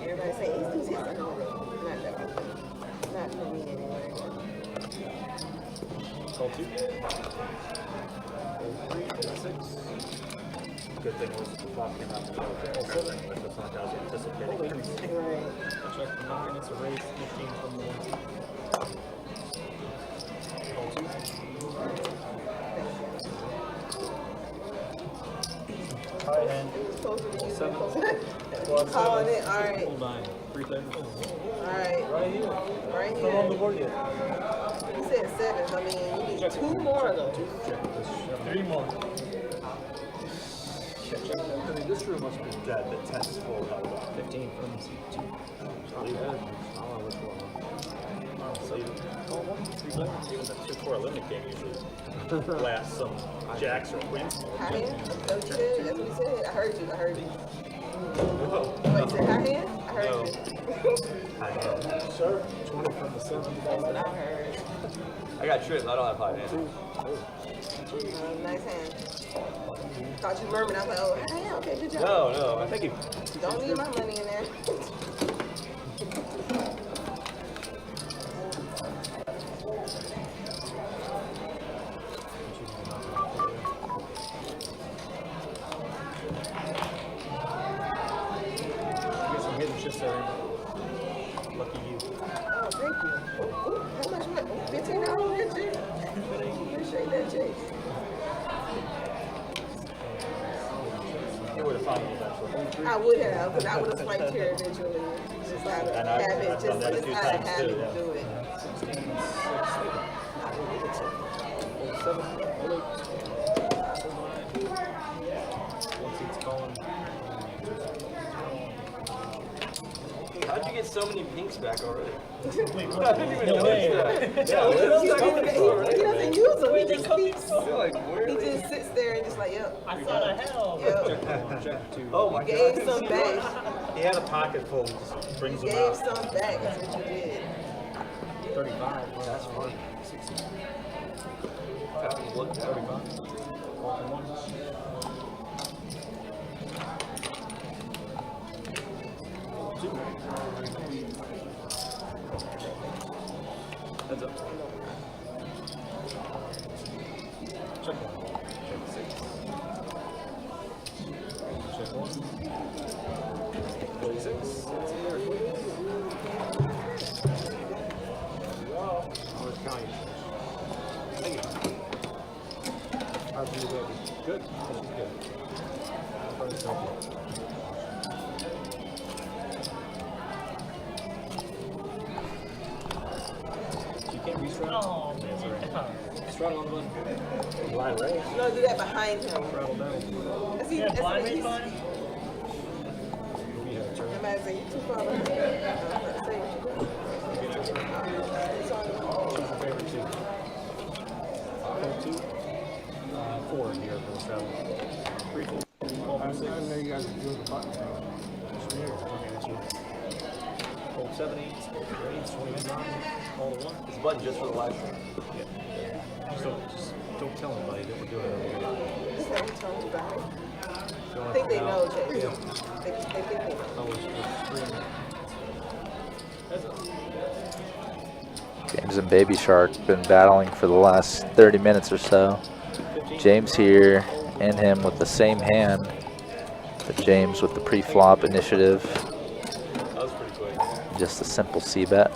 Everybody say ace deuce hits. Not that one. Not for me anyway. Call 2. Hold 3, hold 6. Good thing was the flop came out the middle. That's not how I was anticipating. Right. Check the 9, it's a race, 15 from the 1. Call 2. High end. Calling it. All right. Hold 9. 3 things. All right. Right here. Right Not on the here. board yet. You said 7. I mean, we need 2 more though. 3 more. I mean, this room must be dead. The 10's full. 15 from 2. So you call 1, 3 players. Even the 2-4 limit game usually lasts some jacks or queens. High hand? That's what you said? That's what you said? I heard you. I heard you. Wait, you said high hand? I heard you. High hand. Sure. 20 from the 7. That's what I heard. I got tripped. I don't have high hand. Nice hand. Thought you murmured. I was like, oh, high hand? Okay, good job. No. I think you. Don't leave my money in there. Get some hidden shifts there. Lucky you. Oh, thank you. Ooh, how much money? $15 there, Jake? Appreciate that, Jake. You would have found me eventually. I would have, because I would have swiped here eventually. Just out of And habit, I've just done that a out few of times habit too, to yeah. do it. 7. Once it's calling. How'd you get so many pinks back already? I didn't even notice that. Yeah, He doesn't use them, he just keeps. Like, where He just sits there and just like, yep. I thought I held. Yep. Oh my Gave god. some back. He had a pocket full. Just brings them Gave out. some back, that's what you did. 35. Oh, that's fun. 60. 35. Heads up. Check 1. Check 6. Check 1. 46. It's in there. Where's county? Thank you. How's your baby? Good. She's good. Thank you. You can't restraddle? Oh, That's all right. Straddle on the button. Line range. No, do that behind him. Straddle down. That's he, yeah, that's blind what range he's. fine? We have a turn. Imagine you too far behind. Say what you got. It's on you. Choose your favorite 2. Hold 2. 4 in here for the straddle. 3, 4. 12, 6. I know you guys are doing the button thing. Okay, that's you. Hold 7, 8. 29. All to 1. It's a button just for the live stream. Yeah. Just don't tell anybody that we're doing it. Just have him turn you back. I think they know, Jay. They think they know. James and Baby Shark been battling for the last 30 minutes or so. James here and him with the same hand, but James with the pre-flop initiative. Just a simple C-bet.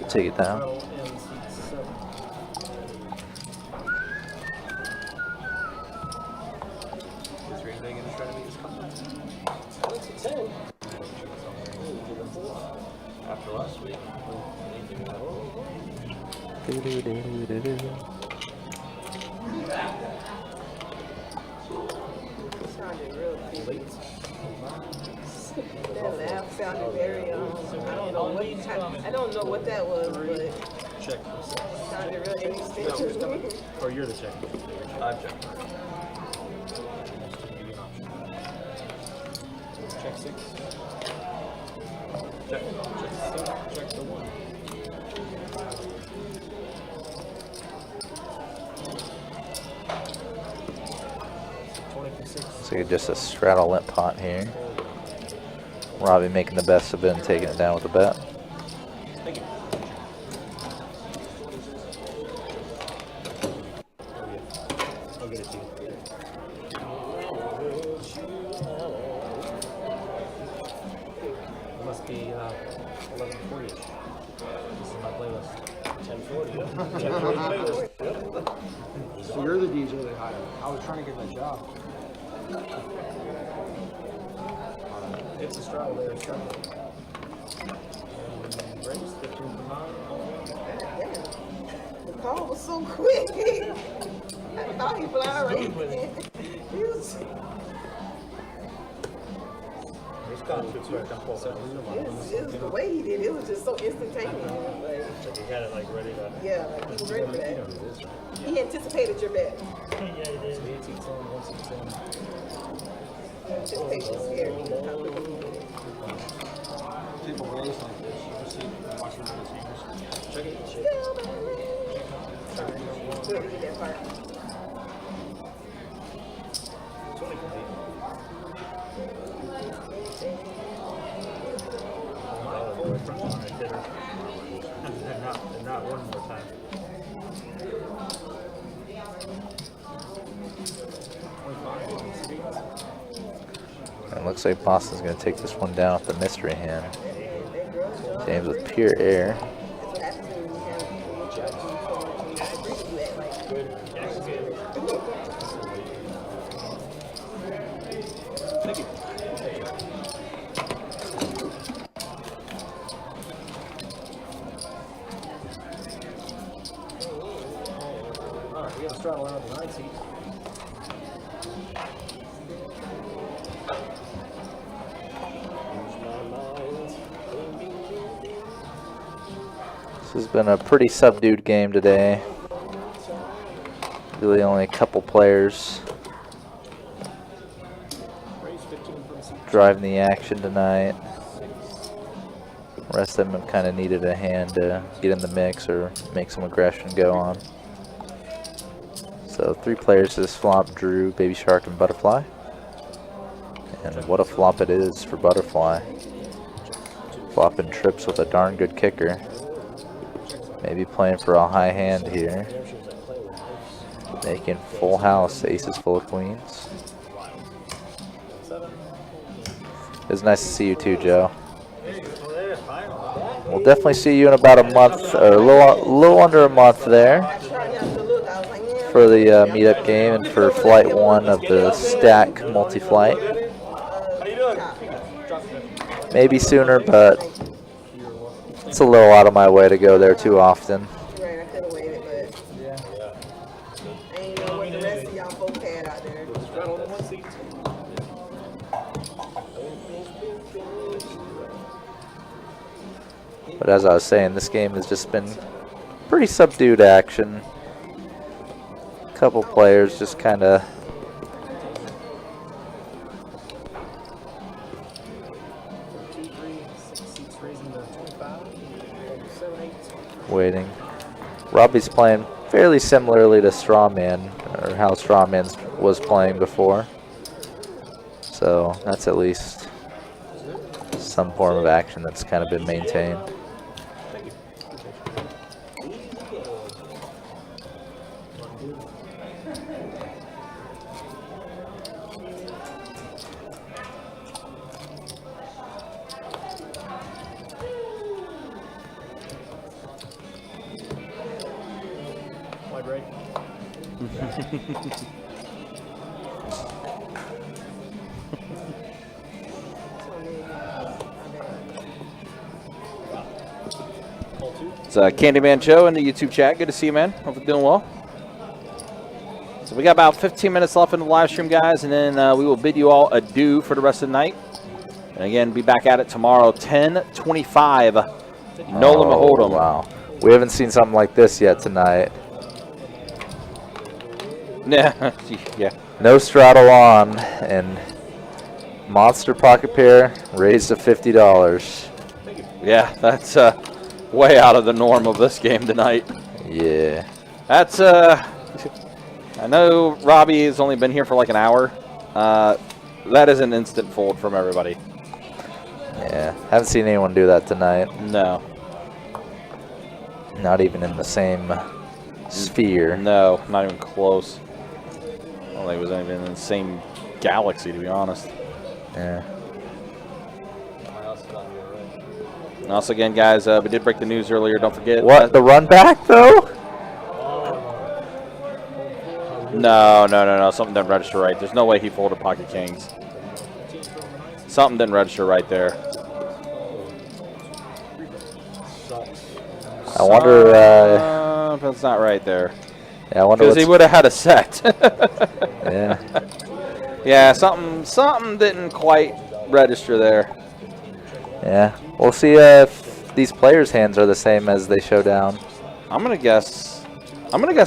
Take it down. After last week. Sounded real creepy. That laugh sounded very, I don't know what that was, but Check. sounded real interesting. Or you're the check. I've checked. Check 6. Check. Check the 1. So just a straddle limp pot here. Robbie making the best of it and taking it down with a bet. Thank you. I'll get it to you. It must be 11:40. This is my playlist. 10:40. 10:40 playlist. So you're the DJ they hired. I was trying to get that job. It's a straddle there, straddle. Breaks 15 to 9. The call was so quick. I thought he blinded. He was. It's gone too quick. I'm pulling It was the way he did it. It was just so instantaneous. Like, You got it like ready to. yeah, like he was ready for that. He anticipated your bet. Anticipation scared me. People raise like this. You just see watching the singers. Check it. Where did he get that part? 20 complete. And not one more time. It looks like Boston's going to take this one down with the mystery hand. James with pure air. Thank you. Alright, we got to straddle out the 9 seat. This has been a pretty subdued game today. Really only a couple players driving the action tonight. The rest of them have kind of needed a hand to get in the mix or make some aggression go on. So 3 players this flop: Drew, Baby Shark, and Butterfly. And what a flop it is for Butterfly. Flopping trips with a darn good kicker. Maybe playing for a high hand here. Making full house, aces full of queens. It was nice to see you too, Joe. We'll definitely see you in about a month, or a little under a month there, for the meetup game and for flight 1 of the stack multi-flight. Maybe sooner, but it's a little out of my way to go there too often. Right, I could have waited, but I ain't know what the rest of y'all folks had out there. But as I was saying, this game has just been pretty subdued action. A couple players just kind of waiting. Robbie's playing fairly similarly to Strawman, or how Strawman was playing before. So that's at least some form of action that's kind of been maintained. Wide right. It's Candyman Joe in the YouTube chat. Good to see you, man. Hope you're doing well. So we got about 15 minutes left in the live stream, guys, and then we will bid you all adieu for the rest of the night. And again, be back at it tomorrow, 10:25. No limit hold'em. Wow. We haven't seen something like this yet tonight. Yeah, yeah. No straddle on, and monster pocket pair raised to $50. Yeah, that's way out of the norm of this game tonight. Yeah. That's, I know Robbie has only been here for like an hour. That is an instant fold from everybody. Yeah. Haven't seen anyone do that tonight. No. Not even in the same sphere. No, not even close. I don't think it was even in the same galaxy, to be honest. Yeah. And also, again, guys, we did break the news earlier. Don't forget. What? The run back, though? No. Something didn't register right. There's no way he folded pocket kings. Something didn't register right there. I wonder. That's not right there. Yeah, I wonder. Because he would have had a set. Yeah. Yeah, something didn't quite register there. Yeah. We'll see if these players' hands are the same as they show down. I'm gonna guess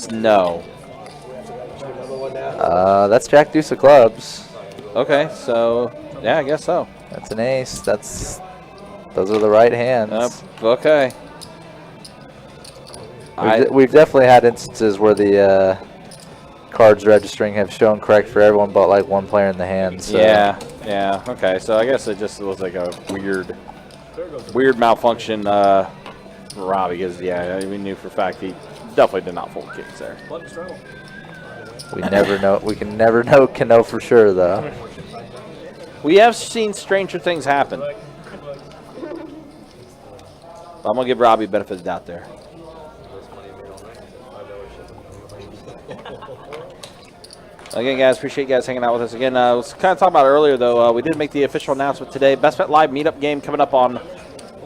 no. That's Jack Deuce of clubs. Okay, so yeah, I guess so. That's an ace. Those are the right hands. Okay. We've definitely had instances where the cards registering have shown correct for everyone but like one player in the hand. So. Yeah. Okay, so I guess it just was like a weird malfunction for Robbie, because we knew for a fact he definitely did not fold kings there. We never know. We can never know for sure though. We have seen stranger things happen. I'm gonna give Robbie benefit of the doubt there. Again, guys, appreciate you guys hanging out with us. Again, I was kind of talking about earlier, though. We did make the official announcement today. Best Bet Live meetup game coming up on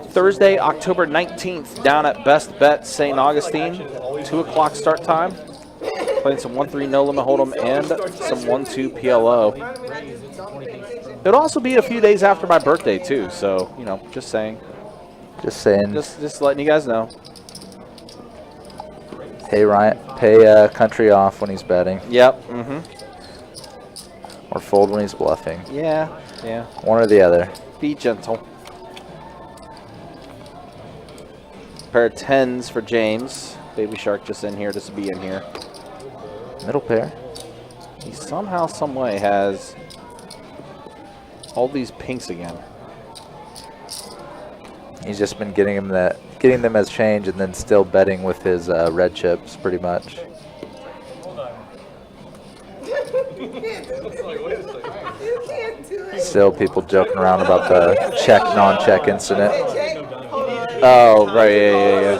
Thursday, October 19th, down at Best Bet St. Augustine. 2 o'clock start time. Playing some 1-3 no limit hold'em and some 1-2 PLO. It'll also be a few days after my birthday too, so just saying. Just saying. Just letting you guys know. Pay Country off when he's betting. Yep. Or fold when he's bluffing. Yeah. One or the other. Be gentle. Pair of 10s for James. Baby Shark just in here, just to be in here. Middle pair. He somehow, some way has all these pinks again. He's just been getting them as change and then still betting with his red chips, pretty much. Still people joking around about the check, non-check incident. Oh, right, yeah.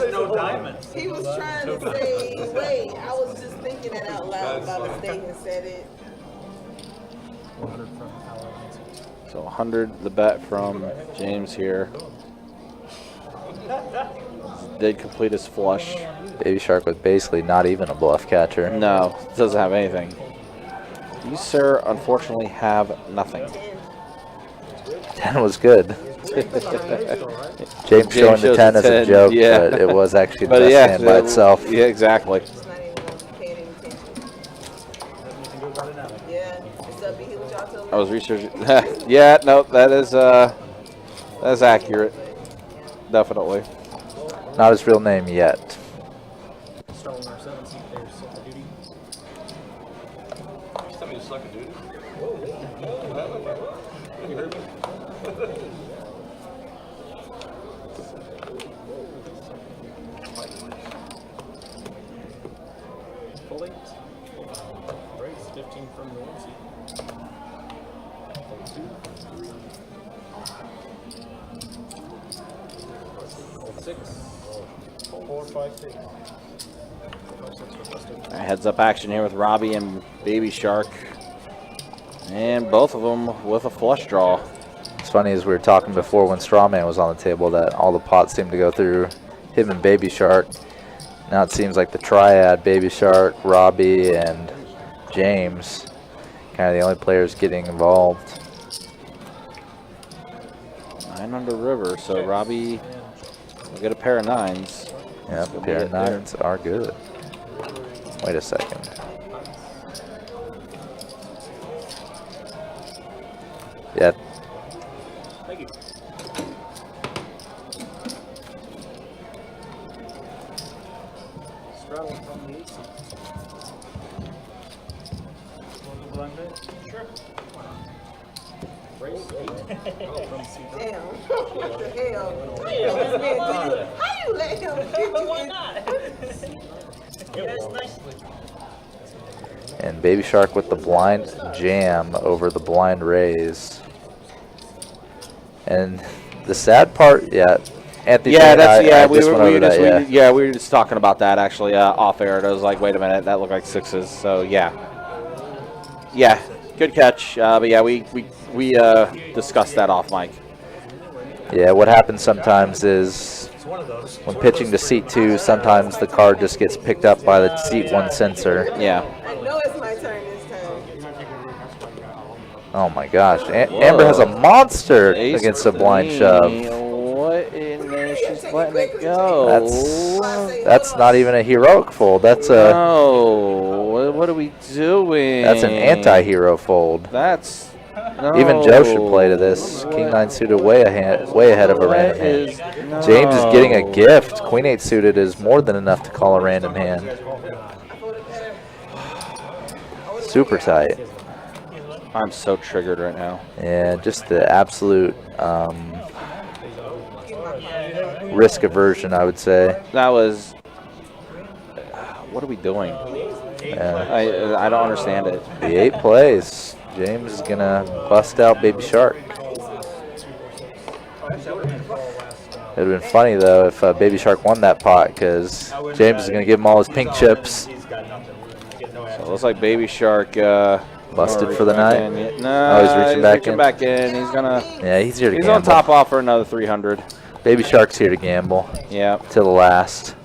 He was trying to say, wait, I was just thinking it out loud by mistake and said it. So 100 the bet from James here. Did complete his flush. Baby Shark with basically not even a bluff catcher. No, doesn't have anything. You, sir, unfortunately have nothing. 10 was good. James showing the 10 as a joke, but it was actually the best hand by itself. Yeah, exactly. I was researching. Yeah, no, that's accurate. Definitely. Not his real name yet. You heard me? Full 8. Brace 15 from the 1 seat. Full 2, 3. Full 6. 4, 5, 6. Heads up action here with Robbie and Baby Shark. And both of them with a flush draw. It's funny, as we were talking before when Strawman was on the table, that all the pots seem to go through him and Baby Shark. Now it seems like the triad, Baby Shark, Robbie, and James, kind of the only players getting involved. 9 under river, so Robbie will get a pair of 9s. Yeah, a pair of 9s are good. Wait a second. Yeah. Thank you. Straddle from the 8 seat. Sure. Brace 8. From seat. Damn. What the hell? How you let him get you in? And Baby Shark with the blind jam over the blind raise. And the sad part, yeah, Anthony. Yeah, we were just talking about that actually off air. I was like, wait a minute, that looked like 6s. So yeah, good catch. But yeah, we discussed that off mic. Yeah, what happens sometimes is when pitching to seat 2, sometimes the card just gets picked up by the seat 1 sensor. Yeah. I know it's my turn this time. Oh my gosh, Amber has a monster against a blind shove. What in there? She's letting it go. That's not even a heroic fold. That's a. No. What are we doing? That's an anti-hero fold. That's. No. Even Joe should play to this. King 9 suited way ahead of a random hand. No. James is getting a gift. Queen 8 suited is more than enough to call a random hand. Super tight. I'm so triggered right now. Yeah, just the absolute risk aversion, I would say. That was. What are we doing? I don't understand it. The 8 plays. James is going to bust out Baby Shark. It would have been funny, though, if Baby Shark won that pot, because James is going to give him all his pink chips. So it looks like Baby Shark busted for the night. No, he's reaching back in. He's gonna. Yeah, he's here to He's gamble. on top off for another 300. Baby Shark's here to gamble. Yeah. To the last.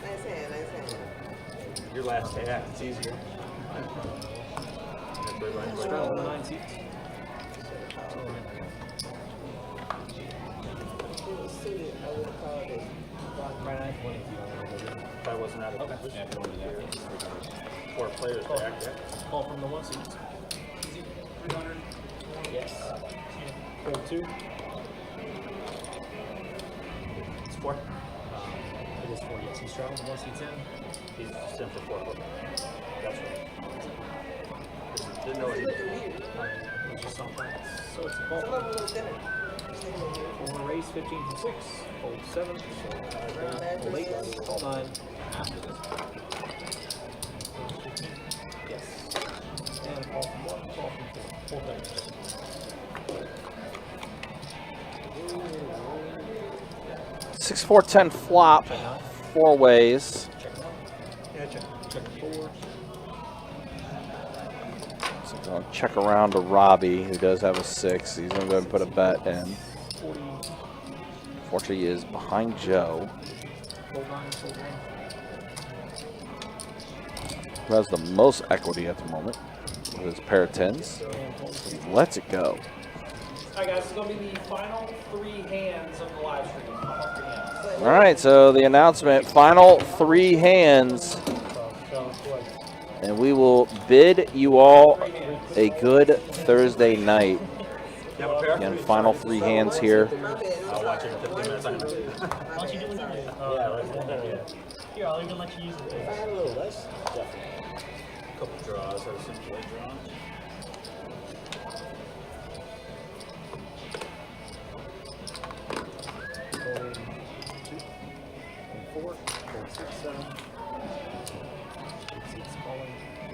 Nice hand, nice hand. Your last hand, it's easier. Straddle 9 seats. If I wasn't out of position. 4 players back there. Call from the 1 seat. 300. Yes. Full 2. It's 4. It is 4, yes. He's straddling 1 seat's in. He's just in for 4. That's right. Didn't know what he was doing. Which is something. So it's a call. For race 15 to 6. Hold 7. Hold 8. Call 9. Yes. And call from 1. Call from 4. Full 30. 6, 4, 10 flop. 4 ways. Check 4. So going to check around to Robbie, who does have a 6. He's going to go and put a bet in. Fortunately, he is behind Joe, who has the most equity at the moment with his pair of 10s. He lets it go. Alright guys, it's going to be the final 3 hands of the live stream. Final 3 hands. All right, so the announcement, final 3 hands. And we will bid you all a good Thursday night. Again, final 3 hands here. I'll watch it in 15 minutes. Why don't you do it now? Here, I'll even let you use it. If I had a little less, definitely. A couple draws. I was simply drawn.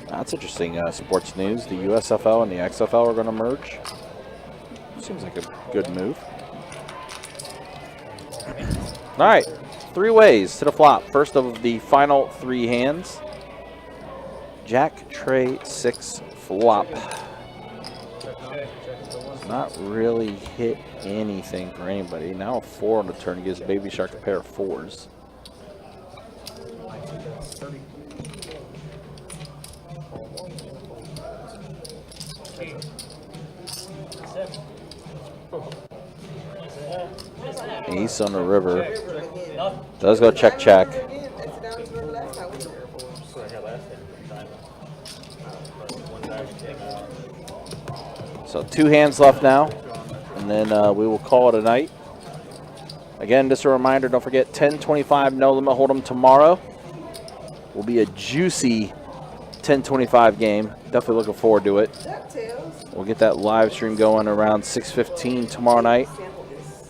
That's interesting sports news. The USFL and the XFL are going to merge. Seems like a good move. All right, 3 ways to the flop. First of the final 3 hands. Jack, Trey, 6 flop. Not really hit anything for anybody. Now a 4 on the turn gives Baby Shark a pair of 4s. Ace on the river. Does go check, check. So 2 hands left now, and then we will call it a night. Again, just a reminder, don't forget 10:25 no limit hold'em tomorrow. Will be a juicy 10:25 game. Definitely looking forward to it. We'll get that live stream going around 6:15 tomorrow night.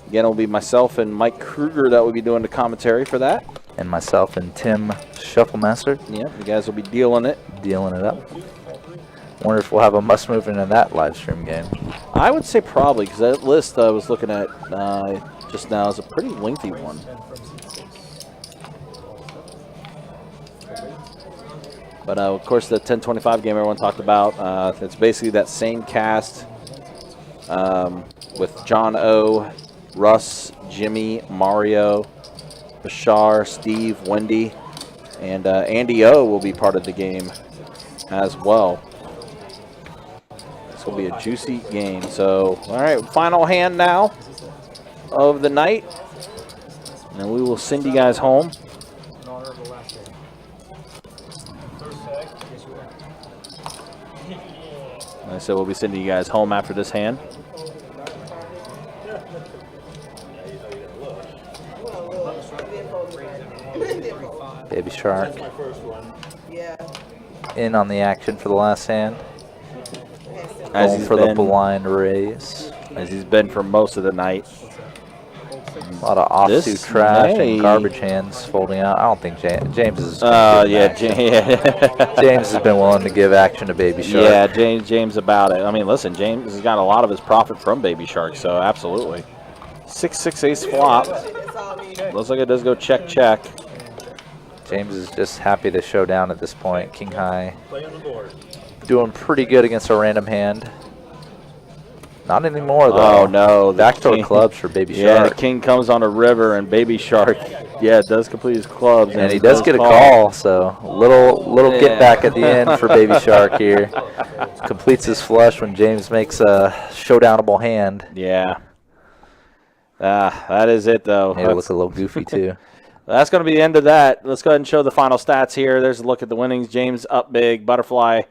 Again, it'll be myself and Mike Kruger that will be doing the commentary for that. And myself and Tim Shufflemaster. Yeah, you guys will be dealing it. Dealing it up. Wonder if we'll have a must-move in that live stream game. I would say probably, because that list I was looking at just now is a pretty lengthy one. But, of course, the 10:25 game everyone talked about, it's basically that same cast with John O., Russ, Jimmy, Mario, Bashar, Steve, Wendy, and Andy O will be part of the game as well. This will be a juicy game. So, all right, final hand now of the night. And we will send you guys home. Like I said, we'll be sending you guys home after this hand. Baby Shark in on the action for the last hand. As Going he's for been, the blind raise. As he's been for most of the night. A lot of offsuit This trash may- and garbage hands folding out. I don't think James is. Yeah, James has been willing to give action to Baby Shark. Yeah, James about it. I mean, listen, James has got a lot of his profit from Baby Shark, so absolutely. 6-6 ace flop. Looks like it does go check, check. James is just happy to show down at this point. King High doing pretty good against a random hand. Not anymore, though. Oh, no. Backdoor clubs for Baby Shark. Yeah, the king comes on a river, and Baby Shark, does complete his clubs. And he does get a call, so little get back at the end for Baby Shark here. Completes his flush when James makes a showdownable hand. Yeah. That is it, though. Made it look a little goofy, too. That's going to be the end of that. Let's go ahead and show the final stats here. There's a look at the winnings. James up big. Butterfly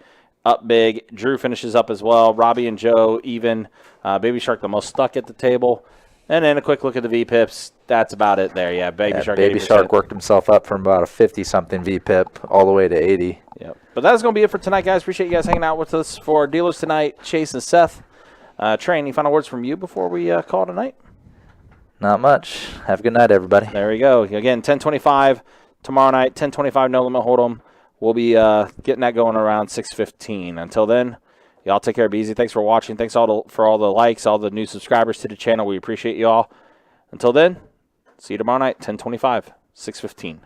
up big. Drew finishes up as well. Robbie and Joe even. Baby Shark the most stuck at the table. And then a quick look at the VPIPs. That's about it there. Yeah, Baby Shark. Baby 80%. Shark worked himself up from about a 50-something VPIP all the way to 80. Yep. But that's going to be it for tonight, guys. Appreciate you guys hanging out with us for our dealers tonight. Chase and Seth. Trey, any final words from you before we call it a night? Not much. Have a good night, everybody. There we go. Again, 10:25 tomorrow night. 10:25 no limit hold'em. We'll be getting that going around 6:15. Until then, y'all take care. Be easy. Thanks for watching. Thanks for all the likes, all the new subscribers to the channel. We appreciate y'all. Until then, see you tomorrow night. 10:25, 6:15.